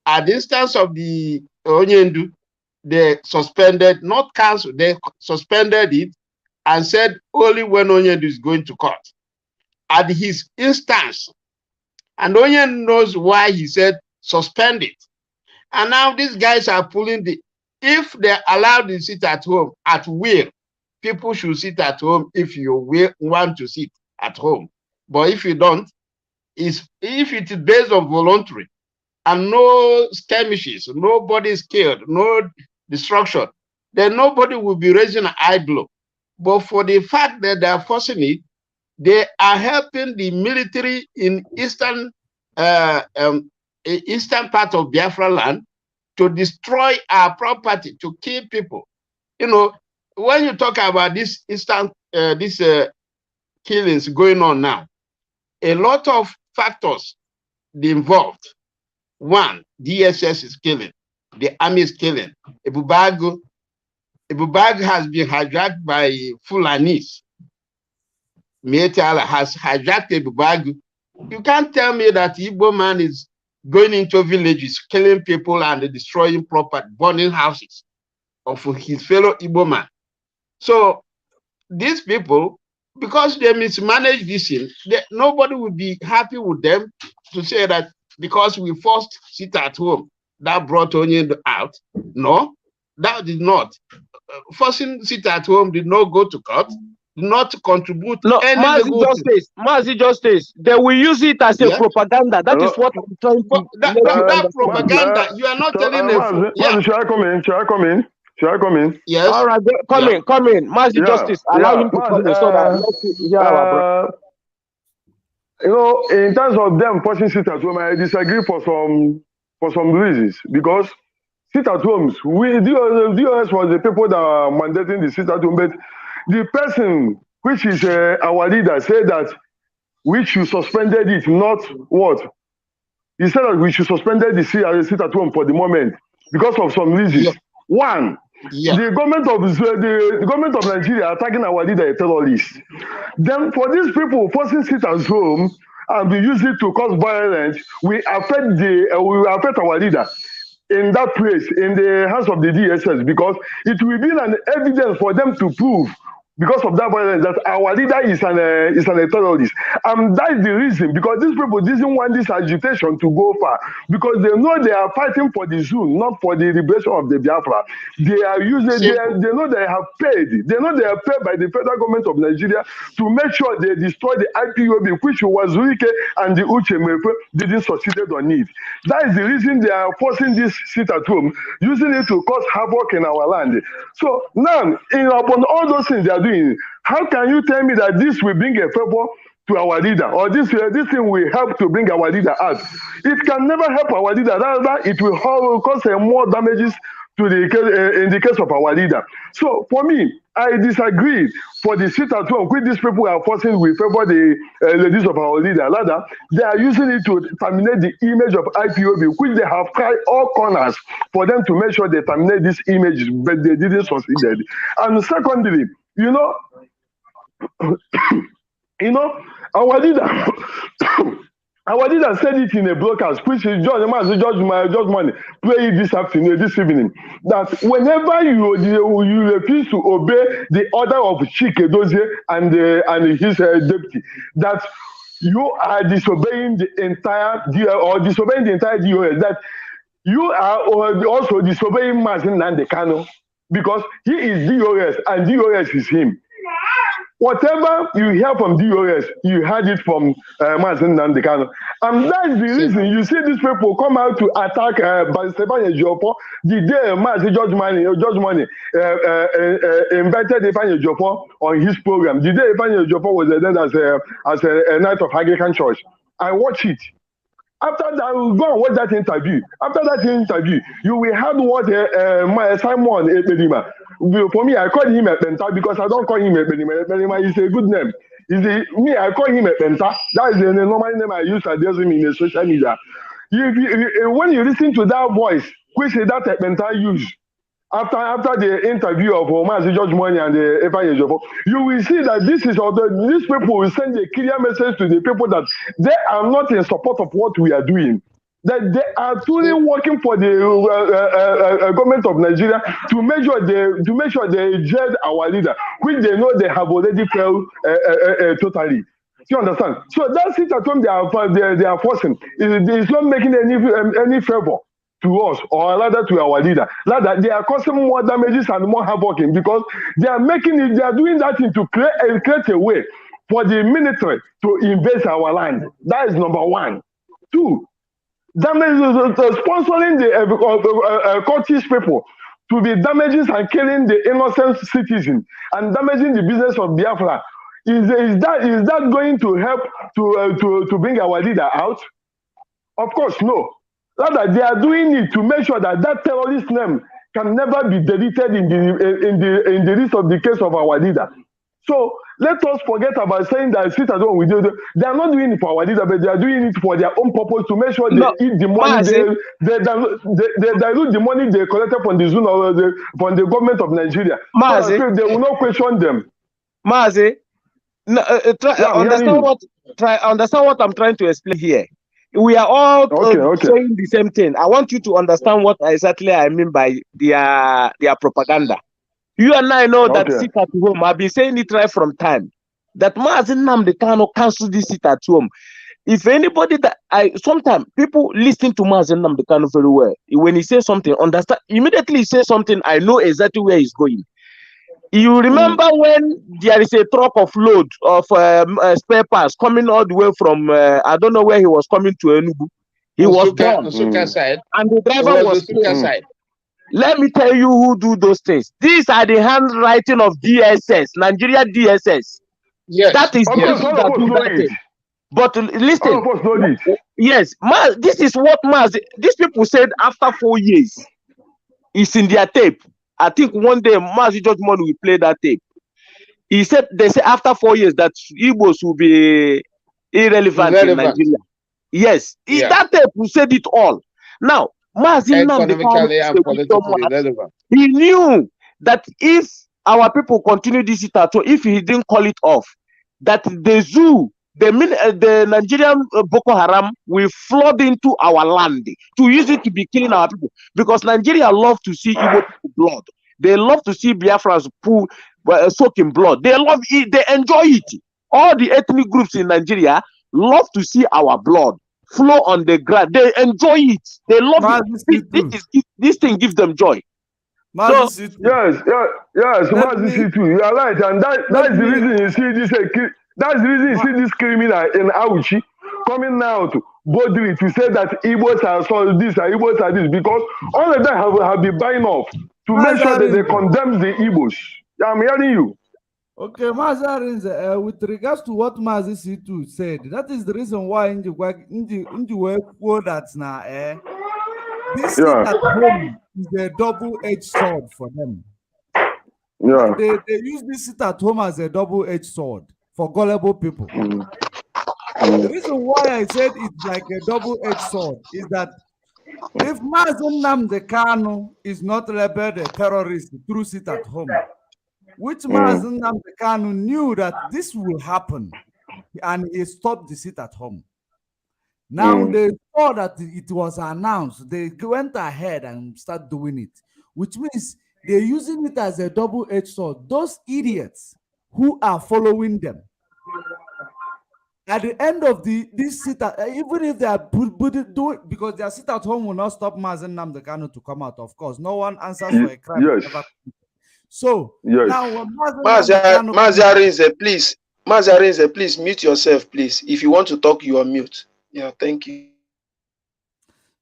At the instance of the Onyendu, they suspended, not canceled, they suspended it and said only when Onyendu is going to court. At his instance, and Onyendu knows why he said suspend it. And now these guys are pulling if they allowed to sit at home at will, people should sit at home if you want to sit at home. But if you don't, if it is based on voluntary and no skirmishes, nobody is killed, no destruction, then nobody will be raising an eyebrow. But for the fact that they are forcing it, they are helping the military in eastern part of Biafra land to destroy our property, to kill people. You know, when you talk about this killings going on now, a lot of factors involved. One, DSS is killing, the army is killing. Ebubagu has been hijacked by Fulanis. Mietala has hijacked Ebubagu. You can't tell me that Igbo man is going into villages, killing people and destroying property, burning houses of his fellow Igbo man. So these people, because they mismanage this thing, nobody would be happy with them to say that because we forced sit at home, that brought Onyendu out. No, that did not. Forcing sit at home did not go to court, did not contribute any legal Mazi Justice. They will use it as a propaganda. That is what I'm trying to. That propaganda, you are not telling them. Should I come in? Should I come in? Should I come in? Yes. All right, come in. Mazi Justice, allow him to come in so that let's hear our brother. You know, in terms of them forcing sit at home, I disagree for some reasons. Because sit at homes, DOS was the people that are mandating the sit at home, but the person which is our leader said that we should suspended it, not what? He said that we should suspended the sit at home for the moment because of some reasons. Yeah. One, the government of Nigeria attacking our leader a terrorist. Then for these people forcing sit at home and we use it to cause violence, we affect our leader in that place, in the hands of the DSS, because it will be an evidence for them to prove, because of that violence, that our leader is a terrorist. And that is the reason, because these people didn't want this agitation to go far, because they know they are fighting for the Zoom, not for the liberation of the Biafra. They are using, they know they have paid. They know they are paid by the federal government of Nigeria to make sure they destroy the IPOB, which was Wike and the Uchemefe didn't succeed on it. That is the reason they are forcing this sit at home, using it to cause havoc in our land. So now, upon all those things they are doing, how can you tell me that this will bring a favor to our leader, or this thing will help to bring our leader out? It can never help our leader. Rather, it will cause more damages to in the case of our leader. So for me, I disagree for the sit at home, which these people are forcing will favor the ladies of our leader. Rather, they are using it to terminate the image of IPOB, which they have tried all corners for them to make sure they terminate this image, but they didn't succeed. And secondly, our leader, our leader said it in a broadcast, which is George Money, play it this evening, that whenever you refuse to obey the order of Chike Dozie and his deputy, that you are disobeying the entire DOS, that you are also disobeying Mazin Nandekano, because he is DOS and DOS is him. Whatever you hear from DOS, you heard it from Mazin Nandekano. And that's the reason you see these people come out to attack Stefan Ejiofor the day Mazin George Money invited Stefan Ejiofor on his program. The day Stefan Ejiofor was there as a night of Anglican church. I watched it. After that, we'll go and watch that interview. After that interview, you will have what Simon Ekpedima. For me, I call him Ekpenta because I don't call him Ekpedima. Ekpedima is a good name. I call him Ekpenta. That is the normal name I use to address him in the social media. When you listen to that voice, which is that Ekpenta use, after the interview of Omazi George Money and the Evan Ejofo, you will see that this is these people will send a clear message to the people that they are not in support of what we are doing. That they are truly working for the government of Nigeria to make sure they judge our leader, which they know they have already failed totally. You understand? So that sit at home they are forcing is not making any favor to us, or rather to our leader. Rather, they are causing more damages and more havoc because they are doing that thing to create a way for the military to invade our land. That is number one. Two, sponsoring the Kurdish people to be damaging and killing the innocent citizens and damaging the business of Biafra. Is that going to help to bring our leader out? Of course, no. Rather, they are doing it to make sure that terrorist name can never be deleted in the list of the case of our leader. So let us forget about saying that sit at home we do. They are not doing it for our leader, but they are doing it for their own purpose to make sure they eat the money. They dilute the money they collected from the zone or from the government of Nigeria. So they will not question them. Mazi, understand what I'm trying to explain here. We are all saying the same thing. I want you to understand what exactly I mean by their propaganda. You and I know that sit at home. I've been saying it right from time. That Mazi Nnamdi Kanu cancel this sit at home. If anybody sometimes people listen to Mazi Nnamdi Kanu very well. When he says something, understand immediately he says something, I know exactly where he's going. You remember when there is a truck of load of spare parts coming all the way from I don't know where he was coming to Enugu. He was gone, and the driver was killed. Let me tell you who do those things. These are the handwriting of DSS, Nigeria DSS. Yes, that is that do that thing. But listen, yes, this is what these people said after 4 years. It's in their tape. I think one day Mazi George Money will play that tape. He said they say after 4 years that Igbos will be irrelevant in Nigeria. Yes, that tape will said it all. Now, Mazi Nnamdi Kanu, he knew that if our people continue this so if he didn't call it off, that the zoo, the Nigerian Boko Haram will flood into our land to use it to be killing our people, because Nigeria love to see Igbo blood. They love to see Biafrans soaking blood. They love it. They enjoy it. All the ethnic groups in Nigeria love to see our blood flow on the ground. They enjoy it. They love it. This thing gives them joy. So, yes, you are right, and that's the reason you see this. That's the reason you see this criminal in Auchi coming out boldly to say that Igbos are so this and Igbos are this, because all of them have been buying off to make sure that they condemn the Igbos. I'm hearing you. Okay, Mazarin, with regards to what Mazi Situ said, that is the reason why in the way that's now this thing at home is a double-edged sword for them. Yeah. They use this sit at home as a double-edged sword for gullible people. The reason why I said it's like a double-edged sword is that if Mazi Nnamdi Kanu is not labeled a terrorist through sit at home, which Mazi Nnamdi Kanu knew that this will happen, and he stopped the sit at home. Now they saw that it was announced. They went ahead and started doing it, which means they're using it as a double-edged sword. Those idiots who are following them, at the end of this sit, even if they are do it, because their sit at home will not stop Mazi Nnamdi Kanu to come out. Of course, no one answers for a crime. Yes. So now, Mazi Arinze, please mute yourself, please. If you want to talk, you are mute. Yeah, thank you.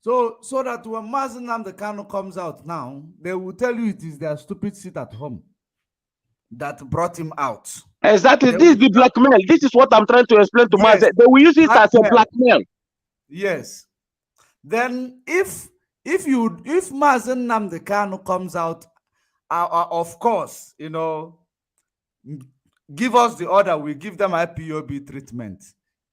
So that when Mazi Nnamdi Kanu comes out now, they will tell you it is their stupid sit at home that brought him out. Exactly. This is the blackmail. This is what I'm trying to explain to Mazi. They will use it as a blackmail. Yes. Then if Mazi Nnamdi Kanu comes out, of course, give us the order, we give them IPOB treatment.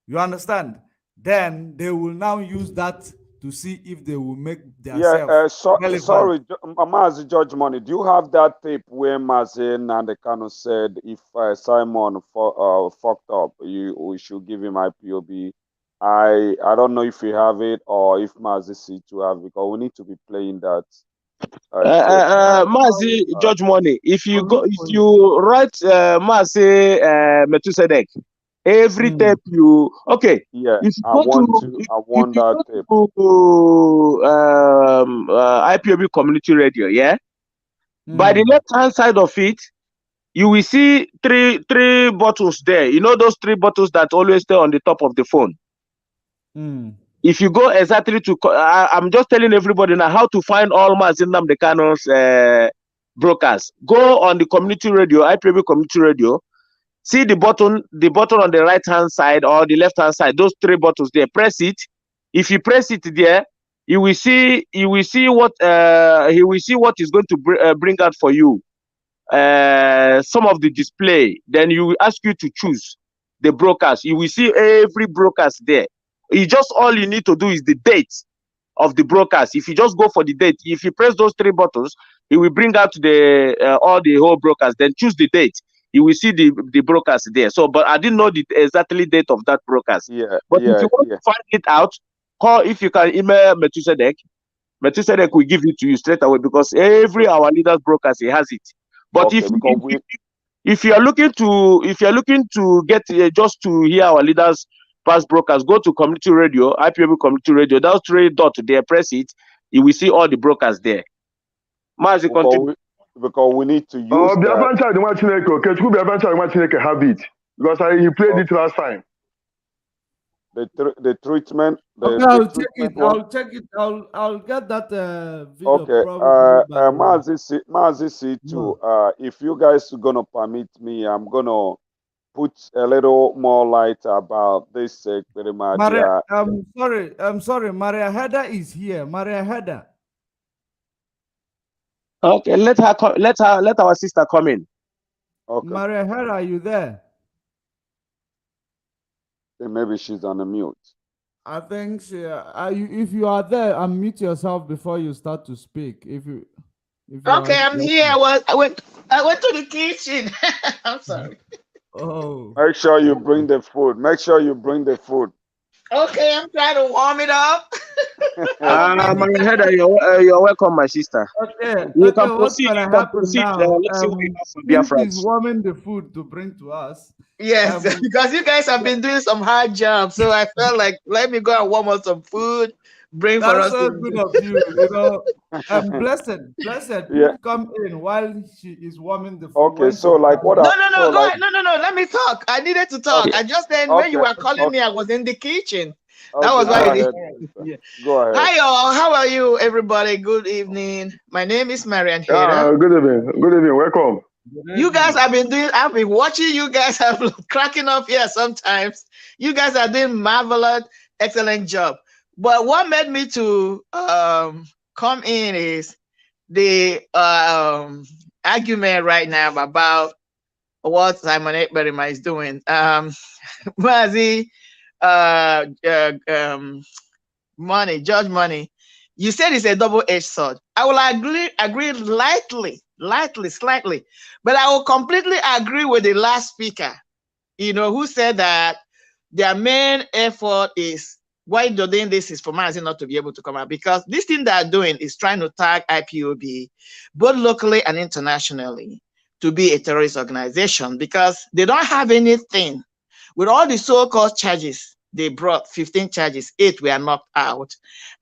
You understand? Then they will now use that to see if they will make Yeah, themselves relevant. sorry, Mazi Judge Money. Do you have that tape where Mazi Nandekano said if Simon fucked up, we should give him IPOB? I don't know if you have it or if Mazi see to have it, because we need to be playing that. Mazi Judge Money. If you write Mazi Metusedek, every tape you yeah, if you I go want that tape. to IPOB community radio, by the left hand side of it, you will see three bottles there. You know those 3 bottles that always stay on the top of the phone. If you go exactly to, I'm just telling everybody now how to find all Mazin Namdekano's brokers. Go on the community radio, IPOB community radio. See the button on the right hand side or the left hand side. Those 3 buttons there. Press it. If you press it there, you will see what he will see what is going to bring out for you. Some of the display. Then you will ask you to choose the brokers. You will see every brokers there. It's just all you need to do is the date of the brokers. If you just go for the date, if you press those 3 buttons, it will bring out the all the whole brokers. Then choose the date. You will see the brokers there. So, but I didn't know the exactly date of that brokers. Yeah. But if you want to find it out, call. If you can email Metusedek, Metusedek will give it to you straight away, because every our leaders brokers, he has it. But if you are looking to get just to hear our leaders past brokers, go to community radio, IPOB community radio. That's 3 dots there. Press it. You will see all the brokers there. Mazi, continue. Because we need to use Biafran child want Chineke, okay? Biafran child want Chineke have it. Because he played it last time. The treatment. I'll check it. I'll get that video. Okay. Mazi C2. If you guys are gonna permit me, I'm gonna put a little more light about this. Maria, I'm sorry. Maria Heda is here. Maria Heda. Okay, let our sister come in. Okay. Maria Heda, are you there? Maybe she's on a mute. I think if you are there, unmute yourself before you start to speak. Okay, I'm here. I went to the kitchen. I'm sorry. Oh. Make sure you bring the food. Okay, I'm trying to warm it up. Maria Heda, you're welcome, my sister. Okay. You can proceed. Let's see what you have for Biafra. He's warming the food to bring to us. Yes, because you guys have been doing some hard jobs, so I felt like let me go and warm up some food. Bring for us. That's so good of you. You know, blessed. Yeah. Come in while she is warming the food. Okay, so like what? No. Go ahead. No. Let me talk. I needed to talk. Okay. I just then when you were calling me, I was in the kitchen. That was why. Go ahead. Hi all. How are you, everybody? Good evening. My name is Marian Heda. Good evening. Welcome. You guys have been doing. I've been watching you guys. Have cracking up here sometimes. You guys are doing marvelous, excellent job. But what made me to come in is the argument right now about what Simon Ekberima is doing. Mazi, Judge Money, you said it's a double-edged sword. I will agree slightly, but I will completely agree with the last speaker, who said that their main effort is why they're doing this is for Mazi not to be able to come out, because this thing they're doing is trying to tag IPOB both locally and internationally to be a terrorist organization, because they don't have anything. With all the so-called charges they brought, 15 charges, 8 were knocked out.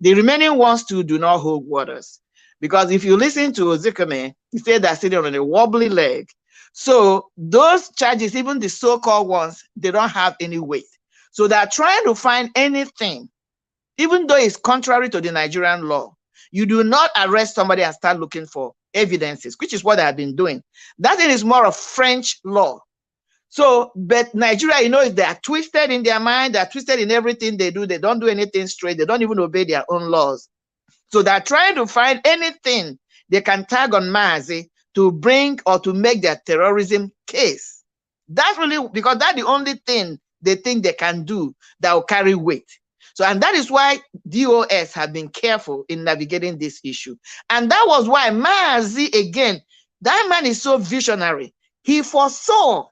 The remaining ones too do not hold waters, because if you listen to Zikame, he said they're sitting on a wobbly leg. So those charges, even the so-called ones, they don't have any weight. So they're trying to find anything, even though it's contrary to the Nigerian law. You do not arrest somebody and start looking for evidences, which is what they have been doing. That thing is more of French law. So, but Nigeria, they are twisted in their mind, they're twisted in everything they do. They don't do anything straight. They don't even obey their own laws. So they're trying to find anything they can tag on Mazi to bring or to make their terrorism case. That's really because that's the only thing they think they can do that will carry weight. So, and that is why DOS have been careful in navigating this issue. And that was why Maazi, again, that man is so visionary. He foresaw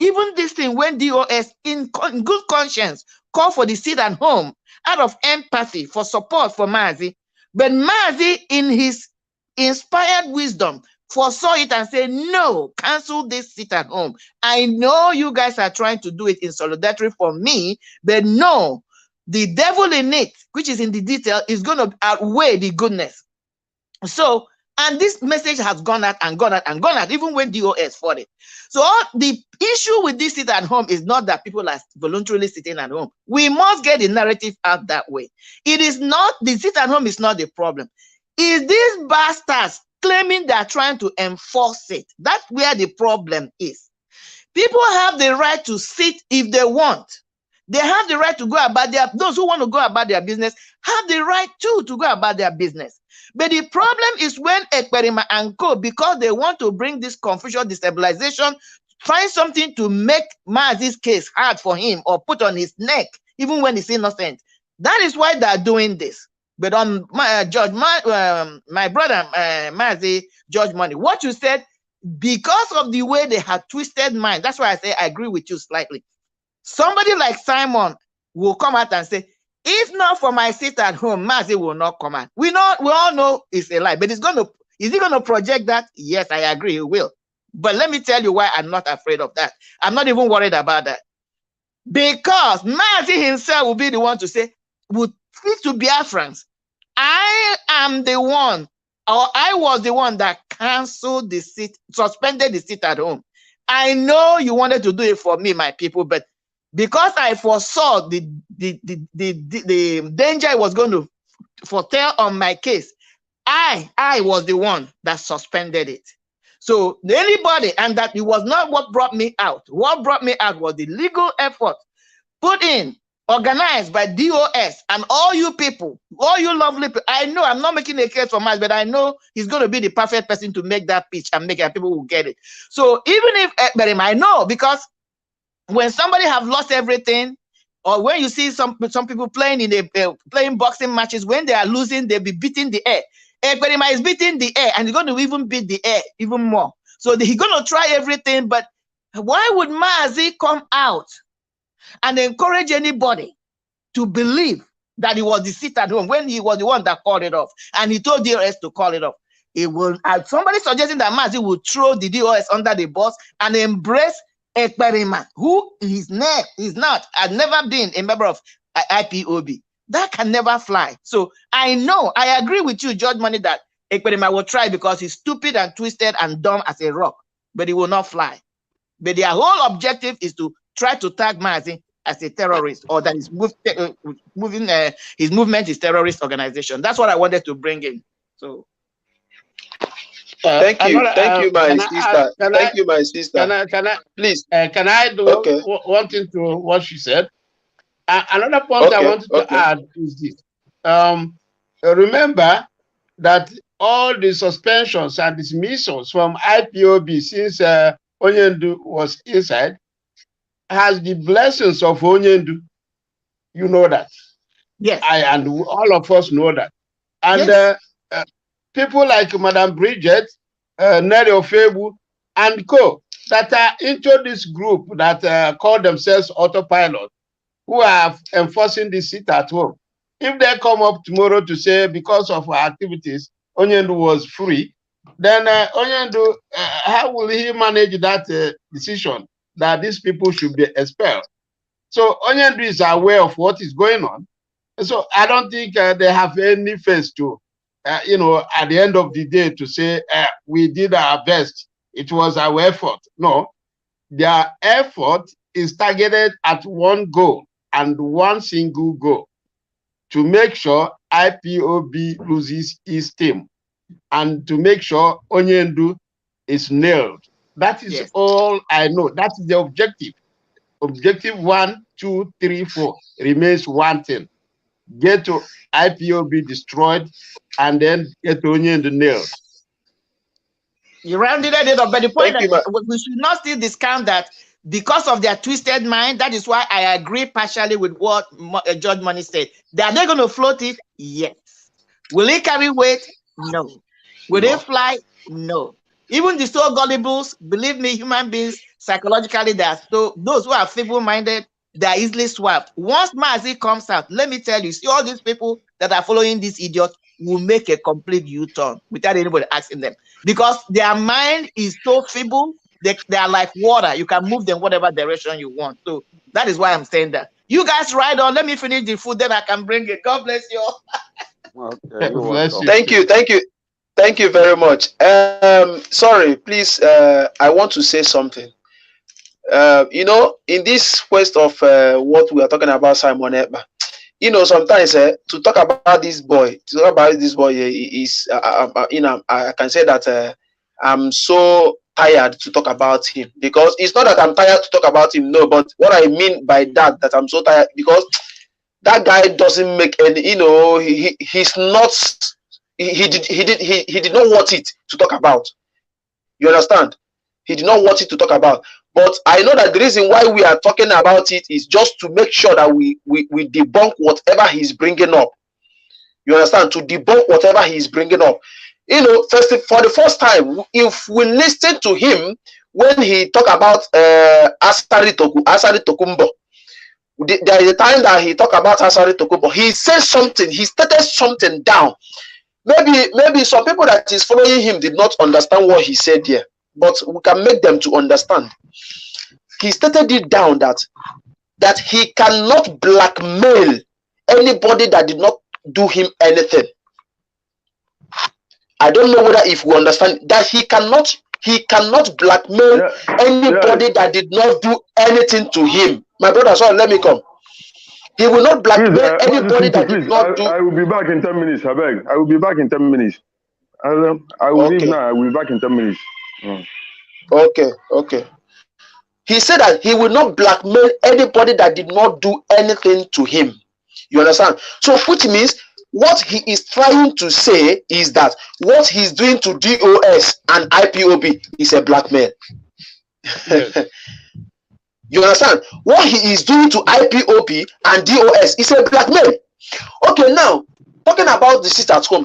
even this thing when DOS, in good conscience, called for the sit at home out of empathy for support for Maazi. But Maazi, in his inspired wisdom, foresaw it and said, no, cancel this sit at home. I know you guys are trying to do it in solidarity for me, but no, the devil in it, which is in the detail, is going to outweigh the goodness. So, and this message has gone out and gone out and gone out, even when DOS fought it. So the issue with this sit at home is not that people are voluntarily sitting at home. We must get the narrative out that way. It is not, the sit at home is not the problem. Is these bastards claiming they are trying to enforce it? That's where the problem is. People have the right to sit if they want. They have the right to go about their, those who want to go about their business have the right too to go about their business. But the problem is when Ekperima and Co, because they want to bring this confusion, destabilization, find something to make Maazi's case hard for him or put on his neck, even when he's innocent. That is why they're doing this. But on my my brother Maazi, George Money, what you said, because of the way they have twisted minds, that's why I say I agree with you slightly. Somebody like Simon will come out and say, if not for my sit at home, Maazi will not come out. We all know it's a lie, but is he going to project that? Yes, I agree, he will. But let me tell you why I'm not afraid of that. I'm not even worried about that. Because Maazi himself will be the one to say, would speak to Biafrans, I am the one, or I was the one that canceled the sit, suspended the sit at home. I know you wanted to do it for me, my people, but because I foresaw the danger I was going to foretell on my case, I was the one that suspended it. So anybody, and that it was not what brought me out. What brought me out was the legal effort put in, organized by DOS and all you people, all you lovely people. I know I'm not making a case for Mars, but I know he's going to be the perfect person to make that pitch and make it, people will get it. So even if, but I know, because when somebody have lost everything, or when you see some people playing in playing boxing matches, when they are losing, they'll be beating the air. Ekperima is beating the air, and he's going to even beat the air even more. So he's going to try everything. But why would Maazi come out and encourage anybody to believe that he was the sit at home when he was the one that called it off, and he told DOS to call it off? It will. Somebody suggesting that Maazi will throw the DOS under the bus and embrace Ekperima, who is not, has never been a member of IPOB. That can never fly. So I know, I agree with you, George Money, that Ekperima will try because he's stupid and twisted and dumb as a rock, but he will not fly. But their whole objective is to try to tag Maazi as a terrorist, or that his movement is terrorist organization. That's what I wanted to bring in. So. Thank you, my sister. Thank you, my sister. Please. Can I do one thing to what she said? Another point I wanted to add is this. Remember that all the suspensions and dismissals from IPOB since Onyendu was inside has the blessings of Onyendu. You know that. Yes. And all of us know that. And yes. People like Madam Bridget, Nelly Ofebu, and co, that are into this group that call themselves autopilot, who are enforcing this sit at home. If they come up tomorrow to say because of our activities, Onyendu was free, then Onyendu, how will he manage that decision that these people should be expelled? So Onyendu is aware of what is going on. So I don't think they have any face to, at the end of the day to say, we did our best. It was our effort. No, their effort is targeted at one goal and one single goal: to make sure IPOB loses its team and to make sure Onyendu is nailed. That is all I know. That is the objective. Objective 1, 2, 3, 4 remains one thing: get to IPOB destroyed and then get Onyendu nailed. You rounded it up, but the point that we should not still discount that because of their twisted mind. That is why I agree partially with what Judge Money said. Are they going to float it? Yes. Will it carry weight? No. Will they fly? No. Even the so gullibles, believe me, human beings, psychologically, they are so, those who are feeble-minded, they are easily swapped. Once Mazi comes out, let me tell you, see all these people that are following this idiot will make a complete U-turn without anybody asking them. Because their mind is so feeble, they are like water. You can move them whatever direction you want. So that is why I'm saying that. You guys ride on. Let me finish the food, then I can bring it. God bless you all. Okay, you're welcome. Thank you very much. Sorry, please, I want to say something. You know, in this quest of what we are talking about, Simon Ekpa, you know, sometimes to talk about this boy, is, you know, I can say that I'm so tired to talk about him, because it's not that I'm tired to talk about him, no, but what I mean by that I'm so tired, because that guy doesn't make any, you know, he's not, he did not want it to talk about. You understand? He did not want it to talk about. But I know that the reason why we are talking about it is just to make sure that we debunk whatever he's bringing up. You understand? To debunk whatever he's bringing up. You know, first, for the first time, if we listen to him when he talk about Asari Tokumbo, there is a time that he talk about Asari Tokumbo. He says something. He stated something down. Maybe some people that is following him did not understand what he said here, but we can make them to understand. He stated it down that he cannot blackmail anybody that did not do him anything. I don't know whether if we understand that he cannot blackmail anybody that did not do anything to him. My brother, sorry, let me come. He will not blackmail anybody that did not do. I will be back in 10 minutes, I beg. I will be back in 10 minutes. I will leave now. I will be back in 10 minutes. Okay. He said that he will not blackmail anybody that did not do anything to him. You understand? So, which means what he is trying to say is that what he's doing to DOS and IPOB is a blackmail. Yes. You understand? What he is doing to IPOB and DOS is a blackmail. Okay, now, talking about the sit at home,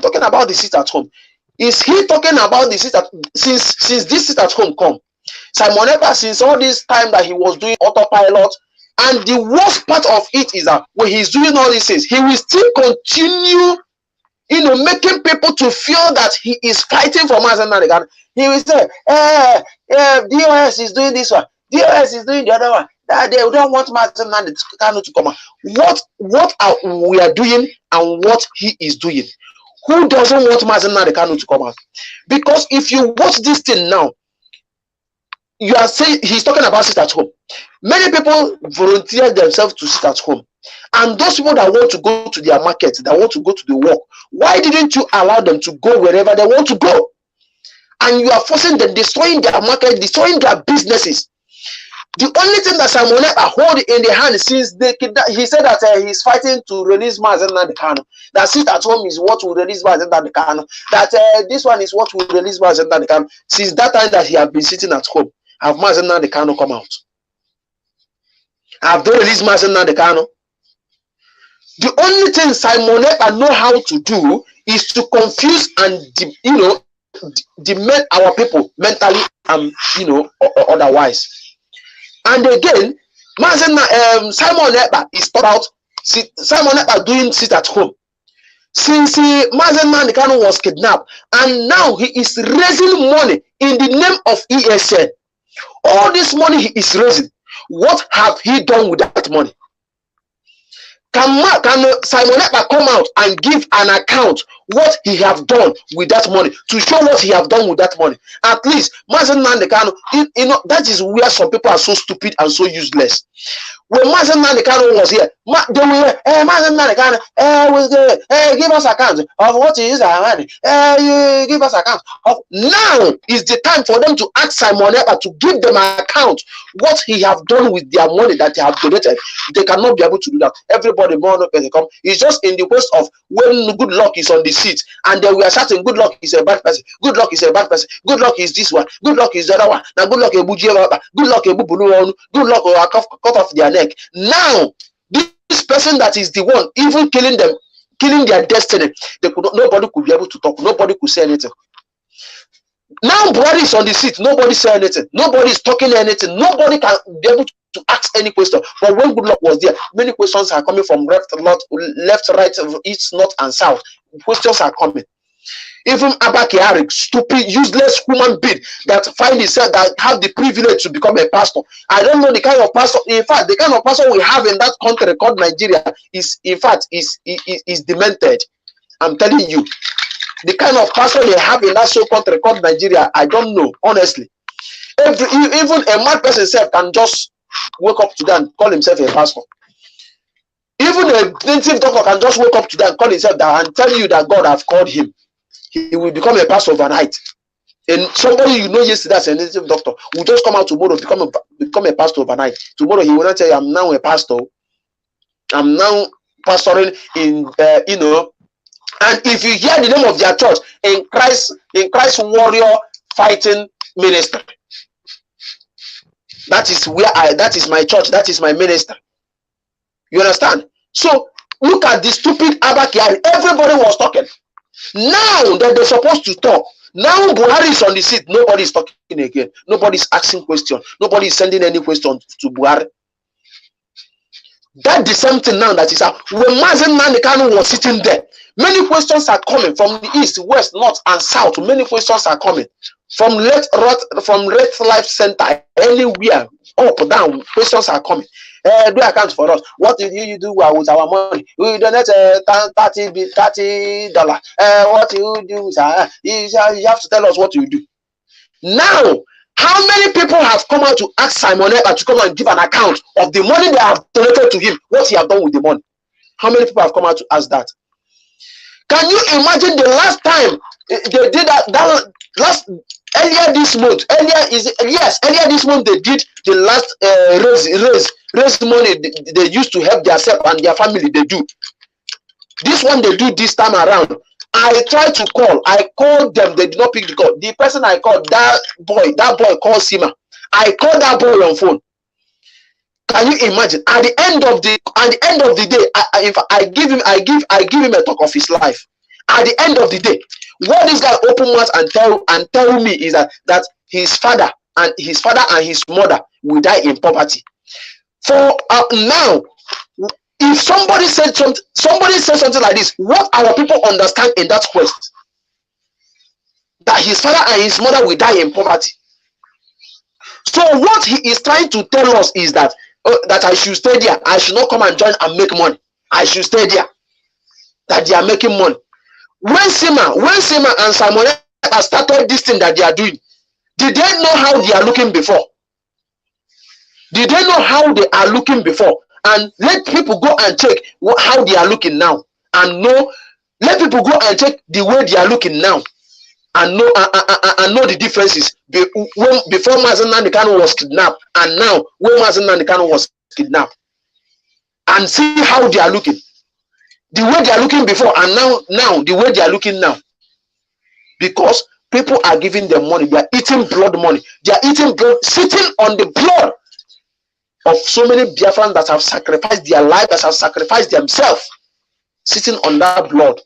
is he talking about the sit at, since this sit at home come? Simon Ekpa, since all this time that he was doing autopilot, and the worst part of it is that when he's doing all these things, he will still continue, you know, making people to feel that he is fighting for Mazen. He will say, DOS is doing this one, DOS is doing the other one. That they don't want Mazen to come out. What we are doing and what he is doing? Who doesn't want Mazen to come out? Because if you watch this thing now, you are saying he's talking about sit at home. Many people volunteer themselves to sit at home, and those people that want to go to their market, that want to go to the work, why didn't you allow them to go wherever they want to go? And you are forcing them, destroying their market, destroying their businesses. The only thing that Simon Ekpa hold in the hand since he said that he's fighting to release Mazen Kanu. That sit at home is what will release Mazen Kanu. That this one is what will release Mazen Kanu. Since that time that he has been sitting at home, have Mazen Kanu come out? Have they released Mazen Kanu? The only thing Simon Ekpa know how to do is to confuse and dement our people mentally and or otherwise. And again, Simon Ekpa is about Simon Ekpa doing sit at home. Since Mazen Kanu was kidnapped, and now he is raising money in the name of ESN. All this money he is raising, what have he done with that money? Can Simon Ekpa come out and give an account what he have done with that money, to show what he have done with that money? At least Mazen Kanu, that is where some people are so stupid and so useless. When Mazen Kanu was here, they were Mazen Kanu, give us account of what is our money. You give us account of. Now is the time for them to ask Simon Ekpa to give them an account what he have done with their money that they have donated. They cannot be able to do that. Everybody anybody more person come. It's just in the quest of when good luck is on the seat, and then we are shouting, good luck is a bad person, good luck is a bad person, good luck is this one, good luck is the other one. Now good luck good luck good luck or cut off their neck. Now this person that is the one even killing them, killing their destiny, nobody could be able to talk, nobody could say anything. Now Buhari is on the seat, nobody say anything, nobody is talking anything, nobody can be able to ask any question. But when good luck was there, many questions are coming from left, right, east, north, and south. Questions are coming. Even Abba Kyari, stupid, useless human being that find himself, that have the privilege to become a pastor. I don't know the kind of pastor. In fact, the kind of pastor we have in that country called Nigeria is, in fact, is demented. I'm telling you. The kind of pastor they have in that so-called country called Nigeria, I don't know, honestly. Even a mad person himself can just wake up to that and call himself a pastor. Even a native doctor can just wake up to that and call himself that and tell you that God have called him. He will become a pastor overnight. And somebody you know yesterday as a native doctor will just come out tomorrow, become a pastor overnight. Tomorrow he will not tell you, I'm now a pastor. I'm now pastoring in, you know. And if you hear the name of their church, in Christ Warrior Fighting Ministry, that is where that is my church, that is my minister. You understand? So look at the stupid Abba Kyari. Everybody was talking. Now that they're supposed to talk, now Buhari is on the seat. Nobody is talking again. Nobody is asking questions. Nobody is sending any questions to Buhari. That's the same thing now that is out. When Mazen Nanikanu was sitting there, many questions are coming from the east, west, north, and south. Many questions are coming from Red Life Center, anywhere, up, down. Questions are coming. Do account for us. What did you do with our money? We donate $30. What do you do? You have to tell us what you do. Now, how many people have come out to ask Simon Ekpa to come and give an account of the money they have donated to him, what he have done with the money? How many people have come out to ask that? Can you imagine the last time they did that earlier this month? Earlier this month they did the last raise money they used to help themselves and their family. They do this one, they do this time around. I tried to call. I called them. They did not pick the call. The person I called, that boy called Sima. I called that boy on phone. Can you imagine? At the end of the day, I give him a talk of his life. At the end of the day, what this guy open mouth and tell me is that his father and his mother will die in poverty. For now, if somebody said something like this, what our people understand in that quest? That his father and his mother will die in poverty. So what he is trying to tell us is that that I should stay there. I should not come and join and make money. I should stay there. That they are making money. When Sima and Simon have started this thing that they are doing, did they know how they are looking before? Did they know how they are looking before? And let people go and check how they are looking now, and know. Let people go and check the way they are looking now, and know the differences before Mazen Nanikanu was kidnapped and now when Mazen Nanikanu was kidnapped, and see how they are looking. The way they are looking before and now the way they are looking now, because people are giving them money. They are eating blood money. They are eating blood, sitting on the blood of so many Biafrans that have sacrificed their life, that have sacrificed themselves, sitting on that blood,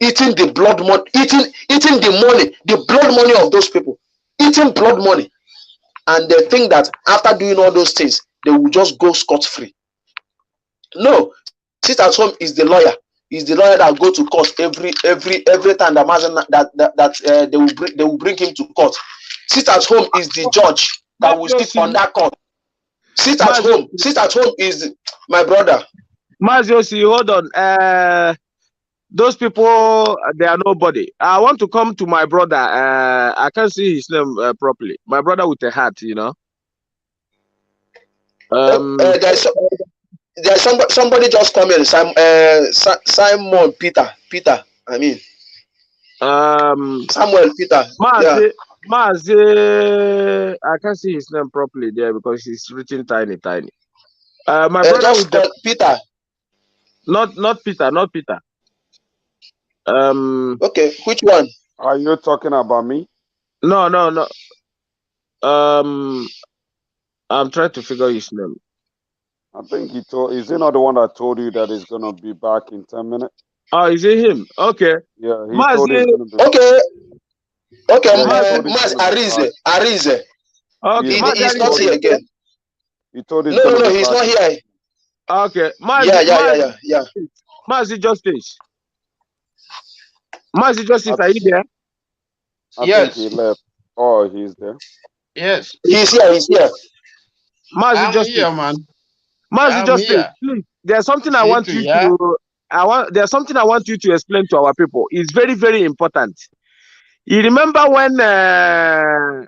eating the blood money, eating the money, the blood money of those people, eating blood money, and they think that after doing all those things, they will just go scot-free. No, sit at home is the lawyer. Is the lawyer that go to court every time that they will bring him to court. Sit at home is the judge that will sit on that court. Sit at home is my brother. Maziosi, hold on. Those people, they are nobody. I want to come to my brother. I can't see his name properly. My brother with a hat, you know. There's somebody just come in. Simon Peter. I mean. Samuel Peter. Mazi, I can't see his name properly there because it's written tiny. My brother with the Peter. Not Peter, not Peter. Okay, which one? Are you talking about me? No. I'm trying to figure his name. I think he told. Is he not the one that told you that he's gonna be back in 10 minutes? Oh, is it him? Okay. Yeah, he told he's gonna be. Okay. Okay, Yeah, Mas Arize. Okay, He's not here again. He told he's No, he's not here. Okay, Yeah. Mazi Justice. Mazi Justice, are you there? I think he left. Oh, he's there. Yes. He's here. Mazi Justice. Here, man. Mazi Justice, please. There's something I want you to. There's something I want you to explain to our people. It's very, very important. You remember when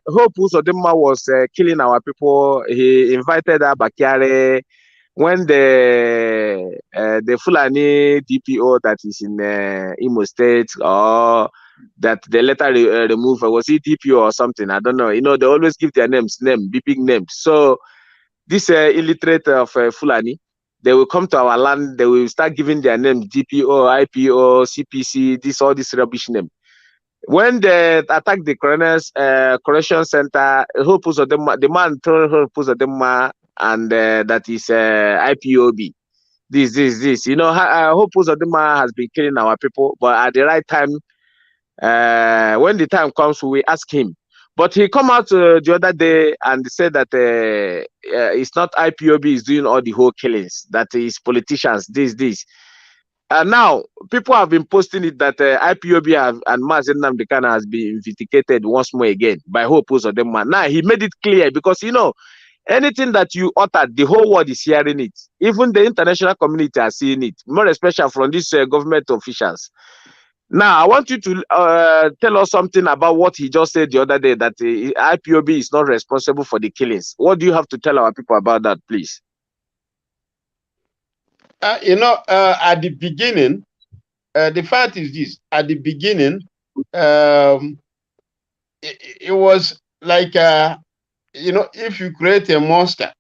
Hope Uzodinma was killing our people? He invited Abakari. When the Fulani DPO that is in Imo State, or that they later remove, was it DPO or something? I don't know. You know, they always give their big names. So this illiterate of Fulani, they will come to our land. They will start giving their names: DPO, IPO, CPC, all this rubbish name. When they attacked the correction center, Hope Uzodinma, the man told Hope Uzodinma, and that is IPOB. This. You know, Hope Uzodinma has been killing our people, but at the right time, when the time comes, we ask him. But he come out the other day and said that it's not IPOB is doing all the whole killings, that is politicians, this. And now people have been posting it that IPOB and Mazi Nnamdi Kanu has been vindicated once more again by Hope Uzodinma. Now he made it clear, because you know, anything that you uttered, the whole world is hearing it. Even the international community are seeing it, more especially from these government officials. Now, I want you to tell us something about what he just said the other day, that IPOB is not responsible for the killings. What do you have to tell our people about that, please? At the beginning, the fact is this: at the beginning, it was like, if you create a monster,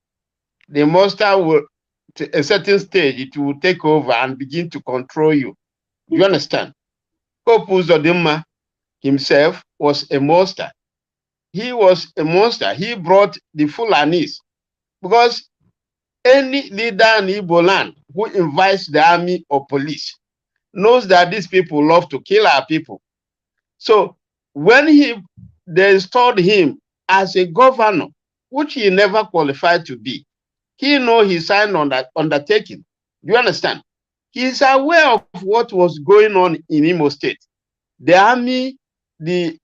the monster will, to a certain stage, it will take over and begin to control you. You understand? Hope Uzodinma himself was a monster. He was a monster. He brought the Fulanis, because any leader in Igbo land who invites the army or police knows that these people love to kill our people. So when they installed him as a governor, which he never qualified to be, he knows he signed on that undertaking. Do you understand? He is aware of what was going on in Imo State. The army, the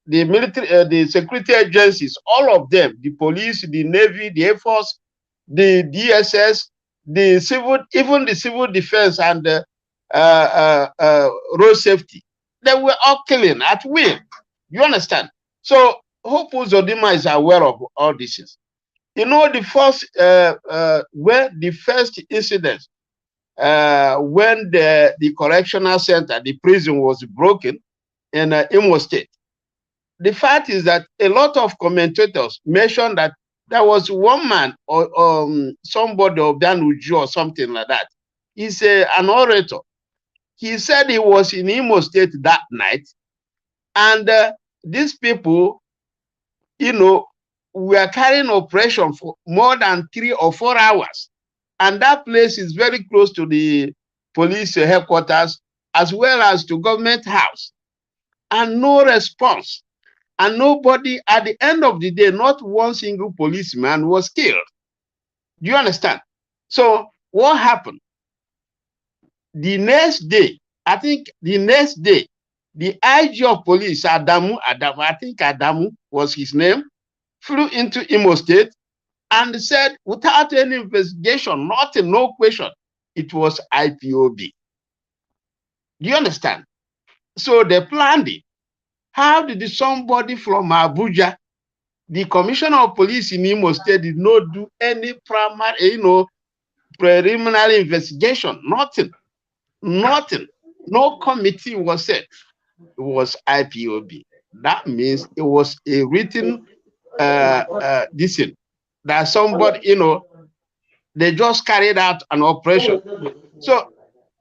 military, the security agencies, all of them, the police, the Navy, the Air Force, the DSS, the civil, even the civil defense and the road safety, they were all killing at will. You understand? So Hope Uzodinma is aware of all this. You know, the first incident, when the correctional center, the prison was broken in Imo State. The fact is that a lot of commentators mentioned that there was one man or somebody of Danuju or something like that. He's an orator. He said he was in Imo State that night, and these people, were carrying operation for more than 3 or 4 hours. And that place is very close to the police headquarters as well as to government house. And no response. And nobody, at the end of the day, not one single policeman was killed. Do you understand? So what happened? The next day, the IG of police, Adamu, I think Adamu was his name, flew into Imo State and said, without any investigation, nothing, no question, it was IPOB. Do you understand? So they planned it. How did somebody from Abuja, the commissioner of police in Imo State, did not do any preliminary investigation? Nothing. No committee was set. It was IPOB. That means it was a written decision that somebody, They just carried out an operation. So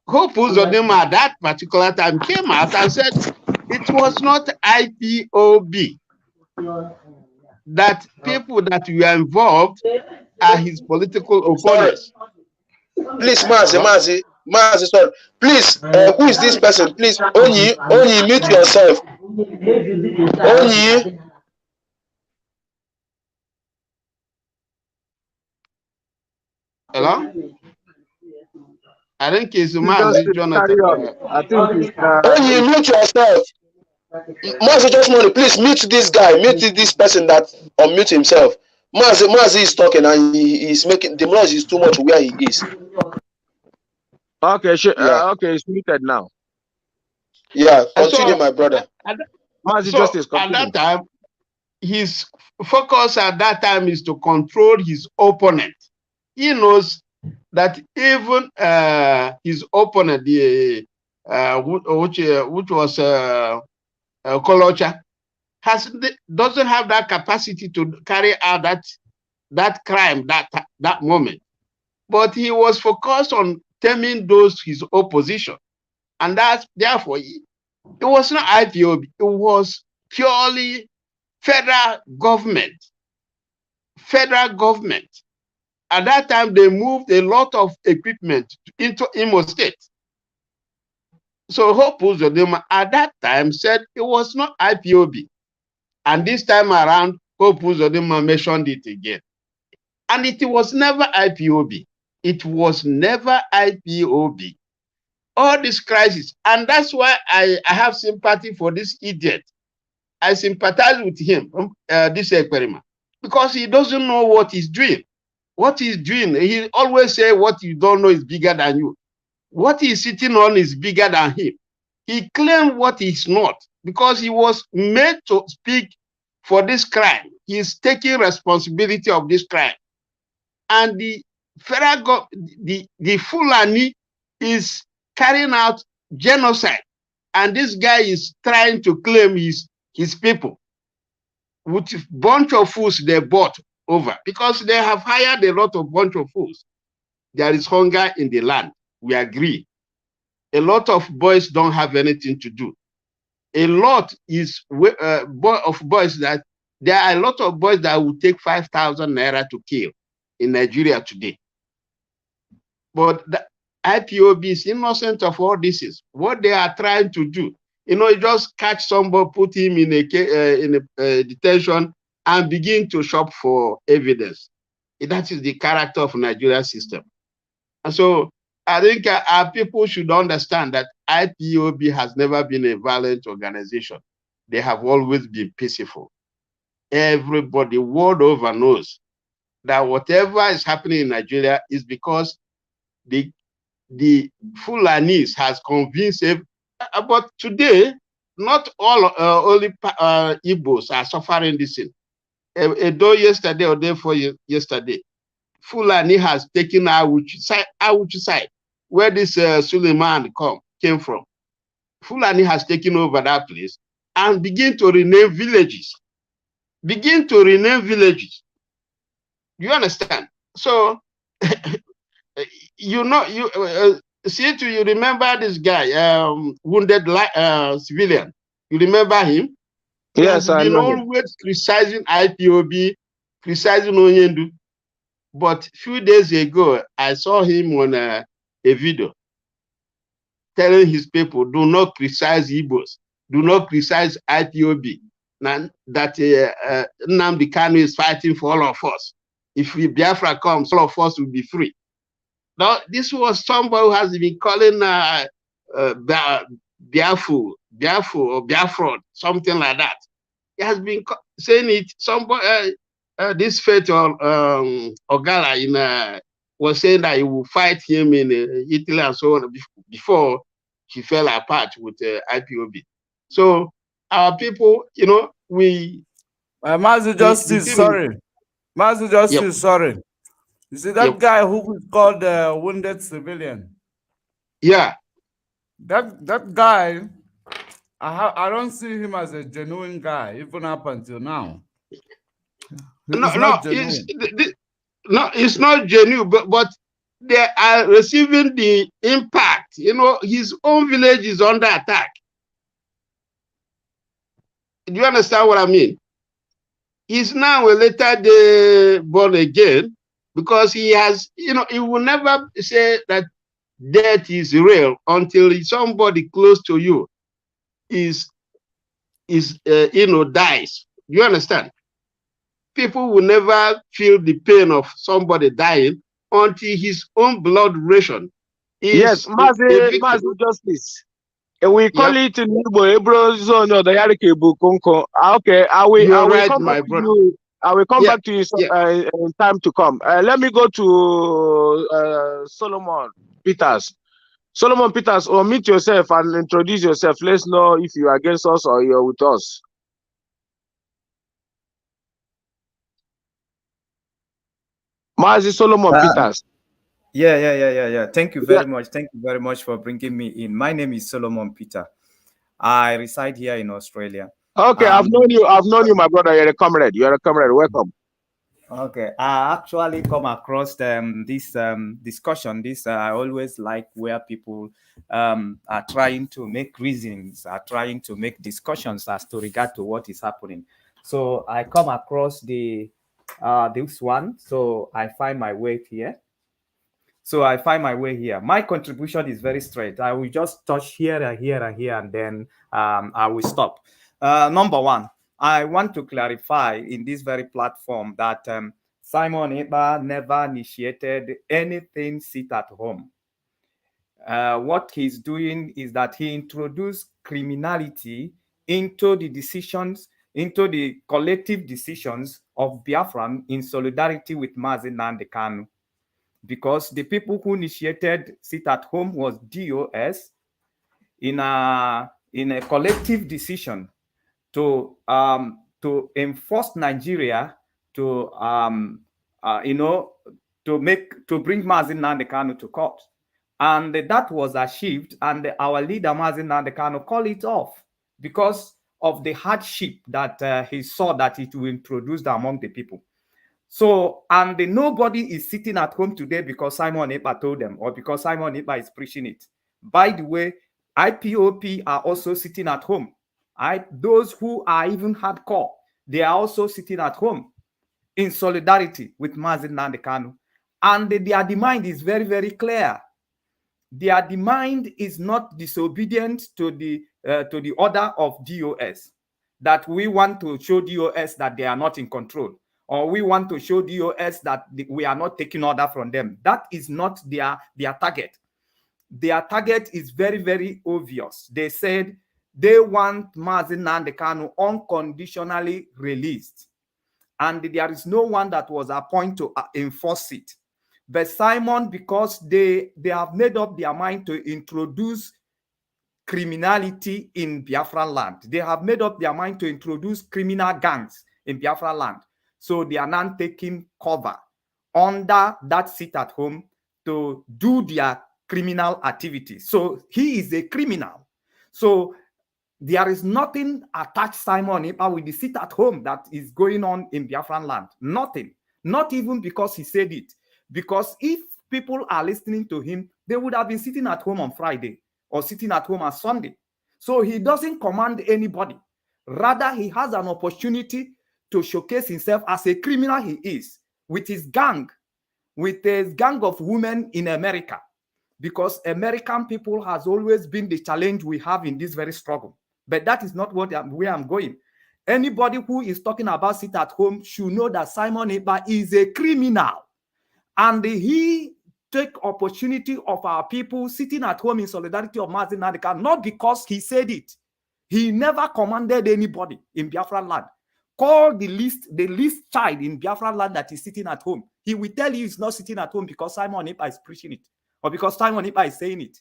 Hope Uzodinma at that particular time came out and said it was not IPOB, that people that were involved are his political opponents. Please, Mazi, sorry. Please, who is this person? Please, Onyi, mute yourself. Onyi. Hello? I think it's Mazi Jonathan. I think it's Onyi, mute yourself. Mazi just want to please mute this guy, mute this person that unmute himself. Mazi is talking and he's making the noise is too much where he is. Okay, okay, it's muted now. Yeah, continue, my brother. At that time, his focus at that time is to control his opponent. He knows that even his opponent, which was Kolocha, doesn't have that capacity to carry out that crime that moment. But he was focused on taming those his opposition, and that's therefore it was not IPOB. It was purely federal government. Federal government. At that time, they moved a lot of equipment into Imo State. So Hope Uzodinma at that time said it was not IPOB. And this time around, Hope Uzodinma mentioned it again. And it was never IPOB. It was never IPOB. All this crisis. And that's why I have sympathy for this idiot. I sympathize with him, this experiment, because he doesn't know what he's doing. What he's doing, he always say what you don't know is bigger than you. What he's sitting on is bigger than him. He claimed what he's not because he was made to speak for this crime. He's taking responsibility of this crime. And the federal the Fulani is carrying out genocide. And this guy is trying to claim his people with a bunch of fools they bought over because they have hired a lot of bunch of fools. There is hunger in the land. We agree. A lot of boys don't have anything to do. A lot is of boys that there are a lot of boys that will take 5,000 naira to kill in Nigeria today. But the IPOB is innocent of all this. Is what they are trying to do. You just catch somebody, put him in a detention, and begin to shop for evidence. That is the character of Nigeria system. And so I think our people should understand that IPOB has never been a violent organization. They have always been peaceful. Everybody world over knows that whatever is happening in Nigeria is because the Fulanis has convinced him. But today, not all only Igbos are suffering this thing. Though yesterday or day before yesterday, Fulani has taken Awuchi side, where this Suleiman came from. Fulani has taken over that place and begin to rename villages. Begin to rename villages. You understand? So, you remember this guy, wounded civilian. You remember him? Yes, I know. Always criticizing IPOB, criticizing Onyendu. But a few days ago, I saw him on a video telling his people, do not criticize Igbos, do not criticize IPOB. Now that Nnamdi Kanu is fighting for all of us. If Biafra comes, all of us will be free. Now, this was somebody who has been calling Biafra or Biafra, something like that. He has been saying it. Somebody, this fate Ogala was saying that he will fight him in Italy and so on before he fell apart with IPOB. So our people, we. Master Justice, sorry. Master Justice, sorry. You see that guy who is called wounded civilian? Yeah. That guy, I don't see him as a genuine guy, even up until now. No, it's not genuine, but they are receiving the impact. You know, his own village is under attack. Do you understand what I mean? He's now a later day born again because he has, you know, he will never say that death is real until somebody close to you is you know, dies. You understand? People will never feel the pain of somebody dying until his own blood ration is Yes, Mazi Justice. We call it in Igbo, Hebrew zone of the Yarike Bukunko. Okay, I will right, come my back to brother. you. I will come back to you in time to come. Let me go to Solomon Peters. Solomon Peters, unmute yourself and introduce yourself. Let's know if you are against us or you're with us. Mazi Solomon Peters. Yeah. Thank you very much. Thank you very much for bringing me in. My name is Solomon Peter. I reside here in Australia. Okay, I've known you, my brother. You're a comrade. Welcome. Okay, I actually come across this discussion. I always like where people are trying to make reasons, are trying to make discussions as to regard to what is happening. So I come across this one. So I find my way here. My contribution is very straight. I will just touch here, and then I will stop. Number one, I want to clarify in this very platform that Simon Ekpa never initiated anything sit at home. What he's doing is that he introduced criminality into the decisions, into the collective decisions of Biafran in solidarity with Mazi Nnamdi Kanu. Because the people who initiated sit at home was DOS in a collective decision to enforce Nigeria to bring Mazi Nnamdi Kanu to court, and that was achieved. And our leader Mazi Nnamdi Kanu called it off because of the hardship that he saw that it will introduce among the people. So, and nobody is sitting at home today because Simon Ekpa told them or because Simon Ekpa is preaching it. By the way, IPOP are also sitting at home. Those who are even hardcore, they are also sitting at home in solidarity with Mazi Nnamdi Kanu. And their demand is very, very clear. Their demand is not disobedient to the order of DOS, that we want to show DOS that they are not in control, or we want to show DOS that we are not taking order from them. That is not their target. Their target is very, very obvious. They said they want Mazi Nnamdi Kanu unconditionally released. And there is no one that was appointed to enforce it. But Simon, because they have made up their mind to introduce criminality in Biafran land. They have made up their mind to introduce criminal gangs in Biafran land. So they are now taking cover under that sit at home to do their criminal activities. So he is a criminal. So there is nothing attached Simon Ekpa with the sit at home that is going on in Biafran land. Nothing. Not even because he said it. Because if people are listening to him, they would have been sitting at home on Friday or sitting at home on Sunday. So he doesn't command anybody. Rather, he has an opportunity to showcase himself as a criminal he is with his gang of women in America. Because American people has always been the challenge we have in this very struggle. But that is not where I'm going. Anybody who is talking about sit at home should know that Simon Ekpa is a criminal. And he take opportunity of our people sitting at home in solidarity of Mazi Nnamdi Kanu, not because he said it. He never commanded anybody in Biafran land. Call the least child in Biafran land that is sitting at home. He will tell you he's not sitting at home because Simon Ekpa is preaching it or because Simon Ekpa is saying it.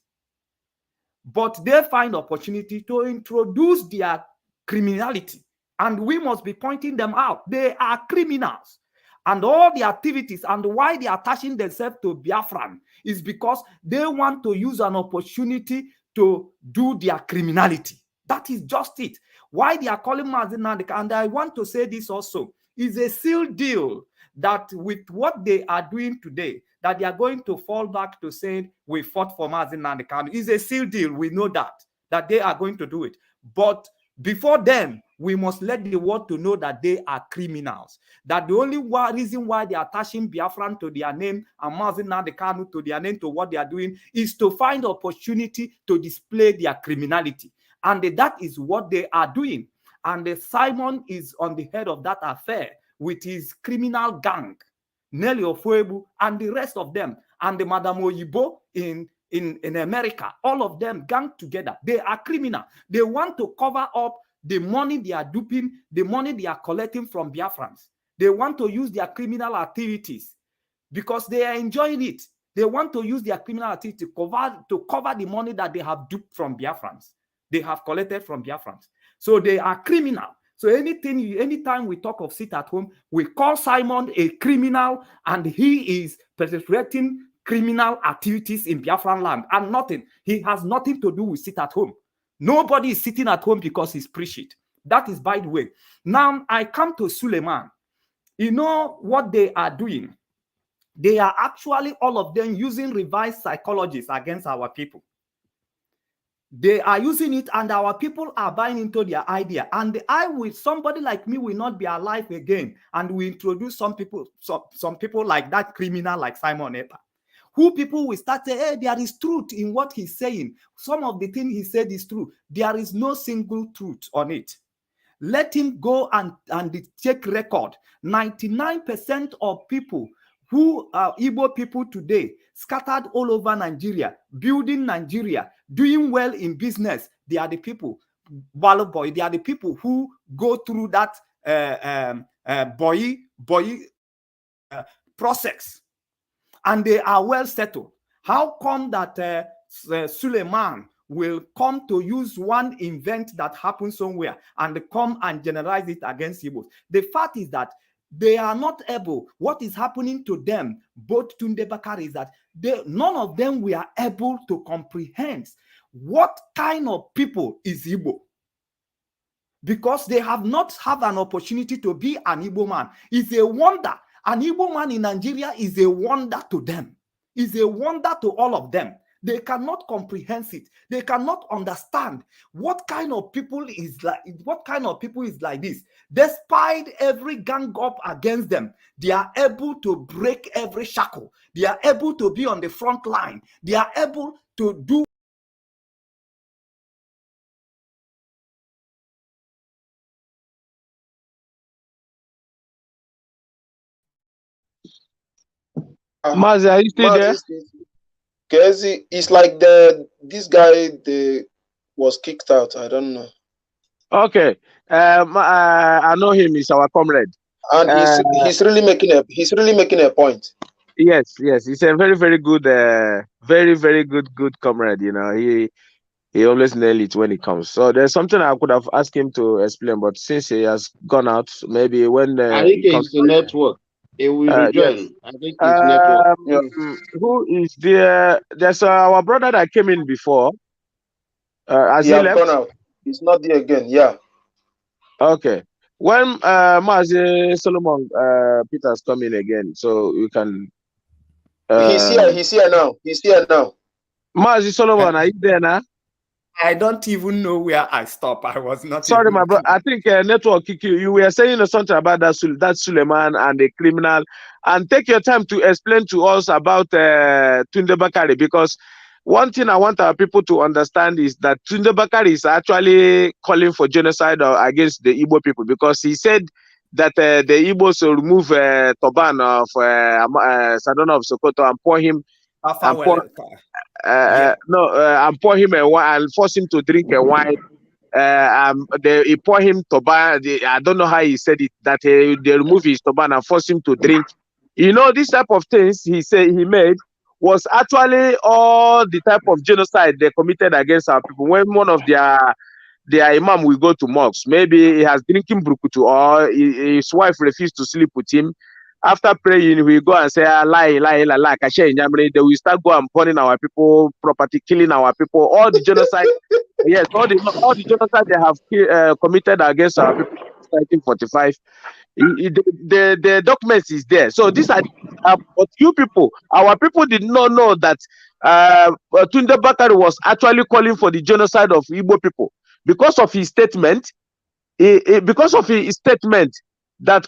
But they find opportunity to introduce their criminality, and we must be pointing them out. They are criminals. And all the activities and why they are attaching themselves to Biafran is because they want to use an opportunity to do their criminality. That is just it. Why they are calling Mazi Nnamdi Kanu, and I want to say this also, is a sealed deal that with what they are doing today, that they are going to fall back to saying we fought for Mazi Nnamdi Kanu. It's a seal deal. We know that they are going to do it. But before then, we must let the world to know that they are criminals. That the only reason why they are attaching Biafran to their name and Mazi Nnamdi Kanu to their name, to what they are doing, is to find opportunity to display their criminality. And that is what they are doing. And Simon is on the head of that affair with his criminal gang, Nelly Ofuebu and the rest of them, and the Madam Oyibo in America. All of them gang together. They are criminal. They want to cover up the money they are duping, the money they are collecting from Biafrans. They want to use their criminal activities because they are enjoying it. They want to use their criminal activity to cover the money that they have duped from Biafrans. They have collected from Biafrans. So they are criminal. So anytime we talk of sit at home, we call Simon a criminal, and he is perpetrating criminal activities in Biafran land and nothing. He has nothing to do with sit at home. Nobody is sitting at home because he's preached it. That is by the way. Now I come to Suleiman. You know what they are doing? They are actually, all of them, using revised psychologies against our people. They are using it, and our people are buying into their idea. And somebody like me will not be alive again. And we introduce some people like that criminal, like Simon Epa, who people will start saying, hey, there is truth in what he's saying. Some of the things he said is true. There is no single truth on it. Let him go and check record. 99% of people who are Igbo people today, scattered all over Nigeria, building Nigeria, doing well in business, they are the people, boy, they are the people who go through that process, and they are well settled. How come that Suleiman will come to use one event that happened somewhere and come and generalize it against Igbos? The fact is that they are not able. What is happening to them, both Tunde Bakari, is that none of them were able to comprehend what kind of people is Igbo, because they have not had an opportunity to be an Igbo man. It's a wonder. An Igbo man in Nigeria is a wonder to them. It's a wonder to all of them. They cannot comprehend it. They cannot understand what kind of people is like this. Despite every gang up against them, they are able to break every shackle. They are able to be on the front line. They are able to do. Mazi, are you still there? Kezi, it's like this guy was kicked out. I don't know. Okay, I know him. He's our comrade, and he's really making a point. Yes, he's a very, very good, very good comrade. You know, he always nails it when it comes. So there's something I could have asked him to explain, but since he has gone out, maybe when I think it's the network. It will rejoin. Yes. I think it's network. Who is there? There's our brother that came in before. Has he left? Gone out. He's not there again. Yeah. Okay. When Mazi Solomon Peter's coming again, so you can. He's here now. Mazi Solomon, are you there now? I don't even know where I stopped. I was not. Sorry, my bro. I think network kick you. You were saying something about that Suleiman and the criminal, and take your time to explain to us about Tunde Bakari, because one thing I want our people to understand is that Tunde Bakari is actually calling for genocide against the Igbo people, because he said that the Igbos will remove Toban of Sadona of Sokoto and pour him. And pour him a wine and force him to drink a wine. He pour him Toban. I don't know how he said it, that they remove his Toban and force him to drink. You know, this type of things he said he made was actually all the type of genocide they committed against our people. When one of their imam will go to mosques, maybe he has drinking brukutu, or his wife refused to sleep with him. After praying, we go and say, lie. They will start go and burning our people property, killing our people. All the genocide, yes, all the genocide they have committed against our people in 1945. The documents is there. So these are but you people, our people did not know that Tunde Bakari was actually calling for the genocide of Igbo people because of his statement. Because of his statement that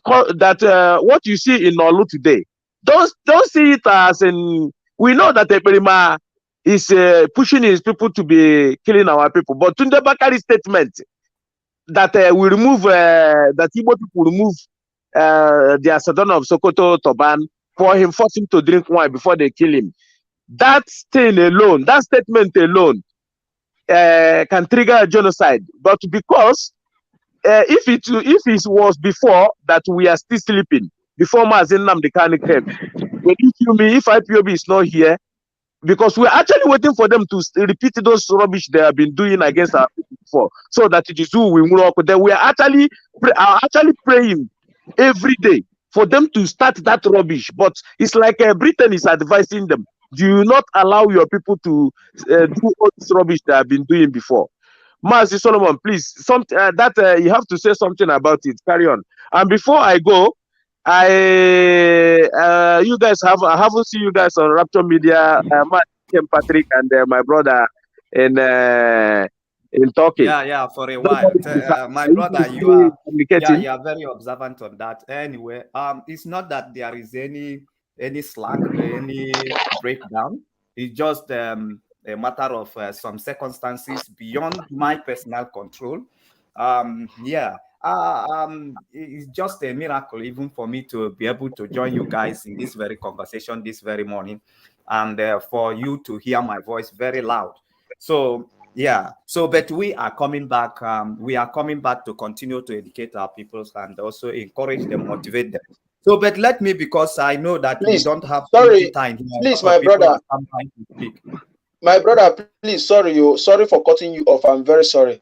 what you see in Olu today, don't see it as in. We know that Eperima is pushing his people to be killing our people, but Tunde Bakari's statement that we remove that Igbo people remove their Sultan of Sokoto turban force him to drink wine before they kill him. That thing alone, that statement alone, can trigger a genocide. But because if it was before that we are still sleeping, before Mazen Nnamdi Kanu came, when you feel me, if IPOB is not here, because we're actually waiting for them to repeat those rubbish they have been doing against our people before, so that it is who we will. Then we are actually praying every day for them to start that rubbish. But it's like Britain is advising them: do not allow your people to do all this rubbish they have been doing before. Mazi Solomon, please, you have to say something about it. Carry on. And before I go, you guys I haven't seen you guys on Rapture Media, Patrick and my brother in Turkey. Yeah, for a while. My brother, you are very observant on that. Anyway, it's not that there is any slack, any breakdown. It's just a matter of some circumstances beyond my personal control. It's just a miracle even for me to be able to join you guys in this very conversation this very morning, and for you to hear my voice very loud. So but we are coming back. We are coming back to continue to educate our people and also encourage them, motivate them. So, but let me, because I know that we don't have time. Please, my brother. My brother, please, sorry for cutting you off. I'm very sorry.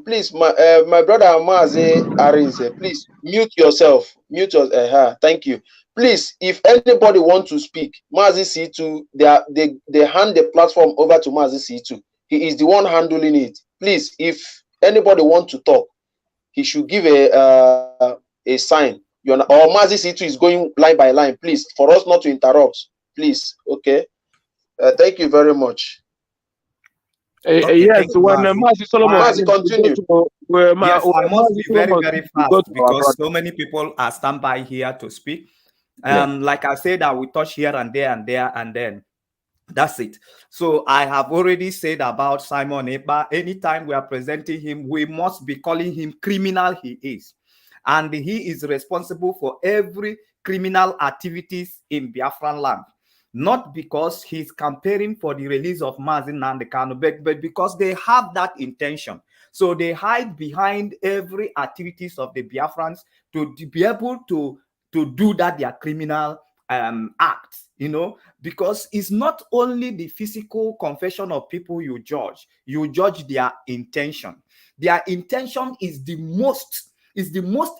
Please, my brother Mazi Arinze, please mute yourself. Thank you. Please, if anybody wants to speak, Mazi C2, they hand the platform over to Mazi C2. He is the one handling it. Please, if anybody wants to talk, he should give a sign. Or Mazi C2 is going line by line, please, for us not to interrupt. Please, okay. Thank you very much. Yes, when Mazi Solomon continue. Yes, I must be very fast because so many people are standby here to speak. Like I said, I will touch here and there and there and then. That's it. So I have already said about Simon Ekpa. Anytime we are presenting him, we must be calling him criminal he is. And he is responsible for every criminal activities in Biafran land. Not because he's campaigning for the release of Mazi Nnamdi Kanu, but because they have that intention. So they hide behind every activities of the Biafrans to be able to do that their criminal act, because it's not only the physical confession of people you judge their intention. Their intention is the most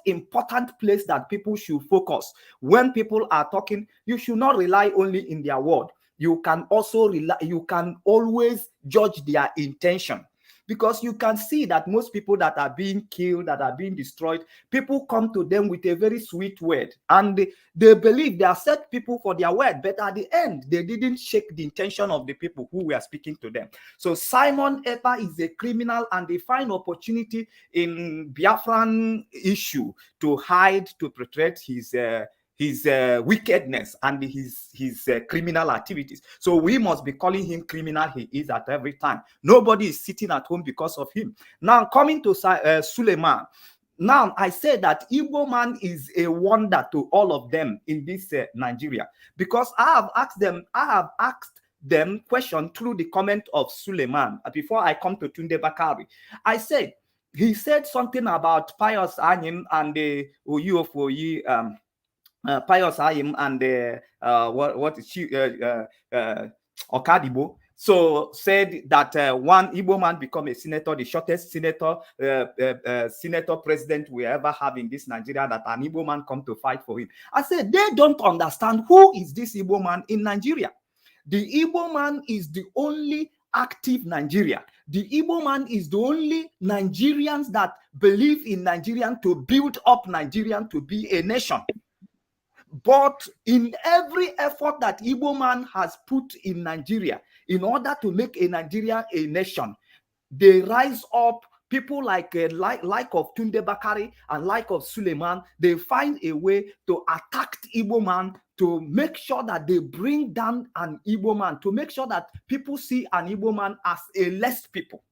important place that people should focus. When people are talking, you should not rely only in their word. You can also you can always judge their intention. Because you can see that most people that are being killed, that are being destroyed, people come to them with a very sweet word. And they believe they are set people for their word. But at the end, they didn't shake the intention of the people who were speaking to them. So Simon Ekpa is a criminal, and they find opportunity in Biafran issue to hide, to protect his wickedness and his criminal activities. So we must be calling him criminal he is at every time. Nobody is sitting at home because of him. Now, coming to Suleiman. Now, I say that Igbo man is a wonder to all of them in this Nigeria, because I have asked them question through the comment of Suleiman before I come to Tunde Bakari. He said something about Pius Anyim and the Oyi of Oyi, Pius Ayim and Okadibo. So said that one Igbo man become a senator, the shortest senator president we ever have in this Nigeria, that an Igbo man come to fight for him. I said they don't understand who is this Igbo man in Nigeria. The Igbo man is the only active Nigeria. The Igbo man is the only Nigerians that believe in Nigerian to build up Nigerian to be a nation. But in every effort that Igbo man has put in Nigeria in order to make a Nigeria a nation, they rise up. People like of Tunde Bakari and like of Suleiman, they find a way to attack Igbo man, to make sure that they bring down an Igbo man, to make sure that people see an Igbo man as a less people.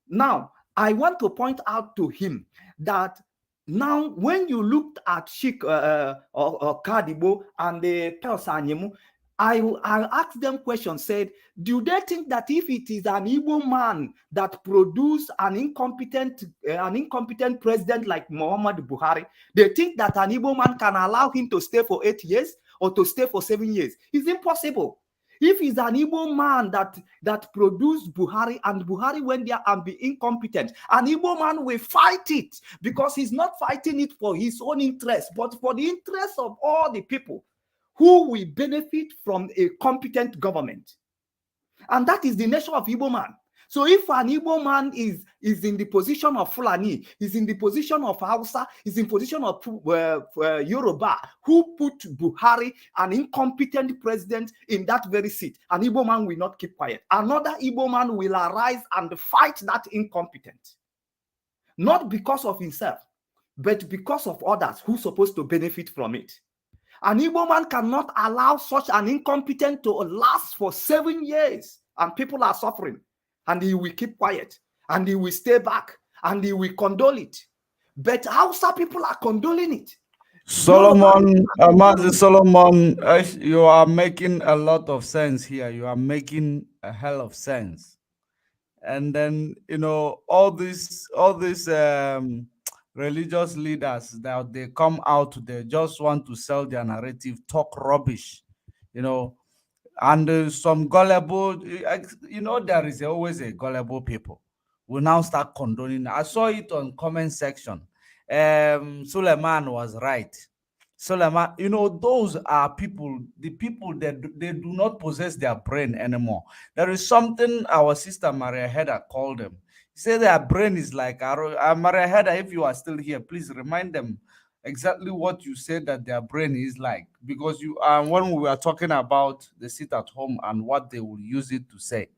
Now, I want to point out to him that now, when you looked at Sheikh Kadibo and the Persanyemu, I asked them questions, said, do they think that if it is an Igbo man that produced an incompetent president like Muhammad Buhari, they think that an Igbo man can allow him to stay for 8 years or to stay for 7 years? It's impossible. If it's an Igbo man that produced Buhari and Buhari went there and be incompetent, an Igbo man will fight it because he's not fighting it for his own interest, but for the interest of all the people who will benefit from a competent government. And that is the nature of Igbo man. So if an Igbo man is in the position of Fulani, is in the position of Hausa, is in position of Yoruba, who put Buhari, an incompetent president, in that very seat, an Igbo man will not keep quiet. Another Igbo man will arise and fight that incompetent. Not because of himself, but because of others who are supposed to benefit from it. An Igbo man cannot allow such an incompetent to last for 7 years, and people are suffering. And he will keep quiet, and he will stay back, and he will condole it. But Hausa people are condoling it. Solomon, Mazi Solomon, you are making a lot of sense here. You are making a hell of sense. And then, you know, all these religious leaders that they come out, they just want to sell their narrative, talk rubbish, you know. And some gullible, you know, there is always a gullible people will now start condoning. I saw it on comment section. Suleiman was right. Suleiman, you know, those are people, the people that they do not possess their brain anymore. There is something our sister Maria Heda called them. She said their brain is like Maria Heda. If you are still here, please remind them exactly what you said that their brain is like, because you when we were talking about the sit at home and what they will use it to say.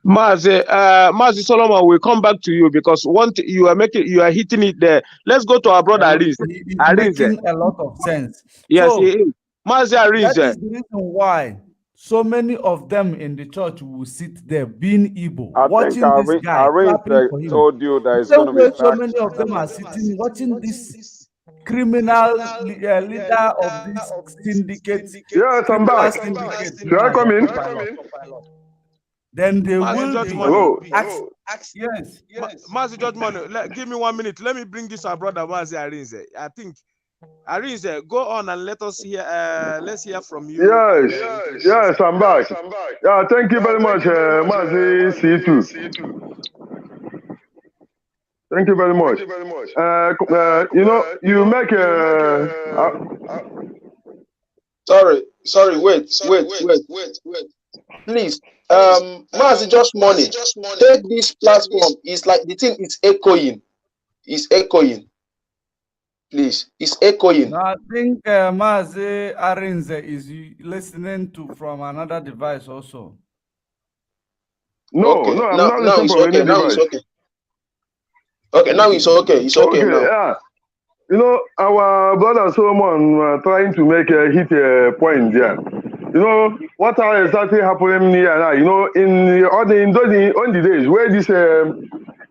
Mazi Solomon, we'll come back to you because you are hitting it there. Let's go to our brother Arinze. He's making a lot of sense. Yes, so, he is. Mazi Arinze. That is the reason why so many of them in the church will sit there being Igbo, watching this guy, clapping for him. Told you that it's going to be so many of them are sitting watching this criminal leader of this syndicate. Yes, I'm back. Should I come in? Then they will ask. Yes. Mazi Judgment, give me 1 minute. Let me bring this our brother Mazi Arinze. I think Arinze, go on and let's hear from you. Yes, I'm back. Yeah, thank you very much, Mazi C2. Thank you very much. You know, you make Sorry, wait. Please, Mazi Just Money, take this platform. It's like the thing is echoing. It's echoing. Please, it's echoing. No, I think Mazi Arinze is listening from another device also. No, I'm not listening from any device. Okay, now it's okay. It's okay now. Yeah. You know, our brother Solomon trying to make a hit point there. You know, what are exactly happening here now? You know, in the days where this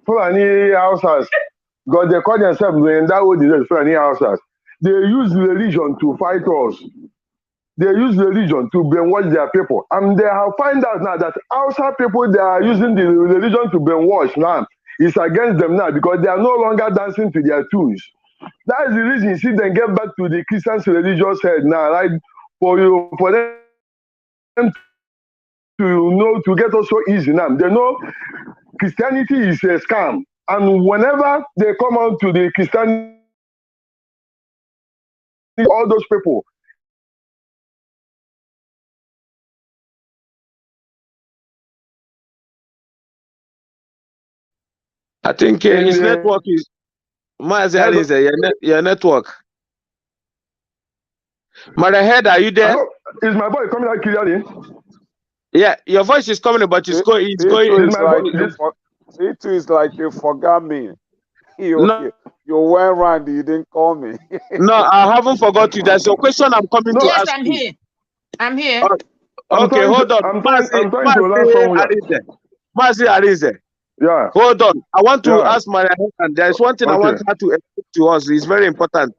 Fulani houses they call themselves in that old days Fulani houses, they use religion to fight us. They use religion to brainwash their people. And they have found out now that outside people, they are using the religion to brainwash now. It's against them now because they are no longer dancing to their tunes. That is the reason you see them get back to the Christian religious head now, right? For them to get us so easy now. They know Christianity is a scam. And whenever they come out to the Christianity, all those people, I think his network is your network. Marahead, are you there? Is my boy coming out clearly? Yeah, your voice is coming, but it's going. It's going. It is like you forgot me. You went round. You didn't call me. No, I haven't forgot you. There's a question I'm coming to ask I'm you. here. I'm here. Okay, hold on. I'm trying to learn somewhere. Mazi Arize. Yeah. Hold on. I want to ask Maria, and there's one thing I want her to explain to us. It's very important.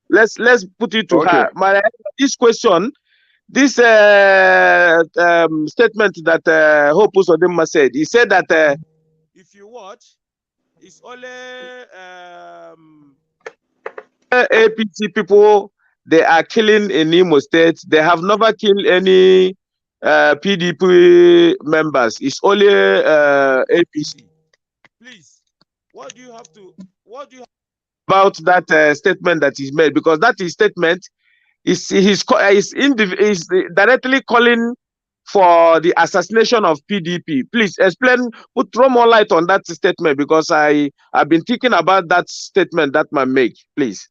Let's put it to her. Maria, this question, this statement that Hope Uzodimma said. He said that if you watch, it's only APC people they are killing in Imo State. They have never killed any PDP members. It's only APC. Please, what do you have about that statement that is made? Because that is statement is directly calling for the assassination of PDP. Please explain, throw more light on that statement, because I've been thinking about that statement that man make. Please.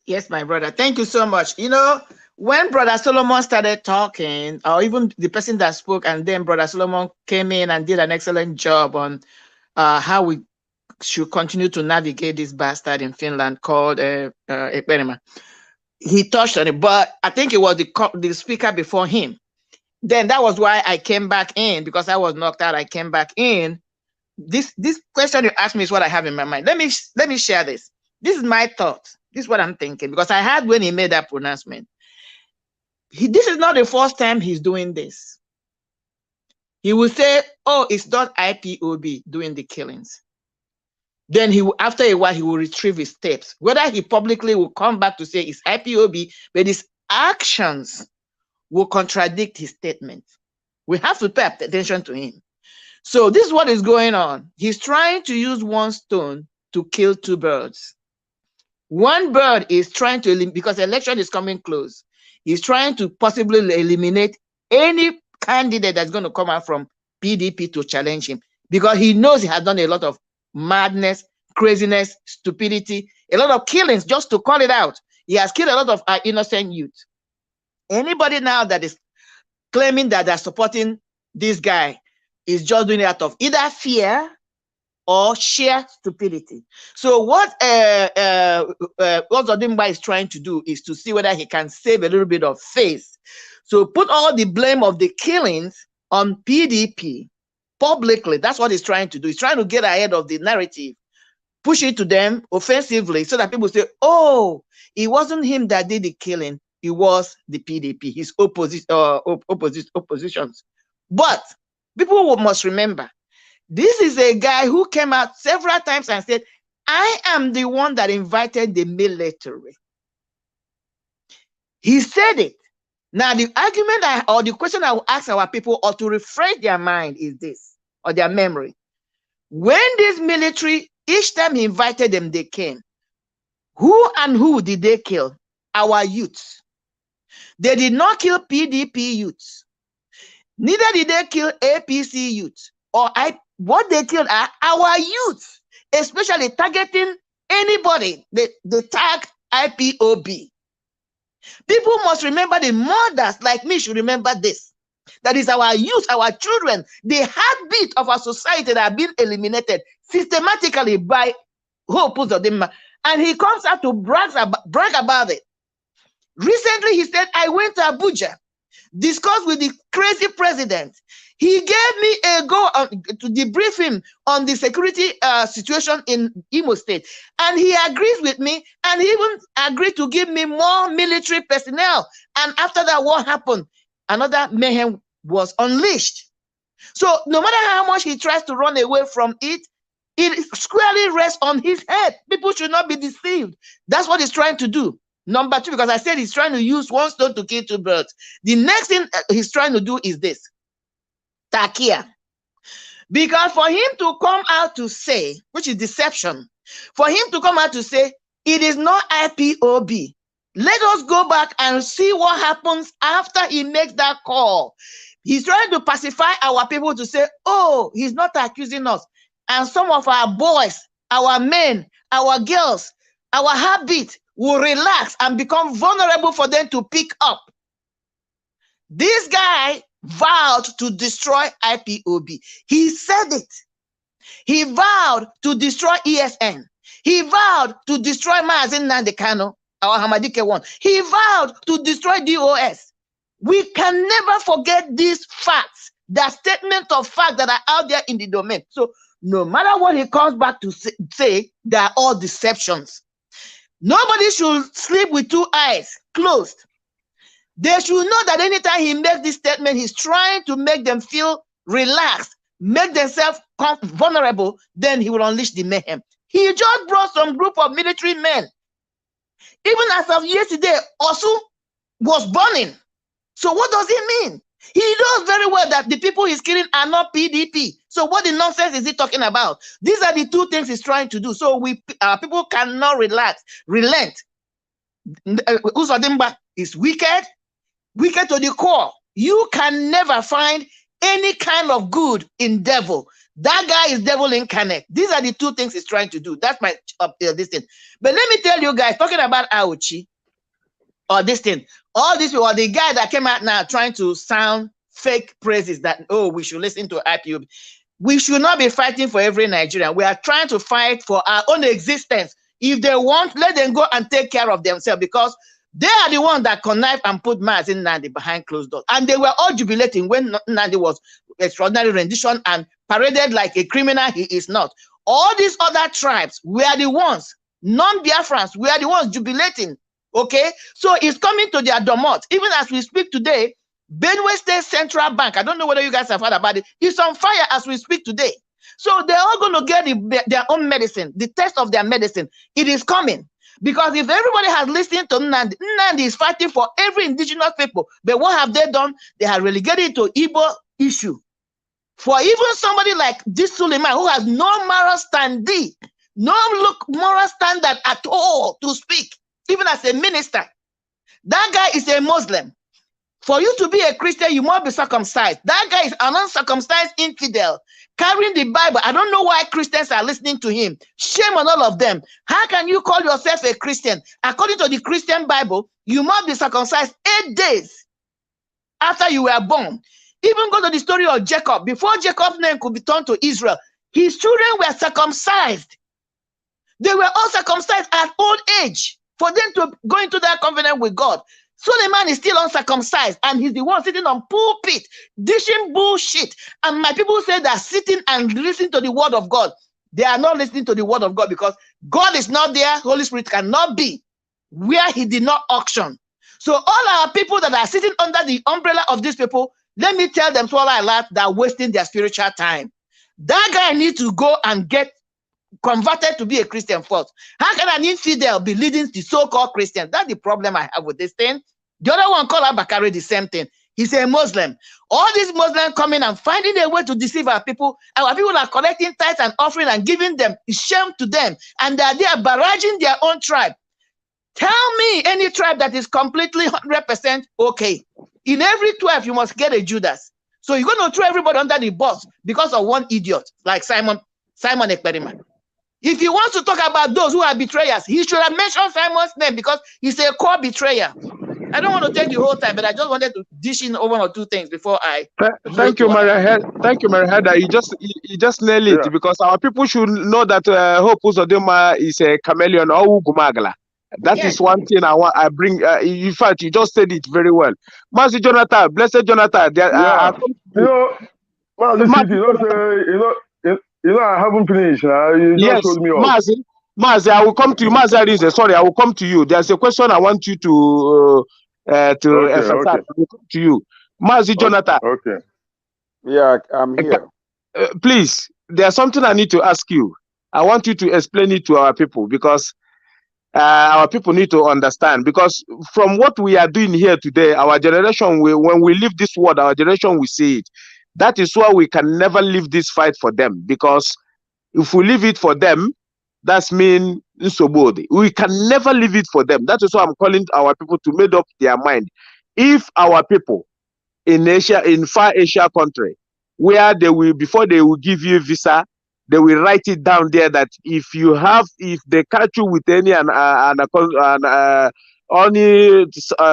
Yes, my brother. Thank you so much. You know, when Brother Solomon started talking, or even the person that spoke, and then Brother Solomon came in and did an excellent job on how we should continue to navigate this bastard in Finland called Ekperima. He touched on it, but I think it was the speaker before him. Then that was why I came back in, because I was knocked out. I came back in. This question you asked me is what I have in my mind. Let me share this. This is my thought. This is what I'm thinking, because I heard when he made that pronouncement. This is not the first time he's doing this. He will say, "Oh, it's not IPOB doing the killings." Then after a while, he will retrieve his steps. Whether he publicly will come back to say it's IPOB, but his actions will contradict his statement. We have to pay attention to him. So this is what is going on. He's trying to use one stone to kill two birds. One bird is trying to eliminate, because the election is coming close. He's trying to possibly eliminate any candidate that's going to come out from PDP to challenge him, because he knows he has done a lot of madness, craziness, stupidity, a lot of killings, just to call it out. He has killed a lot of our innocent youth. Anybody now that is claiming that they're supporting this guy is just doing it out of either fear or sheer stupidity. So what Uzodimma is trying to do is to see whether he can save a little bit of face. So put all the blame of the killings on PDP publicly. That's what he's trying to do. He's trying to get ahead of the narrative, push it to them offensively, so that people say, "Oh, it wasn't him that did the killing. It was the PDP, his oppositions." But people must remember, this is a guy who came out several times and said, "I am the one that invited the military." He said it. Now, the argument or the question I will ask our people, or to refresh their mind, is this, or their memory. When this military, each time he invited them, they came. Who did they kill? Our youths. They did not kill PDP youths. Neither did they kill APC youths. What they killed are our youths, especially targeting anybody. They tag IPOB. People must remember, the mothers like me should remember this. That is our youth, our children, the heartbeat of our society that have been eliminated systematically by Hope Uzodimma. And he comes out to brag about it. Recently, he said, "I went to Abuja, discussed with the crazy president. He gave me a go to debrief him on the security situation in Imo State. And he agrees with me, and he even agreed to give me more military personnel." And after that, what happened? Another mayhem was unleashed. So no matter how much he tries to run away from it, it squarely rests on his head. People should not be deceived. That's what he's trying to do. Number two, because I said he's trying to use one stone to kill two birds. The next thing he's trying to do is this. Takia. Because for him to come out to say, which is deception, for him to come out to say, it is not IPOB. Let us go back and see what happens after he makes that call. He's trying to pacify our people to say, "Oh, he's not accusing us." And some of our boys our men, our girls, our heartbeat will relax and become vulnerable for them to pick up. This guy vowed to destroy IPOB. He said it. He vowed to destroy ESN. He vowed to destroy Mazi Nnamdi Kanu, our Hamadike one. He vowed to destroy DOS. We can never forget these facts, the statement of fact that are out there in the domain. So no matter what he comes back to say, they are all deceptions. Nobody should sleep with two eyes closed. They should know that anytime he makes this statement, he's trying to make them feel relaxed, make themselves vulnerable, then he will unleash the mayhem. He just brought some group of military men. Even as of yesterday, Osu was burning. So what does it mean? He knows very well that the people he's killing are not PDP. So what the nonsense is he talking about? These are the two things he's trying to do. So people cannot relent. Uzodimba is wicked to the core. You can never find any kind of good in devil. That guy is devil incarnate. These are the two things he's trying to do. That's my this thing. But let me tell you guys, talking about Auchi or this thing, all this, or the guy that came out now trying to sound fake praises that, oh, we should listen to IPOB. We should not be fighting for every Nigerian. We are trying to fight for our own existence. If they want, let them go and take care of themselves, because they are the ones that connive and put Mazi Nnamdi behind closed doors. And they were all jubilating when Nnamdi was extraordinary rendition and paraded like a criminal he is not. All these other tribes were the ones, non-Biafrans, were the ones jubilating. Okay? So it's coming to their domot. Even as we speak today, Benue State Central Bank, I don't know whether you guys have heard about it, it's on fire as we speak today. So they're all going to get their own medicine, the test of their medicine. It is coming. Because if everybody has listened to Nnamdi, Nnamdi is fighting for every indigenous people. But what have they done? They have relegated it to Igbo issue. For even somebody like this Suleiman, who has no moral standing, no moral standard at all to speak, even as a minister, that guy is a Muslim. For you to be a Christian, you must be circumcised. That guy is an uncircumcised infidel, carrying the Bible. I don't know why Christians are listening to him. Shame on all of them. How can you call yourself a Christian? According to the Christian Bible, you must be circumcised 8 days after you were born. Even go to the story of Jacob. Before Jacob's name could be turned to Israel, his children were circumcised. They were all circumcised at old age for them to go into that covenant with God. Suleiman is still uncircumcised, and he's the one sitting on pulpit, dishing bullshit. And my people say they're sitting and listening to the word of God. They are not listening to the word of God because God is not there. Holy Spirit cannot be where he did not auction. So all our people that are sitting under the umbrella of these people, let me tell them, swallow a lot, they're wasting their spiritual time. That guy needs to go and get converted to be a Christian first. How can an infidel be leading the so-called Christian? That's the problem I have with this thing. The other one called Abakari, the same thing. He's a Muslim. All these Muslims coming and finding a way to deceive our people. Our people are collecting tithes and offering and giving them shame to them. And they are barraging their own tribe. Tell me any tribe that is completely 100% okay. In every 12, you must get a Judas. So you're going to throw everybody under the bus because of one idiot like Simon Ekperima. If he wants to talk about those who are betrayers, he should have mentioned Simon's name because he's a core betrayer. I don't want to take the whole time, but I just wanted to dish in one or two things before I. Thank you, Maria. Thank you, Maria. You just nailed it, because our people should know that Hope Uzodimma is a chameleon or Gumagala. That is one thing I bring. In fact, you just said it very well. Master Jonathan, blessed Jonathan. You know, I haven't finished. You just told me off. Mazi, I will come to you. Mazi, sorry, I will come to you. There's a question I want you to emphasize. Okay. I will come to you. Mazi Jonathan. Okay. Yeah, I'm here. Please, there's something I need to ask you. I want you to explain it to our people, because our people need to understand. Because from what we are doing here today, our generation, when we leave this world, our generation will see it. That is why we can never leave this fight for them. Because if we leave it for them, that's mean insobodi. We can never leave it for them. That is why I'm calling our people to make up their mind. If our people in Asia, in far Asia country, where they will, before they will give you visa, they will write it down there that if they catch you with any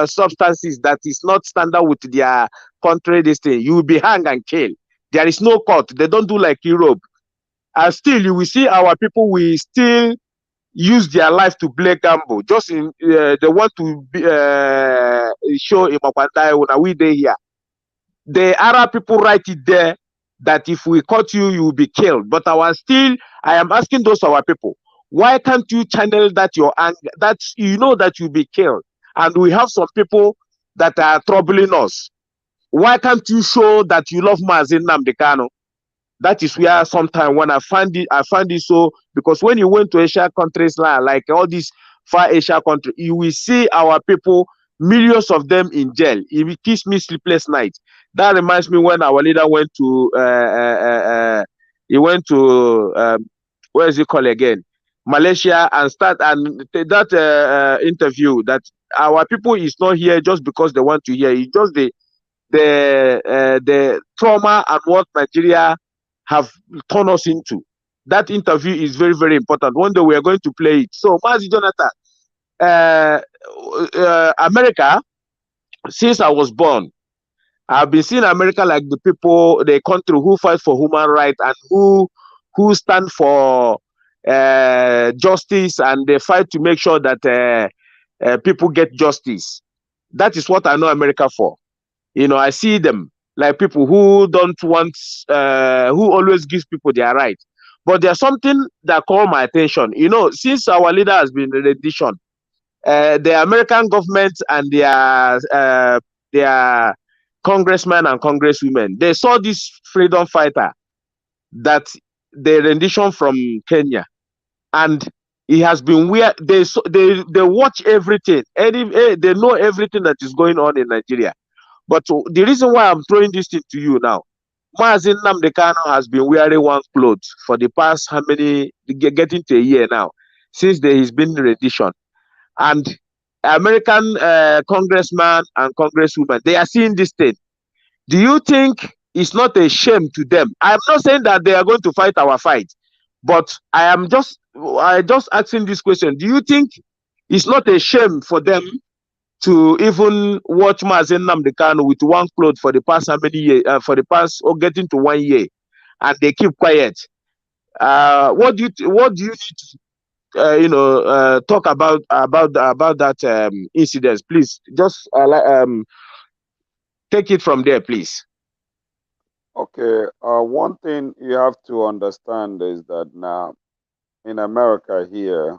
substances that is not standard with their country, this thing, you will be hanged and killed. There is no court. They don't do like Europe. And still, you will see our people will still use their life to play gamble. Just in they want to show in Makwandai when we there here. The Arab people write it there that if we caught you, you will be killed. But I am asking those our people, why can't you channel that your anger, that you know that you'll be killed? And we have some people that are troubling us. Why can't you show that you love Mazin Nnamdi Kanu? That is where sometimes when I find it so, because when you went to Asia countries like all these far Asia countries, you will see our people, millions of them in jail. It gives me sleepless nights. That reminds me when our leader went to where is it called again? Malaysia, and that interview that our people is not here just because they want to hear. It's just the trauma and what Nigeria have turned us into. That interview is very, very important. One day we are going to play it. So, Mazi Jonathan, America, since I was born, I've been seeing America like the country who fight for human rights and who stand for justice, and they fight to make sure that people get justice. That is what I know America for. You know, I see them like people who don't want, who always gives people their right. But there's something that caught my attention. You know, since our leader has been in rendition, the American government and their congressmen and congresswomen, they saw this freedom fighter that they rendition from Kenya, and he has been where they watch everything. They know everything that is going on in Nigeria. But the reason why I'm throwing this thing to you now, Mazin Nnamdi Kanu has been wearing one clothes for the past getting to a year now, since he's been in rendition. And American congressman and congresswoman, they are seeing this thing. Do you think it's not a shame to them? I'm not saying that they are going to fight our fight, but I just asking this question. Do you think it's not a shame for them to even watch Mazin Nnamdi Kanu with one cloth for the past how many years, getting to 1 year, and they keep quiet? What do you need to talk about that incident? Please just take it from there, please. Okay. One thing you have to understand is that now in America here,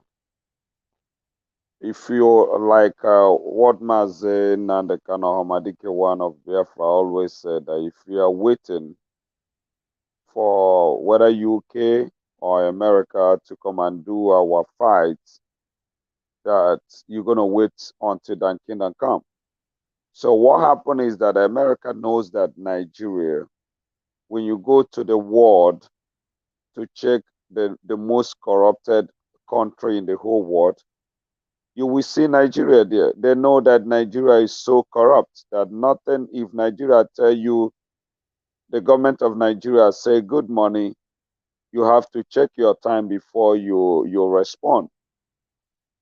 if you're like what Mazin and the Kanahamadike one of Biafra always said, that if you are waiting for whether UK or America to come and do our fight, that you're going to wait until the kingdom come. So what happened is that America knows that Nigeria, when you go to the world to check the most corrupted country in the whole world, you will see Nigeria there. They know that Nigeria is so corrupt that nothing, if Nigeria tell you, the government of Nigeria say good money, you have to check your time before you respond.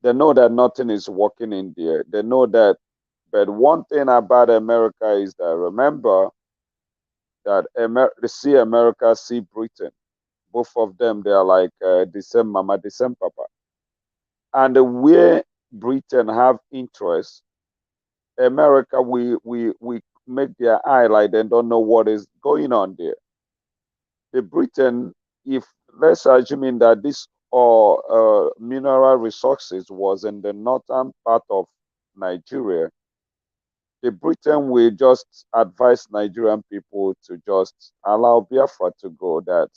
They know that nothing is working in there. They know that. But one thing about America is that, remember that see America, see Britain. Both of them, they are like the same mama, the same papa. And the way Britain have interest, America, we make their eye like they don't know what is going on there. The Britain, if let's assume that this mineral resources was in the northern part of Nigeria, the Britain will just advise Nigerian people to just allow Biafra to go, that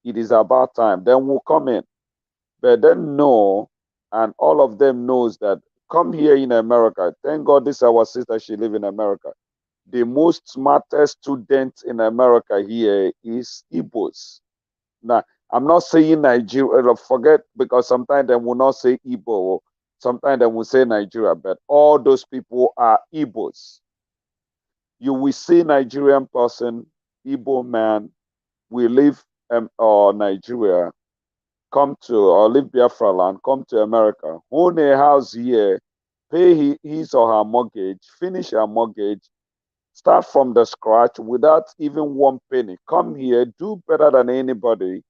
it is about time. Then we'll come in. But then no, and all of them knows that come here in America. Thank God this is our sister, she live in America. The most smartest student in America here is Igbos. Now, I'm not saying Nigeria, forget, because sometimes they will not say Igbo, sometimes they will say Nigeria, but all those people are Igbos. You will see Nigerian person, Igbo man, we live or Nigeria, come to or leave Biafra land, come to America, own a house here, pay his or her mortgage, finish her mortgage, start from the scratch without even one penny. Come here, do better than anybody.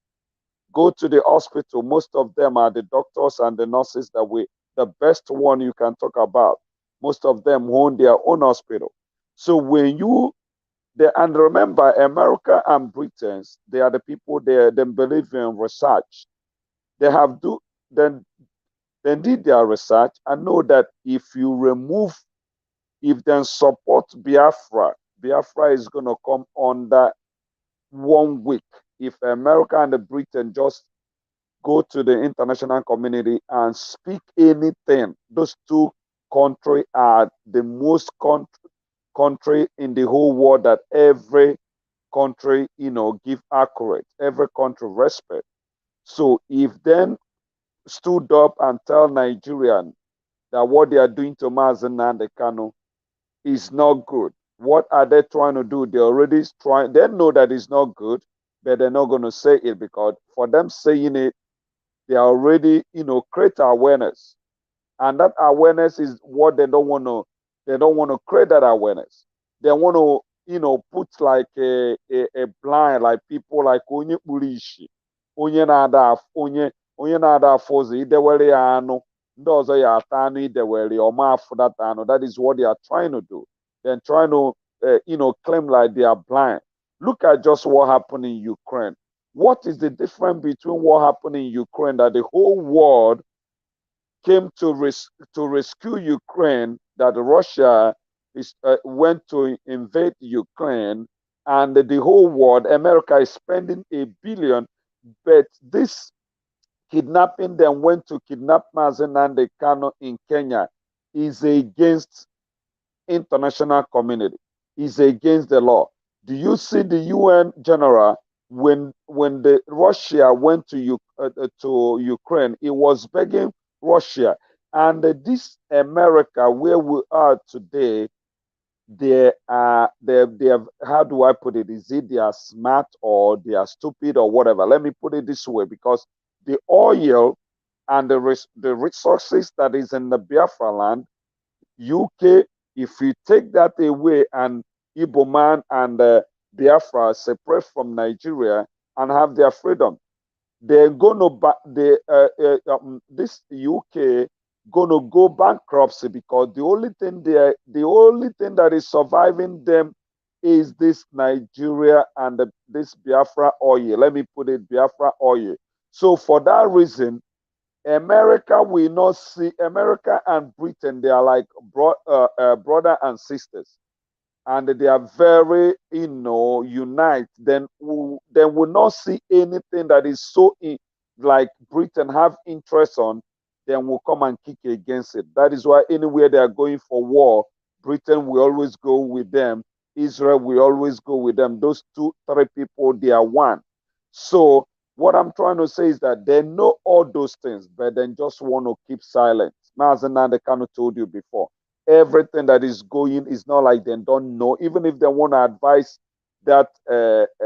Go to the hospital. Most of them are the doctors and the nurses the best one you can talk about. Most of them own their own hospital. So when and remember, America and Britain, they are the people there. They believe in research. They have then did their research and know that if then support Biafra, Biafra is going to come under 1 week. If America and Britain just go to the international community and speak anything, those two countries are the most country in the whole world that every country, give accurate, every country respect. So if then stood up and tell Nigerian that what they are doing to Mazen Nnamdi Kanu is not good, what are they trying to do? They already trying. They know that it's not good, but they're not going to say it because for them saying it, they are already, create awareness, and that awareness is what they don't want to. They don't want to create that awareness. They want to, put like a blind, like people like onye Burishi, onye nada afọzi idewere ya anụ ndị ọzọ ya ata anụ idewere ọma afụ that anụ. That is what they are trying to do. They're trying to claim like they are blind. Look at just what happened in Ukraine. What is the difference between what happened in Ukraine, that the whole world came to rescue Ukraine, that Russia went to invade Ukraine, and the whole world, America is spending $1 billion, but this kidnapping them went to kidnap Mazen Nnamdi Kanu in Kenya is against international community, is against the law. Do you see the UN general when the Russia went to Ukraine? It was begging Russia, and this America where we are today, they have, how do I put it? Is it they are smart or they are stupid or whatever? Let me put it this way, because the oil and the resources that is in the Biafra land, UK, if you take that away and Igbo man and Biafra separate from Nigeria and have their freedom, they're gonna this UK gonna go bankruptcy, because the only thing that is surviving them is this Nigeria and this Biafra oil. Let me put it, Biafra oil. So for that reason, America will not see, America and Britain, they are like brother and sisters, and they are very, unite. Then will not see anything that is so like Britain have interest on, then will come and kick against it. That is why anywhere they are going for war, Britain will always go with them. Israel will always go with them. Those 2-3 people, they are one. So what I'm trying to say is that they know all those things, but then just want to keep silent. Mazen Nnamdi Kanu told you before, everything that is going is not like they don't know. Even if they want to advise that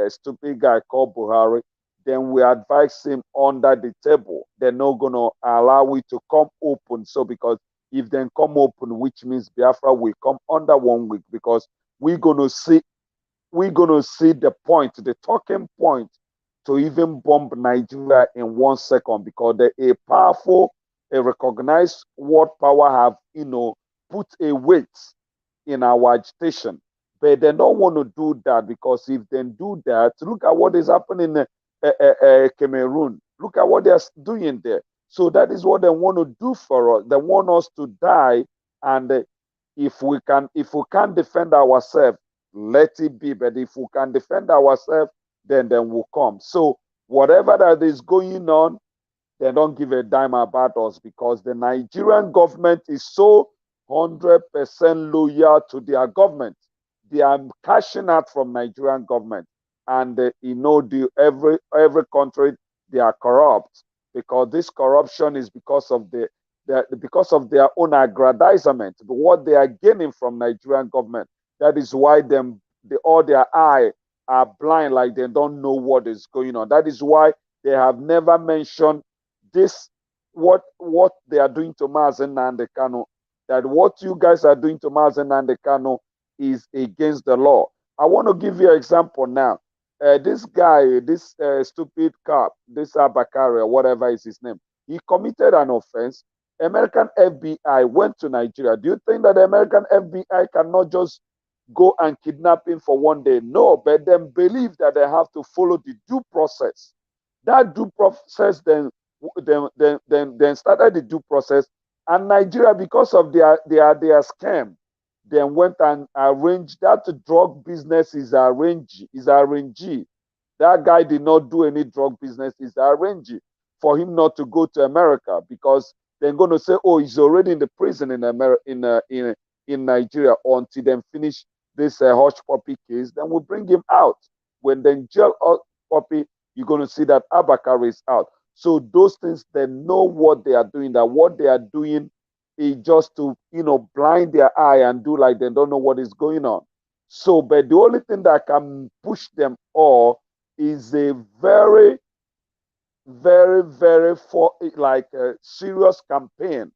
stupid guy called Buhari, then we advise him under the table. They're not going to allow it to come open. So because if they come open, which means Biafra will come under 1 week, because we're going to see the point, the talking point, to even bomb Nigeria in 1 second, because they're a powerful, a recognized world power have, put a weight in our agitation. But they don't want to do that, because if they do that, look at what is happening in Cameroon. Look at what they're doing there. So that is what they want to do for us. They want us to die, and if we can't defend ourselves, let it be. But if we can defend ourselves, then we'll come. So whatever that is going on, they don't give a dime about us, because the Nigerian government is so 100% loyal to their government. They are cashing out from Nigerian government, and every country, they are corrupt, because this corruption is because of their own aggrandizement, what they are gaining from Nigerian government. That is why all their eye are blind, like they don't know what is going on. That is why they have never mentioned this, what they are doing to Mazen Nnamdi Kanu, that what you guys are doing to Mazen Nnamdi Kanu is against the law. I want to give you an example now. This guy, this stupid cop, this Abakari or whatever is his name, he committed an offense. American FBI went to Nigeria. Do you think that the American FBI cannot just go and kidnap him for one day? No, but then believe that they have to follow the due process. That due process then started the due process, and Nigeria, because of their scam, then went and arranged that drug business is arranged. That guy did not do any drug business. Is arranged for him not to go to America, because they're going to say, oh, he's already in the prison in Nigeria until they finish this Hush Puppy case. Then we'll bring him out. When they jail Hush Puppy, you're going to see that Abakari is out. So those things, they know what they are doing. That what they are doing is just to, blind their eye and do like they don't know what is going on. So, but the only thing that can push them all is a very, very, very serious campaign.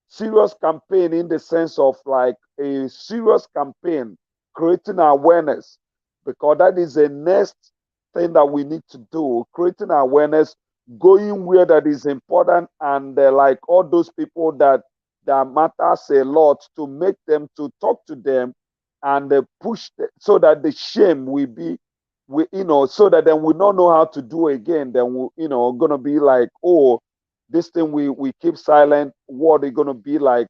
Serious campaign in the sense of like a serious campaign, creating awareness, because that is the next thing that we need to do, creating awareness, going where that is important, and like all those people that matters a lot, to make them, to talk to them, and push so that the shame will be, so that then we don't know how to do again. Then we, gonna be like, oh, this thing we keep silent. What are gonna be like?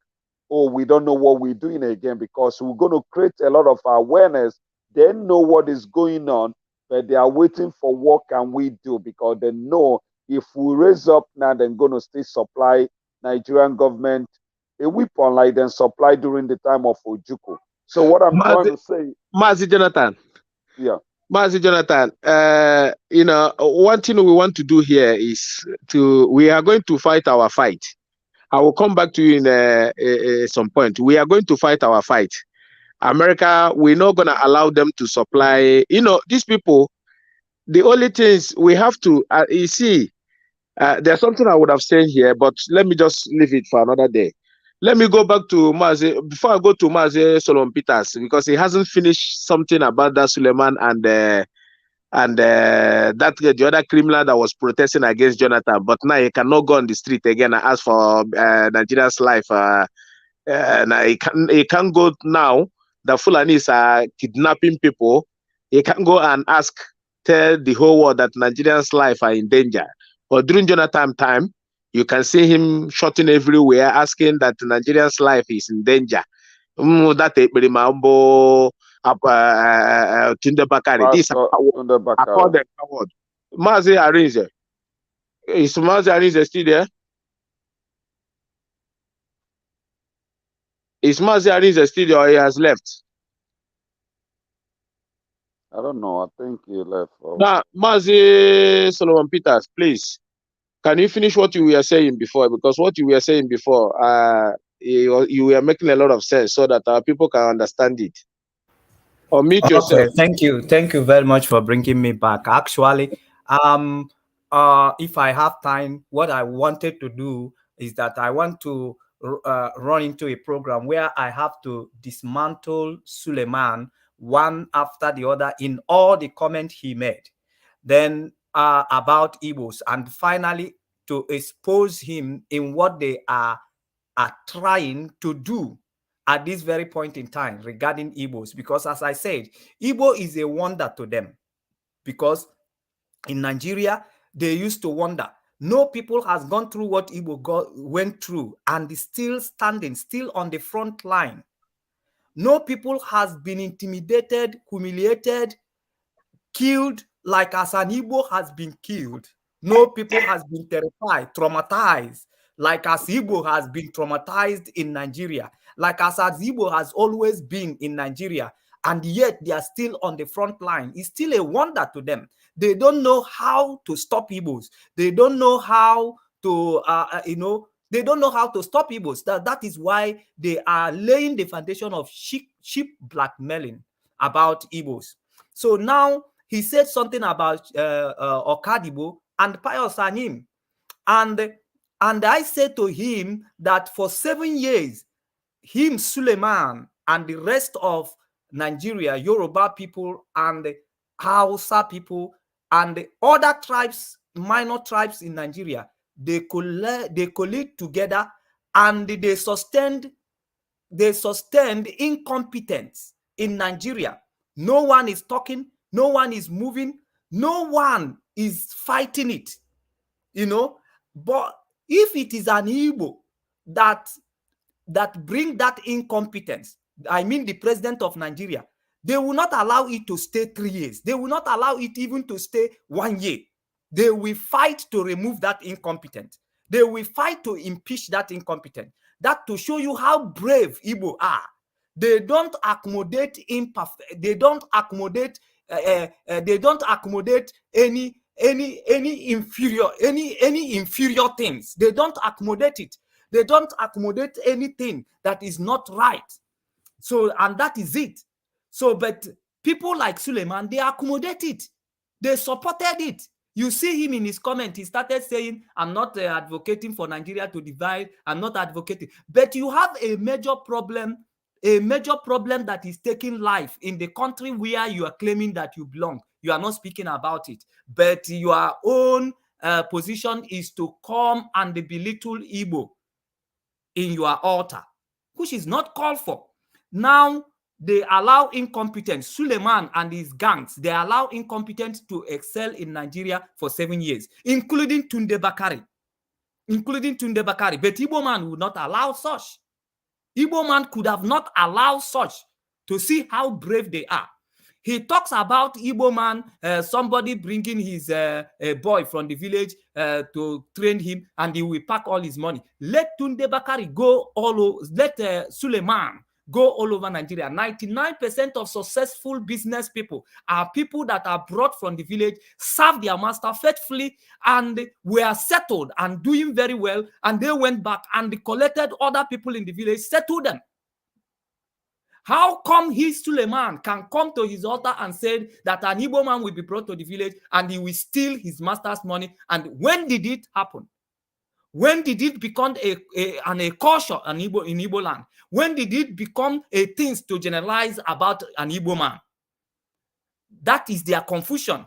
Oh, we don't know what we're doing again, because we're gonna create a lot of awareness. They know what is going on, but they are waiting for what can we do, because they know if we raise up now, they're gonna still supply Nigerian government a weapon like they supply during the time of Ojukwu. So what I'm trying to say, Mazi Jonathan. Yeah. Mazi Jonathan, one thing we want to do here is we are going to fight our fight. I will come back to you in some point. We are going to fight our fight. America, we're not going to allow them to supply, these people. The only things we have to, you see, there's something I would have said here, but let me just leave it for another day. Let me go back to Mazi, before I go to Mazi Solomon Peters, because he hasn't finished something about that Suleiman and that the other criminal that was protesting against Jonathan, but now he cannot go on the street again and ask for Nigeria's life. Now he can't go now. The Fulanis are kidnapping people. He can go and tell the whole world that Nigerians' life are in danger. But during Jonathan time, you can see him shouting everywhere, asking that Nigerians' life is in danger. That Tunde Bakari. This I call them coward. Mazi Arinze. Is Mazi Arinze still there? Is Mazi Arinze still there, or he has left? I don't know. I think he left. Now, Mazi Solomon Peters, please. Can you finish what you were saying before? Because what you were saying before, you were making a lot of sense, so that our people can understand it. Or mute yourself. Thank you very much for bringing me back. Actually, if I have time, what I wanted to do is that I want to run into a program where I have to dismantle Suleiman one after the other in all the comments he made. Then about Igbos, and finally to expose him in what they are trying to do at this very point in time regarding Igbos. Because as I said, Igbo is a wonder to them, because in Nigeria, they used to wonder. No people has gone through what Igbo went through and is still standing, still on the front line. No people has been intimidated, humiliated, killed like as an Igbo has been killed. No people has been terrified, traumatized, like as Igbo has been traumatized in Nigeria, like as Igbo has always been in Nigeria, and yet they are still on the front line. It's still a wonder to them. They don't know how to stop Igbos. They don't know how to, they don't know how to stop Igbos. That is why they are laying the foundation of sheep blackmailing about Igbos. So now he said something about Okadibo and Pius Anyim. And I said to him that for 7 years, him, Suleiman, and the rest of Nigeria, Yoruba people and Hausa people and the other tribes, minor tribes in Nigeria, they collate together and they sustained incompetence in Nigeria. No one is talking, no one is moving, no one is fighting it, you know. But if it is an Igbo that bring that incompetence, I mean the president of Nigeria, they will not allow it to stay 3 years. They will not allow it even to stay 1 year. They will fight to remove that incompetent. They will fight to impeach that incompetent. That to show you how brave Igbo are. They don't accommodate they don't accommodate any inferior things. They don't accommodate it. They don't accommodate anything that is not right. So, and that is it. So, but people like Suleiman, they accommodate it. They supported it. You see him in his comment, he started saying, I'm not advocating for Nigeria to divide. I'm not advocating. But you have a major problem that is taking life in the country where you are claiming that you belong. You are not speaking about it. But your own position is to come and belittle Igbo in your altar, which is not called for. Now, they allow incompetence. Suleiman and his gangs, they allow incompetence to excel in Nigeria for 7 years, including Tunde Bakari. But Igbo man would not allow such. Igbo man could have not allowed such, to see how brave they are. He talks about Igbo man, somebody bringing his boy from the village to train him, and he will pack all his money. Let Tunde Bakari go all over. Let Suleiman go all over Nigeria. 99% of successful business people are people that are brought from the village, serve their master faithfully, and were settled and doing very well. And they went back and collected other people in the village, settled them. How come Suleiman can come to his altar and say that an Igbo man will be brought to the village and he will steal his master's money? And when did it happen? When did it become a culture in Igbo land? When did it become a thing to generalize about an Igbo man? That is their confusion.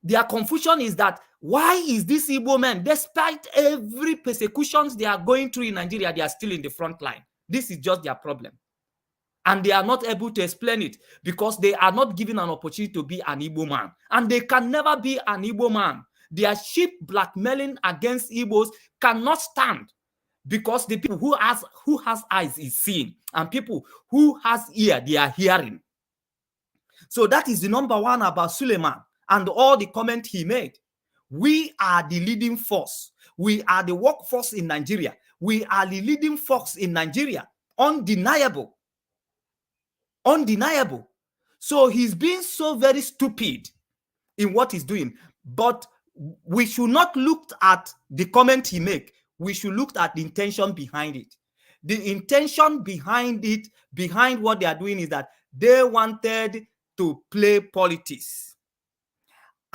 Their confusion is that why is this Igbo man, despite every persecutions they are going through in Nigeria, they are still in the front line? This is just their problem. And they are not able to explain it because they are not given an opportunity to be an Igbo man. And they can never be an Igbo man. Their cheap blackmailing against Igbos cannot stand, because the people who has eyes is seeing, and people who has ear, they are hearing. So that is the number one about Suleiman and all the comment he made. We are the leading force. We are the workforce in Nigeria. We are the leading force in Nigeria. Undeniable. Undeniable. So he's being so very stupid in what he's doing. But we should not look at the comment he made. We should look at the intention behind it. The intention behind it, behind what they are doing, is that they wanted to play politics.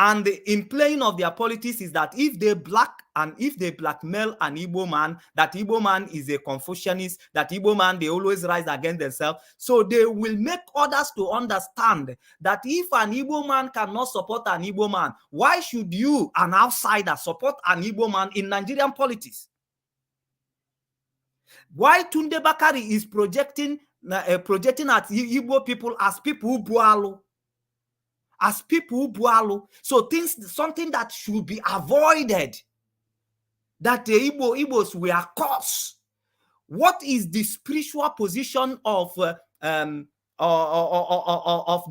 And in playing of their politics is that if they blackmail an Igbo man, that Igbo man is a Confucianist, that Igbo man, they always rise against themselves. So they will make others to understand that if an Igbo man cannot support an Igbo man, why should you, an outsider, support an Igbo man in Nigerian politics? Why Tunde Bakari is projecting at Igbo people as people who bualu. As people who bualu. So something that should be avoided. That the Igbos were cursed. What is the spiritual position of the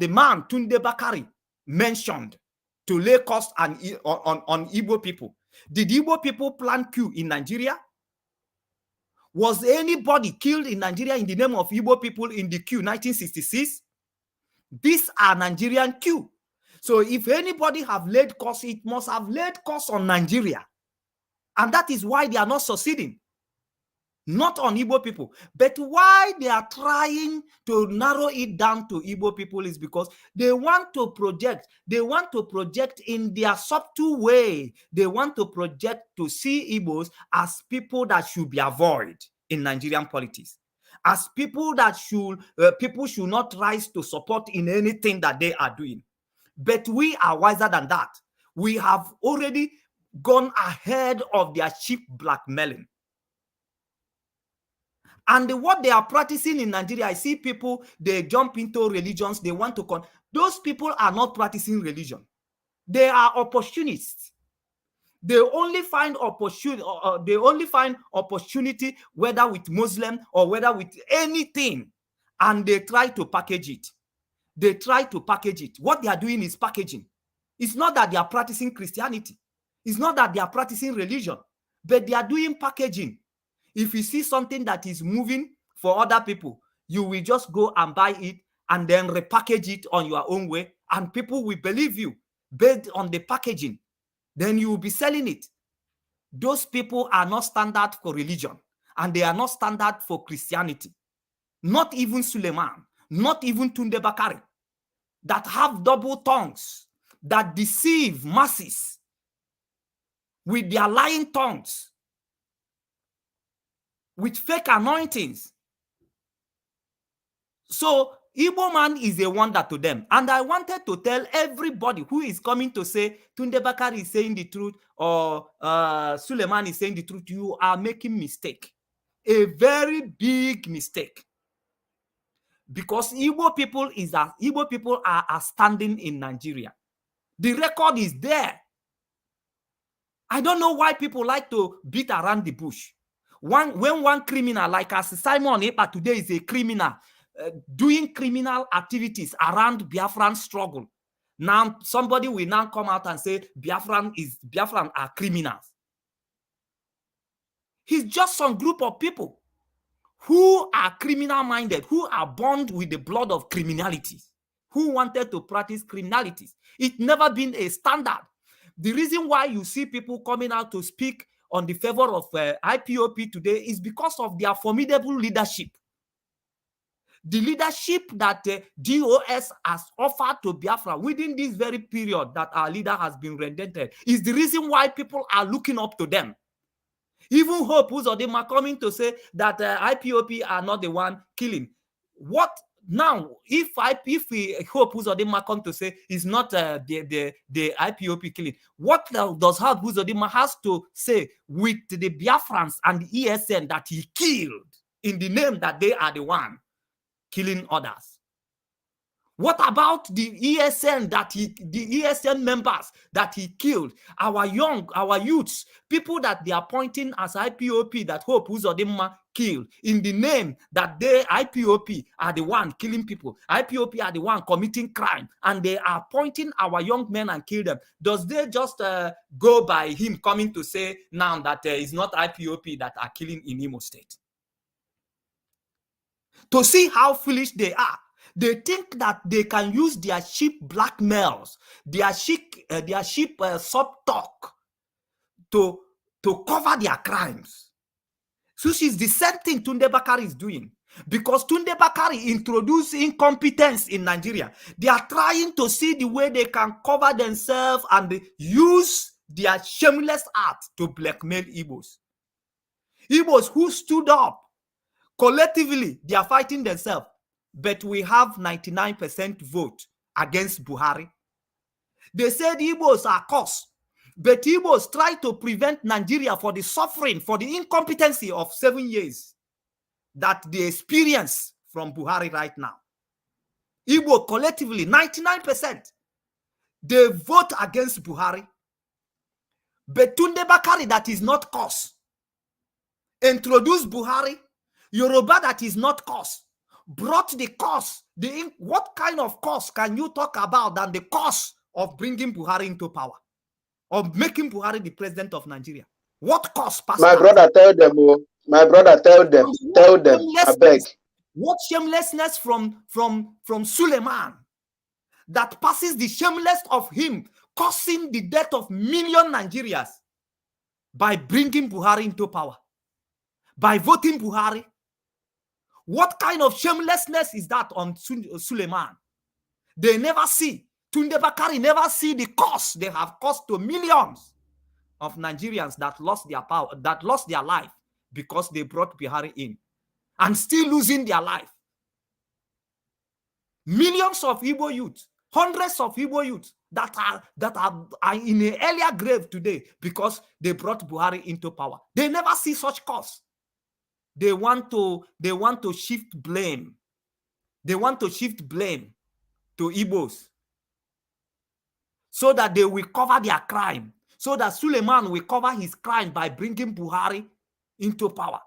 man Tunde Bakari mentioned to lay cost on Igbo people? Did Igbo people plan coup in Nigeria? Was anybody killed in Nigeria in the name of Igbo people in the coup 1966? These are Nigerian coup. So if anybody have laid cost, it must have laid cost on Nigeria. And that is why they are not succeeding. not on Igbo people. But why they are trying to narrow it down to Igbo people is because they want to project in their subtle way. They want to project to see Igbos as people that should be avoided in Nigerian politics, as people that people should not rise to support in anything that they are doing. But we are wiser than that. We have already gone ahead of their cheap blackmailing. And what they are practicing in Nigeria, I see people, they jump into religions, they want to those people are not practicing religion. They are opportunists. They only find opportunity, whether with Muslim or whether with anything, and they try to package it. They try to package it. What they are doing is packaging. It's not that they are practicing Christianity. It's not that they are practicing religion, but they are doing packaging. If you see something that is moving for other people, you will just go and buy it and then repackage it on your own way, and people will believe you based on the packaging. Then you will be selling it. Those people are not standard for religion, and they are not standard for Christianity. Not even Suleiman, not even Tunde Bakari, that have double tongues, that deceive masses with their lying tongues, with fake anointings. So Igbo man is a wonder to them. And I wanted to tell everybody who is coming to say Tunde Bakari is saying the truth or Suleiman is saying the truth, you are making mistake. A very big mistake. Because Igbo people are standing in Nigeria. The record is there. I don't know why people like to beat around the bush. When one criminal like as Simon Ekpa today is a criminal, doing criminal activities around Biafran struggle. Now somebody will now come out and say Biafran are criminals. He's just some group of people who are criminal minded, who are born with the blood of criminality, who wanted to practice criminalities. It's never been a standard. The reason why you see people coming out to speak on the favor of IPOP today is because of their formidable leadership. The leadership that DOS has offered to Biafra within this very period that our leader has been rendered is the reason why people are looking up to them. Even Hope Uzodinma coming to say that IPOP are not the one killing. What now? If Hope Uzodinma come to say is not the IPOP killing, what does Hope Uzodinma has to say with the Biafrans and the ESN that he killed in the name that they are the one killing others? What about the ESN the ESN members that he killed? Our youths, people that they are pointing as IPOP that Hope Uzodinma killed in the name that they IPOP are the one killing people. IPOP are the one committing crime, and they are pointing our young men and kill them. Does they just go by him coming to say now that it's not IPOP that are killing in Imo State? To see how foolish they are. They think that they can use their cheap blackmails, their cheap soft talk to cover their crimes. So it's the same thing Tunde Bakari is doing. Because Tunde Bakari introduced incompetence in Nigeria. They are trying to see the way they can cover themselves and use their shameless art to blackmail Igbos. Igbos who stood up collectively, they are fighting themselves. But we have 99% vote against Buhari. They said Igbos are cause, but Igbos try to prevent Nigeria for the suffering, for the incompetency of 7 years that they experience from Buhari right now. Igbo collectively, 99%, they vote against Buhari. But Tunde Bakari, that is not cause, introduce Buhari. Yoruba, that is not cause, brought the cause. What kind of cause can you talk about than the cause of bringing Buhari into power, of making Buhari the president of Nigeria? What cause? My brother, tell them. Oh, my brother, tell them. I beg. What shamelessness from Suleiman that passes the shameless of him causing the death of million Nigerians by bringing Buhari into power, by voting Buhari. What kind of shamelessness is that on Suleiman? They never see. Tunde Bakari never see the cost they have cost to millions of Nigerians that lost their power, that lost their life because they brought Buhari in and still losing their life. Millions of Igbo youth, hundreds of Igbo youth that are in an earlier grave today because they brought Buhari into power. They never see such costs. They want to shift blame. They want to shift blame to Igbos so that they will cover their crime, so that Suleiman will cover his crime by bringing Buhari into power,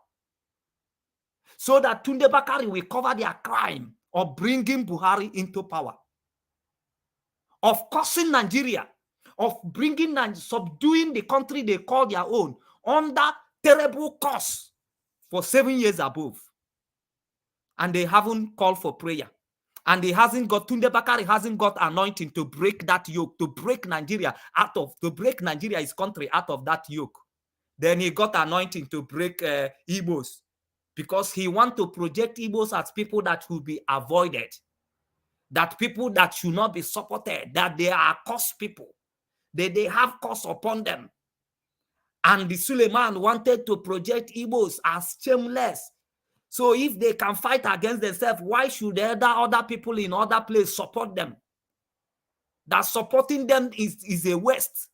so that Tunde Bakari will cover their crime of bringing Buhari into power, of causing Nigeria, of bringing and subduing the country they call their own under terrible costs for 7 years above. And they haven't called for prayer. And he hasn't got, Tunde Bakari hasn't got anointing to break that yoke, to break Nigeria his country out of that yoke. Then he got anointing to break Igbos, because he wants to project Igbos as people that will be avoided, that people that should not be supported, that they are cost people, that they have cost upon them. And the Suleiman wanted to project Igbos as shameless. So if they can fight against themselves, why should other people in other places support them? That supporting them is a waste.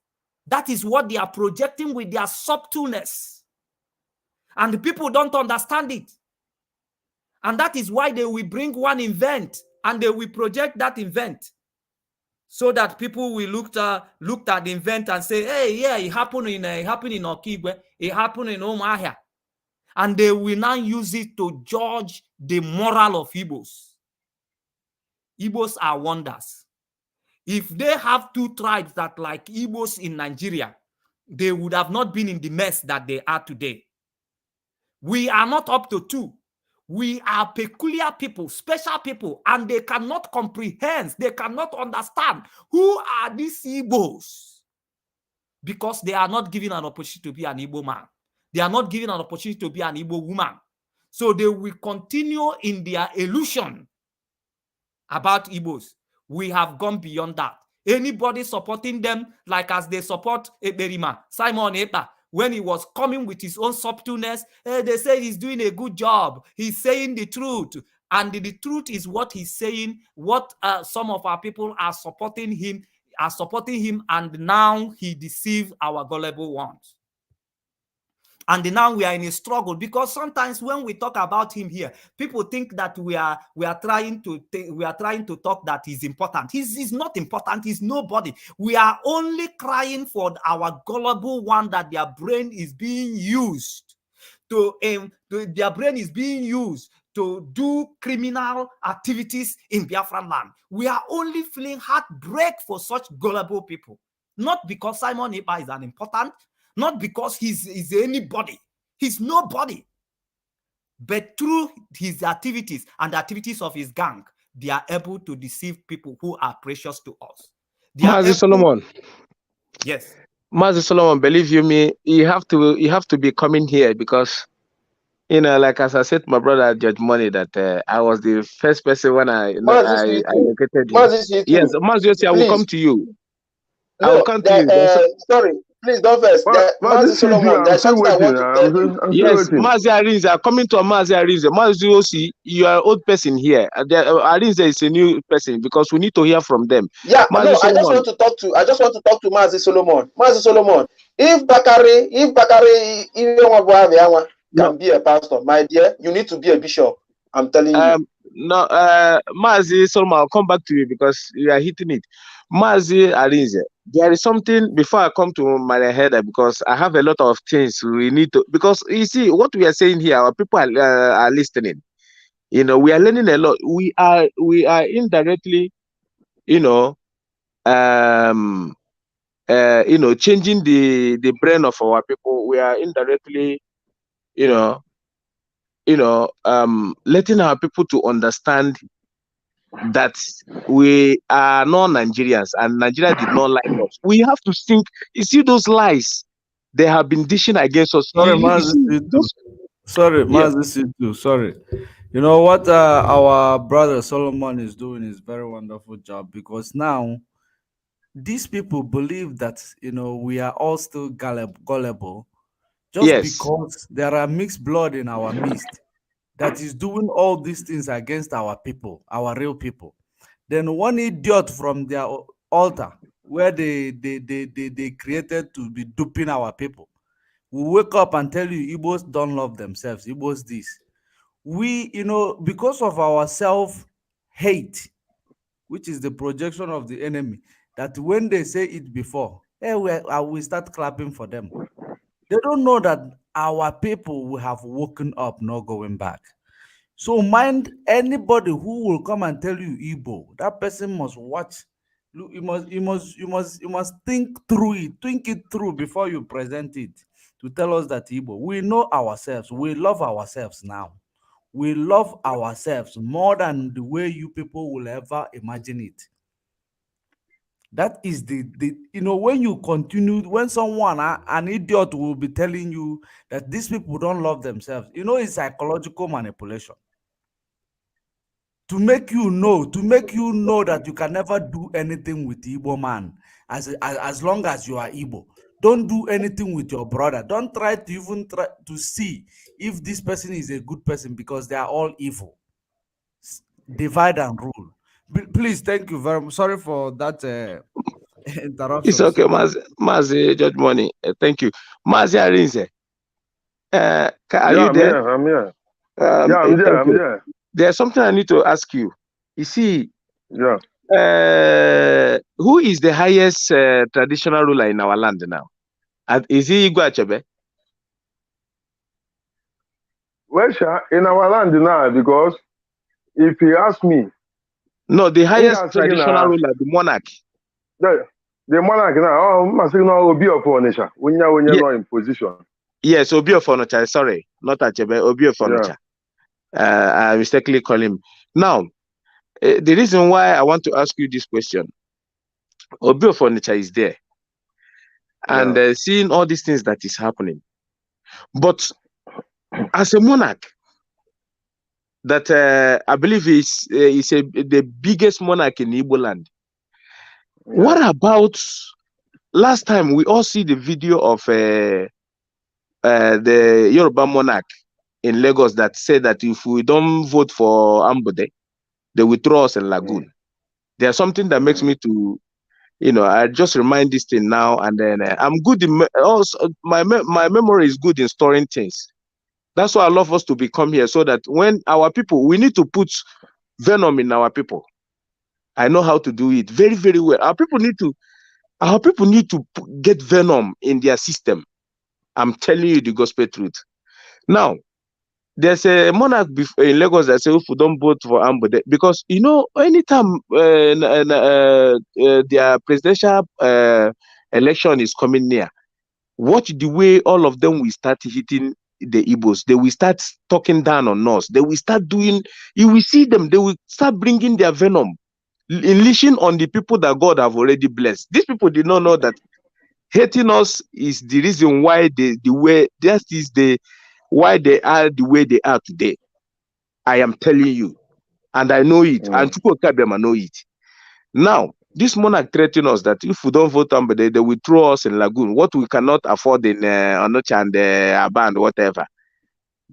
That is what they are projecting with their subtleness. And the people don't understand it. And that is why they will bring one event and they will project that event, so that people will look at the event and say, hey, yeah, it happened in Okigwe, it happened in Omahia. And they will now use it to judge the moral of Igbos. Igbos are wonders. If they have two tribes that like Igbos in Nigeria, they would have not been in the mess that they are today. We are not up to two. We are peculiar people, special people, and they cannot comprehend, they cannot understand who are these Igbos, because they are not given an opportunity to be an Igbo man. They are not given an opportunity to be an Igbo woman. So they will continue in their illusion about Igbos. We have gone beyond that. Anybody supporting them, like as they support Eberima, Simon Epa, when he was coming with his own subtleness, they say he's doing a good job. He's saying the truth. And the truth is what he's saying, what some of our people are supporting him, and now he deceived our gullible ones. And now we are in a struggle, because sometimes when we talk about him here, people think that we are trying to talk that he's important. He's not important. He's nobody. We are only crying for our gullible one, that their brain is being used to do criminal activities in Biafran land. We are only feeling heartbreak for such gullible people, not because Simon Ekpa is an important. Not because he's anybody. He's nobody. But through his activities and the activities of his gang, they are able to deceive people who are precious to us. Mazi Solomon. Yes. Mazi Solomon, believe you me, you have to be coming here, because, you know, like as I said to my brother Judge Money, that I was the first person when I located him. Yes, Mazi, I will come to you. I will come to you. Sorry. Please don't first. Mazi Solomon, there's something I want to tell you. Yes, Mazi Arinze, coming to Mazi Arinze. Mazi Osi, you are an old person here. Arinze is a new person, because we need to hear from them. Yeah, no, I just want to talk to Mazi Solomon. Mazi Solomon, if Bakari can be a pastor, my dear, you need to be a bishop. I'm telling you. No, Mazi Solomon, I'll come back to you, because you are hitting it. Mazi Arinze, there is something before I come to my head, because I have a lot of things we need to, because you see what we are saying here, our people are listening. You know, we are learning a lot. We are indirectly, changing the brain of our people. We are indirectly, letting our people to understand that we are not Nigerians, and Nigeria did not like us. We have to think. You see those lies they have been dishing against us. Sorry, Sorry, Yeah. Maz, this is you. Sorry. You know what our brother Solomon is doing is very wonderful job, because now these people believe that we are all still gullible, just Yes. because there are mixed blood in our midst that is doing all these things against our people, our real people. Then one idiot from their altar, where they created to be duping our people, will wake up and tell you Igbos don't love themselves, Igbos this. We, because of our self hate, which is the projection of the enemy, that when they say it before, we start clapping for them. They don't know that our people will have woken up, not going back. So mind anybody who will come and tell you Igbo, that person must watch. Look, you must think it through before you present it to tell us that Igbo. We know ourselves. We love ourselves now. We love ourselves more than the way you people will ever imagine it. That is when you continue, when someone, an idiot, will be telling you that these people don't love themselves, it's psychological manipulation to make you know that you can never do anything with the Igbo man as long as you are Igbo. Don't do anything with your brother. Don't try to even try to see if this person is a good person, because they are all evil. Divide and rule. Please, thank you very much. Sorry for that It's interruption. okay, Mazi Judge Money. Thank you. Mazi Arinze. Are Yeah, you I'm there? here. I'm here. Yeah, I'm there. Thank I'm you. there. There's something I need to ask you. You see, Yeah. who is the highest traditional ruler in our land now? Is he Igwe Achebe? Well, in our land now, because if you ask me, No, the highest I'm saying, traditional ruler, the monarch. the monarch now, I'm saying, no, Obi of Onisha, when you're not in position. Yes, Obi of Onisha. Sorry, not Achebe, Obi of Onisha. I mistakenly call him. Now, the reason why I want to ask you this question, Obi of Onisha is there, and seeing all these things that is happening. But as a monarch, that I believe is the biggest monarch in Igbo land. What about last time we all see the video of the Yoruba monarch in Lagos that said that if we don't vote for Ambode, they will throw us in Lagoon. There's something that makes me to, I just remind this thing now and then. I'm good in also my memory is good in storing things. That's why I love us to become here, so that when our people, we need to put venom in our people. I know how to do it very, very well. Our people need to get venom in their system. I'm telling you the gospel truth. Now, there's a monarch in Lagos that says if we don't vote for Ambode, because anytime their presidential election is coming near, watch the way all of them will start hitting the Igbos. They will start talking down on us. They will start doing. You will see them. They will start bringing their venom, unleashing on the people that God have already blessed. These people did not know that hating us is the reason why why they are the way they are today. I am telling you, and I know it, and Chukwukabiyama know it. Now, this monarch threatening us that if we don't vote somebody, they will throw us in Lagoon. What we cannot afford in Onocha and Aba and whatever.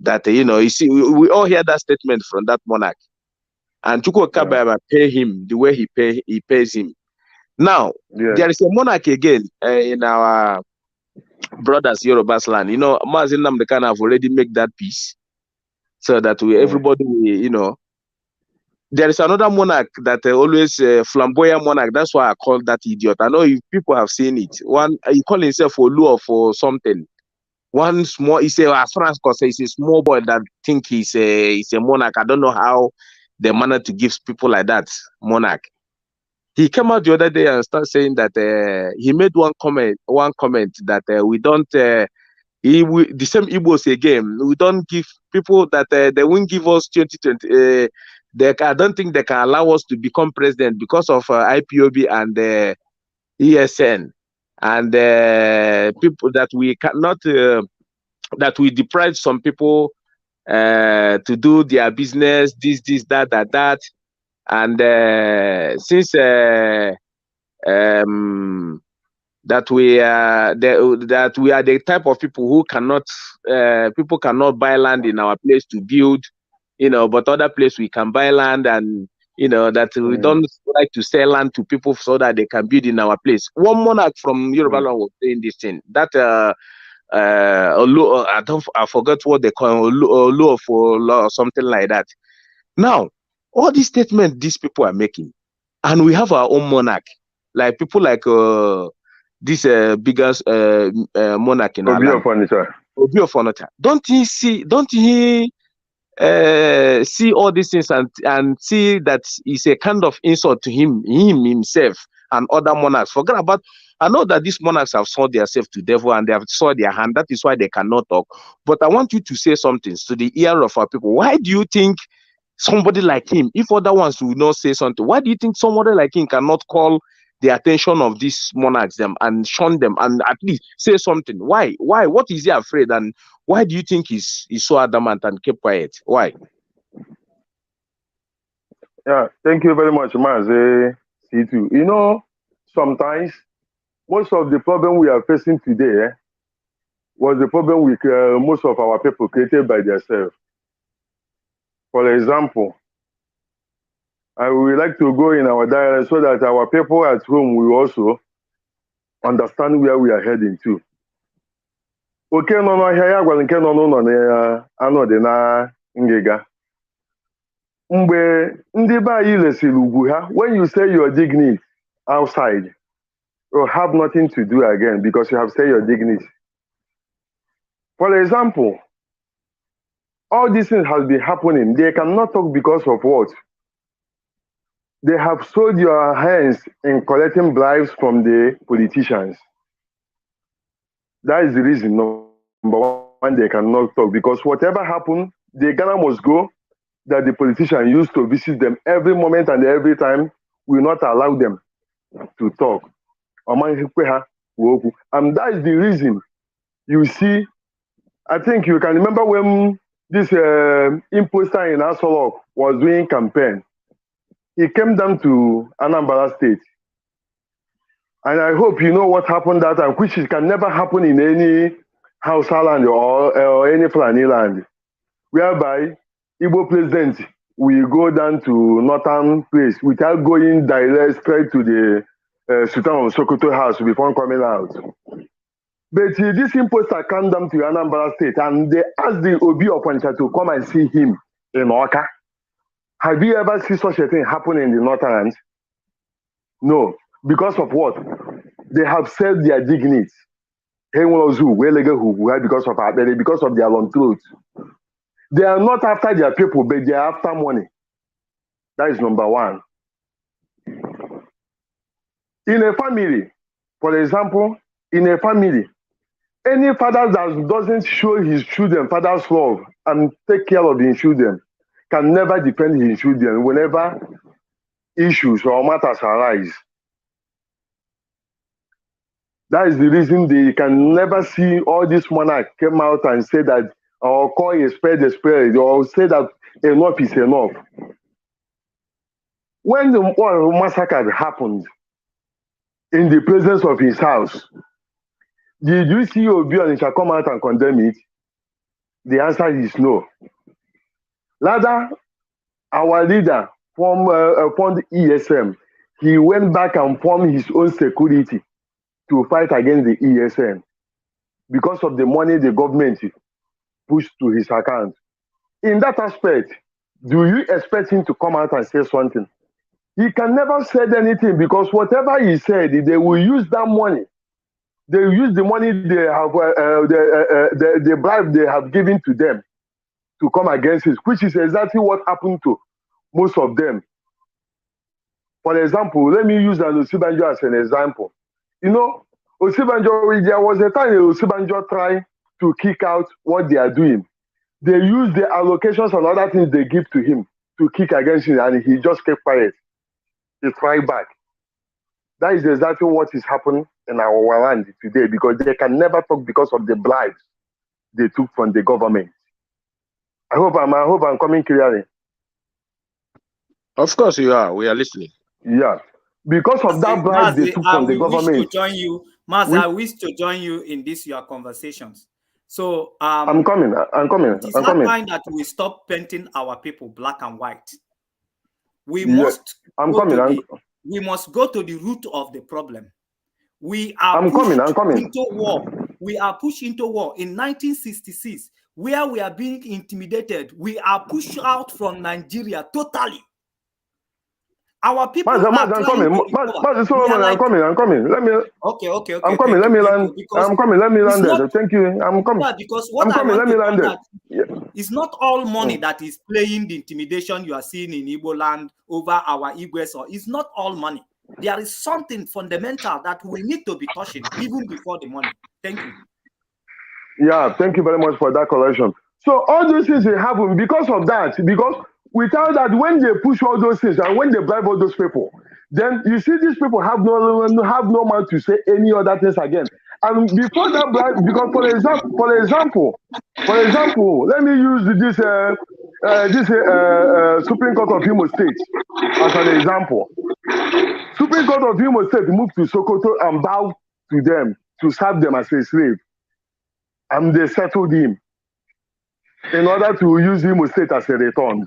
That you see, we all hear that statement from that monarch, and Chukwukabiyama pay him the way he pays him. Now, there is a monarch again in our brothers Yoruba's land. Mazi Nnamdi Kanu have already made that peace, so that everybody, there is another monarch that always flamboyant monarch. That's why I call that idiot. I know if people have seen it. One, he call himself Olu or something. One small, he say, as far as he's a small boy that think he's a monarch. I don't know how they managed to give people like that monarch. He came out the other day and started saying that he made one comment that we don't. The same Igbos again. We don't give people that they won't give us 2020. I don't think they can allow us to become president because of IPOB and ESN, and people that we cannot that we deprive some people to do their business, this, that. And since that we are the type of people who cannot buy land in our place to build, but other place we can buy land, and that we don't like to sell land to people so that they can build in our place. One monarch from Yoruba land was saying this thing that I forgot what they call Olu or something like that. Now, all these statements these people are making, and we have our own monarch, like people like this biggest monarch in our land, Obi of Onitsha. Don't he see all these things and see that it's a kind of insult to him himself and other monarchs? Forget about. I know that these monarchs have sold themselves to devil and they have sold their hand. That is why they cannot talk. But I want you to say something to the ear of our people. Why do you think somebody like him, if other ones will not say something, why do you think somebody like him cannot call the attention of these monarchs them and shun them and at least say something? Why? What is he afraid? And why do you think he's so adamant and kept quiet? Why? Yeah, thank you very much, Mazi. C2. Sometimes most of the problem we are facing today was the problem with most of our people created by themselves. For example, I would like to go in our dialogue so that our people at home will also understand where we are heading to. Okay, no, here, well, nke no, ano de na ngega. Mgbe ndị be anyị lesiri ugwu ha, when you say your dignity outside, you have nothing to do again because you have said your dignity. For example, all these things has been happening. They cannot talk because of what? They have sold your hands in collecting bribes from the politicians. That is the reason, number one, they cannot talk, because whatever happened, the Ghana must go that the politician used to visit them every moment and every time will not allow them to talk. And that is the reason you see, I think you can remember when this imposter in Asolok was doing campaign. He came down to Anambra State. And I hope you know what happened that time, which can never happen in any Hausa land or any Fulani land, whereby Igbo president will go down to northern place without going direct straight to the Sultan of Sokoto house before coming out. But this imposter came down to Anambra State and they asked the Obi of Onitsha to come and see him in Oka. Have you ever seen such a thing happen in the northern land? No. Because of what? They have sold their dignity. Because of their long throat. They are not after their people, but they are after money. That is number one. In a family, for example, in a family, any father that doesn't show his children father's love and take care of his children can never defend his children whenever issues or matters arise. That is the reason they can never see all this monarch came out and say that, or call a spade, or say that enough is enough. When the massacre happened in the presence of his house, did you see Obi Onitsha come out and condemn it? The answer is no. Rather, our leader formed ESM. He went back and formed his own security to fight against the ESM because of the money the government pushed to his account. In that aspect, do you expect him to come out and say something? He can never say anything because whatever he said, they will use that money. They will use the money they have, the bribe they have given to them to come against it, which is exactly what happened to most of them. For example, let me use Osibanjo as an example. You know, Osibanjo, there was a time Osibanjo tried to kick out what they are doing. They use the allocations and other things they give to him to kick against him, and he just kept quiet. He tried back. That is exactly what is happening in our land today, because they can never talk because of the bribes they took from the government. I hope I'm coming clearly. Of course you are. We are listening. Yeah. Because of that bribe they took from the government. Wish to join you. Mazi, I wish to join you in this your conversations. So I'm coming. It is hard time that we stop painting our people black and white. We must we must go to the root of the problem. We are pushed into war. We are pushed into war in 1966, where we are being intimidated. We are pushed out from Nigeria totally. Our people I'm coming. Let me. Okay. I'm coming. Let me land. I'm coming. Let me land there. Thank you. I'm coming. Yeah, because what I'm coming. Let me land there. It's not all money that is playing the intimidation you are seeing in Igbo land over our Igwes, or it's not all money. There is something fundamental that we need to be touching even before the money. Thank you. Yeah, thank you very much for that correction. So all those things will happen because of that. Because without that, when they push all those things and when they bribe all those people, then you see these people have no man to say any other things again. And before that bribe, because for example, let me use this Supreme Court of Imo State as an example. Supreme Court of Imo State moved to Sokoto and bowed to them to serve them as a slave. And they settled him in order to use Imo State as a return.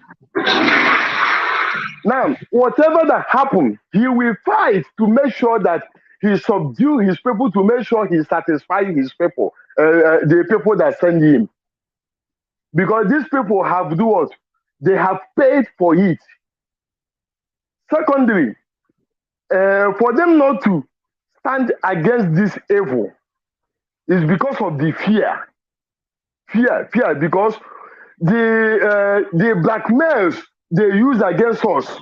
Now, whatever that happened, he will fight to make sure that he subdue his people, to make sure he satisfies his people, the people that send him. Because these people have do what? They have paid for it. Secondly, for them not to stand against this evil is because of the fear. Fear, because the blackmails they use against us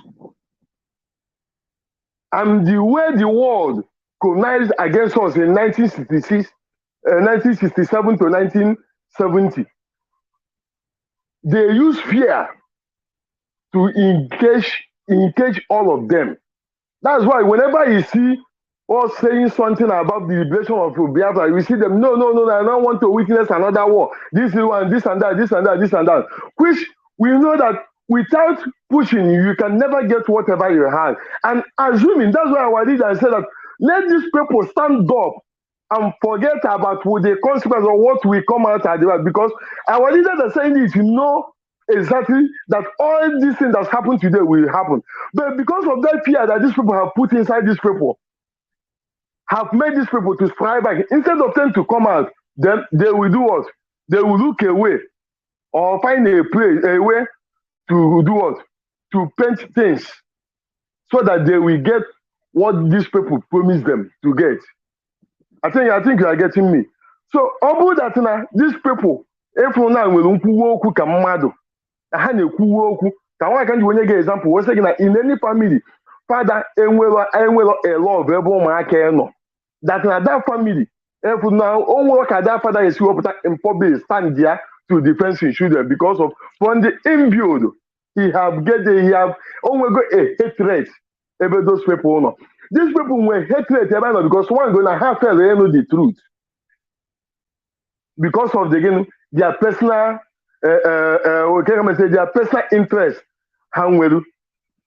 and the way the world colonized against us in 1967 to 1970, they use fear to engage all of them. That's why whenever you see us saying something about the liberation of Biafra, you see them, no, I don't want to witness another war. This one, this and that. Which we know that without pushing, you can never get whatever you have. And assuming, that's why our leader said that let these people stand up and forget about the consequence of what will come out at the end. Because our leaders are saying it, exactly that all these things that happened today will happen. But because of that fear that these people have put inside these people, have made these people to strive back. Instead of them to come out, then they will do what? They will look away or find a way to do what? To paint things so that they will get what these people promise them to get. I think you are getting me. So about that now, these people, if now will kamado, can you give example? Once again, in any family, father a law of that that family, if now work at that father is in public stand there to defend his children because of from the imbued he have got a hatred about those people. No. These people were hatred because one gonna have to know the truth because of their personal their personal interest.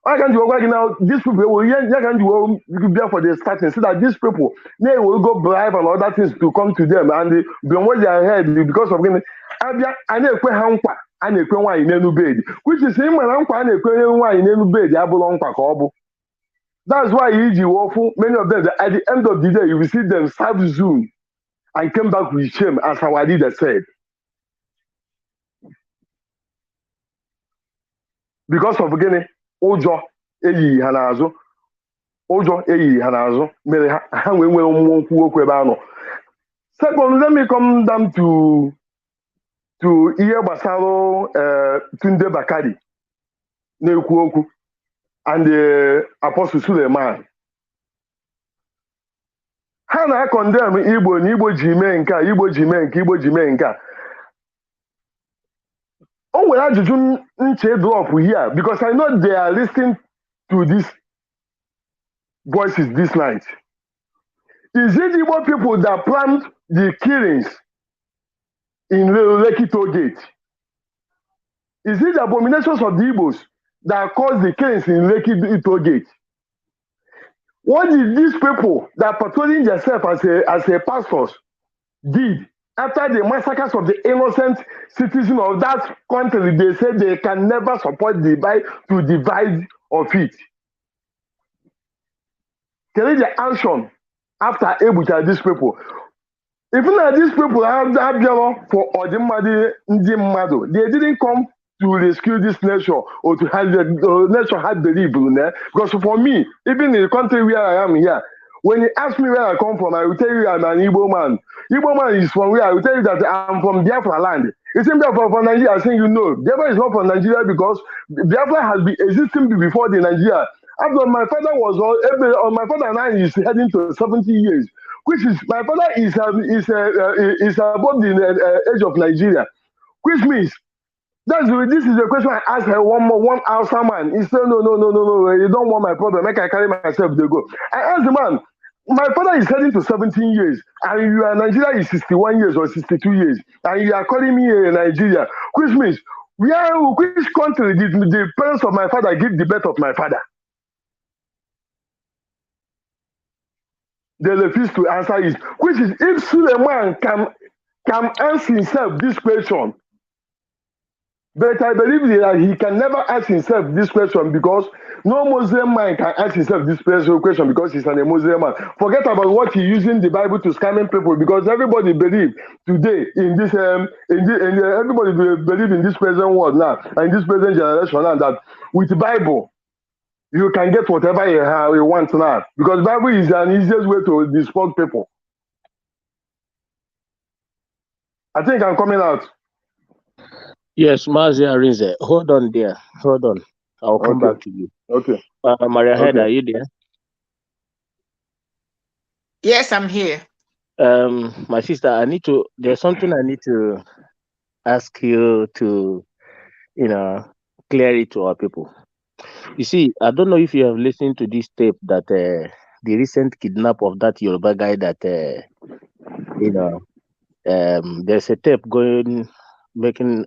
I can do work now. These people will be for the starting so that these people they will go bribe and other things to come to them and beyond what they are heard because of which is him and that's why many of them at the end of the day you will see them serve Zoom and came back with shame, as our leader said. Because of Ojo eyi hanazo, mere ha we okwu ebe ano. Second, let me come down to ihe gbasara Tunde Bakari na-ekwu okwu and the Apostle Suleiman. Ha na-condemn Igbo na Igbo ji mee nke a, Igbo ji mee nke a. Oh, well, I just drop here because I know they are listening to these voices this night. Is it Igbo people that planned the killings in Lekki Toll Gate? Is it the abominations of the Igbos that caused the killings in Lekki Toll Gate? What did these people that patrolling themselves as a pastors did after the massacres of the innocent citizens of that country? They said they can never support the divide of it. Tell the action after Ebucha these people. Even that these people have for Odimadi Ndimado, they didn't come to rescue this nation or to have the nation had believed. Because for me, even in the country where I am here, when you ask me where I come from, I will tell you I'm an Igbo man. Igbo man is from where I will tell you that I'm from Biafra land. It's in Biafra from Nigeria. I think you know. Biafra is not from Nigeria because Biafra has been existing before the Nigeria. After my father was my father and I is heading to 70 years, which is my father is above the age of Nigeria, which means this is the question I asked her one Hausa man. He said, no, you don't want my problem. I can carry myself, they go. I asked the man, my father is heading to 17 years, and you are Nigeria is 61 years or 62 years, and you are calling me a Nigeria, which means which country did the parents of my father give the birth of my father? They refuse to answer it, which is if Suleiman can answer himself this question, but I believe that he can never ask himself this question because no Muslim man can ask himself this question because he's a Muslim man. Forget about what he using the Bible to scamming people because everybody believe today in this everybody believe in this present world now and this present generation now that with the Bible you can get whatever you want now because Bible is an easiest way to dispose people. I think I'm coming out. Yes, Mazia Rinze. Hold on there. Hold on. I'll come back to you. Okay. Maria Head, are you there? Yes, I'm here. My sister, there's something I need to ask you to, clear it to our people. You see, I don't know if you have listened to this tape that the recent kidnap of that Yoruba guy that, there's a tape making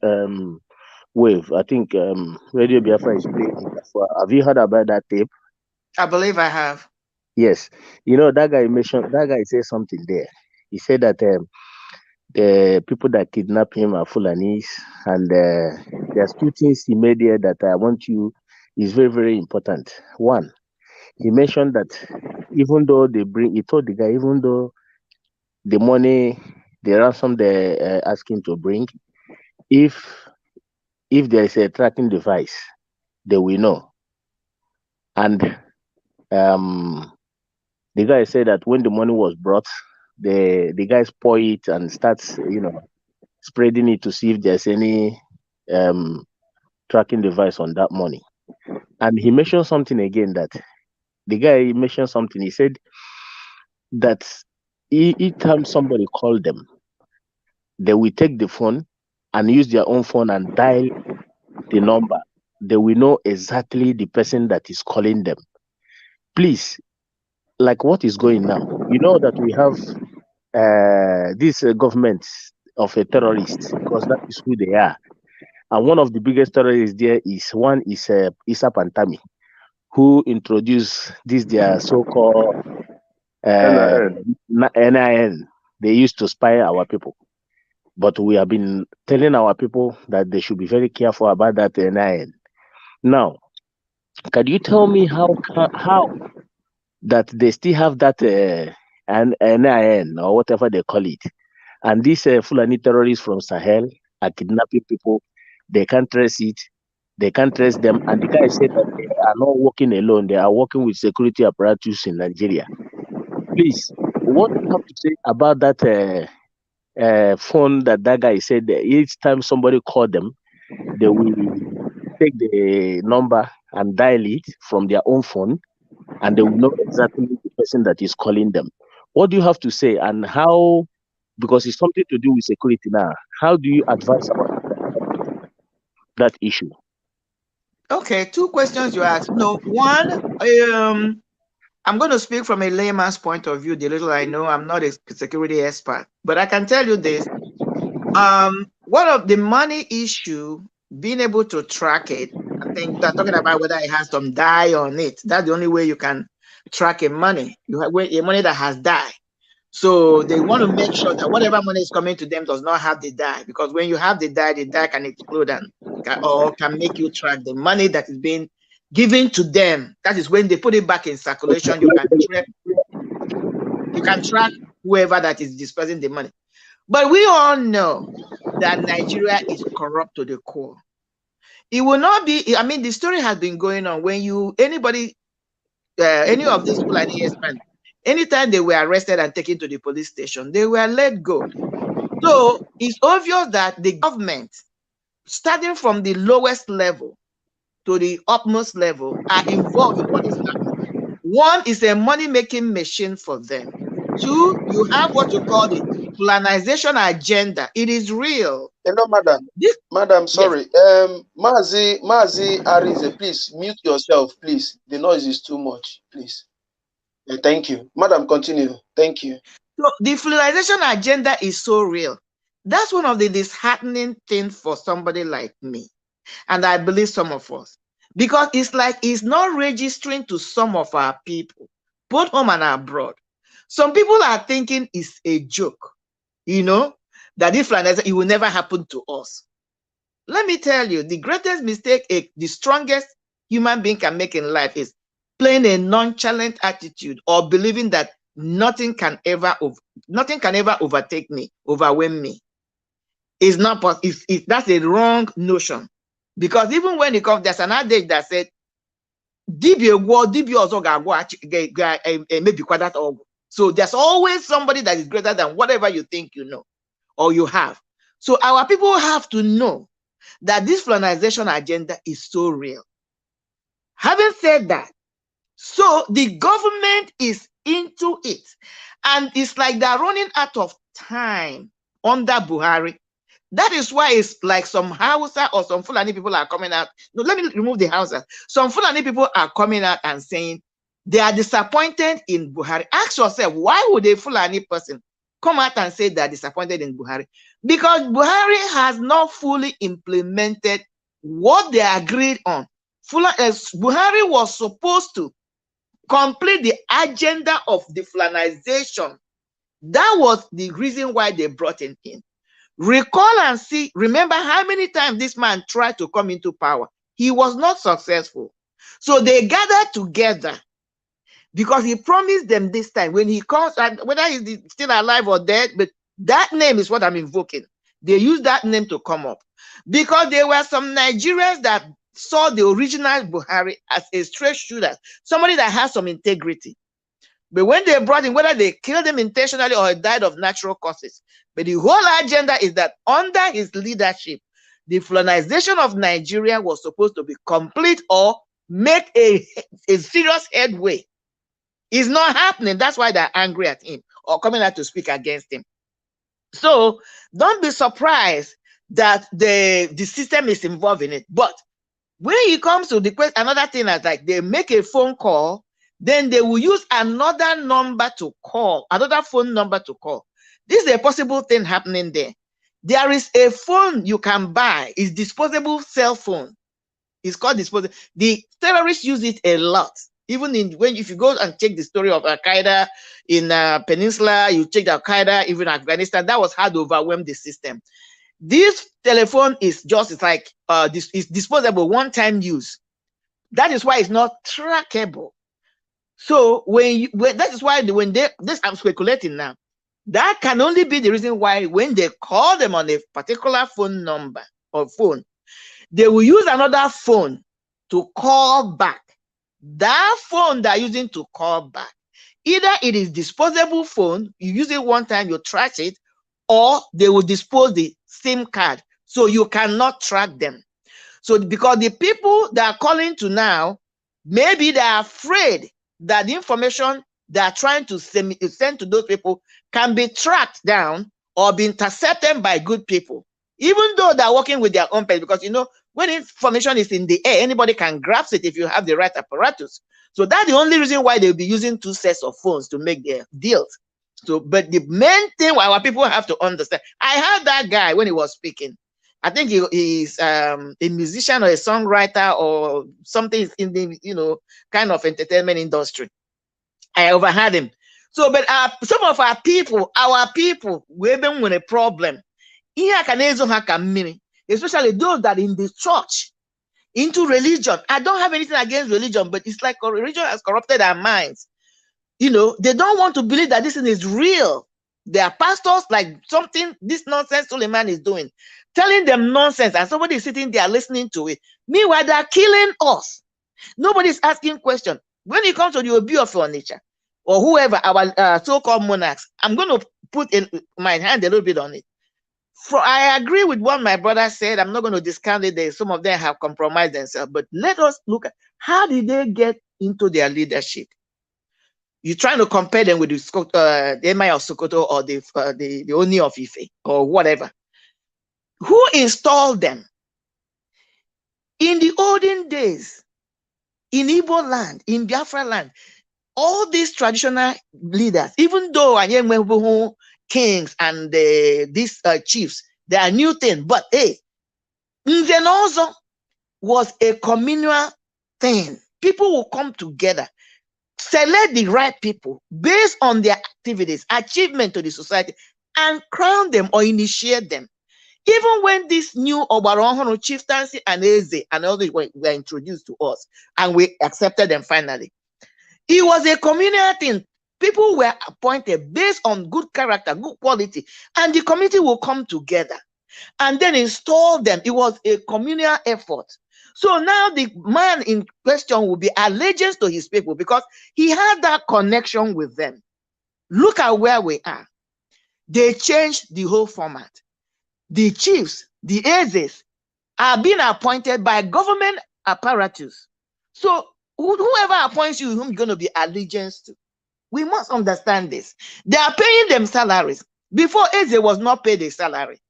wave. I think Radio Biafra is playing it. Have you heard about that tape? I believe I have. Yes. That guy said something there. He said that the people that kidnap him are Fulanis, and there's two things he made there that I want you is very, very important. One, he mentioned that even though he told the guy, even though the money, the ransom they're asking to bring, if there is a tracking device, they will know. And the guy said that when the money was brought, the guys pour it and starts, spreading it to see if there's any tracking device on that money. And he mentioned something again that the guy mentioned something. He said that each time somebody called them, they will take the phone and use their own phone and dial the number. They will know exactly the person that is calling them. Please, like what is going now? You know that we have this government of a terrorist because that is who they are. And one of the biggest terrorists there is Isa Pantami, who introduced their so-called NIN. They used to spy our people. But we have been telling our people that they should be very careful about that NIN. Now, can you tell me how that they still have that NIN or whatever they call it, and these Fulani terrorists from Sahel are kidnapping people? They can't trace it. They can't trace them. And the guy said that they are not working alone. They are working with security apparatus in Nigeria. Please, what do you have to say about that phone that guy said that each time somebody called them, they will take the number and dial it from their own phone, and they will know exactly the person that is calling them. What do you have to say, and how, because it's something to do with security now, how do you advise about that issue? Okay, two questions you asked. No, one, I'm going to speak from a layman's point of view. The little I know, I'm not a security expert, but I can tell you this. One of the money issue being able to track it, I think they're talking about whether it has some dye on it. That's the only way you can track a money. You have a money that has dye. So they want to make sure that whatever money is coming to them does not have the dye, because when you have the dye can explode and can make you track the money that is being given to them. That is when they put it back in circulation. You can track whoever that is dispersing the money. But we all know that Nigeria is corrupt to the core. It will not be. I mean, the story has been going on. When any of these people like ESPN, anytime they were arrested and taken to the police station, they were let go. So it's obvious that the government, starting from the lowest level to the upmost level, are involved in what is happening. One is a money-making machine for them. Two, you have what you call the colonization agenda. It is real. No, madam. Madam, sorry. Yes. Mazi Arize, please mute yourself, please. The noise is too much, please. Thank you. Madam, continue. Thank you. So the colonization agenda is so real. That's one of the disheartening things for somebody like me. And I believe some of us. Because it's like it's not registering to some of our people, both home and abroad. Some people are thinking it's a joke, that this it will never happen to us. Let me tell you, the greatest mistake the strongest human being can make in life is playing a nonchalant attitude or believing that nothing can ever overtake me, overwhelm me. It's not possible. That's a wrong notion. Because even when it comes, there's an adage that said, so there's always somebody that is greater than whatever you think you know or you have. So our people have to know that this colonization agenda is so real. Having said that, so the government is into it. And it's like they're running out of time under Buhari. That is why it's like some Hausa or some Fulani people are coming out. No, let me remove the Hausa. Some Fulani people are coming out and saying they are disappointed in Buhari. Ask yourself, why would a Fulani person come out and say they are disappointed in Buhari? Because Buhari has not fully implemented what they agreed on. Buhari was supposed to complete the agenda of the Fulanization. That was the reason why they brought him in. Recall and see, remember how many times this man tried to come into power. He was not successful. So they gathered together because he promised them this time when he comes, whether he's still alive or dead, but that name is what I'm invoking. They used that name to come up because there were some Nigerians that saw the original Buhari as a straight shooter, somebody that has some integrity. But when they brought him, whether they killed him intentionally or he died of natural causes, but the whole agenda is that under his leadership, the Fulanization of Nigeria was supposed to be complete or make a serious headway. It's not happening. That's why they're angry at him or coming out to speak against him. So don't be surprised that the system is involved in it. But when it comes to the question, another thing is like they make a phone call, then they will use another number to call, another phone number to call. This is a possible thing happening there. There is a phone you can buy. It's disposable cell phone. It's called disposable. The terrorists use it a lot. Even if you go and check the story of Al-Qaeda in Peninsula, you check Al-Qaeda, even Afghanistan, that was how to overwhelm the system. This telephone is just, it's like, it's disposable, one-time use. That is why it's not trackable. So that is why this I'm speculating now, that can only be the reason why when they call them on a particular phone number or phone, they will use another phone to call back. That phone they're using to call back, either it is disposable phone, you use it one time, you trash it, or they will dispose the SIM card, so you cannot track them. So because the people that are calling to now, maybe they are afraid that the information they are trying to send to those people can be tracked down or be intercepted by good people, even though they're working with their own page. Because when information is in the air, anybody can grasp it if you have the right apparatus. So that's the only reason why they'll be using two sets of phones to make their deals. So, but the main thing our people have to understand, I heard that guy when he was speaking. I think he's a musician or a songwriter or something in the kind of entertainment industry. I overheard him. So, but some of our people, we even with a problem. Especially those that in the church, into religion. I don't have anything against religion, but it's like religion has corrupted our minds. They don't want to believe that this thing is real. There are pastors like something this nonsense Suleiman is doing, telling them nonsense, and somebody is sitting there listening to it. Meanwhile, they are killing us. Nobody's asking questions. When it comes to the Obi of nature or whoever, our so-called monarchs, I'm going to put my hand a little bit on it. I agree with what my brother said. I'm not going to discount it. Some of them have compromised themselves, but let us look at how did they get into their leadership. You're trying to compare them with the Emir of Sokoto or the Oni of Ife or whatever. Who installed them? In the olden days, in Igbo land, in Biafra land, all these traditional leaders, even though kings and these chiefs, they are new thing, but hey, Nzenozo was a communal thing. People will come together, select the right people based on their activities, achievement to the society, and crown them or initiate them. Even when this new Obaronhono chieftaincy and Eze and all these were introduced to us, and we accepted them finally, it was a communal thing. People were appointed based on good character, good quality, and the community will come together and then install them. It was a communal effort. So now the man in question will be allegiance to his people because he had that connection with them. Look at where we are. They changed the whole format. The chiefs, the Ezes, are being appointed by government apparatus. So whoever appoints you, whom you're going to be allegiance to. We must understand this. They are paying them salaries. Before, Eze was not paid a salary.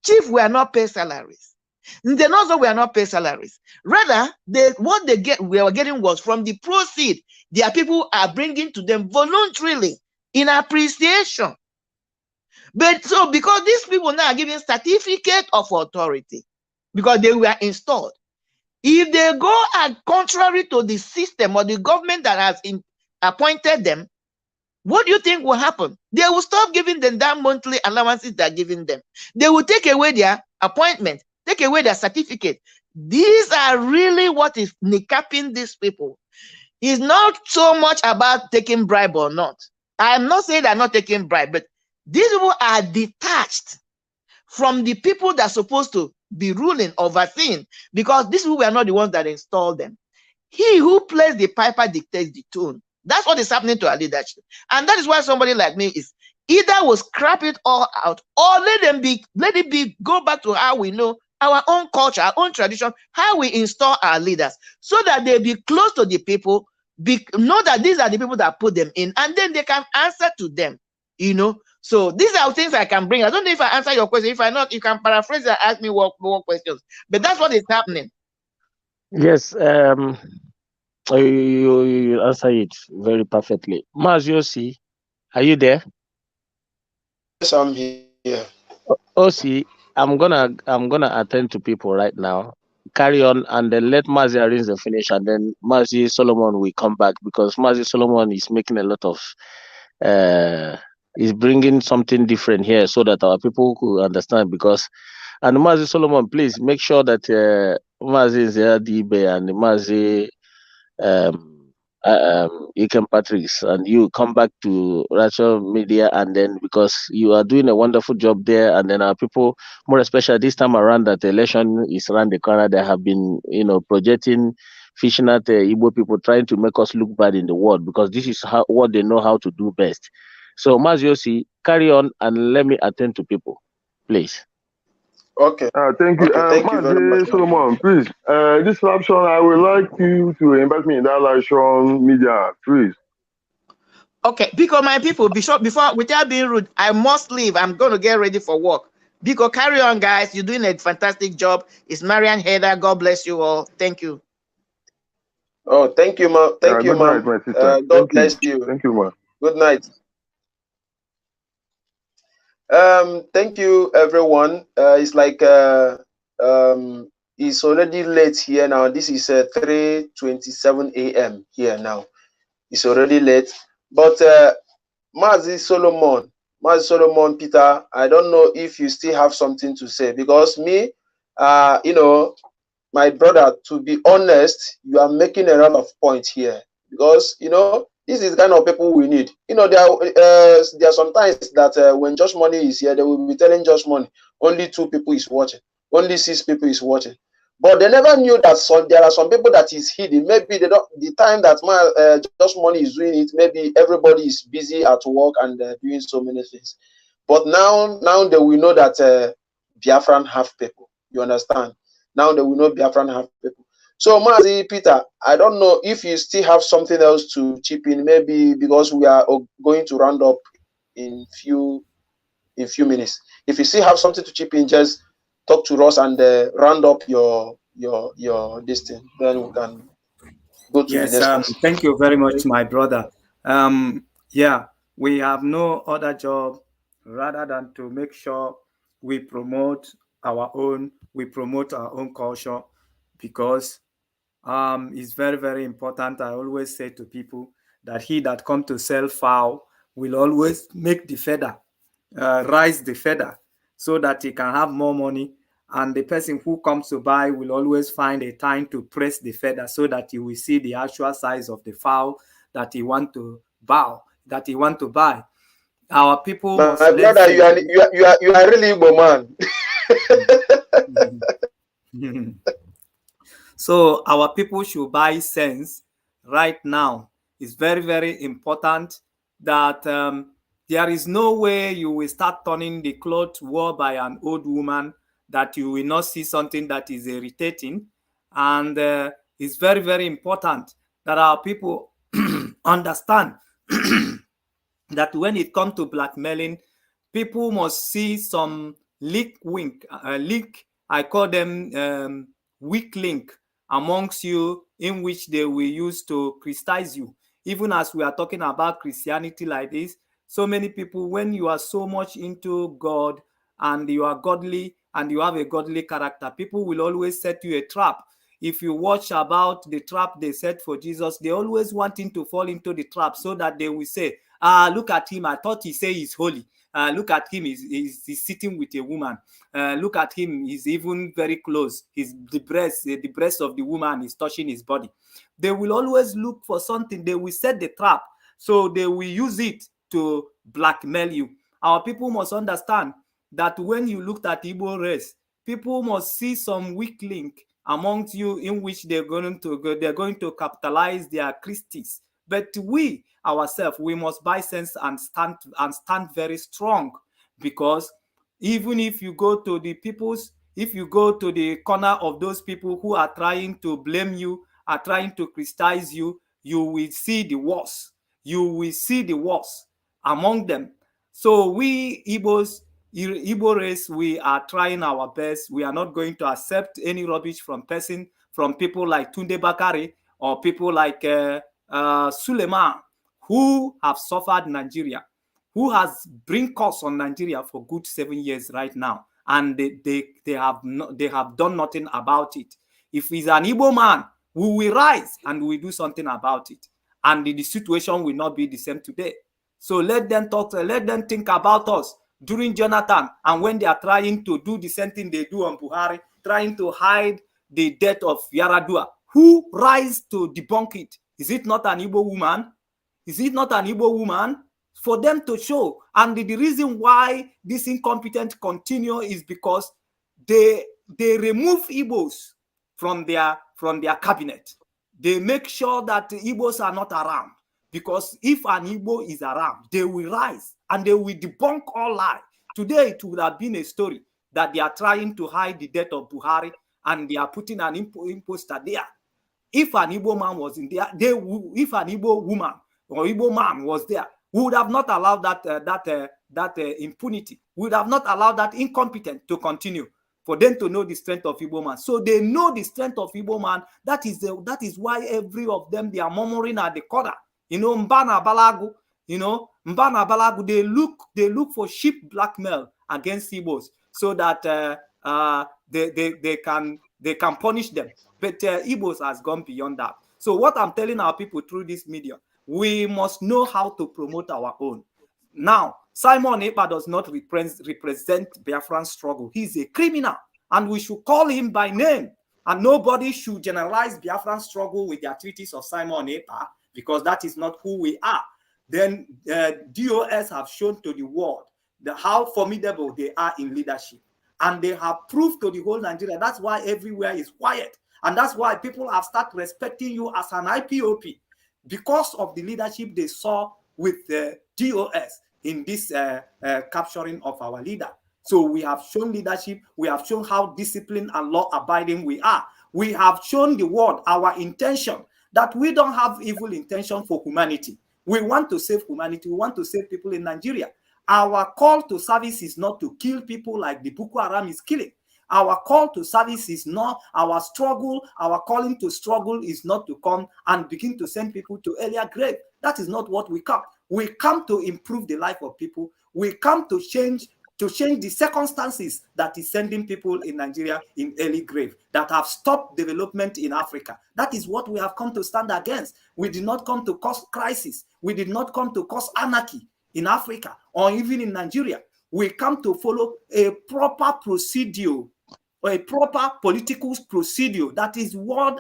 Chief were not paid salaries. Ndenozo were not paid salaries. Rather, what we were getting was from the proceed their people are bringing to them voluntarily in appreciation. But so because these people now are giving certificate of authority because they were installed, if they go contrary to the system or the government that has appointed them, what do you think will happen? They will stop giving them that monthly allowances they're giving them. They will take away their appointment, take away their certificate. These are really what is kneecapping these people. It's not so much about taking bribe or not. I'm not saying they're not taking bribe, but these people are detached from the people that are supposed to be ruling, overseeing, because these people were not the ones that installed them. He who plays the piper dictates the tune. That's what is happening to our leadership. And that is why somebody like me is either will scrap it all out or let it be, go back to how we know our own culture, our own tradition, how we install our leaders so that they be close to the people, know that these are the people that put them in, and then they can answer to them, So these are things I can bring. I don't know if I answer your question. If I not, you can paraphrase and ask me more questions. But that's what is happening. Yes, you answer it very perfectly. Maziosi, are you there? Yes, I'm here. Osi, I'm gonna attend to people right now. Carry on and then let Mazi arrange the finish, and then Mazi Solomon will come back because Mazi Solomon is making a lot of is bringing something different here so that our people could understand. Because and Mazi Solomon, please make sure that Mazi Dibe and Mazi Ikem Patrick's and you come back to Rachel Media, and then because you are doing a wonderful job there, and then our people, more especially this time around that the election is around the corner, they have been projecting, fishing at Igbo people, trying to make us look bad in the world because this is what they know how to do best. So Maziosi, carry on and let me attend to people, please. Okay. Thank you. Okay, thank you very much. Solomon, please. This live show, I would like you to invite me in that live show media, please. Okay, because my people, before without being rude, I must leave. I'm going to get ready for work. Because carry on, guys. You're doing a fantastic job. It's Marian Heather. God bless you all. Thank you. Oh, thank you, ma. Thank you, ma. God bless you. Thank you, ma. Good night. Thank you, everyone. It's like It's already late here now. This is 3:27 a.m. here now. It's already late. But Mazi Solomon, Peter, I don't know if you still have something to say, because me, you know, my brother, to be honest, you are making a lot of points here, because, you know, this is the kind of people we need. You know, there are sometimes that when Josh Money is here, they will be telling Josh Money only 2 people is watching, only 6 people is watching. But they never knew that there are some people that is hidden. Maybe they don't. The time that Josh Money is doing it, maybe everybody is busy at work and doing so many things. But now they will know that Biafran have people. You understand? Now they will know Biafran have people. So, Mazi Peter, I don't know if you still have something else to chip in. Maybe because we are going to round up in few minutes. If you still have something to chip in, just talk to us and round up your this thing. Then we can go to the next person. Thank you very much, my brother. Yeah, we have no other job rather than to make sure we promote our own culture, because it's very, very important. I always say to people that he that come to sell fowl will always make the feather, rise the feather, so that he can have more money. And the person who comes to buy will always find a time to press the feather, so that you will see the actual size of the fowl that he want to buy. Our people My must brother, you are really Igbo man. So our people should buy sense right now. It's very, very important that there is no way you will start turning the cloth wore by an old woman that you will not see something that is irritating. And it's very, very important that our people understand that when it comes to blackmailing, people must see some leak, I call them weak link amongst you, in which they will use to criticize you. Even as we are talking about Christianity like this, so many people, when you are so much into God and you are godly and you have a godly character, people will always set you a trap. If you watch about the trap they set for Jesus, they always want him to fall into the trap, so that they will say, look at him, I thought he say he's holy. Look at him, he's sitting with a woman. Look at him, he's even very close. The breast of the woman is touching his body. They will always look for something. They will set the trap, so they will use it to blackmail you. Our people must understand that when you looked at Igbo race, people must see some weak link amongst you, in which they're going to capitalize their Christies. But we ourselves, we must buy sense and stand very strong, because even if you go to the corner of those people who are trying to blame you, are trying to criticize you, you will see the worst. You will see the worst among them. So we Igbo race, we are trying our best. We are not going to accept any rubbish from people like Tunde Bakari or people like Suleiman, who have suffered Nigeria, who has bring costs on Nigeria for good 7 years right now, and they have done nothing about it. If he's an Igbo man, we will rise and we will do something about it, and the situation will not be the same today. So let them talk, let them think about us during Jonathan, and when they are trying to do the same thing they do on Buhari, trying to hide the death of Yaradua. Who rise to debunk it? Is it not an Igbo woman? Is it not an Igbo woman? For them to show. And the reason why this incompetent continue is because they remove Igbos from their cabinet. They make sure that the Igbos are not around. Because if an Igbo is around, they will rise and they will debunk all lies. Today, it would have been a story that they are trying to hide the death of Buhari and they are putting an imposter there. If an Igbo man was in there, if an Igbo woman or Igbo man was there, we would have not allowed that impunity. We would have not allowed that incompetence to continue, for them to know the strength of Igbo man. So they know the strength of Igbo man. That is why every of them, they are murmuring at the corner. You know, Mbana Balagu, they look for cheap blackmail against Igbos, so that they can punish them. But Igbos has gone beyond that. So what I'm telling our people through this media, we must know how to promote our own. Now, Simon Ekpa does not represent Biafran struggle. He's a criminal, and we should call him by name. And nobody should generalize Biafran struggle with the activities of Simon Ekpa, because that is not who we are. Then DOS have shown to the world how formidable they are in leadership. And they have proved to the whole Nigeria. That's why everywhere is quiet. And that's why people have started respecting you as an IPOP, because of the leadership they saw with the DOS in this capturing of our leader. So we have shown leadership. We have shown how disciplined and law-abiding we are. We have shown the world our intention, that we don't have evil intention for humanity. We want to save humanity. We want to save people in Nigeria. Our call to service is not to kill people like the Boko Haram is killing. Our call to service is not our struggle. Our calling to struggle is not to come and begin to send people to earlier grave. That is not what we come. We come to improve the life of people. We come to change the circumstances that is sending people in Nigeria in early grave, that have stopped development in Africa. That is what we have come to stand against. We did not come to cause crisis. We did not come to cause anarchy in Africa or even in Nigeria. We come to follow a proper procedure, or a proper political procedure that is well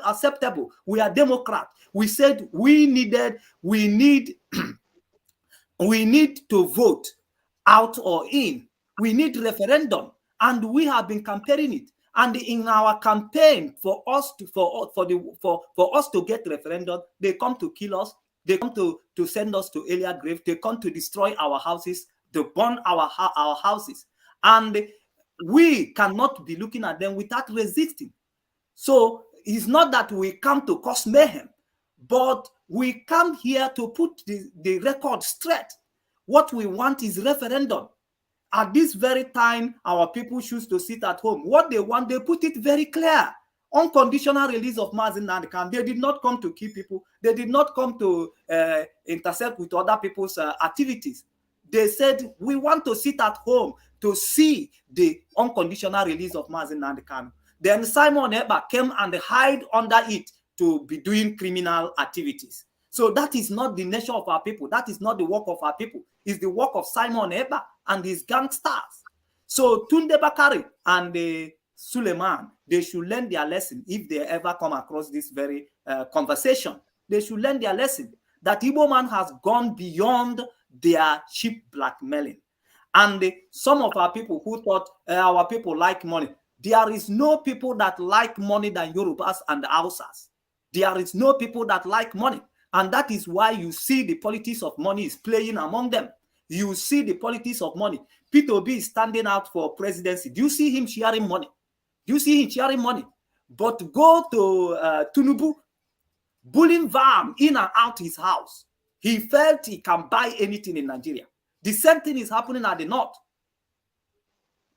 acceptable. We are Democrat. We said we need to vote out or in. We need referendum, and we have been campaigning it. And in our campaign for us to get referendum, they come to kill us. They come to send us to earlier grave. They come to destroy our houses, to burn our houses, and we cannot be looking at them without resisting. So it's not that we come to cause mayhem, but we come here to put the record straight. What we want is referendum. At this very time, our people choose to sit at home. What they want, they put it very clear. Unconditional release of Mazi Nnamdi Kanu. They did not come to kill people. They did not come to intercept with other people's activities. They said, we want to sit at home to see the unconditional release of Mazi Nnamdi Kanu. Then Simon Ekpa came and hide under it to be doing criminal activities. So that is not the nature of our people. That is not the work of our people. It's the work of Simon Ekpa and his gangsters. So Tunde Bakari and Suleiman, they should learn their lesson if they ever come across this very conversation. They should learn their lesson that Igbo man has gone beyond their cheap blackmailing. And some of our people who thought our people like money, there is no people that like money than Yorubas and Hausas. There is no people that like money. And that is why you see the politics of money is playing among them. You see the politics of money. Peter Obi is standing out for presidency. Do you see him sharing money? Do you see him sharing money? But go to Tinubu, bullying Vam in and out his house. He felt he can buy anything in Nigeria. The same thing is happening at the north.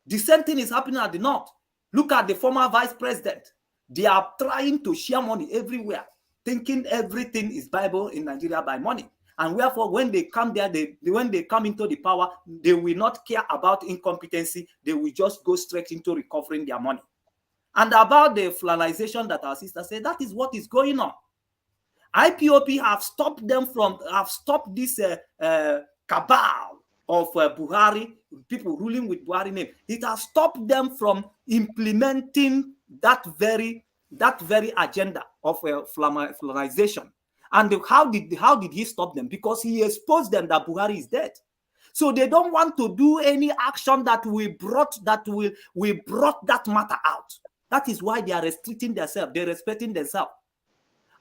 The same thing is happening at the north. Look at the former vice president. They are trying to share money everywhere, thinking everything is Bible in Nigeria by money. And therefore, when they come there, when they come into the power, they will not care about incompetency. They will just go straight into recovering their money. And about the flanization that our sister said, that is what is going on. IPOP have stopped them from, this cabal of Buhari, people ruling with Buhari name. It has stopped them from implementing that very agenda of flanization. And how did he stop them? Because he exposed them that Buhari is dead. So they don't want to do any action that we brought that matter out. That is why they are restricting themselves. They're respecting themselves.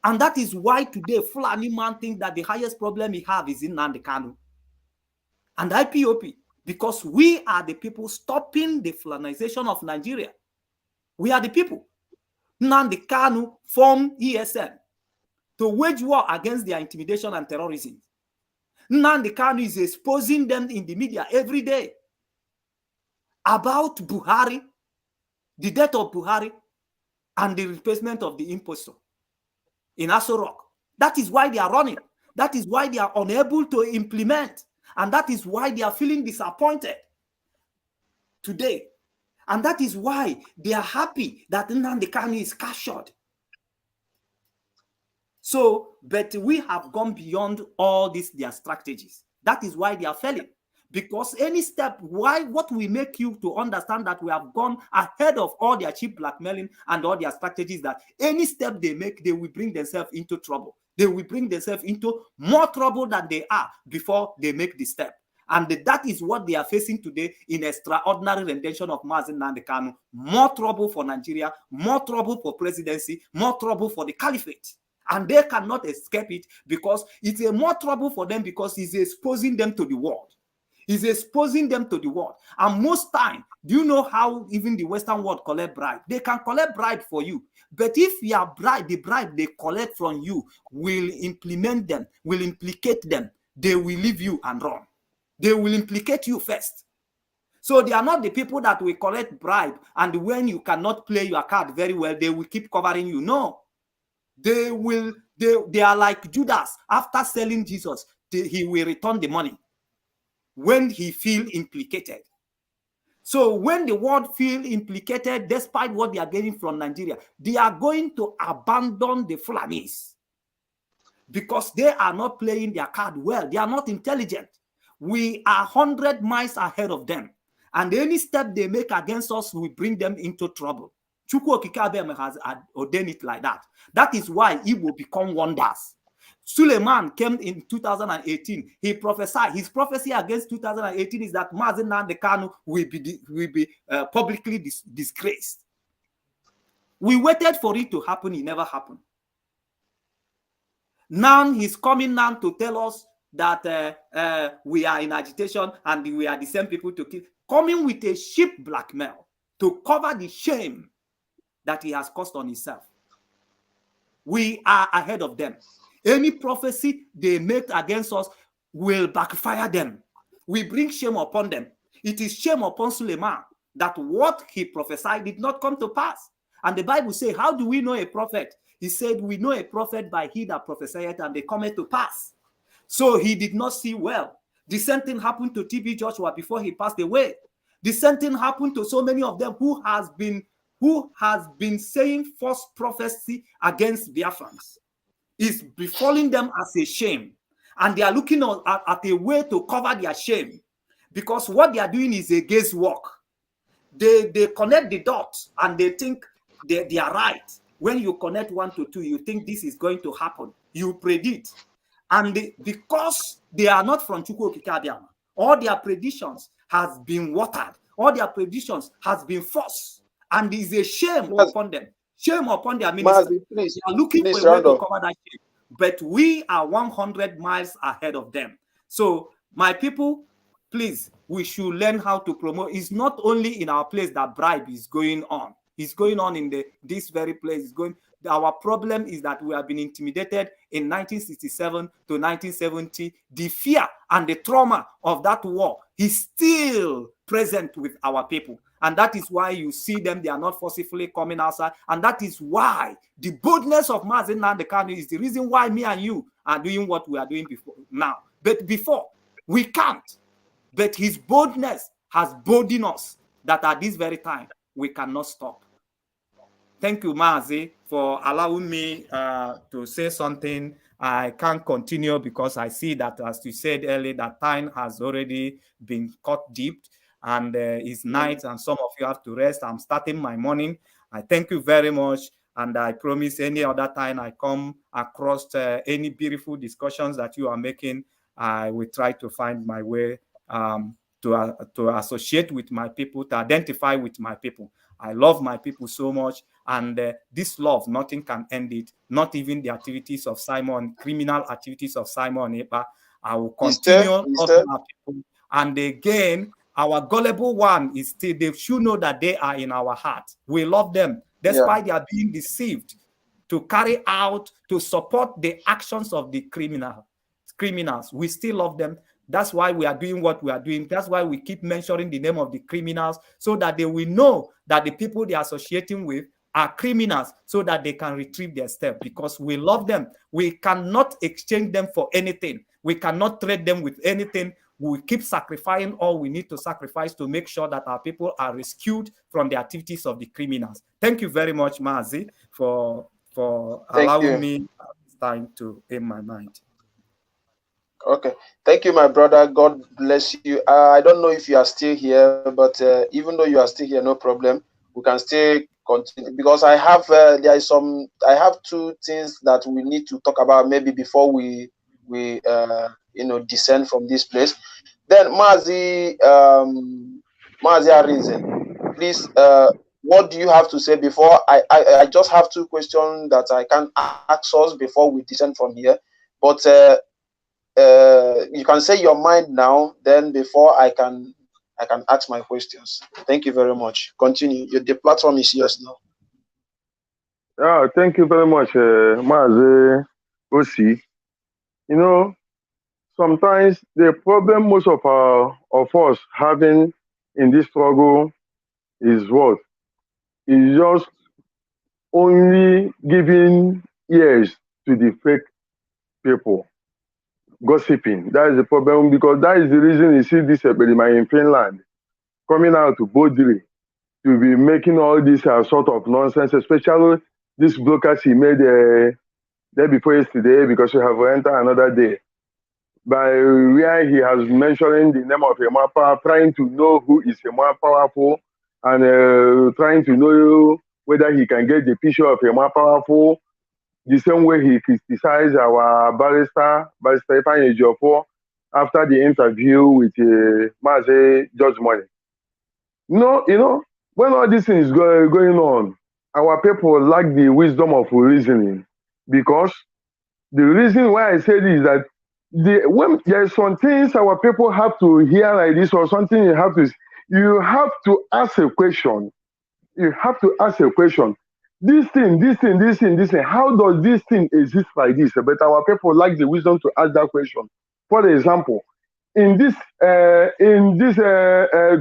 And that is why today Fulani man thinks that the highest problem he have is in Nnamdi Kanu and IPOP, because we are the people stopping the Fulanization of Nigeria. We are the people. Nnamdi Kanu formed ESN to wage war against their intimidation and terrorism. Nnamdi Kanu is exposing them in the media every day about Buhari, the death of Buhari, and the replacement of the impostor in Aso Rock. That is why they are running. That is why they are unable to implement. And that is why they are feeling disappointed today. And that is why they are happy that Nnamdi Kanu is captured. So, but we have gone beyond all these their strategies. That is why they are failing. Because any step, what will make you to understand that we have gone ahead of all their cheap blackmailing and all their strategies, that any step they make, they will bring themselves into trouble. They will bring themselves into more trouble than they are before they make the step. And that is what they are facing today in extraordinary rendition of Mazi Nnamdi Kanu. More trouble for Nigeria, more trouble for presidency, more trouble for the caliphate. And they cannot escape it because it's a more trouble for them because it's exposing them to the world. He's exposing them to the world. And most time, do you know how even the Western world collect bribe? They can collect bribe for you. But if you are bribe, the bribe they collect from you will implement them, will implicate them. They will leave you and run. They will implicate you first. So they are not the people that will collect bribe, and when you cannot play your card very well, they will keep covering you. No. They are like Judas. After selling Jesus, he will return the money when he feel implicated. So when the world feel implicated, despite what they are getting from Nigeria, they are going to abandon the Fulanis because they are not playing their card well. They are not intelligent. We are 100 miles ahead of them. And any step they make against us will bring them into trouble. Chukwu Okike Abịama has ordained it like that. That is why it will become wonders. Suleiman came in 2018. He prophesied. His prophecy against 2018 is that Mazi Nnamdi Kanu will be publicly disgraced. We waited for it to happen. It never happened. Now he's coming now to tell us that we are in agitation and we are the same people to kill. Coming with a cheap blackmail to cover the shame that he has caused on himself. We are ahead of them. Any prophecy they make against us will backfire them. We bring shame upon them. It is shame upon Suleiman that what he prophesied did not come to pass. And the Bible says, how do we know a prophet? He said, we know a prophet by he that prophesied and they come to pass. So he did not see well. The same thing happened to TB Joshua before he passed away. The same thing happened to so many of them who has been saying false prophecy against Biafrans. Is befalling them as a shame, and they are looking at a way to cover their shame, because what they are doing is a guesswork. They connect the dots and they think they are right. When you connect 1 to 2, you think this is going to happen. You predict, and because they are not from Chukwu Okike Abịama, all their predictions has been watered. All their predictions has been false, and is a shame upon them. Shame upon their ministry. They are looking for a way to cover that shame. But we are 100 miles ahead of them. So, my people, please, we should learn how to promote. It's not only in our place that bribe is going on. It's going on in this very place. Our problem is that we have been intimidated in 1967 to 1970. The fear and the trauma of that war is still present with our people. And that is why you see them, they are not forcefully coming outside. And that is why the boldness of Mazi Nnamdi Kanu is the reason why me and you are doing what we are doing now. But before, we can't. But his boldness has boldened us that at this very time, we cannot stop. Thank you, Mazi, for allowing me to say something. I can't continue because I see that, as you said earlier, that time has already been cut deep. And it's night and some of you have to rest. I'm starting my morning. I thank you very much. And I promise any other time I come across any beautiful discussions that you are making, I will try to find my way to associate with my people, to identify with my people. I love my people so much. And this love, nothing can end it. Not even the activities of Simon, criminal activities of Simon Epa. I will continue loving my people. And again, our gullible one is still, they should know that they are in our heart. We love them, despite they are being deceived to carry out, to support the actions of the criminals. We still love them. That's why we are doing what we are doing. That's why we keep mentioning the name of the criminals, so that they will know that the people they are associating with are criminals, so that they can retrieve their step, because we love them. We cannot exchange them for anything. We cannot trade them with anything. we will keep sacrificing all we need to sacrifice to make sure that our people are rescued from the activities of the criminals. Thank you very much, Mazi, for allowing me this time to aim my mind. Okay, thank you, my brother. God bless you. I don't know if you are still here, but even though you are still here, no problem. We can still continue because I have I have two things that we need to talk about maybe before we descend from this place. Then Mazi Arinze, please, what do you have to say before I just have two questions that I can ask us before we descend from here, but you can say your mind now, then before I can ask my questions. Thank you very much. Continue. The platform is yours now. Yeah, thank you very much, Mazi Osi. You know, sometimes the problem most of us having in this struggle is what? Is just only giving ears to the fake people, gossiping. That is the problem, because that is the reason you see this experiment in Finland coming out boldly to be making all this sort of nonsense, especially this blockers he made day before yesterday, because we have entered another day, by where he has mentioning the name of Emapa, trying to know who is more powerful, and trying to know whether he can get the picture of Emapa powerful, the same way he criticized our barrister Ifeanyi Ejiofor after the interview with Mazi George Money. No, when all these things going on, our people lack the wisdom of reasoning, because the reason why I say this is that when there's some things our people have to hear like this, or something you have to ask a question. You have to ask a question. This thing, how does this thing exist like this? But our people lack the wisdom to ask that question. For example, in this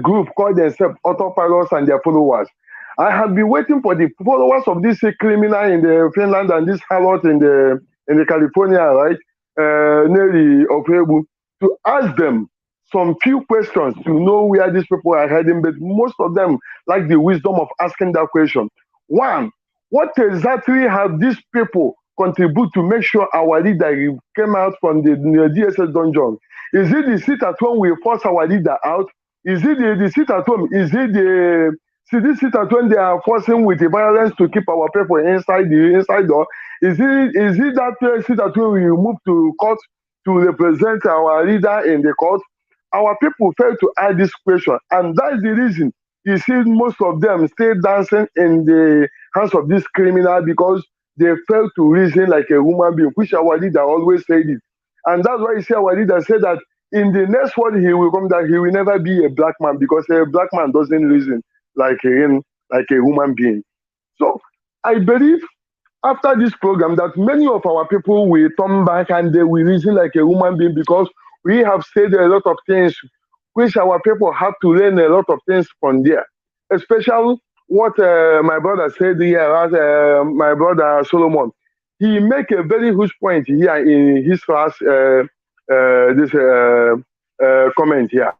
group called themselves autopilots and their followers, I have been waiting for the followers of this criminal in the Finland and this harlot in the California, right, Nelly Ofebu, to ask them some few questions to know where these people are heading, but most of them lack the wisdom of asking that question. One, what exactly have these people contribute to make sure our leader came out from the DSS dungeon? Is it the seat at home we force our leader out? Is it the seat at home? Is it this seat at home they are forcing with the violence to keep our people inside the inside door? Is it that seat at home we move to court to represent our leader in the court? Our people fail to ask this question, and that's the reason you see most of them stay dancing in the hands of this criminal, because they fail to reason like a human being, which our leader always said it. And that's why you see our leader say that in the next world he will come, that he will never be a black man, because a black man doesn't reason like a human being. So I believe after this program that many of our people will turn back and they will reason like a human being, because we have said a lot of things which our people have to learn a lot of things from there, especially what my brother said here, my brother Solomon. He make a very huge point here in his last comment here,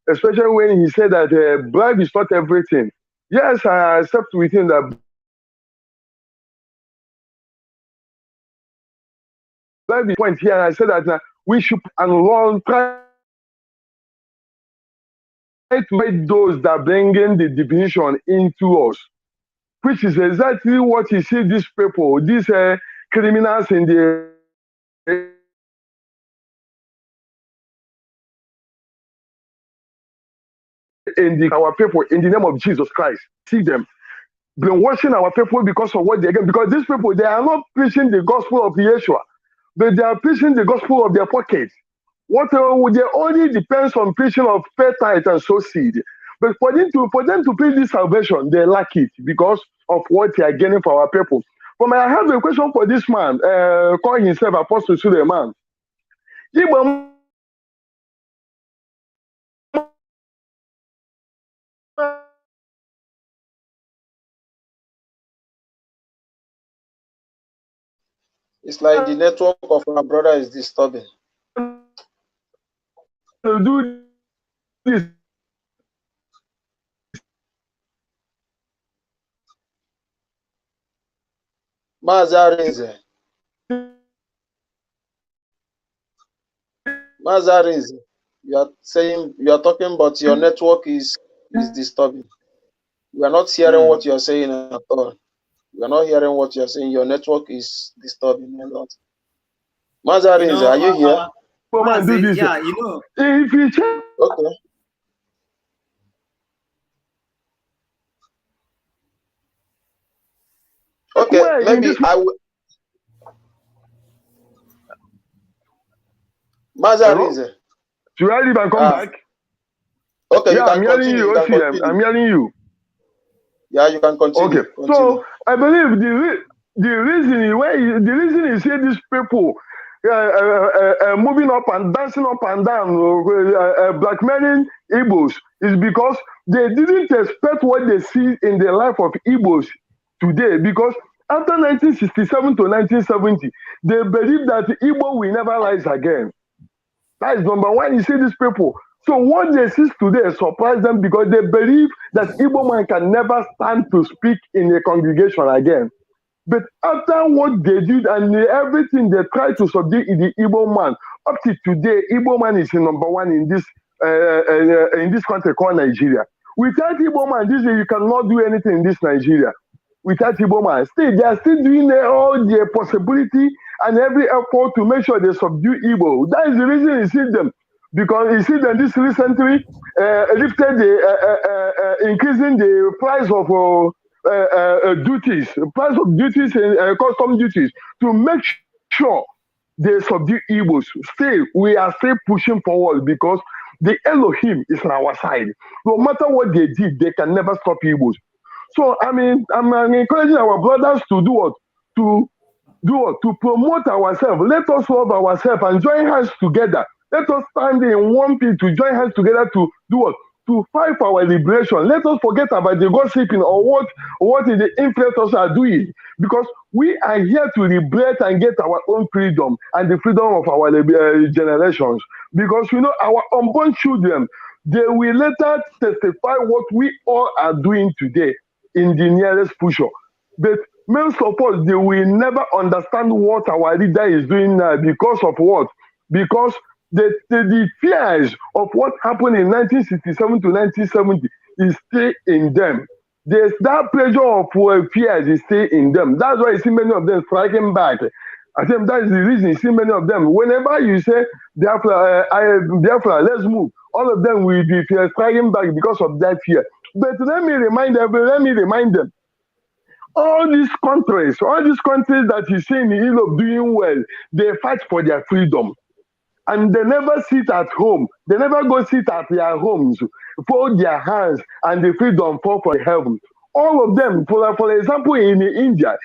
especially when he said that bribe is not everything. Yes, I accept with him that bribe is point here, and I said that we should and try to make those that bring in the definition into us, which is exactly what you see these people, these criminals in our people, in the name of Jesus Christ. See them brainwashing our people because of what they get. Because these people, they are not preaching the gospel of Yeshua, but they are preaching the gospel of their pockets. What they only depends on preaching of pay tithe and sow seed. But for them to preach this salvation, they lack it because of what they are getting for our people. But I have a question for this man, calling himself Apostle Suleiman. It's like the network of my brother is disturbing. to do this. Mazarinze, you are talking, but your network is disturbing. We are not hearing what you are saying at all. We are not hearing what you are saying. Your network is disturbing a lot. Mazarinze, are you here? Do this. Yeah, you know. If you check. Okay. Okay, Well, maybe I will. Mazarinze. Should I leave and come back? Okay, yeah, you can I'm continue. Hearing you, OCM. I'm hearing you. Yeah, you can continue. Okay, so I believe the reason is here these people moving up and dancing up and down, blackmailing Igbos is because they didn't expect what they see in the life of Igbos today. Because after 1967 to 1970, they believe that Igbo will never rise again. That is number one. You see these people. So what they see today surprised them because they believe that Igbo man can never stand to speak in a congregation again. But after what they did and everything they tried to subdue in the Igbo man, up to today, Igbo man is number one in this country called Nigeria. Without Igbo man, you cannot do anything in this Nigeria. Without Igbo man, still they are still doing all their possibility and every effort to make sure they subdue Igbo. That is the reason you see them. Because you see that this recently lifted increasing the price of duties, price of duties and custom duties to make sure they subdue Igbos. Still, we are still pushing forward because the Elohim is on our side. No matter what they did, they can never stop Igbos. So I'm encouraging our brothers to do what? To promote ourselves. Let us love ourselves and join hands together. Let us stand in one thing to join hands together to do what? To fight for our liberation. Let us forget about the gossiping or what the influencers are doing. Because we are here to liberate and get our own freedom and the freedom of our generations. Because our unborn children, they will later testify what we all are doing today in the nearest future. But most of us, they will never understand what our leader is doing now because of what? Because the fears of what happened in 1967 to 1970 is still in them. There's that pressure of fears is still in them. That's why you see many of them striking back. I think that is the reason you see many of them. Whenever you say, Biafra, let's move, all of them will be striking back because of that fear. But let me remind them, all these countries that you see in Europe doing well, they fight for their freedom. And they never sit at home. They never go sit at their homes, fold their hands, and the freedom fall for heaven. All of them, for example, in India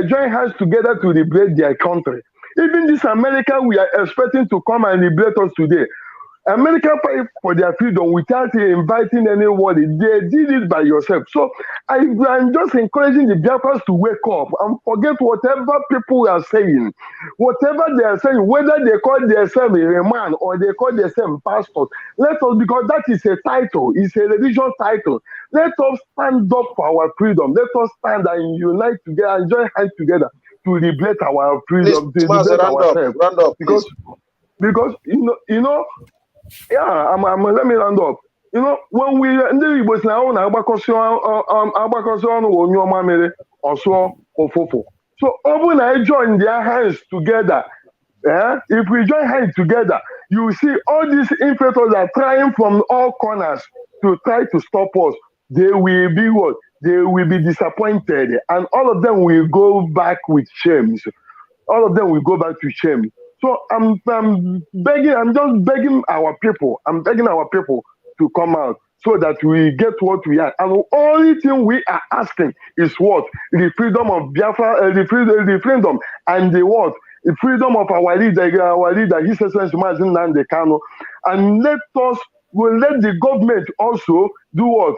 join hands together to liberate their country. Even this America we are expecting to come and liberate us today. America fight for their freedom without inviting anybody. They did it by yourself. So I'm just encouraging the Biafrans to wake up and forget whatever people are saying. Whatever they are saying, whether they call themselves a man or they call themselves pastor, let us, because that is a title, it's a religious title. Let us stand up for our freedom. Let us stand and unite together and join hands together to liberate our freedom, please, to liberate ourselves. Round up, because yeah, let me round up. When we ndị Igbo si na ahụ na-agbakọsị ọnụ onye ọma mere ọsụọ ụfụfụ. So ọ bụrụ na join their hands together, if we join hands together, you see all these infiltrators are trying from all corners to try to stop us. They will be what? They will be disappointed, and all of them will go back with shame. All of them will go back to shame. So I'm just begging our people. I'm begging our people to come out so that we get what we are. And the only thing we are asking is what? The freedom of Biafra, the freedom and the what? The freedom of our leader, His Excellency Mazin Nnamdi Kanu. And let the government also do what?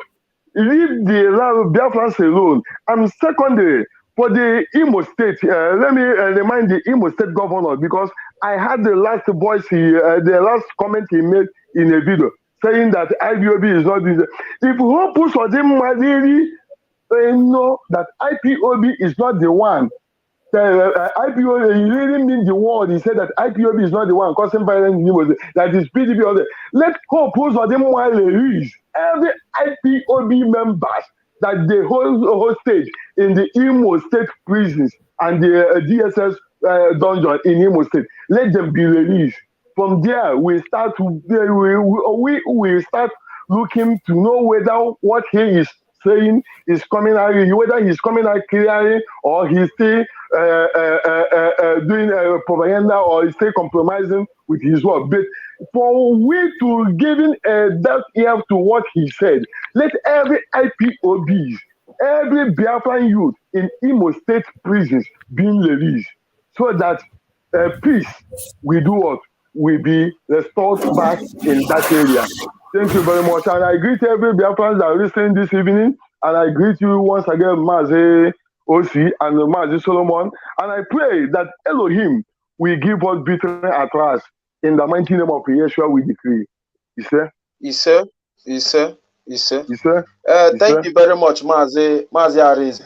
Leave the Biafrans alone. And secondly, for the Imo State, let me remind the Imo State governor, because I had the last voice, the last comment he made in a video saying that IPOB is not this. If who puts on them really know that IPOB is not the one. IPOB, he really means the word. He said that IPOB is not the one causing violence in Imo State. That is PDP. Let hope put on them while release every IPOB members that they hold stage in the Imo State prisons and the DSS dungeon in Imo State. Let them be released. From there, we start looking to know whether what he is saying is coming out, whether he's coming out clearly or he's still doing propaganda or he's still compromising with his work. But for we to giving that ear to what he said, let every IPOBs, every Biafran youth in Imo State prisons being released so that peace we do what will be restored back in that area. Thank you very much. And I greet every Biafran that are listening this evening. And I greet you once again, Mazi Osi and Mazi Solomon. And I pray that Elohim will give us victory at last. In the mighty name of Yeshua, we decree. You say? Yes, sir. Yes, sir. Yes, sir. Yes, sir. Thank you very much, Mazi Areze.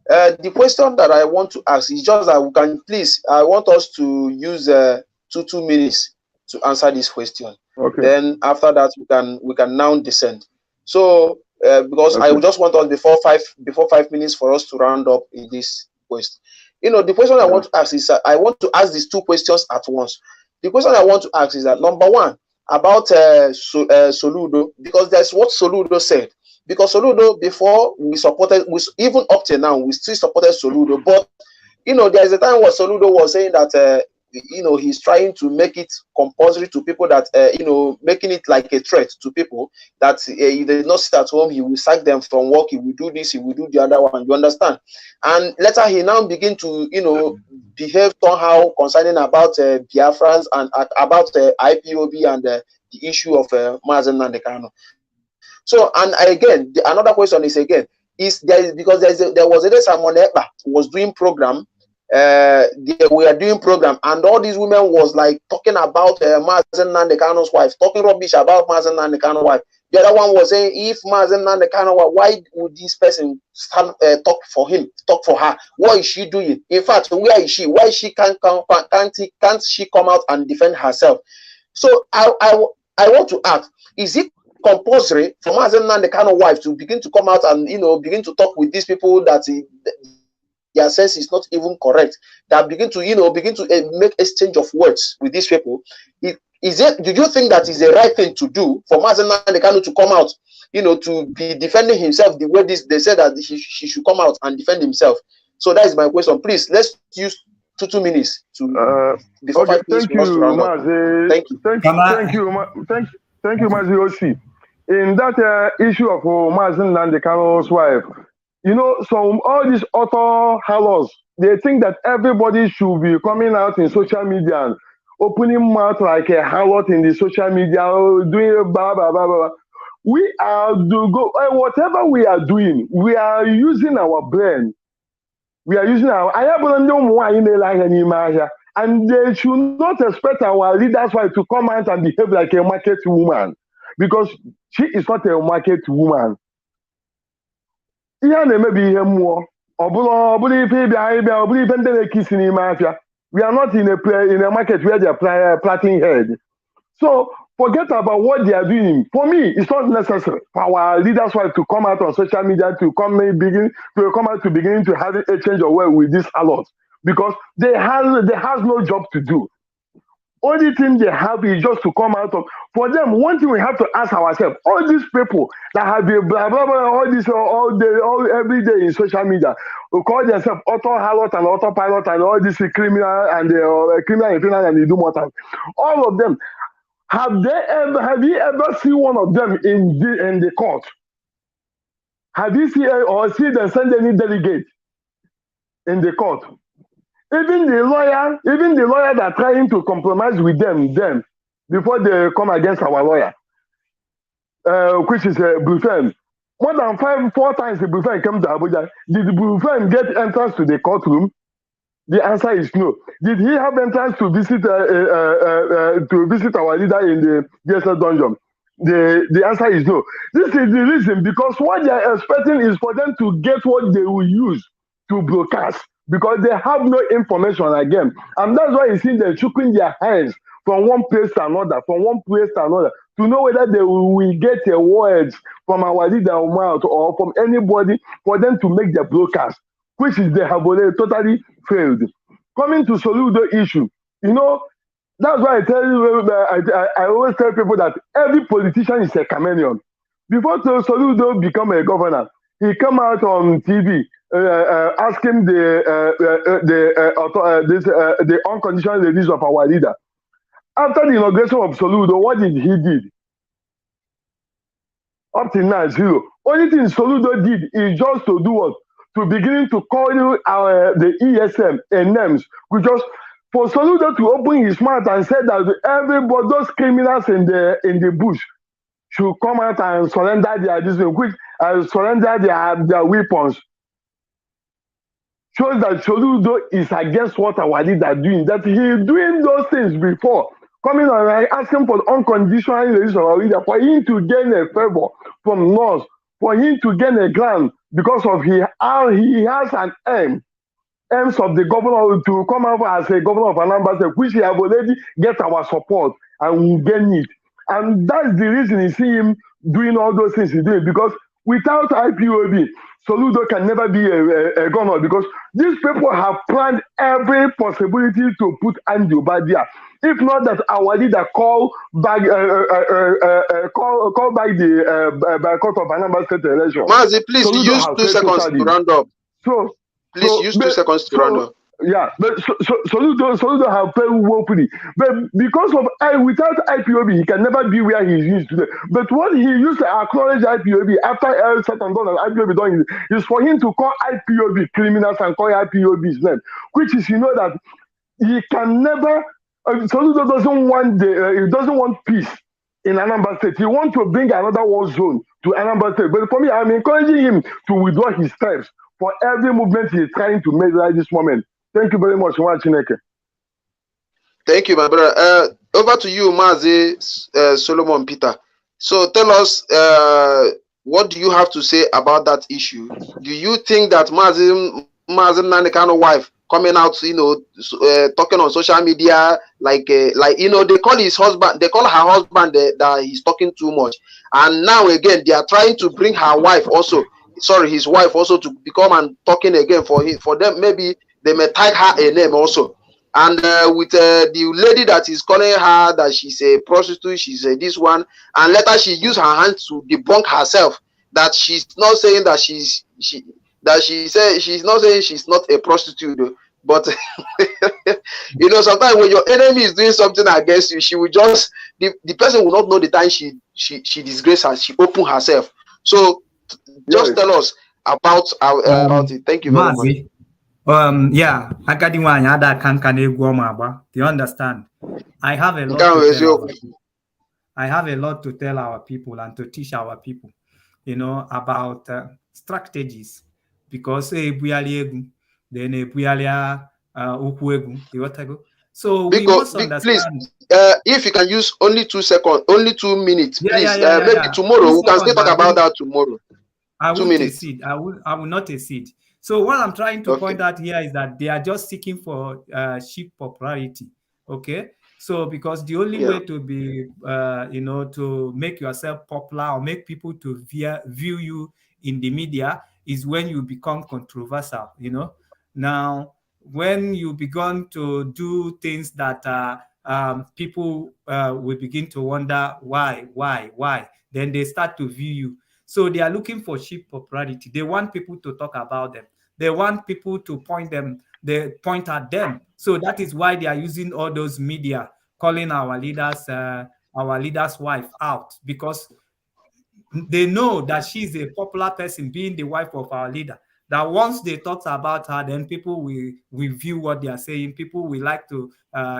The question that I want to ask is just that we can please, I want us to use 2 minutes to answer this question. Okay. Then after that, we can now descend. So because okay. I just want us before 5 minutes for us to round up in this question. You know, the question I want to ask is I want to ask these 2 questions at once. The question I want to ask is that number 1 about Soludo, because that's what Soludo said. Because Soludo, before we supported, even up till now, we still supported Soludo. But you know, there's a time where Soludo was saying that you know, he's trying to make it compulsory to people that you know, making it like a threat to people that if they not sit at home, he will sack them from work, he will do this, he will do the other one, you understand? And later he now begin to, you know, behave somehow concerning about Biafrans and about IPOB and the issue of Mazen Nandekano. So, and again, another question is again, is there, because there was a day someone was doing program. We are doing program, and all these women was like talking about Mazen Nandekano's wife, talking rubbish about Mazen Nandekano's wife. The other one was saying, if Mazen Nandekano, why would this person stand talk for him, talk for her? What is she doing? In fact, where is she? Why she can't she come out and defend herself? So I want to ask, is it compulsory for Mazen Nandekano's wife to begin to come out and, you know, begin to talk with these people that their sense is not even correct, that begin to, you know, make exchange of words with these people? Do you think that is the right thing to do for Mazen Nandekano to come out, you know, to be defending himself the way they said that he should come out and defend himself? So that is my question. Please, let's use 2 minutes to before okay, 5 minutes for us to round up. Thank you. Thank you, Mazi Osi. In that issue of Mazen Nandekano's wife, you know, so all these auto halos, they think that everybody should be coming out in social media and opening mouth like a harlot in the social media, doing blah, blah, blah, blah. We are whatever we are doing, we are using our brain. We are using our, and they should not expect our leaders to come out and behave like a market woman, because she is not a market woman. We are not in a market where they are plaiting head. So forget about what they are doing. For me, it's not necessary for our leaders to come out on social media to begin to have a change of word with this a lot, because they have no job to do. Only thing they have is just to come out of. For them, one thing we have to ask ourselves: all these people that have been blah blah blah, all this every day in social media, who call themselves auto harlot and autopilot and all this criminal and criminal and they do more time. All of them, have you ever seen one of them in the court? Have you seen or see them send any delegate in the court? Even the lawyer that are trying to compromise with them before they come against our lawyer, which is Brufen. More than 4 times the Brufen came to Abuja. Did the Brufen get entrance to the courtroom? The answer is no. Did he have entrance to visit our leader in the DSS dungeon? The answer is no. This is the reason, because what they are expecting is for them to get what they will use to broadcast, because they have no information again. And that's why you see they're choking their hands from one place to another, to know whether they will get a word from our leader mouth or from anybody for them to make the broadcast, which is they have already totally failed. Coming to Soludo issue, you know, that's why I tell you, I always tell people that every politician is a chameleon. Before Soludo become a governor, he come out on TV asking the unconditional release of our leader. After the inauguration of Soludo, what did he did? Up till now, zero. Only thing Soludo did is just to do what? To begin to call the ESM and names, because for Soludo to open his mouth and say that everybody, those criminals in the bush, should come out and surrender their weapons, shows that Soludo is against what our leaders are doing. That he is doing those things before, coming on and asking for unconditional release of our leader, for him to gain a favor from North, for him to gain a grant because of how he has an aims of the governor to come out as a governor of Anambra State, which he have already get our support and will gain it. And that's the reason you see him doing all those things he's doing, because without IPOB, Soludo can never be a governor, because these people have planned every possibility to put Andy Obadia. If not that our leader call back the boycott of Anambra State election. Mazi, please use 2 seconds to round up. Please use 2 seconds to round up. Yeah, but Soludo have failed woefully. But because of without IPOB, he can never be where he is today. But what he used to acknowledge IPOB after El Satan done and IPOB done is for him to call IPOB criminals and call IPOB's name, which is, you know, that he can never. Soludo doesn't want peace in Anambra State. He wants to bring another war zone to Anambra State. But for me, I'm encouraging him to withdraw his steps for every movement he is trying to make right this moment. Thank you very much, Chineke. Thank you, my brother. Over to you, Mazi Solomon Peter. So tell us, what do you have to say about that issue? Do you think that Mazi Nandekano's wife coming out, you know, talking on social media, like you know, they call his husband, they call her husband that he's talking too much, and now again they are trying to bring her wife also, his wife also, to become and talking again for them. Maybe they may tag her a name also, and with the lady that is calling her that she's a prostitute, she's this one, and later she used her hands to debunk herself that she's not saying that she's not saying she's not a prostitute, but you know, sometimes when your enemy is doing something against you, she will just the person will not know the time she disgraces her, she open herself. So just tell us about it. Thank you very much. Yeah, I got the one that can do you understand? I have a lot to tell our people and to teach our people, you know, about strategies, because so we must understand. Please, if you can use only 2 seconds, only 2 minutes, please. Maybe tomorrow we can still talk about that tomorrow. I will 2 minutes. I will not accede. So what I'm trying to point out here is that they are just seeking for cheap popularity. Okay, so because the only way to be, you know, to make yourself popular or make people to view you in the media is when you become controversial. You know, now when you begin to do things that people will begin to wonder why, then they start to view you. So they are looking for cheap popularity. They want people to talk about them. They want people to point at them. So that is why they are using all those media, calling our leader's wife out, because they know that she's a popular person, being the wife of our leader. That once they talk about her, then people will view what they are saying. People will like to,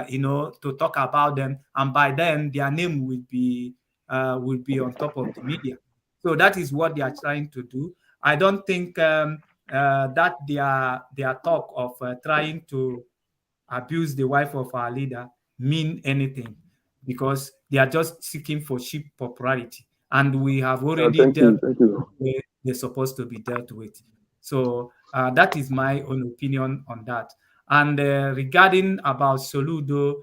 you know, to talk about them, and by then their name will be on top of the media. So that is what they are trying to do. I don't think that their talk of trying to abuse the wife of our leader mean anything, because they are just seeking for cheap popularity, and we have already Thank you. dealt Thank you. with the way they're supposed to be dealt with. So that is my own opinion on that. And regarding about Soludo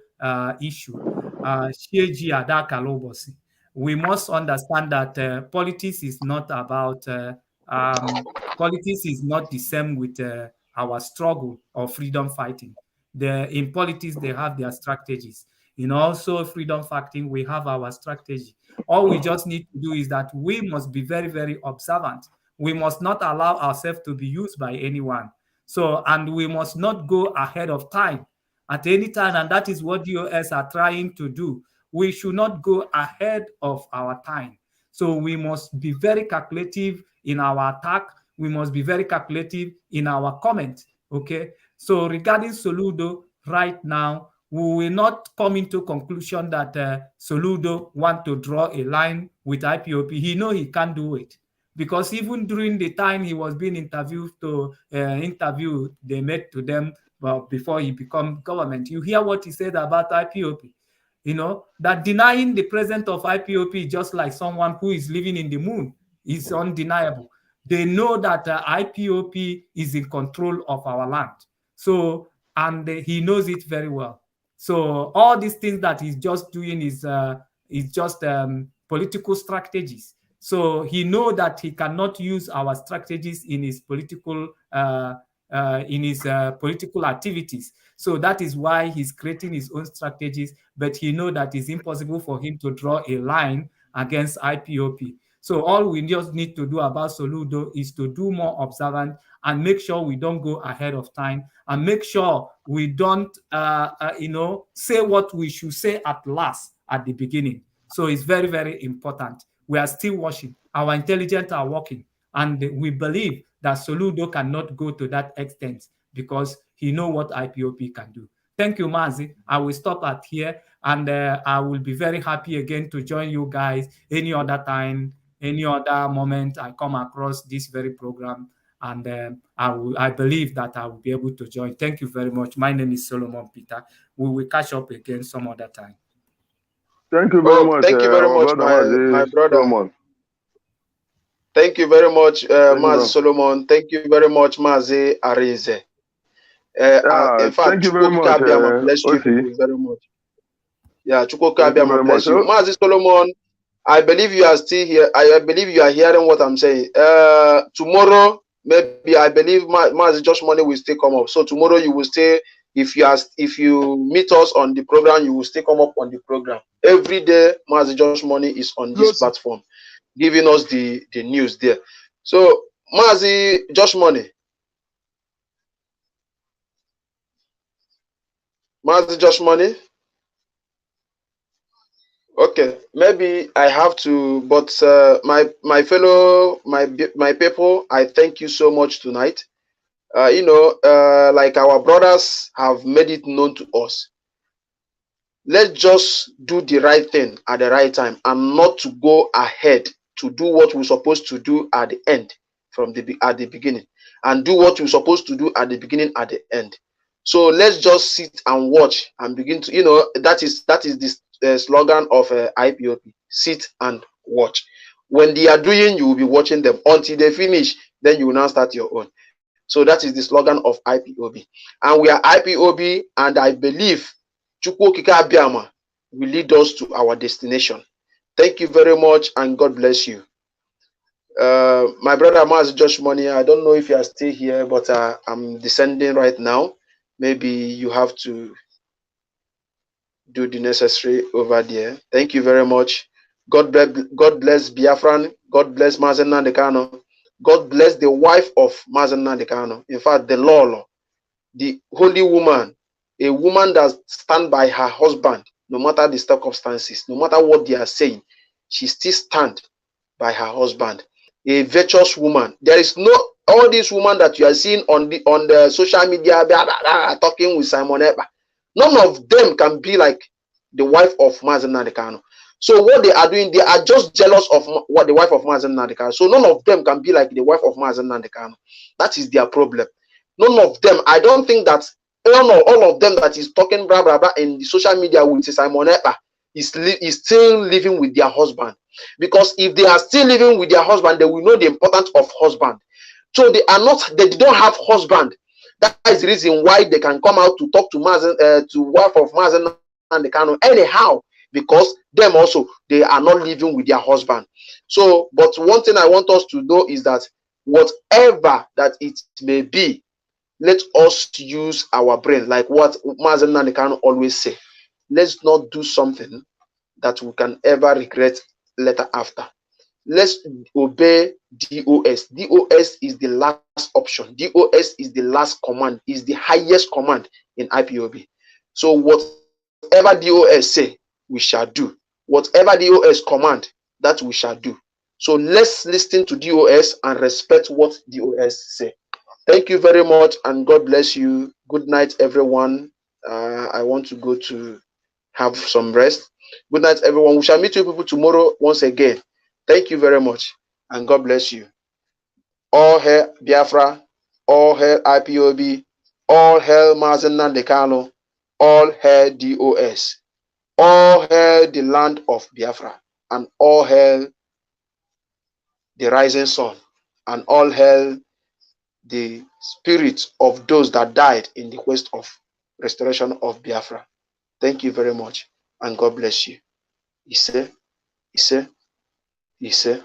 issue, Sheji Adakalobosi, we must understand that politics is not about politics is not the same with our struggle or freedom fighting. In politics, they have their strategies. In also freedom fighting, we have our strategy. All we just need to do is that we must be very, very observant. We must not allow ourselves to be used by anyone. So, and we must not go ahead of time at any time. And that is what DOS are trying to do. We should not go ahead of our time. So we must be very calculative in our attack. We must be very calculative in our comment. Okay. So regarding Soludo, right now, we will not come into conclusion that Soludo want to draw a line with IPOP. He know he can't do it, because even during the time he was being interviewed they made to them before he become government, you hear what he said about IPOP. You know, that denying the presence of IPOP just like someone who is living in the moon is undeniable. They know that IPOP is in control of our land. So, and he knows it very well. So all these things that he's just doing is just political strategies. So he know that he cannot use our strategies in his political political activities. So that is why he's creating his own strategies. But he know that it's impossible for him to draw a line against IPOP. So all we just need to do about Soludo is to do more observant and make sure we don't go ahead of time, and make sure we don't, say what we should say at last at the beginning. So it's very, very important. We are still watching. Our intelligence are working, and we believe that Soludo cannot go to that extent because he knows what IPOP can do. Thank you, Mazi. I will stop at here, and I will be very happy again to join you guys any other time, any other moment I come across this very program. And I believe that I will be able to join. Thank you very much. My name is Solomon Peter. We will catch up again some other time. Thank you very much. Thank you very much, my brother. Solomon. Thank you very much, Mazi Solomon. Thank you very much, Mazi Arinze. In fact, thank you very much. Bless you very much. Yeah, Chukwuka bless you. Mazi Solomon, I believe you are still here. I believe you are hearing what I'm saying. Tomorrow, maybe I believe Mazi Josh Money will still come up. So tomorrow you will stay. If you meet us on the program, you will still come up on the program. Every day, Mazi Josh Money is on this platform, giving us the news there. So Mazi Josh Money. Mazi Josh Money. Okay, maybe I have to, but my people, I thank you so much tonight. Like our brothers have made it known to us. Let's just do the right thing at the right time, and not to go ahead to do what we're supposed to do at the end at the beginning, and do what we're supposed to do at the beginning at the end. So let's just sit and watch and begin to, that is the slogan of IPOP: sit and watch. When they are doing, you will be watching them until they finish. Then you will now start your own. So that is the slogan of IPOB. And we are IPOB, and I believe Chukwukika Abiyama will lead us to our destination. Thank you very much, and God bless you. My brother Mazi Josh Money, I don't know if you are still here, but I'm descending right now. Maybe you have to do the necessary over there. Thank you very much. God bless Biafran. God bless Mazi Nnamdi Kanu. God bless the wife of Mazi Nnamdi Kanu. In fact, the Lolo, the holy woman, a woman that stands by her husband, no matter the circumstances, no matter what they are saying, she still stands by her husband. A virtuous woman. There is no all these women that you are seeing on the social media talking with Simon Ekpa. None of them can be like the wife of Mazi Nnamdi Kanu. So what they are doing, they are just jealous of what the wife of Mazen Nnamdi Kanu. So none of them can be like the wife of Mazen Nnamdi Kanu. That is their problem. None of them. I don't think that all of them that is talking blah blah blah in the social media with Simon Ekpa is still living with their husband. Because if they are still living with their husband, they will know the importance of husband. So they don't have husband. That is the reason why they can come out to talk to wife of Mazen Nnamdi Kanu anyhow, because them also, they are not living with their husband. So, but one thing I want us to know is that whatever that it may be, let us use our brain, like what Mazen Nnamdi Kanu always say. Let's not do something that we can ever regret later after. Let's obey DOS. DOS is the last option. DOS is the last command, is the highest command in IPOB. So whatever DOS say, we shall do. Whatever DOS command, that we shall do. So let's listen to DOS and respect what DOS say. Thank you very much, and God bless you. Good night, everyone. I want to go to have some rest. Good night, everyone. We shall meet you people tomorrow once again. Thank you very much, and God bless you. All hail Biafra, all hail IPOB, all hail Mazen Nnamdi Kanu, all hail DOS, all hail the land of Biafra, and all hail the rising sun, and all hail the spirits of those that died in the quest of restoration of Biafra. Thank you very much, and God bless you. Ise, Ise, Ise.